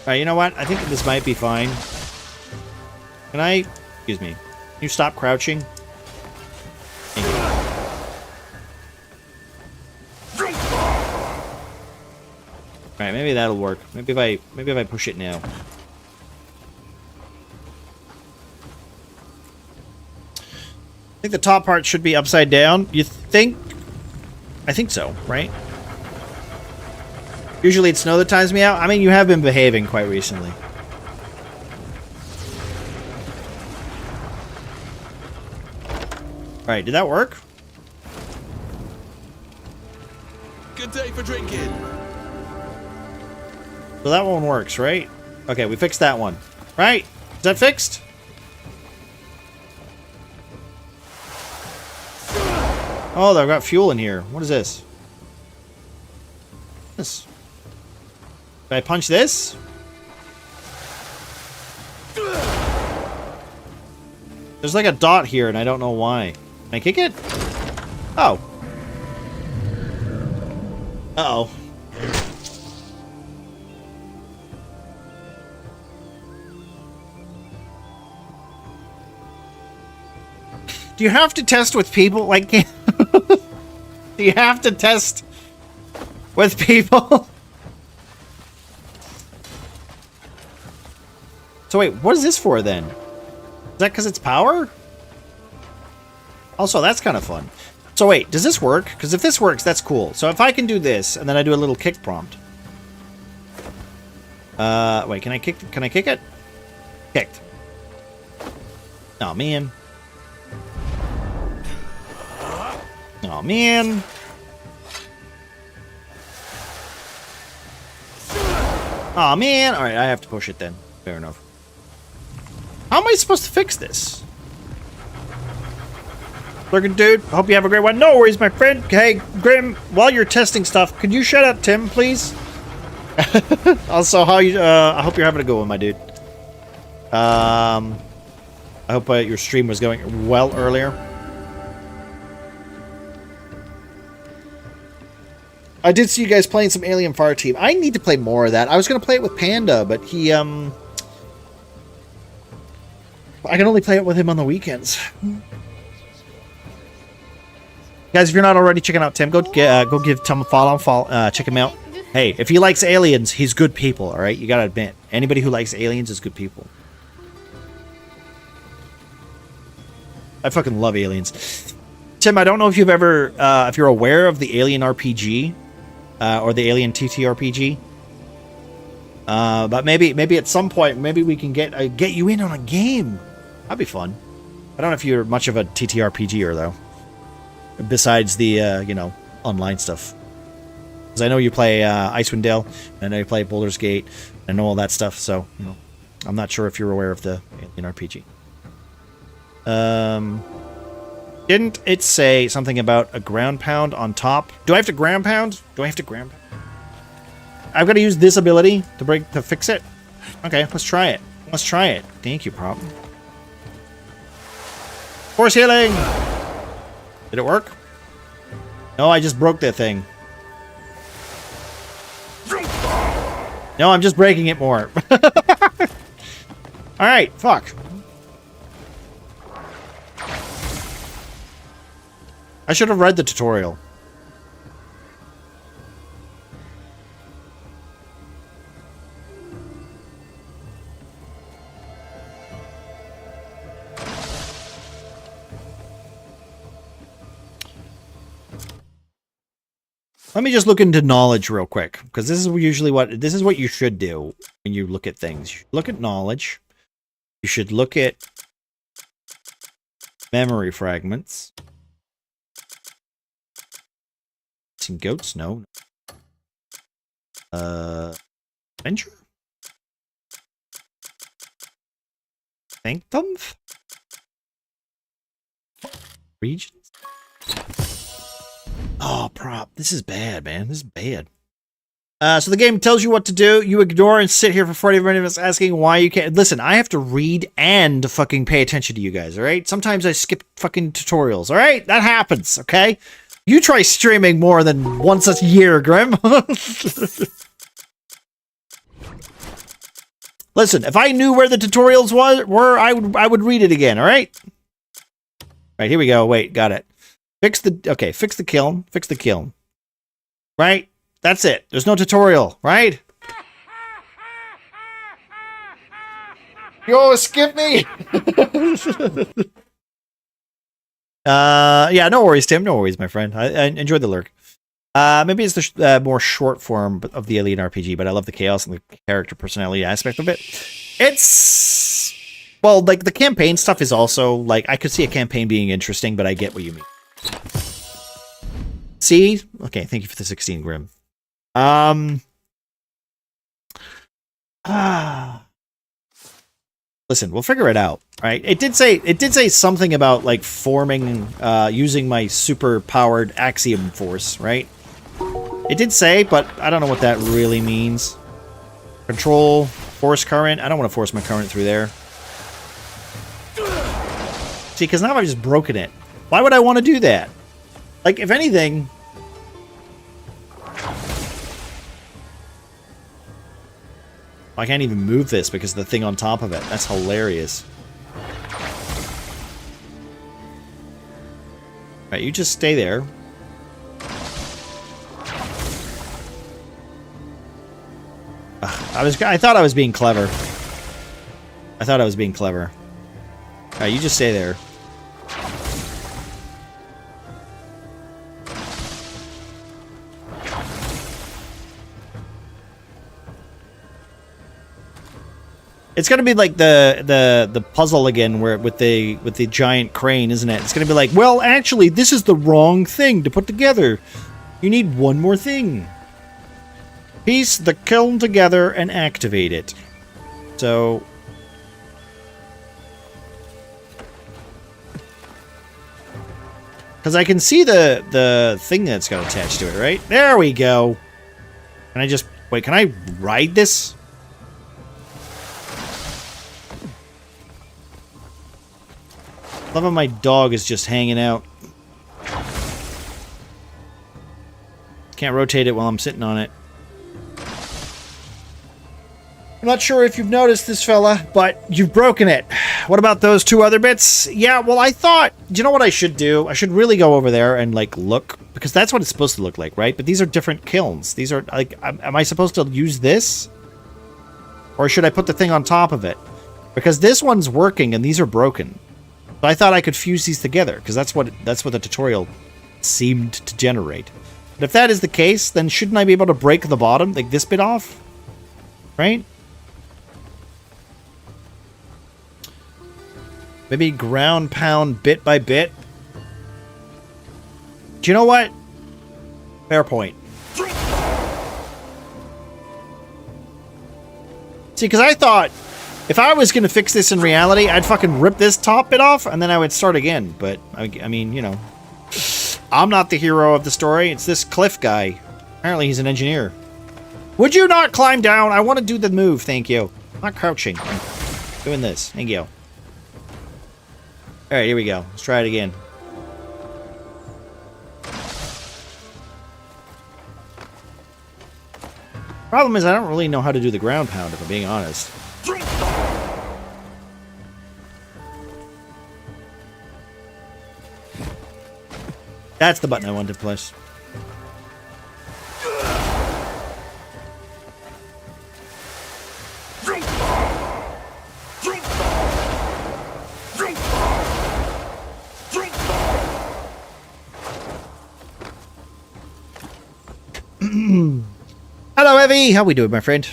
[SPEAKER 1] Alright, you know what? I think this might be fine. Can I, excuse me, can you stop crouching? Thank you. Alright, maybe that'll work. Maybe if I push it now. I think the top part should be upside down. You think? I think so, right? Usually it's snow that times me out. I mean, you have been behaving quite recently. Alright, did that work?
[SPEAKER 14] Good day for drinking.
[SPEAKER 1] So that one works, right? Okay, we fixed that one. Right? Is that fixed? Oh, I've got fuel in here. What is this? This. Can I punch this? There's like a dot here and I don't know why. Can I kick it? Oh. Uh-oh. Do you have to test with people? Like, do you have to test with people? So wait, what is this for then? Is that because it's power? Also, that's kind of fun. So wait, does this work? Because if this works, that's cool. So if I can do this, and then I do a little kick prompt. Wait, can I kick it? Kicked. Oh man. Oh man. Oh man. Alright, I have to push it then. Fair enough. How am I supposed to fix this? Lurking dude, hope you have a great one. No worries, my friend. Hey, Grim, while you're testing stuff, could you shut up, Tim, please? Also, how you? I hope you're having a good one, my dude. I hope your stream was going well earlier. I did see you guys playing some Alien Fireteam. I need to play more of that. I was going to play it with Panda, but he, I can only play it with him on the weekends. Guys, if you're not already checking out Tim, go give Tim a follow. Check him out. Hey, if he likes aliens, he's good people, all right? You got to admit. Anybody who likes aliens is good people. I fucking love aliens. Tim, I don't know if you've ever, if you're aware of the Alien RPG, or the Alien TTRPG. But maybe at some point, maybe we can get you in on a game. That'd be fun. I don't know if you're much of a TTRPGer though. Besides the, you know, online stuff. Because I know you play Icewind Dale, and I know you play Baldur's Gate, and I know all that stuff, so, you know, I'm not sure if you're aware of the Alien RPG. Didn't it say something about a ground pound on top? Do I have to ground pound? I've got to use this ability to fix it? Okay, let's try it. Thank you, prop. Force healing! Did it work? No, I just broke that thing. No, I'm just breaking it more. Alright, fuck. I should have read the tutorial. Let me just look into knowledge real quick, because this is usually what you should do when you look at things. You should look at knowledge. You should look at memory fragments. Some goats? No. Adventure? Sanctum? Regions? Oh, prop. This is bad, man. This is bad. So the game tells you what to do. You ignore and sit here for 40 minutes asking why you can't. Listen, I have to read and fucking pay attention to you guys, all right? Sometimes I skip fucking tutorials, all right? That happens, okay? You try streaming more than once a year, Grim. Listen, if I knew where the tutorials were, I would read it again, all right? All right, here we go. Wait, got it. Fix the kiln. Fix the kiln. Right? That's it. There's no tutorial, right? Yo, skip me! Yeah, no worries, Tim. No worries, my friend. I enjoyed the lurk. Maybe it's the more short form of the Alien RPG, but I love the chaos and the character personality aspect of it. It's... Well, like, the campaign stuff is also, like, I could see a campaign being interesting, but I get what you mean. See? Okay, thank you for the 16, Grim. Listen, we'll figure it out, right? It did say something about like forming using my super powered axiom force, right? It did say, but I don't know what that really means. Control force current. I don't want to force my current through there. See, because now I've just broken it. Why would I want to do that? Like, if anything, I can't even move this because of the thing on top of it. That's hilarious. Right, you just stay there. I thought I was being clever. Alright, you just stay there. It's gonna be like the puzzle again, where with the giant crane, isn't it? It's gonna be like, well, actually, this is the wrong thing to put together. You need one more thing. Piece the kiln together and activate it. So, because I can see the thing that's got attached to it, right? There we go. Can I just wait? Can I ride this? Love how my dog is just hanging out. Can't rotate it while I'm sitting on it. I'm not sure if you've noticed this, fella, but you've broken it. What about those two other bits? Yeah, well, I thought, do you know what I should do? I should really go over there and, like, look, because that's what it's supposed to look like, right? But these are different kilns. These are, like, am I supposed to use this? Or should I put the thing on top of it? Because this one's working and these are broken. So I thought I could fuse these together, because that's what the tutorial seemed to generate. But if that is the case, then shouldn't I be able to break the bottom, like this bit off? Right? Maybe ground pound bit by bit. Do you know what? Fair point. See, because I thought if I was going to fix this in reality, I'd fucking rip this top bit off and then I would start again. But, I mean, you know, I'm not the hero of the story. It's this Cliff guy. Apparently he's an engineer. Would you not climb down? I want to do the move, thank you. I'm not crouching. I'm doing this. Thank you. Alright, here we go. Let's try it again. Problem is, I don't really know how to do the ground pound, if I'm being honest. That's the button I wanted to push. Hello, Evie. How we doing, my friend?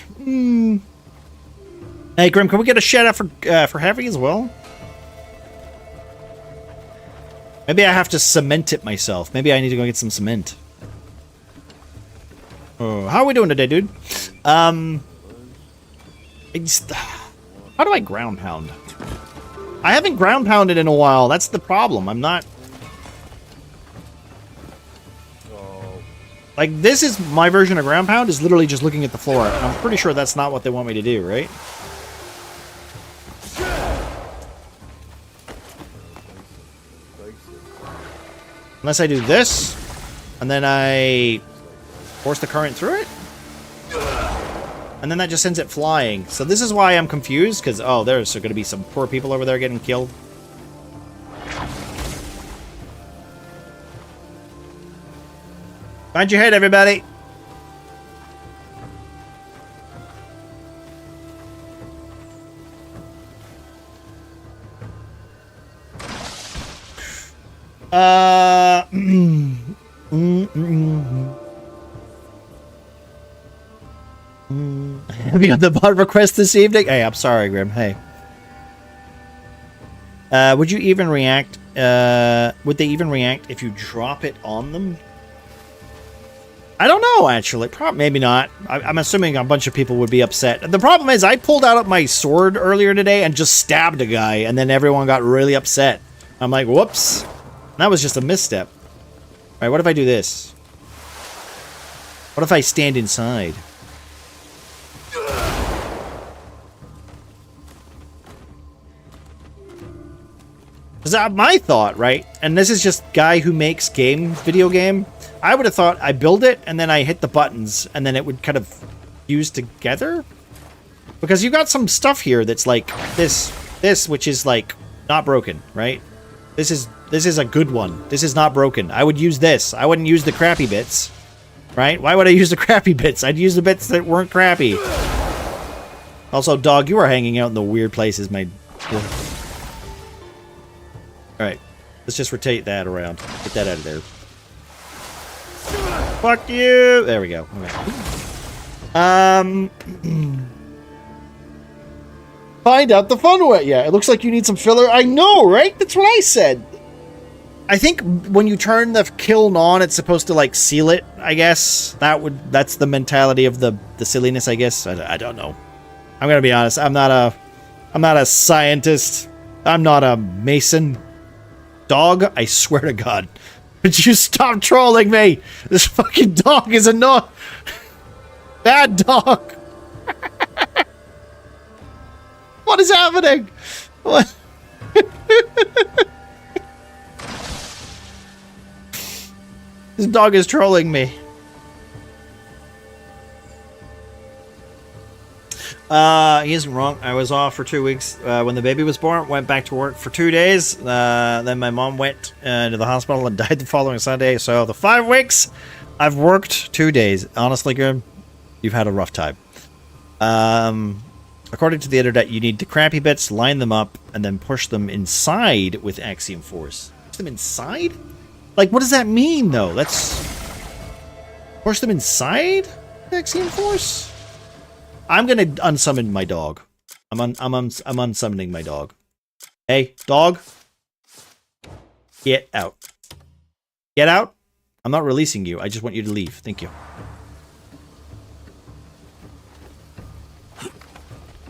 [SPEAKER 1] Hey, Grim, can we get a shout out for Heavy as well? Maybe I have to cement it myself. Maybe I need to go get some cement. Oh, how are we doing today, dude? How do I ground pound? I haven't ground pounded in a while. That's the problem. I'm not... Like, this is my version of ground pound, is literally just looking at the floor. And I'm pretty sure that's not what they want me to do, right? Unless I do this, and then I force the current through it? And then that just sends it flying. So this is why I'm confused, because, oh, there's going to be some poor people over there getting killed. Find your head, everybody! Have you got the bot request this evening? Hey, I'm sorry, Grim. Hey. Would you even react? Would they even react if you drop it on them? I don't know, actually. Maybe not. I'm assuming a bunch of people would be upset. The problem is, I pulled out my sword earlier today and just stabbed a guy, and then everyone got really upset. I'm like, whoops. That was just a misstep. Alright, what if I do this? What if I stand inside? Because my thought, right? And this is just guy who makes video game. I would have thought I build it and then I hit the buttons and then it would kind of fuse together. Because you got some stuff here that's like this which is like not broken, right? This is a good one. This is not broken. I would use this. I wouldn't use the crappy bits, right? Why would I use the crappy bits? I'd use the bits that weren't crappy. Also, dog, you are hanging out in the weird places, my. Alright, let's just rotate that around. Get that out of there. Fuck you! There we go. Okay. Find out the fun way. Yeah, it looks like you need some filler. I know, right? That's what I said. I think when you turn the kiln on, it's supposed to like seal it, I guess. That's the mentality of the silliness, I guess. I don't know. I'm gonna be honest. I'm not a scientist. I'm not a mason. Dog, I swear to God. Would you stop trolling me? This fucking dog is annoying. Bad dog. What is happening? What? This dog is trolling me. He isn't wrong. I was off for 2 weeks when the baby was born. Went back to work for 2 days. Then my mom went to the hospital and died the following Sunday. So the 5 weeks, I've worked 2 days. Honestly, Grim, you've had a rough time. According to the internet, you need the crappy bits, line them up, and then push them inside with Axiom Force. Push them inside? Like, what does that mean, though? That's... Push them inside Axiom Force? I'm gonna unsummon my dog. I'm unsummoning my dog. Hey, dog. Get out. Get out? I'm not releasing you. I just want you to leave. Thank you.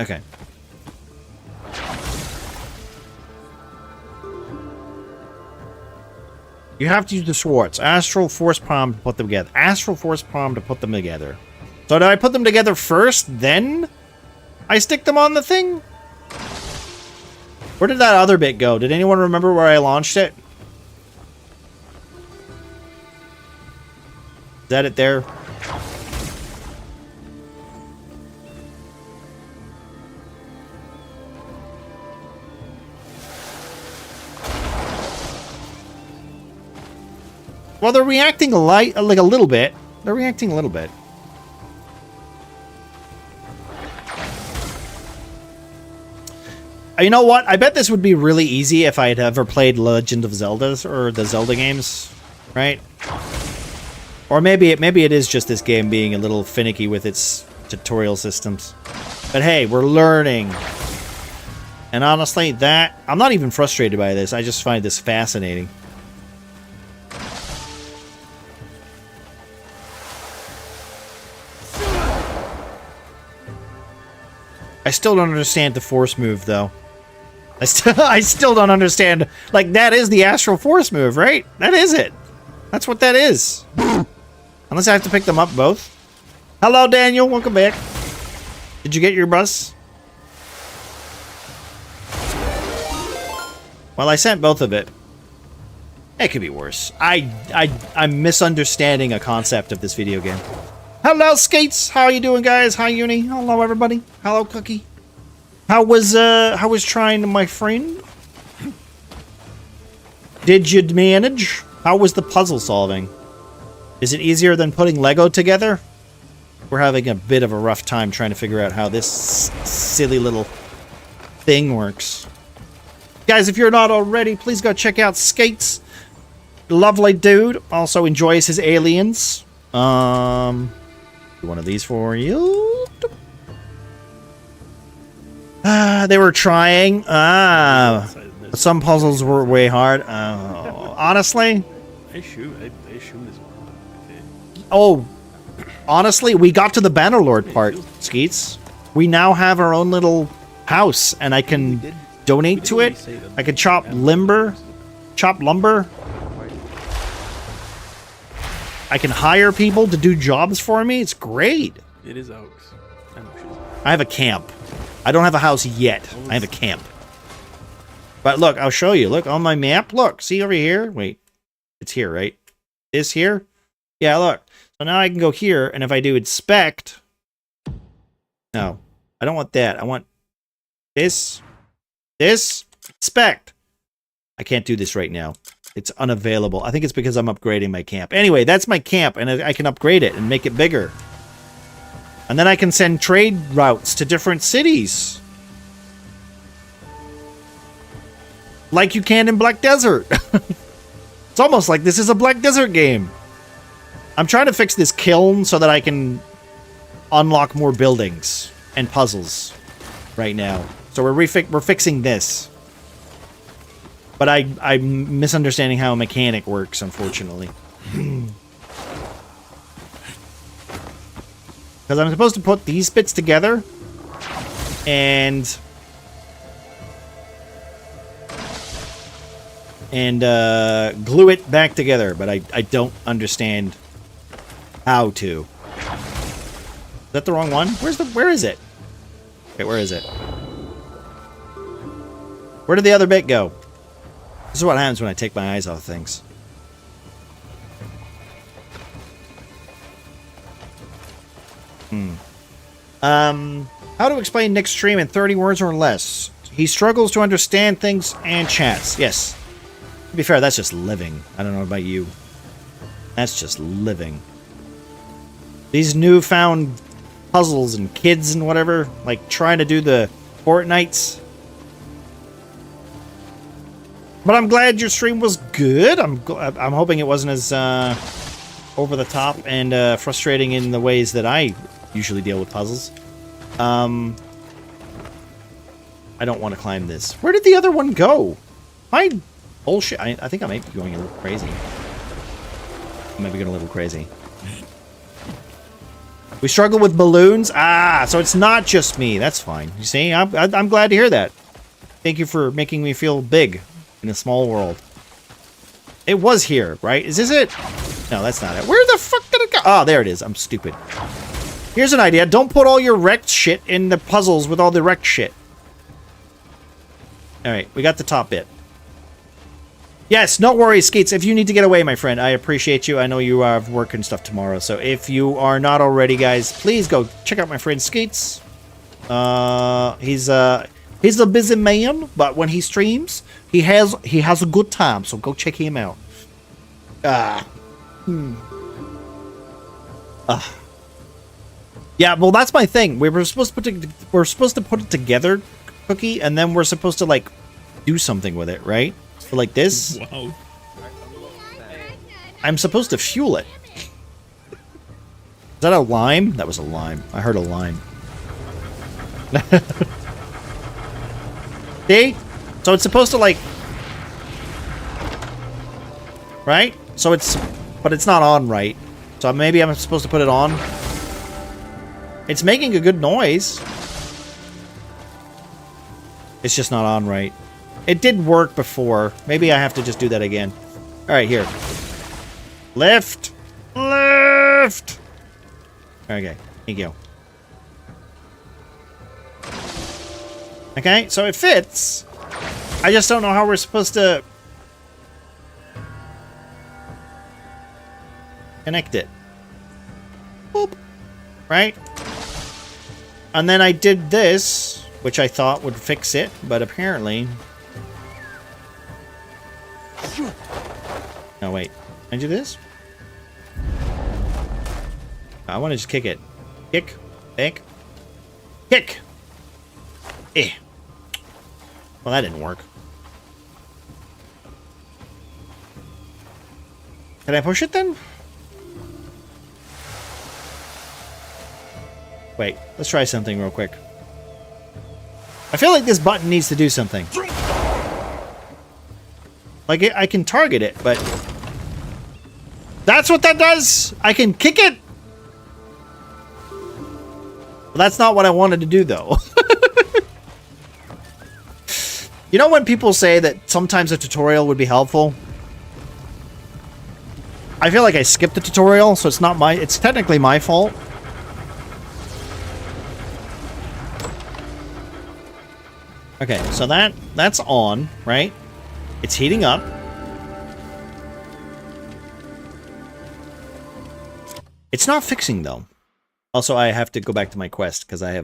[SPEAKER 1] Okay. You have to use the swords. Astral Force Palm to put them together. Astral Force Palm to put them together. So do I put them together first, then I stick them on the thing? Where did that other bit go? Did anyone remember where I launched it? Is that it there? Well, they're reacting like a little bit. They're reacting a little bit. You know what? I bet this would be really easy if I had ever played Legend of Zelda or the Zelda games, right? Or maybe it is just this game being a little finicky with its tutorial systems. But hey, we're learning. And honestly, I'm not even frustrated by this. I just find this fascinating. I still don't understand the force move, though. I still don't understand. Like, that is the Astral Force move, right? That is it. That's what that is. Unless I have to pick them up both. Hello, Daniel. Welcome back. Did you get your bus? Well, I sent both of it. It could be worse. I'm misunderstanding a concept of this video game. Hello, Skates. How you doing, guys? Hi, Uni. Hello, everybody. Hello, Cookie. How was trying, my friend? Did you manage? How was the puzzle solving? Is it easier than putting Lego together? We're having a bit of a rough time trying to figure out how this silly little thing works. Guys, if you're not already, please go check out Skates. Lovely dude. Also enjoys his aliens. One of these for you. They were trying. Some puzzles were way hard. Honestly. Oh, honestly, we got to the Bannerlord part, Skeets. We now have our own little house, and I can donate to it. I can chop lumber. I can hire people to do jobs for me. It's great.
[SPEAKER 15] It is Oaks.
[SPEAKER 1] I have a camp. I don't have a house yet. I have a camp. But look, I'll show you. Look, on my map. Look, see over here? Wait. It's here, right? This here? Yeah, look. So now I can go here, and if I do inspect... No. I don't want that. I want this. This. Inspect. I can't do this right now. It's unavailable. I think it's because I'm upgrading my camp. Anyway, that's my camp, and I can upgrade it and make it bigger. And then I can send trade routes to different cities. Like you can in Black Desert. It's almost like this is a Black Desert game. I'm trying to fix this kiln so that I can unlock more buildings and puzzles right now. So we're fixing this. But I'm misunderstanding how a mechanic works, unfortunately. Because I'm supposed to put these bits together and glue it back together, but I don't understand how to. Is that the wrong one? Where is it? Okay, where is it? Where did the other bit go? This is what happens when I take my eyes off things. How to explain Nick's stream in 30 words or less? He struggles to understand things and chats. Yes. To be fair, that's just living. I don't know about you. That's just living. These newfound puzzles and kids and whatever, like trying to do the Fortnites. But I'm glad your stream was good. I'm hoping it wasn't as over the top and frustrating in the ways that I usually deal with puzzles. I don't want to climb this. Where did the other one go? My bullshit. I think I might be going a little crazy. I might be going a little crazy. We struggle with balloons. Ah, so it's not just me. That's fine. You see, I'm glad to hear that. Thank you for making me feel big in a small world. It was here, right? Is this it? No, that's not it. Where the fuck did it go? Oh, there it is. I'm stupid. Here's an idea. Don't put all your wrecked shit in the puzzles with all the wrecked shit. Alright, we got the top bit. Yes, no worries, Skates. If you need to get away, my friend, I appreciate you. I know you have work and stuff tomorrow. So if you are not already, guys, please go check out my friend Skates. He's a busy man, but when he streams, he has a good time. So go check him out. Yeah, well, that's my thing. We're supposed to put it together, Cookie, and then we're supposed to like do something with it, right? So like this.
[SPEAKER 15] Wow.
[SPEAKER 1] I'm supposed to fuel it. Is that a lime? That was a lime. I heard a lime. See? So it's supposed to like... Right? So it's... But it's not on right. So maybe I'm supposed to put it on. It's making a good noise. It's just not on right. It did work before. Maybe I have to just do that again. Alright, here. Lift! Lift! Okay, thank you. Okay, so it fits. I just don't know how we're supposed to connect it. Boop. Right? And then I did this, which I thought would fix it, but apparently... No, wait. Can I do this? I want to just kick it. Kick. Kick. Kick! Eh. Well, that didn't work. Can I push it then? Wait, let's try something real quick. I feel like this button needs to do something. Like, I can target it, but... That's what that does! I can kick it! Well, that's not what I wanted to do, though. You know when people say that sometimes a tutorial would be helpful? I feel like I skipped the tutorial, so it's not my... It's technically my fault. Okay, so that's on, right? It's heating up. It's not fixing, though. Also, I have to go back to my quest, because I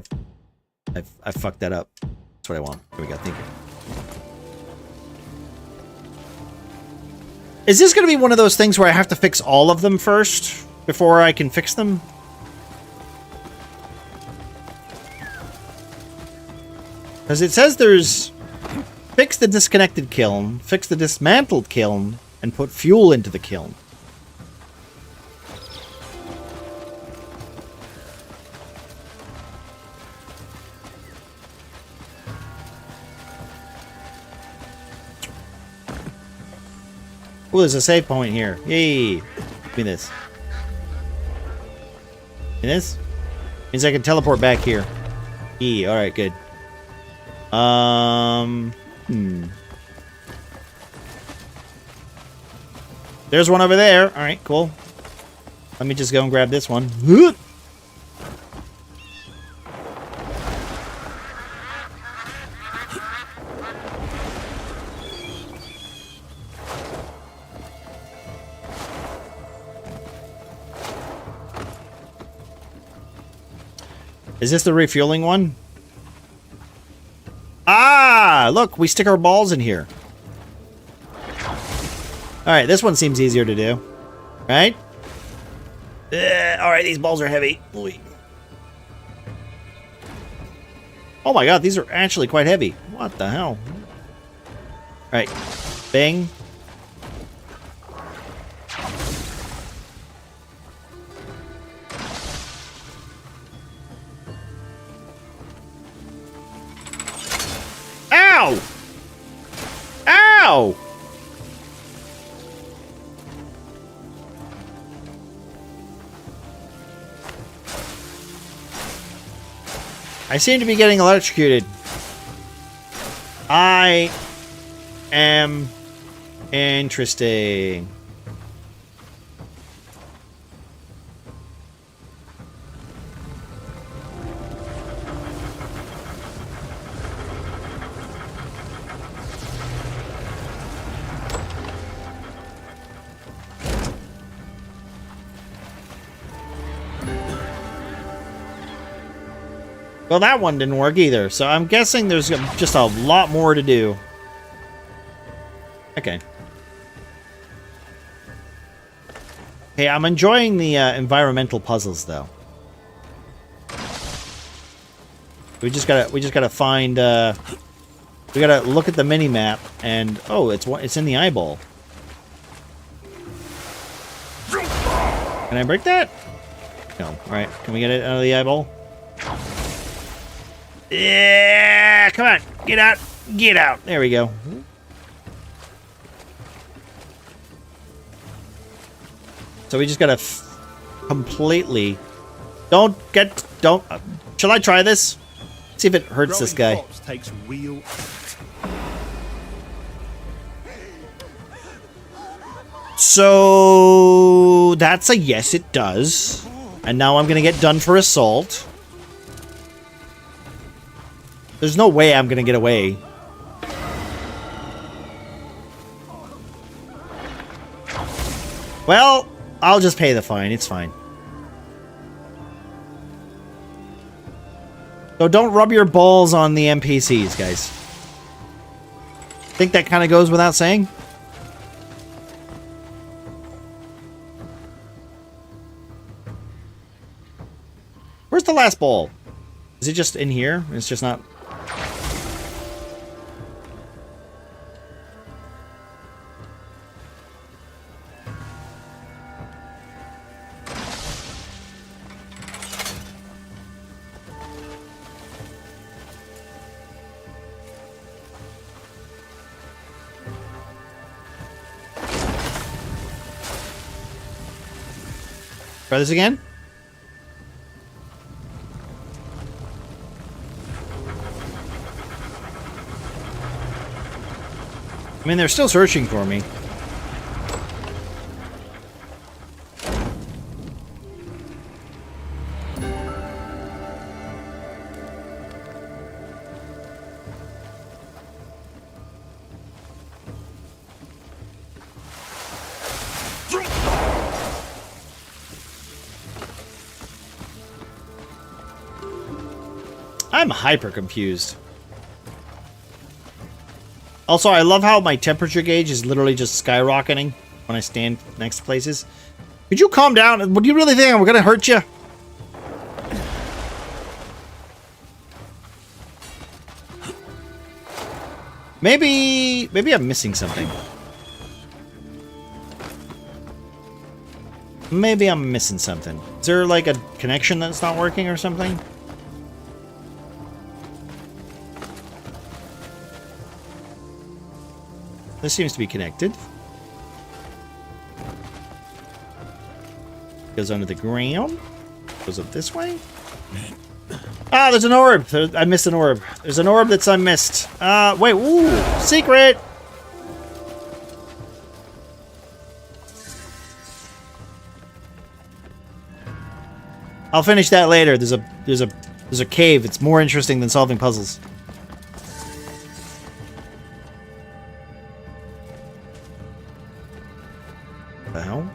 [SPEAKER 1] fucked that up. That's what I want. Here we go, thank you. Is this going to be one of those things where I have to fix all of them first, before I can fix them? Because it says there's... Fix the disconnected kiln, fix the dismantled kiln, and put fuel into the kiln. Ooh, there's a save point here. Yay! Give me this. And this? Means I can teleport back here. Yee, alright, good. There's one over there. Alright, cool. Let me just go and grab this one. Is this the refueling one? Ah, look, we stick our balls in here. Alright, this one seems easier to do. Right? Alright, these balls are heavy. Oh my god, these are actually quite heavy. What the hell? Alright. Bang. Ow! Ow! I seem to be getting electrocuted. I am interesting. Well, that one didn't work either, so I'm guessing there's just a lot more to do. Okay. Hey, I'm enjoying the environmental puzzles, though. We just gotta find. We gotta look at the mini map, and oh, it's in the eyeball. Can I break that? No. All right. Can we get it out of the eyeball? Yeah, come on, get out, get out. There we go. So we just gotta completely. Don't. Shall I try this? See if it hurts this guy.
[SPEAKER 2] Takes real...
[SPEAKER 1] So that's a yes, it does. And now I'm gonna get done for assault. There's no way I'm gonna get away. Well, I'll just pay the fine. It's fine. So don't rub your balls on the NPCs, guys. Think that kind of goes without saying? Where's the last ball? Is it just in here? It's just not... Try this again? I mean, they're still searching for me. I'm hyper confused. Also, I love how my temperature gauge is literally just skyrocketing when I stand next to places. Could you calm down? What do you really think? I'm gonna hurt you? Maybe I'm missing something. Maybe I'm missing something. Is there like a connection that's not working or something? This seems to be connected. Goes under the ground. Goes up this way. Ah, there's an orb. I missed an orb. There's an orb that's I missed. Wait. Ooh, secret. I'll finish that later. There's a cave. It's more interesting than solving puzzles. The hell?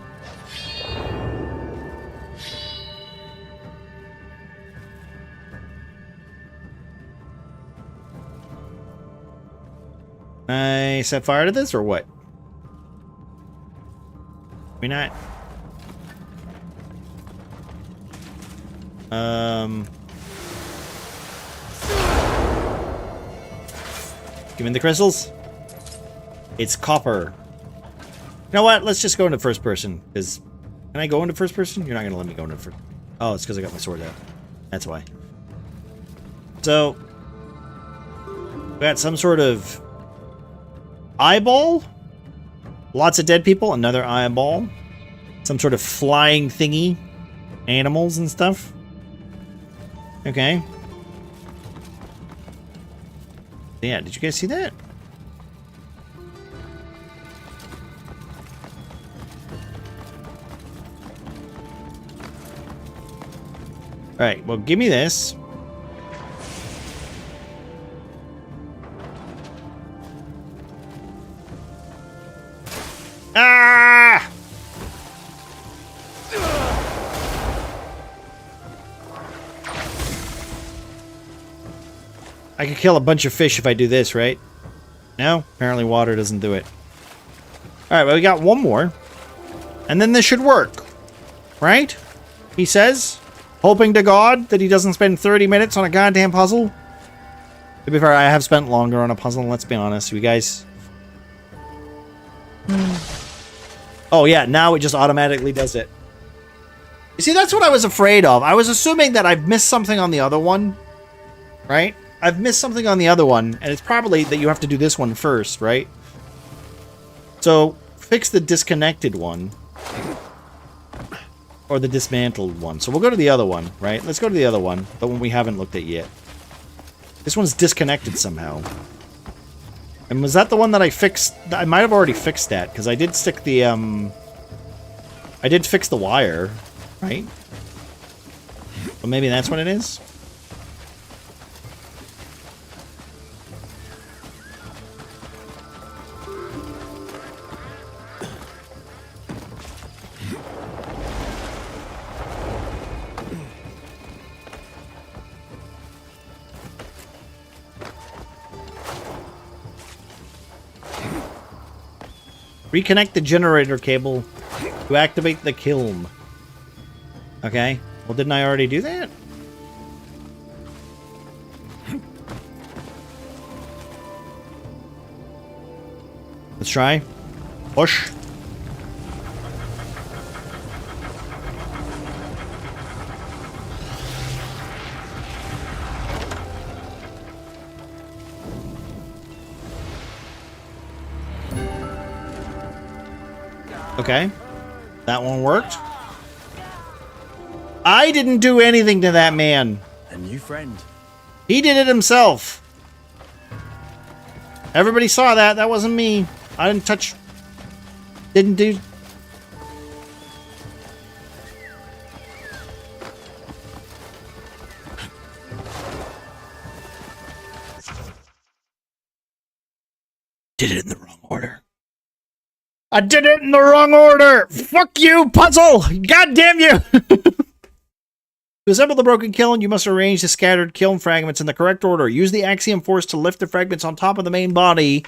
[SPEAKER 1] I set fire to this or what? We not? Give me the crystals. It's copper. You know what? Let's just go into first person. Because can I go into first person? You're not gonna let me go into first. Oh, it's because I got my sword out. That's why. So we got some sort of eyeball. Lots of dead people. Another eyeball. Some sort of flying thingy. Animals and stuff. Okay. Yeah, did you guys see that? Alright, well, give me this. Ah! I could kill a bunch of fish if I do this, right? No? Apparently water doesn't do it. Alright, well, we got one more. And then this should work. Right? He says. Hoping to God that he doesn't spend 30 minutes on a goddamn puzzle. To be fair, I have spent longer on a puzzle, let's be honest. You guys... Oh, yeah, now it just automatically does it. You see, that's what I was afraid of. I was assuming that I've missed something on the other one. Right? I've missed something on the other one, and it's probably that you have to do this one first, right? So, fix the disconnected one. Or the dismantled one. So we'll go to the other one, right? Let's go to the other one, the one we haven't looked at yet. This one's disconnected somehow. And was that the one that I fixed? I might have already fixed that, because I did stick the, I did fix the wire, right? Well, maybe that's what it is? Reconnect the generator cable to activate the kiln. Okay. Well, didn't I already do that? Let's try. Push. Okay. That one worked. I didn't do anything to that man.
[SPEAKER 6] A new friend.
[SPEAKER 1] He did it himself. Everybody saw that. That wasn't me. I didn't touch... Didn't do... Did it in the wrong order. I did it in the wrong order! Fuck you, puzzle! God damn you! To assemble the broken kiln, you must arrange the scattered kiln fragments in the correct order. Use the axiom force to lift the fragments on top of the main body.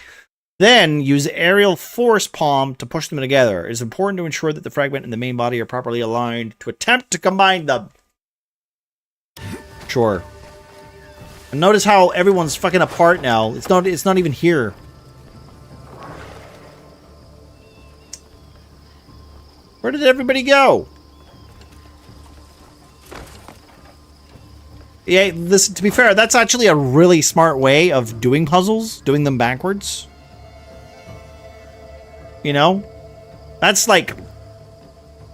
[SPEAKER 1] Then, use the aerial force palm to push them together. It is important to ensure that the fragment and the main body are properly aligned to attempt to combine them. Sure. And notice how everyone's fucking apart now. It's not even here. Where did everybody go? Yeah, this, to be fair, that's actually a really smart way of doing puzzles, doing them backwards. You know? That's like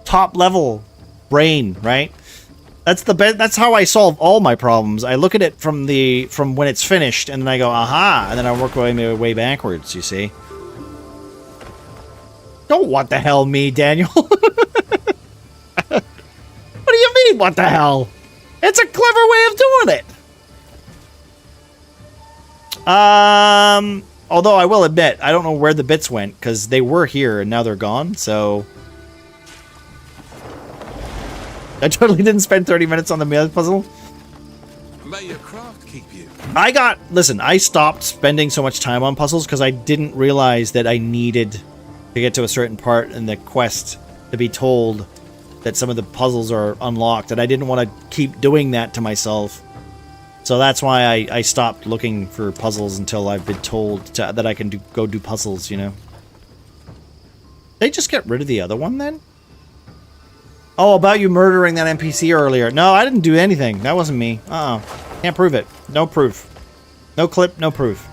[SPEAKER 1] top level brain, right? That's the best. That's how I solve all my problems. I look at it from when it's finished, and then I go, aha, and then I work my way backwards, you see? Don't what the hell me, Daniel. What do you mean, what the hell? It's a clever way of doing it. Although I will admit, I don't know where the bits went, because they were here and now they're gone, so... I totally didn't spend 30 minutes on the mail puzzle.
[SPEAKER 5] May your craft keep you.
[SPEAKER 1] Listen, I stopped spending so much time on puzzles because I didn't realize that I needed to get to a certain part in the quest to be told that some of the puzzles are unlocked, and I didn't want to keep doing that to myself. So that's why I stopped looking for puzzles until I've been told that I can go do puzzles, you know? They just get rid of the other one then? Oh, about you murdering that NPC earlier. No, I didn't do anything. That wasn't me. Can't prove it. No proof. No clip, no proof.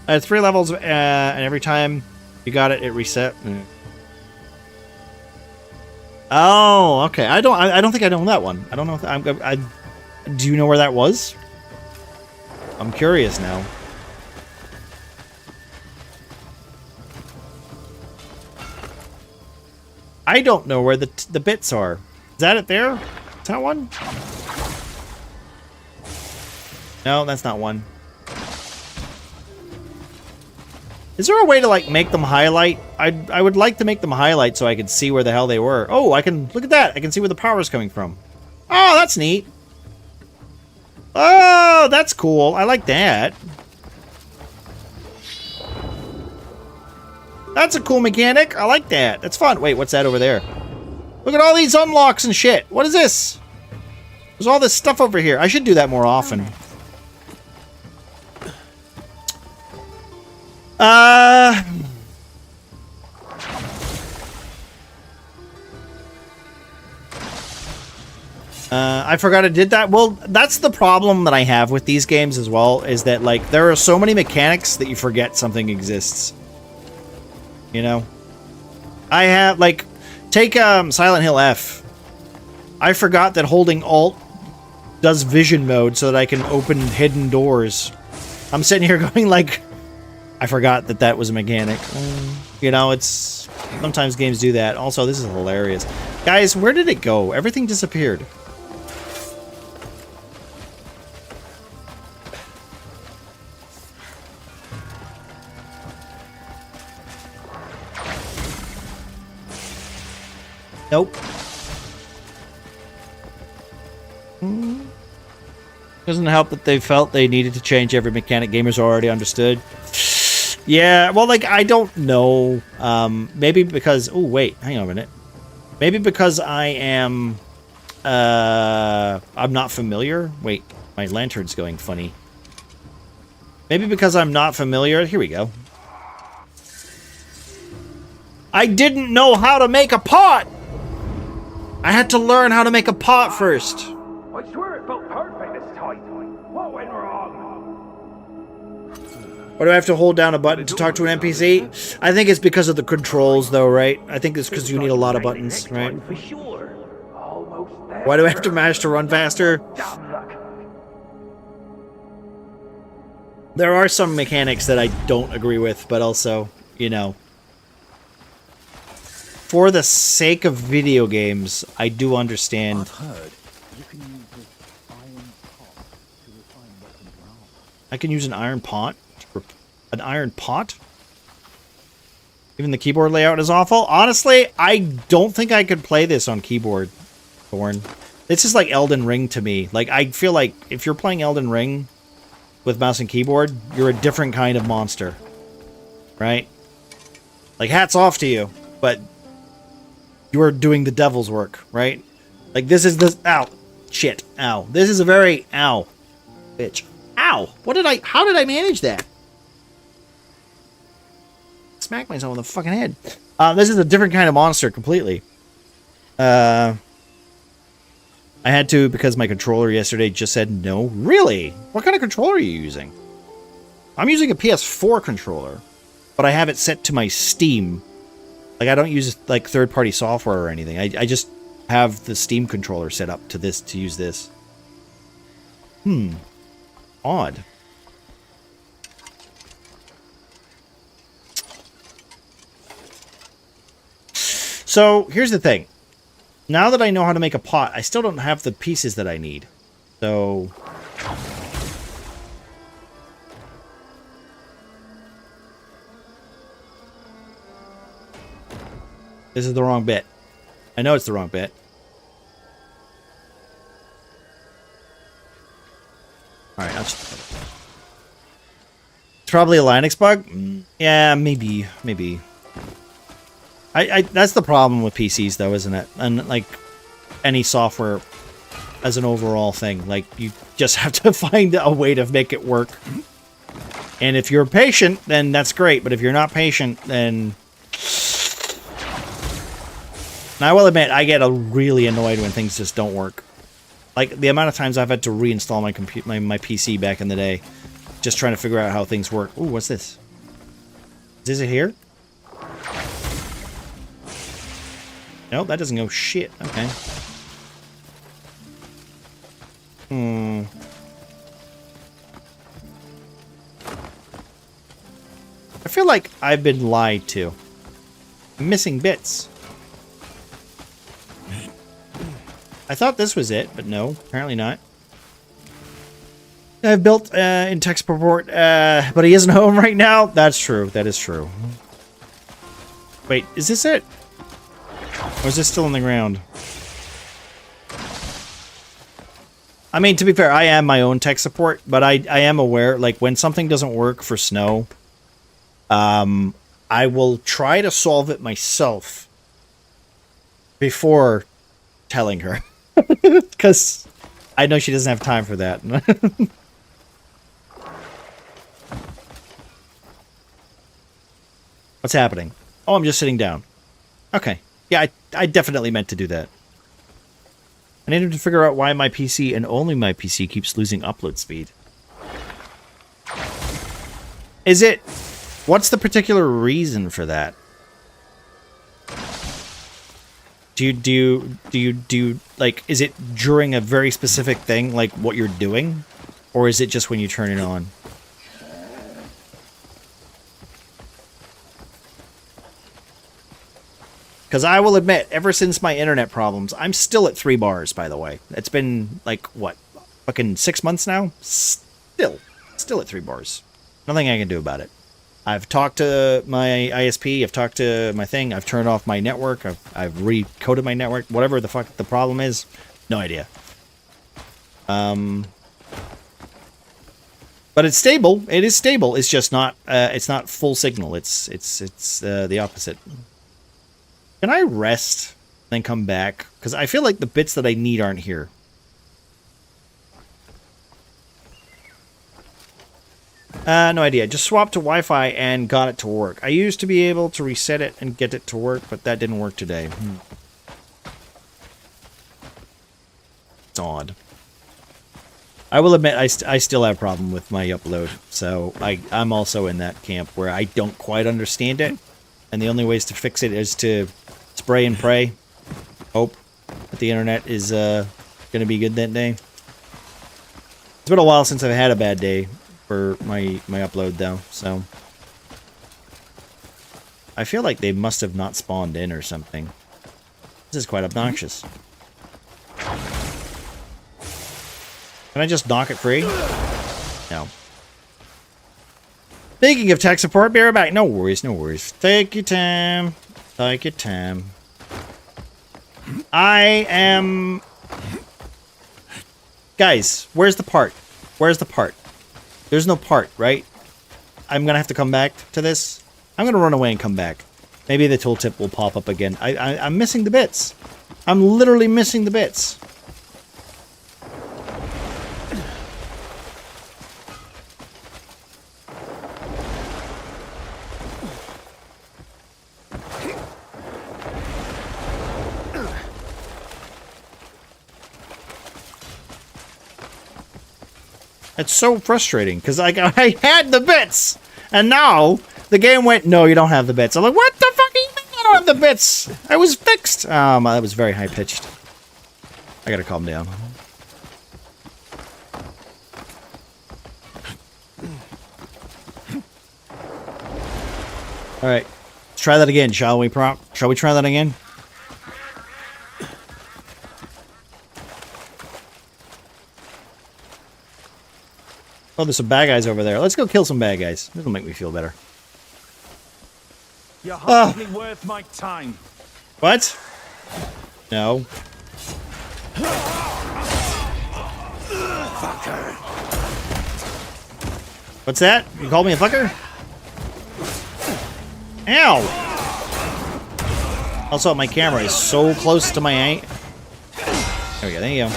[SPEAKER 1] I had 3 levels, and every time you got it, it reset. Oh, okay. I don't think I know that one. I don't know. Do you know where that was? I'm curious now. I don't know where the bits are. Is that it there? Is that one? No, that's not one. Is there a way to, like, make them highlight? I would like to make them highlight so I could see where the hell they were. Oh, I can... Look at that! I can see where the power's coming from. Oh, that's neat. Oh, that's cool. I like that. That's a cool mechanic. I like that. That's fun. Wait, what's that over there? Look at all these unlocks and shit. What is this? There's all this stuff over here. I should do that more often. I forgot I did that. Well, that's the problem that I have with these games as well, is that, like, there are so many mechanics that you forget something exists. You know? I have, like, take Silent Hill F. I forgot that holding Alt does vision mode so that I can open hidden doors. I'm sitting here going like, I forgot that that was a mechanic. You know, it's... Sometimes games do that. Also, this is hilarious. Guys, where did it go? Everything disappeared. Nope. Doesn't help that they felt they needed to change every mechanic gamers already understood. Yeah, well, like, I don't know. Maybe because... Oh, wait. Hang on a minute. Maybe because I am... I'm not familiar. Wait, my lantern's going funny. Maybe because I'm not familiar. Here we go. I didn't know how to make a pot! I had to learn how to make a pot first.
[SPEAKER 7] I swear it felt perfect this time. What went wrong?
[SPEAKER 1] Why do I have to hold down a button to talk to an NPC? I think it's because of the controls, though, right? I think it's because you need a lot of buttons, right?
[SPEAKER 7] For sure. Almost there.
[SPEAKER 1] Why do I have to mash to run faster?
[SPEAKER 7] Damn luck.
[SPEAKER 1] There are some mechanics that I don't agree with, but also, you know... For the sake of video games, I do understand.
[SPEAKER 2] I've heard you can use this iron pot to refine weapons and armor.
[SPEAKER 1] I can use an iron pot? An iron pot? Even the keyboard layout is awful? Honestly, I don't think I could play this on keyboard, Thorn. This is like Elden Ring to me. Like, I feel like if you're playing Elden Ring with mouse and keyboard, you're a different kind of monster. Right? Like, hats off to you, but... You're doing the devil's work, right? Like, this is the... Ow. Shit. Ow. This is a very... Ow. Bitch. Ow. What did I... How did I manage that? Smack myself in the fucking head. This is a different kind of monster completely. I had to because my controller yesterday just said no. Really? What kind of controller are you using? I'm using a PS4 controller, but I have it set to my Steam. Like, I don't use, like, third-party software or anything. I just have the Steam controller set up to this, to use this. Odd. So, here's the thing. Now that I know how to make a pot, I still don't have the pieces that I need. So... This is the wrong bit. I know it's the wrong bit. Alright, it's probably a Linux bug? Yeah, maybe. Maybe. That's the problem with PCs, though, isn't it? And, like, any software as an overall thing. Like, you just have to find a way to make it work. And if you're patient, then that's great. But if you're not patient, then... Now, I will admit, I get really annoyed when things just don't work. Like, the amount of times I've had to reinstall my PC back in the day, just trying to figure out how things work. Ooh, what's this? Is it here? Nope, that doesn't go shit. Okay. I feel like I've been lied to. I'm missing bits. I thought this was it, but no, apparently not. I've built in tech support, but he isn't home right now. That's true. That is true. Wait, is this it? Or is this still on the ground? I mean, to be fair, I am my own tech support, but I am aware, like, when something doesn't work for Snow, I will try to solve it myself before telling her. Because I know she doesn't have time for that. What's happening? Oh, I'm just sitting down. Okay. Yeah, I definitely meant to do that. I needed to figure out why my PC and only my PC keeps losing upload speed. Is it... What's the particular reason for that? Do you like, is it during a very specific thing, like what you're doing? Or is it just when you turn it on? Because I will admit, ever since my internet problems, I'm still at 3 bars, by the way. It's been, like, what, fucking 6 months now? Still at 3 bars. Nothing I can do about it. I've talked to my ISP, I've talked to my thing, I've turned off my network, I've recoded my network, whatever the fuck the problem is, no idea. But it's stable. It is stable. It's just not. It's not full signal. It's the opposite. Can I rest, then come back? Because I feel like the bits that I need aren't here. No idea. Just swapped to Wi-Fi and got it to work. I used to be able to reset it and get it to work, but that didn't work today. It's odd. I will admit, I still have a problem with my upload, so I'm also in that camp where I don't quite understand it, and the only ways to fix it is to spray and pray, hope that the internet is going to be good that day. It's been a while since I've had a bad day for my upload, though, so I feel like they must have not spawned in or something. This is quite obnoxious. Can I just knock it free? No. Speaking of tech support, be right back. No worries, no worries. Take your time. Take your time. I am... Guys, where's the part? Where's the part? There's no part, right? I'm gonna have to come back to this. I'm gonna run away and come back. Maybe the tooltip will pop up again. I'm missing the bits. I'm literally missing the bits. It's so frustrating, because I had the bits, and now the game went, no, you don't have the bits. I'm like, what the fuck are you mean I don't have the bits? I was fixed. That was very high-pitched. I gotta calm down. Alright, let's try that again, shall we, Prop? Shall we try that again? Oh, there's some bad guys over there. Let's go kill some bad guys. This'll make me feel better.
[SPEAKER 9] You're hardly worth my time.
[SPEAKER 1] What? No.
[SPEAKER 9] Fucker.
[SPEAKER 1] What's that? You called me a fucker? Ow! Also, my camera is so close to my eye. There we go, there you go.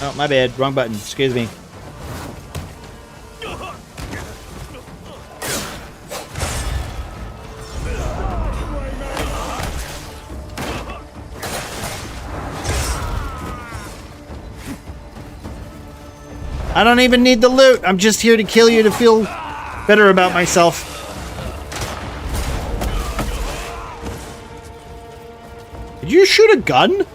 [SPEAKER 1] Oh, my bad. Wrong button. Excuse me. I don't even need the loot. I'm just here to kill you to feel better about myself. Did you shoot a gun?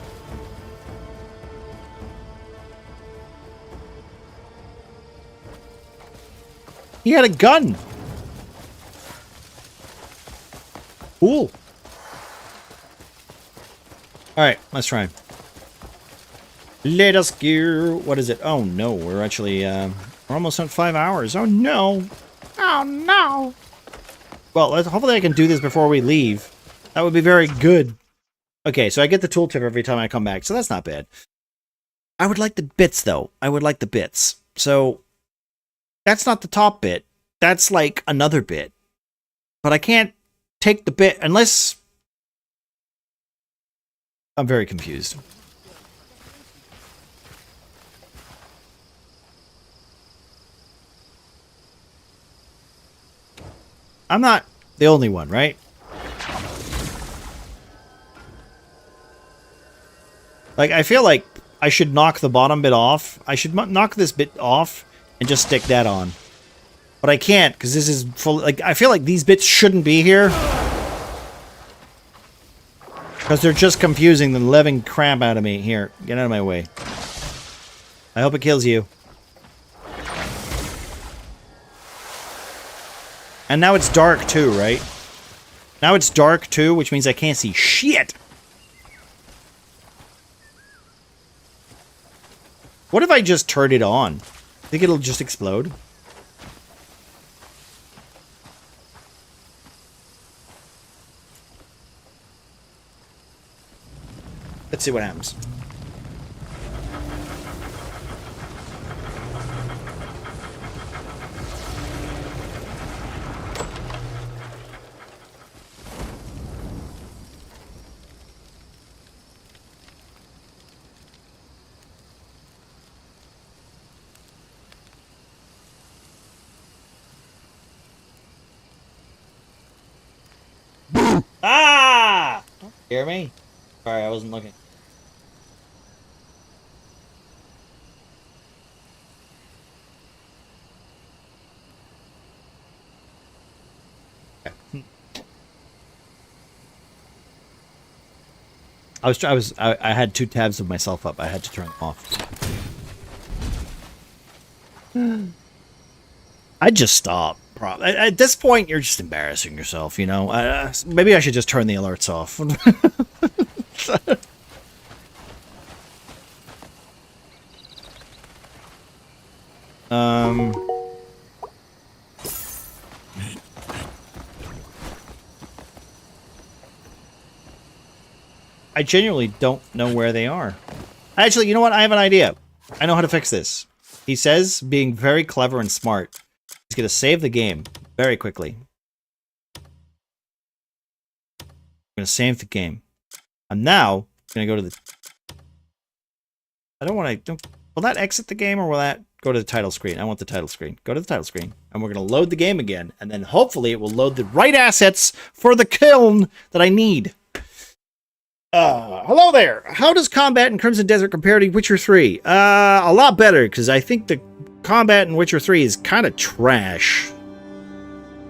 [SPEAKER 1] He had a gun. Cool. Alright, let's try. Let us go. What is it? Oh no, we're actually, we're almost at 5 hours. Oh no. Oh no. Well, hopefully I can do this before we leave. That would be very good. Okay, so I get the tooltip every time I come back, so that's not bad. I would like the bits, though. I would like the bits. So, that's not the top bit. That's like another bit. But I can't take the bit unless... I'm very confused. I'm not the only one, right? Like, I feel like I should knock the bottom bit off. I should knock this bit off and just stick that on. But I can't, because this is full... Like, I feel like these bits shouldn't be here. Because they're just confusing the living crap out of me. Here, get out of my way. I hope it kills you. And now it's dark too, right? Now it's dark too, which means I can't see shit. What if I just turn it on? Think it'll just explode? Let's see what happens. Ah! Don't scare me. Sorry, I wasn't looking. I had 2 tabs of myself up. I had to turn them off. I'd just stop. At this point, you're just embarrassing yourself, you know? Maybe I should just turn the alerts off. I genuinely don't know where they are. Actually, you know what? I have an idea. I know how to fix this. He says, being very clever and smart, he's going to save the game very quickly. I'm going to save the game. I'm now going to go to the... I don't want to... Will that exit the game or will that go to the title screen? I want the title screen. Go to the title screen. And we're going to load the game again. And then hopefully it will load the right assets for the kiln that I need. Hello there. How does combat in Crimson Desert compare to Witcher 3? A lot better, because I think the combat in Witcher 3 is kind of trash.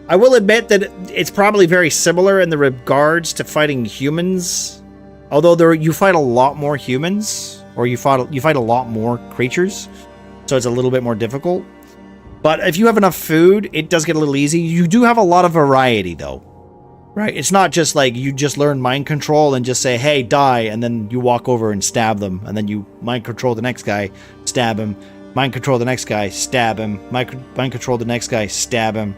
[SPEAKER 1] I will admit that it's probably very similar in the regards to fighting humans. Although you fight a lot more humans, or you fight a lot more creatures, so it's a little bit more difficult. But if you have enough food, it does get a little easy. You do have a lot of variety, though. Right? It's not just like you just learn mind control and just say, hey, die, and then you walk over and stab them, and then you mind control the next guy, stab him, mind control the next guy, stab him, mind control the next guy, stab him.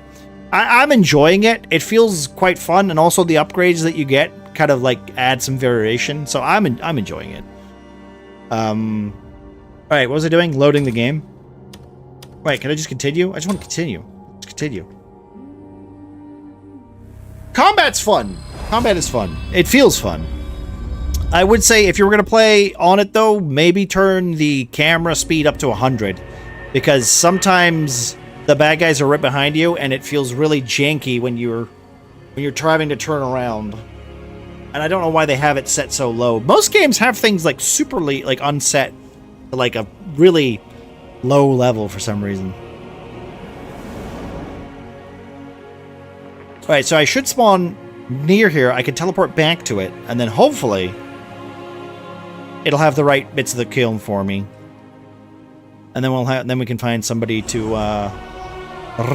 [SPEAKER 1] I'm enjoying it. It feels quite fun, and also the upgrades that you get kind of like add some variation, so I'm enjoying it. Alright, what was I doing? Loading the game. Wait, can I just continue? I just want to continue. Let's continue. Combat's fun. Combat is fun. It feels fun. I would say if you were going to play on it, though, maybe turn the camera speed up to 100. Because sometimes the bad guys are right behind you, and it feels really janky when you're trying to turn around. And I don't know why they have it set so low. Most games have things like super like unset to like a really low level for some reason. Alright, so I should spawn near here. I can teleport back to it, and then hopefully it'll have the right bits of the kiln for me. And then then we can find somebody to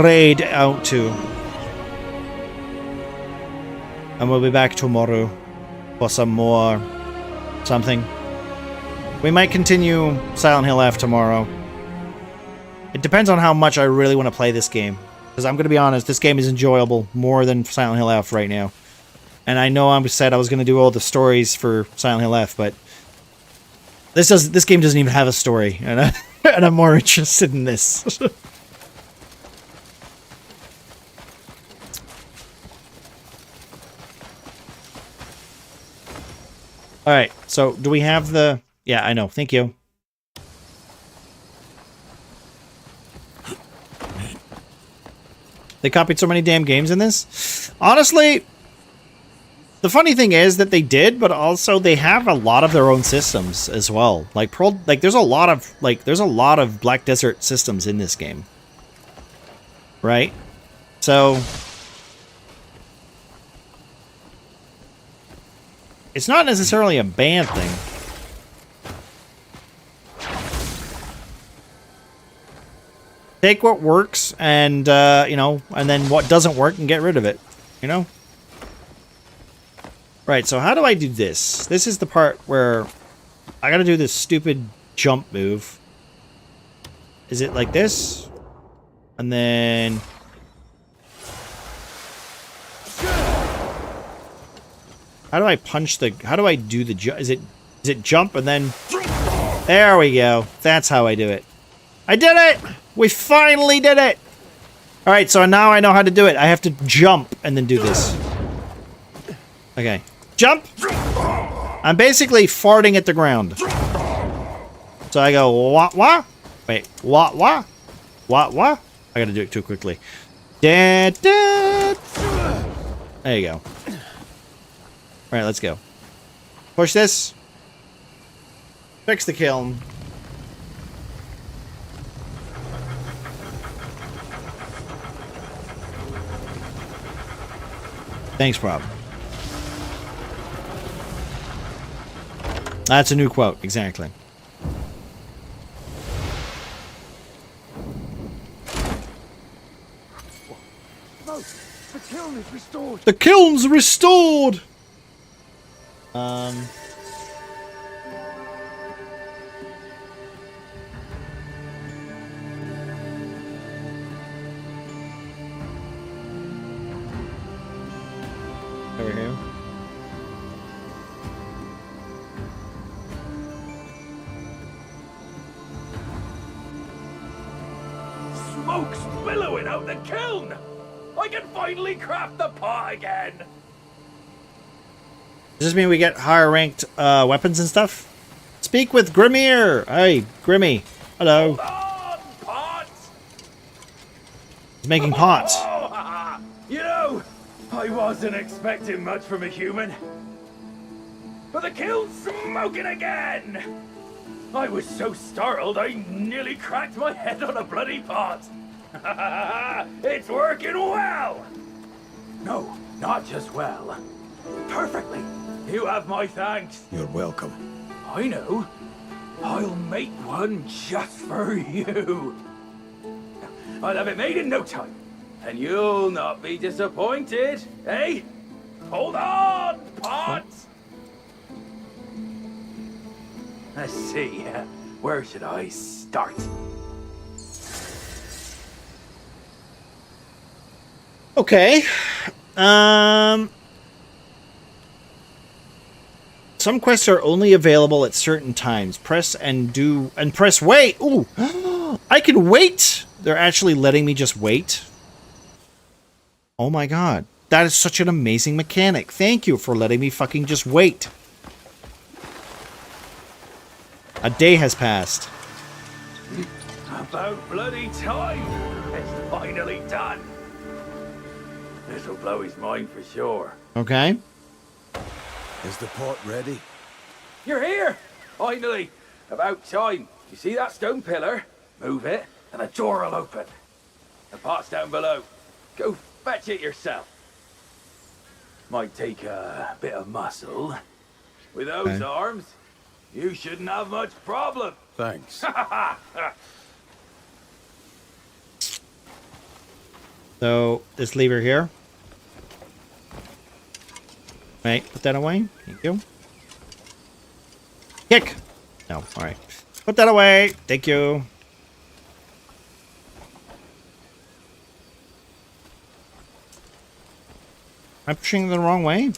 [SPEAKER 1] raid out to. And we'll be back tomorrow for some more something. We might continue Silent Hill F tomorrow. It depends on how much I really want to play this game. Because I'm going to be honest, this game is enjoyable more than Silent Hill F right now. And I know I said I was going to do all the stories for Silent Hill F, but this game doesn't even have a story, and I'm more interested in this. Alright, so do we have the... Yeah, I know. Thank you. They copied so many damn games in this. Honestly, the funny thing is that they did, but also they have a lot of their own systems as well. Like there's a lot of Black Desert systems in this game. Right? So it's not necessarily a bad thing. Take what works and, you know, and then what doesn't work and get rid of it, you know? Right, so how do I do this? This is the part where I gotta do this stupid jump move. Is it like this? And then... How do I punch the... How do I do the jump? Is it jump and then... There we go. That's how I do it. I did it! We finally did it! Alright, so now I know how to do it. I have to jump and then do this. Okay. Jump! I'm basically farting at the ground. So I go, wah-wah? Wait, wah-wah? Wah-wah? I gotta do it too quickly. Da-da! There you go. Alright, let's go. Push this. Fix the kiln. Thanks, Rob. That's a new quote, exactly.
[SPEAKER 17] No, the kiln is restored.
[SPEAKER 1] The kiln's restored! Over here.
[SPEAKER 9] Smoke's billowing out the kiln! I can finally craft the pot again!
[SPEAKER 1] Does this mean we get higher ranked weapons and stuff? Speak with Grimir! Hey, Grimmy. Hello. He's making pots.
[SPEAKER 9] You know, I wasn't expecting much from a human. But the kiln's smoking again! I was so startled I nearly cracked my head on a bloody pot. It's working well! No, not just well. Perfectly. You have my thanks.
[SPEAKER 5] You're welcome.
[SPEAKER 9] I know. I'll make one just for you. I'll have it made in no time. And you'll not be disappointed, eh? Hold on, pot! Let's see, where should I start?
[SPEAKER 1] Okay. Some quests are only available at certain times. Press wait. Ooh. I can wait. They're actually letting me just wait. Oh my god. That is such an amazing mechanic. Thank you for letting me fucking just wait. A day has passed.
[SPEAKER 9] About bloody time. It's finally done. This'll blow his mind for sure.
[SPEAKER 1] Okay.
[SPEAKER 5] Is the pot ready?
[SPEAKER 9] You're here! Finally! About time. You see that stone pillar? Move it, and the door will open. The pot's down below. Go fetch it yourself. Might take a bit of muscle. With those arms, you shouldn't have much problem.
[SPEAKER 5] Thanks.
[SPEAKER 1] So, this lever here. Right, put that away. Thank you. Kick! No, alright. Put that away. Thank you. Am I pushing the wrong way?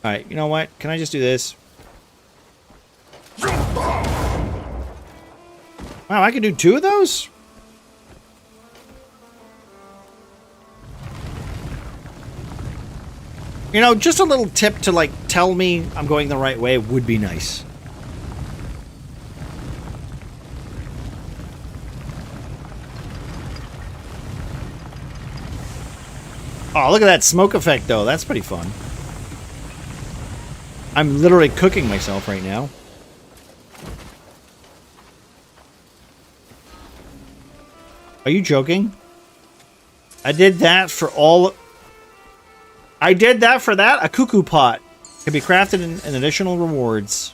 [SPEAKER 1] Alright, you know what? Can I just do this? Wow, I can do 2 of those? You know, just a little tip to, like, tell me I'm going the right way would be nice. Oh, look at that smoke effect, though. That's pretty fun. I'm literally cooking myself right now. Are you joking? I did that for all... I did that for that? A cuckoo pot. Can be crafted in additional rewards.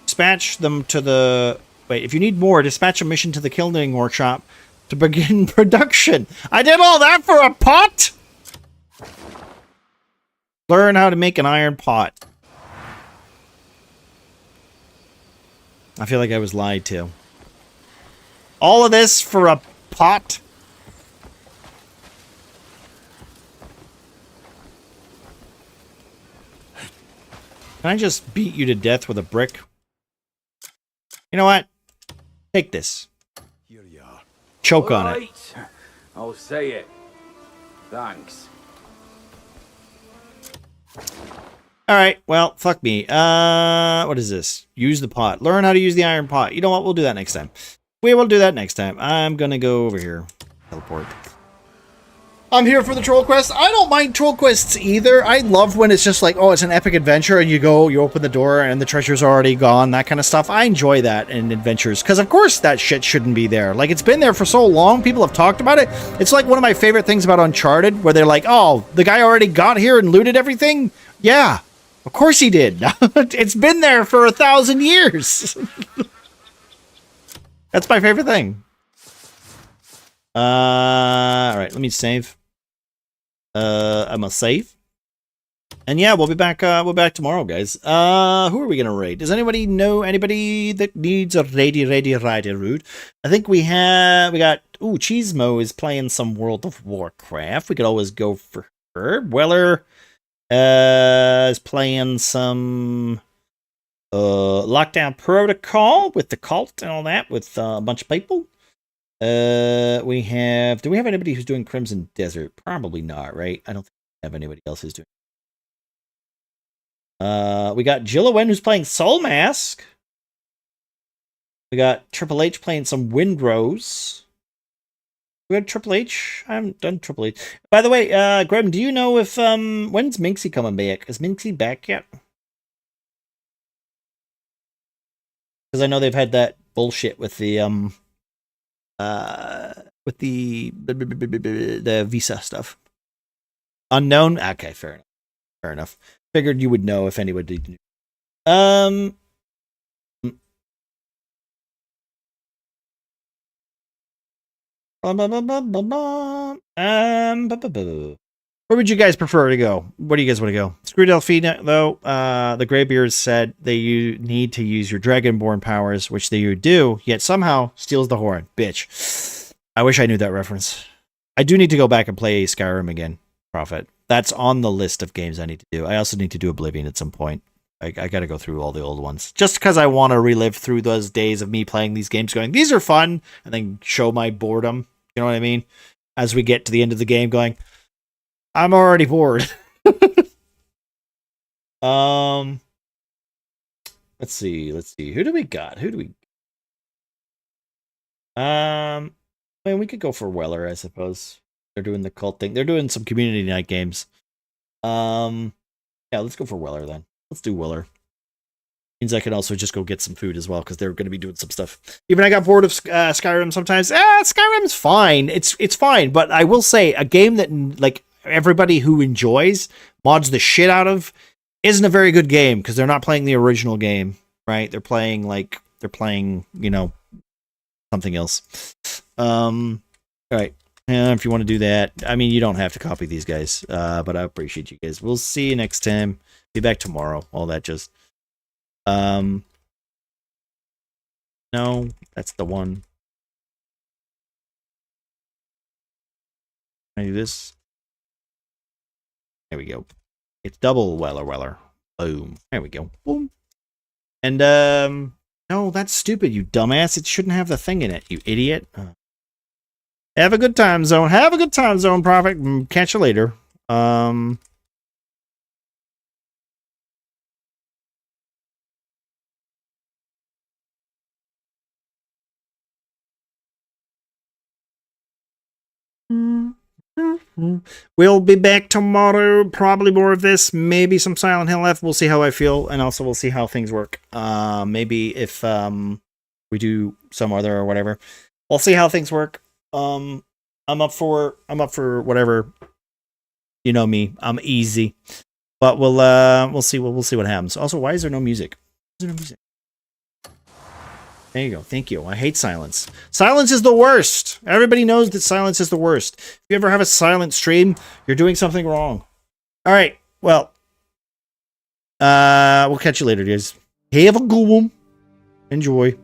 [SPEAKER 1] Dispatch them to the Wait, if you need more, dispatch a mission to the Killing Workshop to begin production. I did all that for a pot? Learn how to make an iron pot. I feel like I was lied to. All of this for a pot? Can I just beat you to death with a brick? You know what? Take this.
[SPEAKER 5] Here you are.
[SPEAKER 1] Choke on it.
[SPEAKER 9] Alright, I'll say it. Thanks.
[SPEAKER 1] Alright, well, fuck me. What is this? Use the pot. Learn how to use the iron pot. You know what? We'll do that next time. We will do that next time. I'm gonna go over here. Teleport. I'm here for the troll quest. I don't mind troll quests either. I love when it's just like, oh, it's an epic adventure and you go, you open the door and the treasure's already gone, that kind of stuff. I enjoy that in adventures because, of course, that shit shouldn't be there. Like, it's been there for so long. People have talked about it. It's like one of my favorite things about Uncharted where they're like, oh, the guy already got here and looted everything? Yeah, of course he did. It's been there for 1,000 years. That's my favorite thing. Alright, let me save. I must save. And yeah, we'll be back tomorrow, guys. Who are we gonna raid? Does anybody know anybody that needs a raid route? I think we got Cheesemo is playing some World of Warcraft. We could always go for her. Weller is playing some Lockdown Protocol with the cult and all that with a bunch of people. Do we have anybody who's doing Crimson Desert? Probably not, right? I don't think we have anybody else who's doing. We got Jillowen who's playing Soul Mask. We got Triple H playing some Windrose. We got Triple H. I haven't done Triple H. By the way, Graham, do you know if when's Minxie coming back? Is Minxie back yet? Because I know they've had that bullshit with the visa stuff. Unknown? Okay, fair enough. Fair enough. Figured you would know if anybody knew. Where would you guys prefer to go? Where do you guys want to go? Screw Delphina, though. The Greybeards said you need to use your Dragonborn powers, which they do, yet somehow steals the horn. Bitch. I wish I knew that reference. I do need to go back and play Skyrim again, Prophet. That's on the list of games I need to do. I also need to do Oblivion at some point. I got to go through all the old ones. Just because I want to relive through those days of me playing these games going, these are fun, and then show my boredom. You know what I mean? As we get to the end of the game going, I'm already bored. Let's see. Who do we got? I mean, we could go for Weller, I suppose. They're doing the cult thing. They're doing some community night games. Yeah, let's go for Weller then. Let's do Weller. Means I can also just go get some food as well, because they're going to be doing some stuff. Even I got bored of Skyrim sometimes. Skyrim's fine. It's fine, but I will say, a game that, like, everybody who enjoys, mods the shit out of, isn't a very good game, because they're not playing the original game, right? They're playing, you know, something else. Alright. If you want to do that, I mean, you don't have to copy these guys, but I appreciate you guys. We'll see you next time. Be back tomorrow. All that just... No, that's the one. Can I do this? There we go. It's double Weller. Boom. There we go. Boom. And, no, that's stupid, you dumbass. It shouldn't have the thing in it, you idiot. Have a good time, Zone. Have a good time, Zone Prophet. Catch you later. We'll be back tomorrow. Probably more of this. Maybe some Silent Hill F. We'll see how I feel, and also we'll see how things work. Maybe if we do some other or whatever. We'll see how things work. I'm up for whatever. You know me. I'm easy. But we'll see what happens. Also, why is there no music? Why is there no music? There you go. Thank you. I hate silence. Silence is the worst. Everybody knows that silence is the worst. If you ever have a silent stream, you're doing something wrong. All right. Well, we'll catch you later, guys. Have a good one. Enjoy.